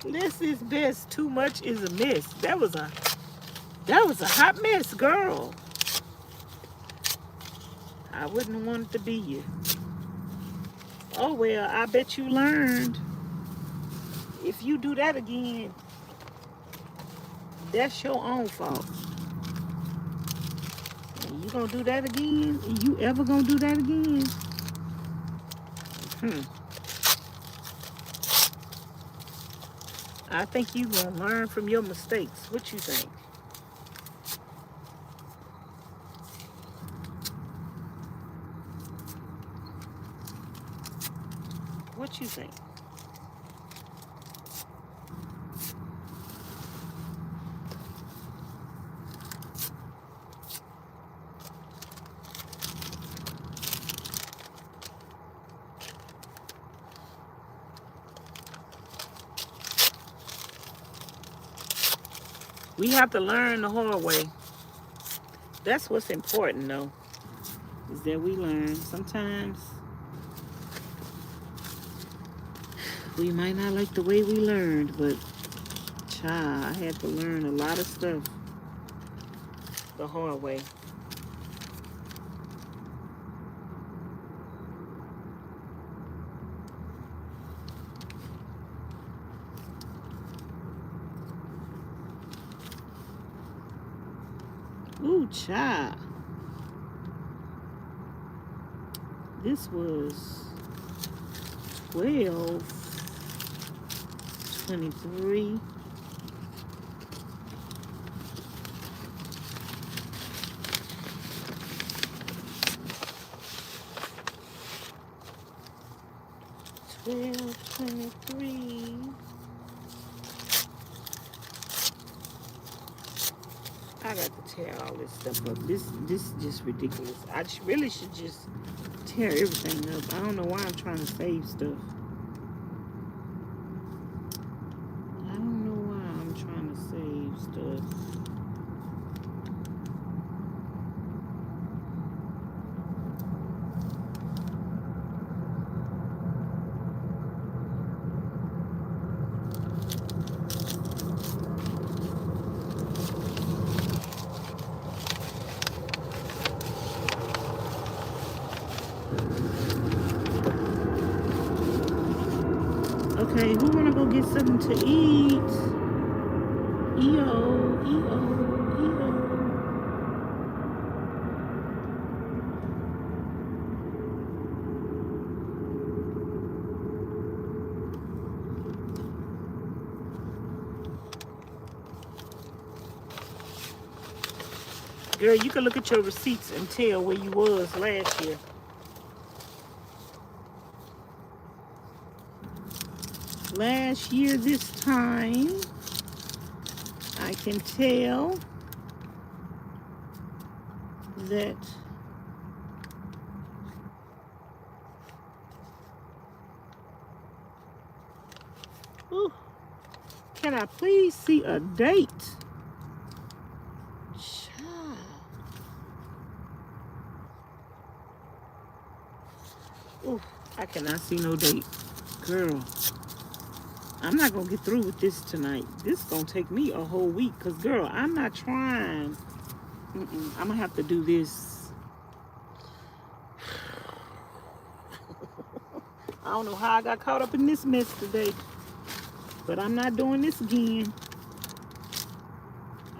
Less is best. Too much is a mess. That was a hot mess, girl. I wouldn't want it to be you. Oh well, I bet you learned. If you do that again, that's your own fault. And you gonna do that again? You ever gonna do that again? I think you gonna learn from your mistakes. What you think? What you think? We have to learn the hard way. That's what's important, though, is that we learn. Sometimes we might not like the way we learned, but child, I had to learn a lot of stuff the hard way. Ooh, child. This was 12/23. I got to tear all this stuff up. This is just ridiculous. I really should just tear everything up. I don't know why I'm trying to save stuff. I don't know why I'm trying to save stuff. Okay, who wanna go get something to eat? EO. Girl, you can look at your receipts and tell where you was last year. Last year this time, I can tell that ooh, can I please see a date? Child. Ooh, I cannot see no date. Girl, I'm not going to get through with this tonight. This is going to take me a whole week. Because, girl, I'm not trying. I'm going to have to do this. I don't know how I got caught up in this mess today. But I'm not doing this again.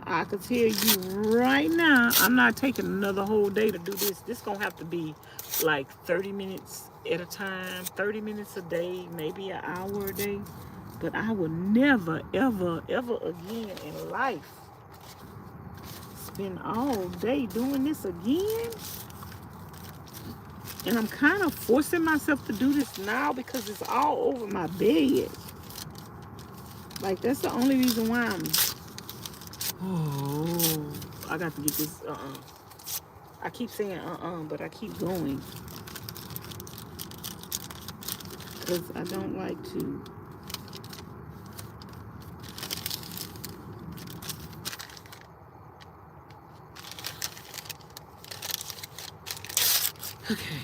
I can tell you right now, I'm not taking another whole day to do this. This going to have to be like 30 minutes at a time, 30 minutes a day, maybe an hour a day. But I will never, ever, ever again in life spend all day doing this again. And I'm kind of forcing myself to do this now because it's all over my bed. Like, that's the only reason why I'm... Oh, I got to get this... I keep saying but I keep going. Because I don't like to... Okay.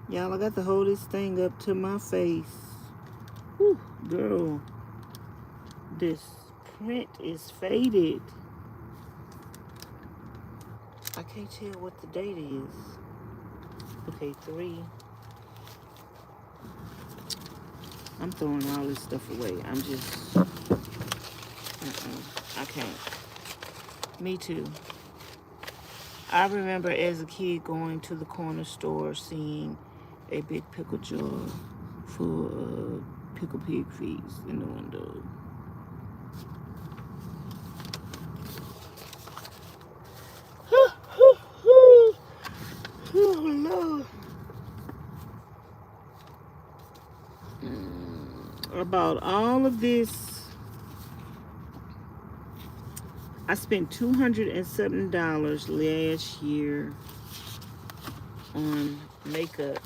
Y'all, I got to hold this thing up to my face. Whew, girl. This print is faded. I can't tell what the date is. Okay, 3. I'm throwing all this stuff away. I'm just... I can't. Me too. I remember as a kid going to the corner store, seeing a big pickle jar full of pickle pig feet in the window. Oh, Lord. About all of this, I spent $207 last year on makeup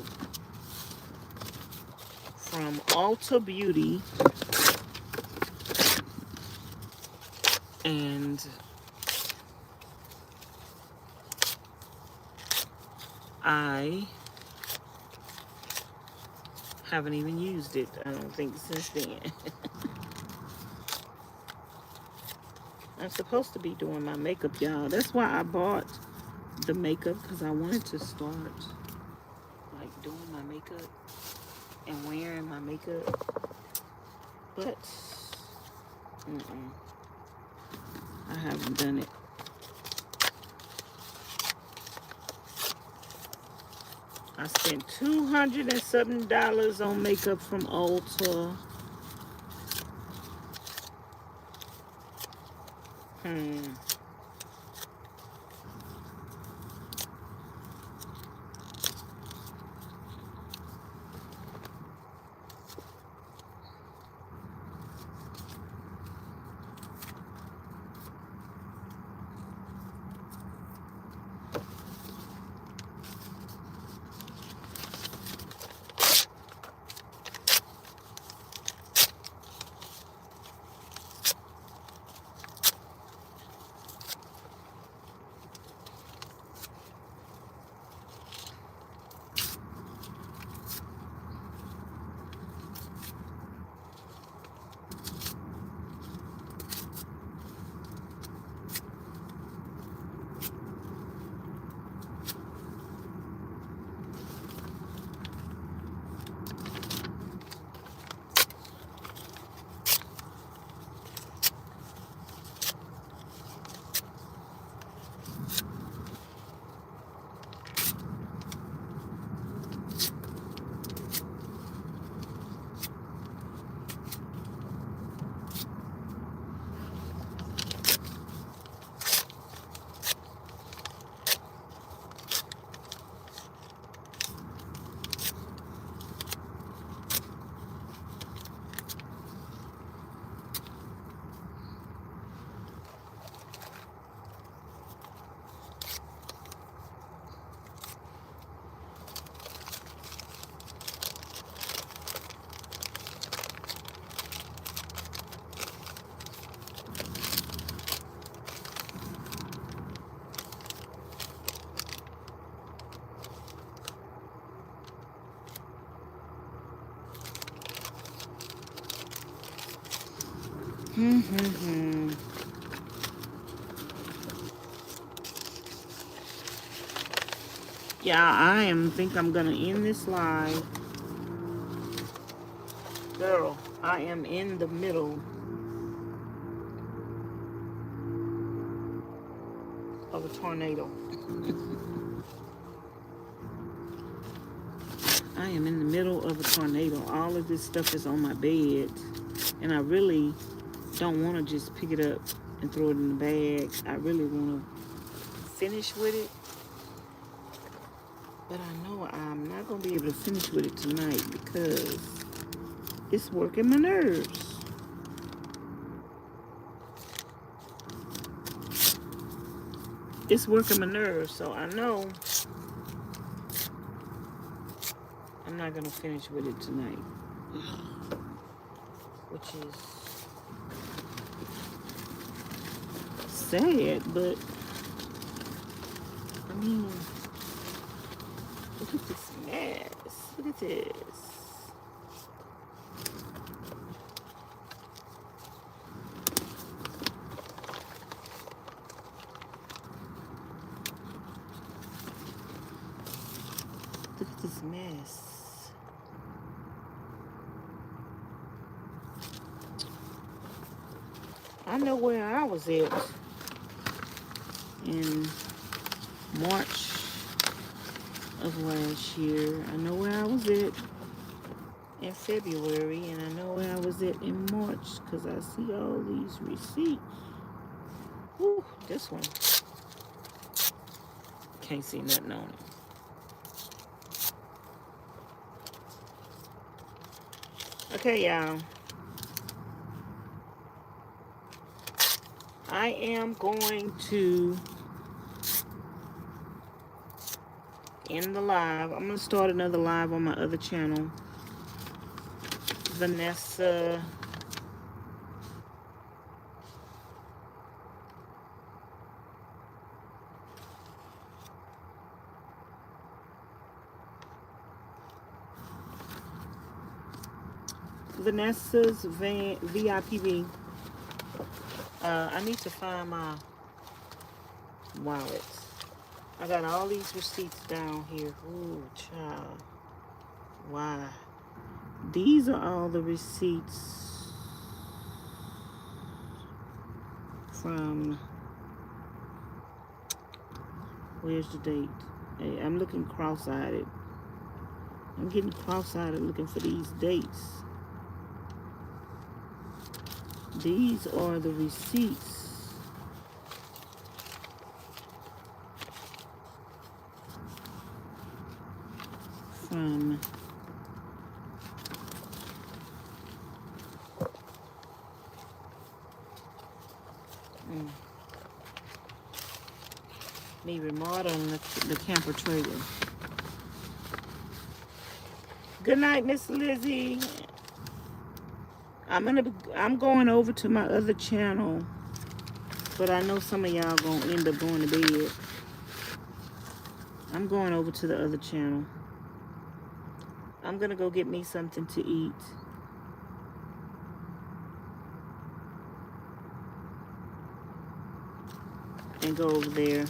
from Ulta Beauty, and I haven't even used it, I don't think, since then. I'm supposed to be doing my makeup, y'all. That's why I bought the makeup, because I wanted to start like doing my makeup and wearing my makeup, but I haven't done it. I spent $207 on makeup from Ulta. Yeah, think I'm gonna end this live. Girl, I am in the middle of a tornado. I am in the middle of a tornado. All of this stuff is on my bed, and I really don't want to just pick it up and throw it in the bag. I really want to finish with it, but I know I'm not going to be able to finish with it tonight because it's working my nerves. It's working my nerves, so I know I'm not going to finish with it tonight, which is sad, but I mean, look at this mess. Look at this. Look at this mess. I know where I was at in March of last year. I know where I was at in February, and I know where I was at in March because I see all these receipts. Whew, this one. Can't see nothing on it. Okay, y'all. I am going to end the live. I'm going to start another live on my other channel. Vanessa. Vanessa's VIPB. I need to find my wallet. I got all these receipts down here. Ooh, child. Why? These are all the receipts from, where's the date? Hey, I'm looking cross-eyed. I'm getting cross-eyed looking for these dates. These are the receipts from me remodeling the camper trailer. Good night, Miss Lizzie. I'm going over to my other channel, but I know some of y'all gonna end up going to bed. I'm going over to the other channel. I'm gonna go get me something to eat. And go over there.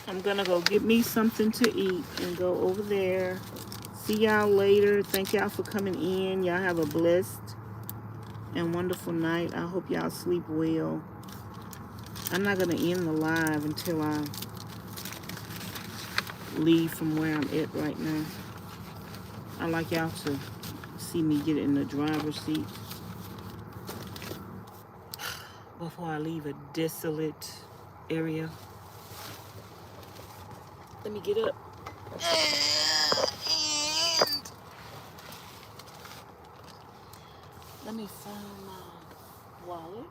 I'm gonna go get me something to eat and go over there. See y'all later. Thank y'all for coming in. Y'all have a blessed and wonderful night. I hope y'all sleep well. I'm not gonna end the live until I leave from where I'm at right now. I like y'all to see me get in the driver's seat before I leave a desolate area. Let me get up. And let me find my wallet.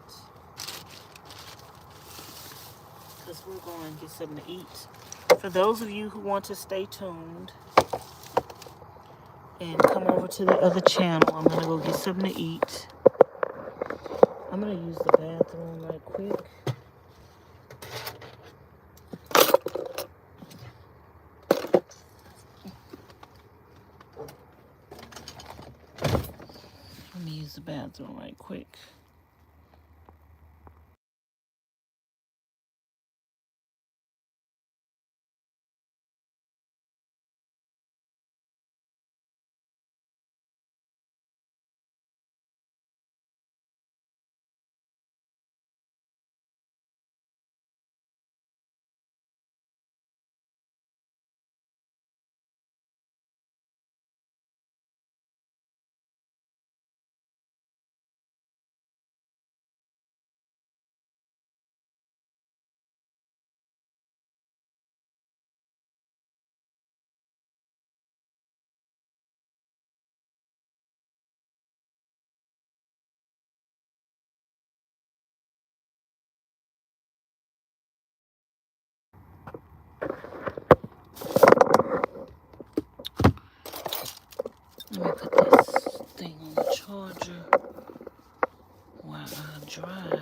Because we're going to get something to eat. For those of you who want to stay tuned and come over to the other channel, I'm going to go get something to eat. I'm gonna use the bathroom right quick. Let me use the bathroom right quick. Let me put this thing on the charger while I drive.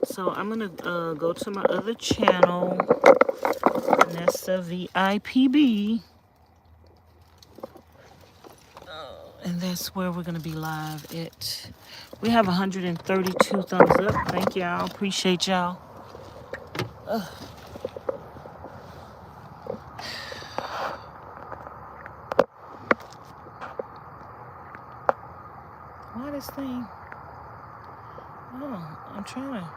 So I'm gonna go to my other channel, VANESSA-VIPB. And that's where we're gonna be live at. We have 132 thumbs up. Thank y'all. Appreciate y'all. Why this thing? Oh, I'm trying to.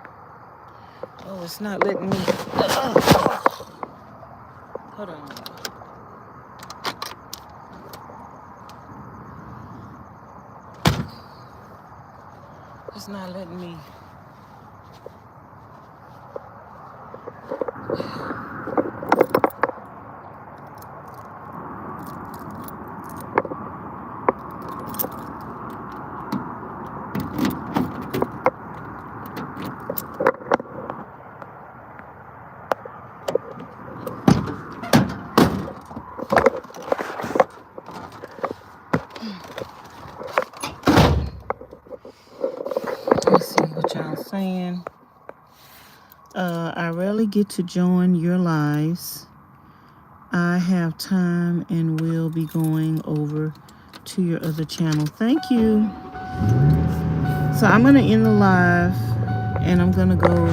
Oh, it's not letting me. Hold on. It's not letting me. Let's see what y'all saying. I rarely get to join your lives. I have time and will be going over to your other channel. Thank you. So I'm going to end the live and I'm going to go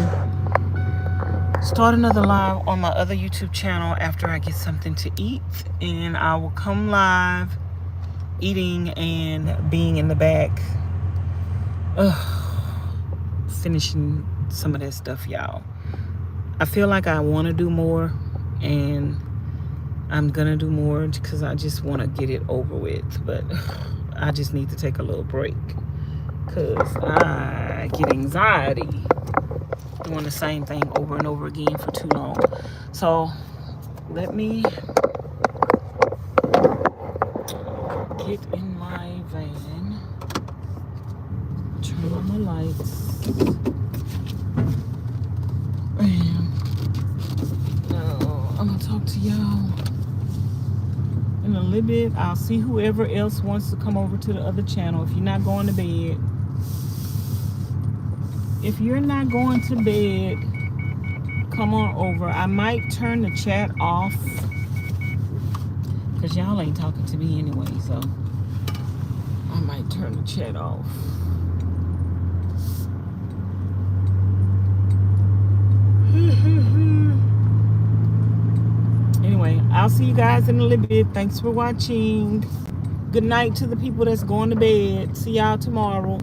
start another live on my other YouTube channel after I get something to eat. And I will come live eating and being in the back. Finishing some of that stuff, y'all. I feel like I want to do more, and I'm gonna do more because I just want to get it over with, but I just need to take a little break because I get anxiety doing the same thing over and over again for too long. So let me get in my van, turn on the lights, and I'm gonna talk to y'all in a little bit. I'll see whoever else wants to come over to the other channel. If you're not going to bed, come on over. I might turn the chat off because y'all ain't talking to me anyway, so I might turn the chat off. Anyway, I'll see you guys in a little bit. Thanks for watching. Good night to the people that's going to bed. See y'all tomorrow.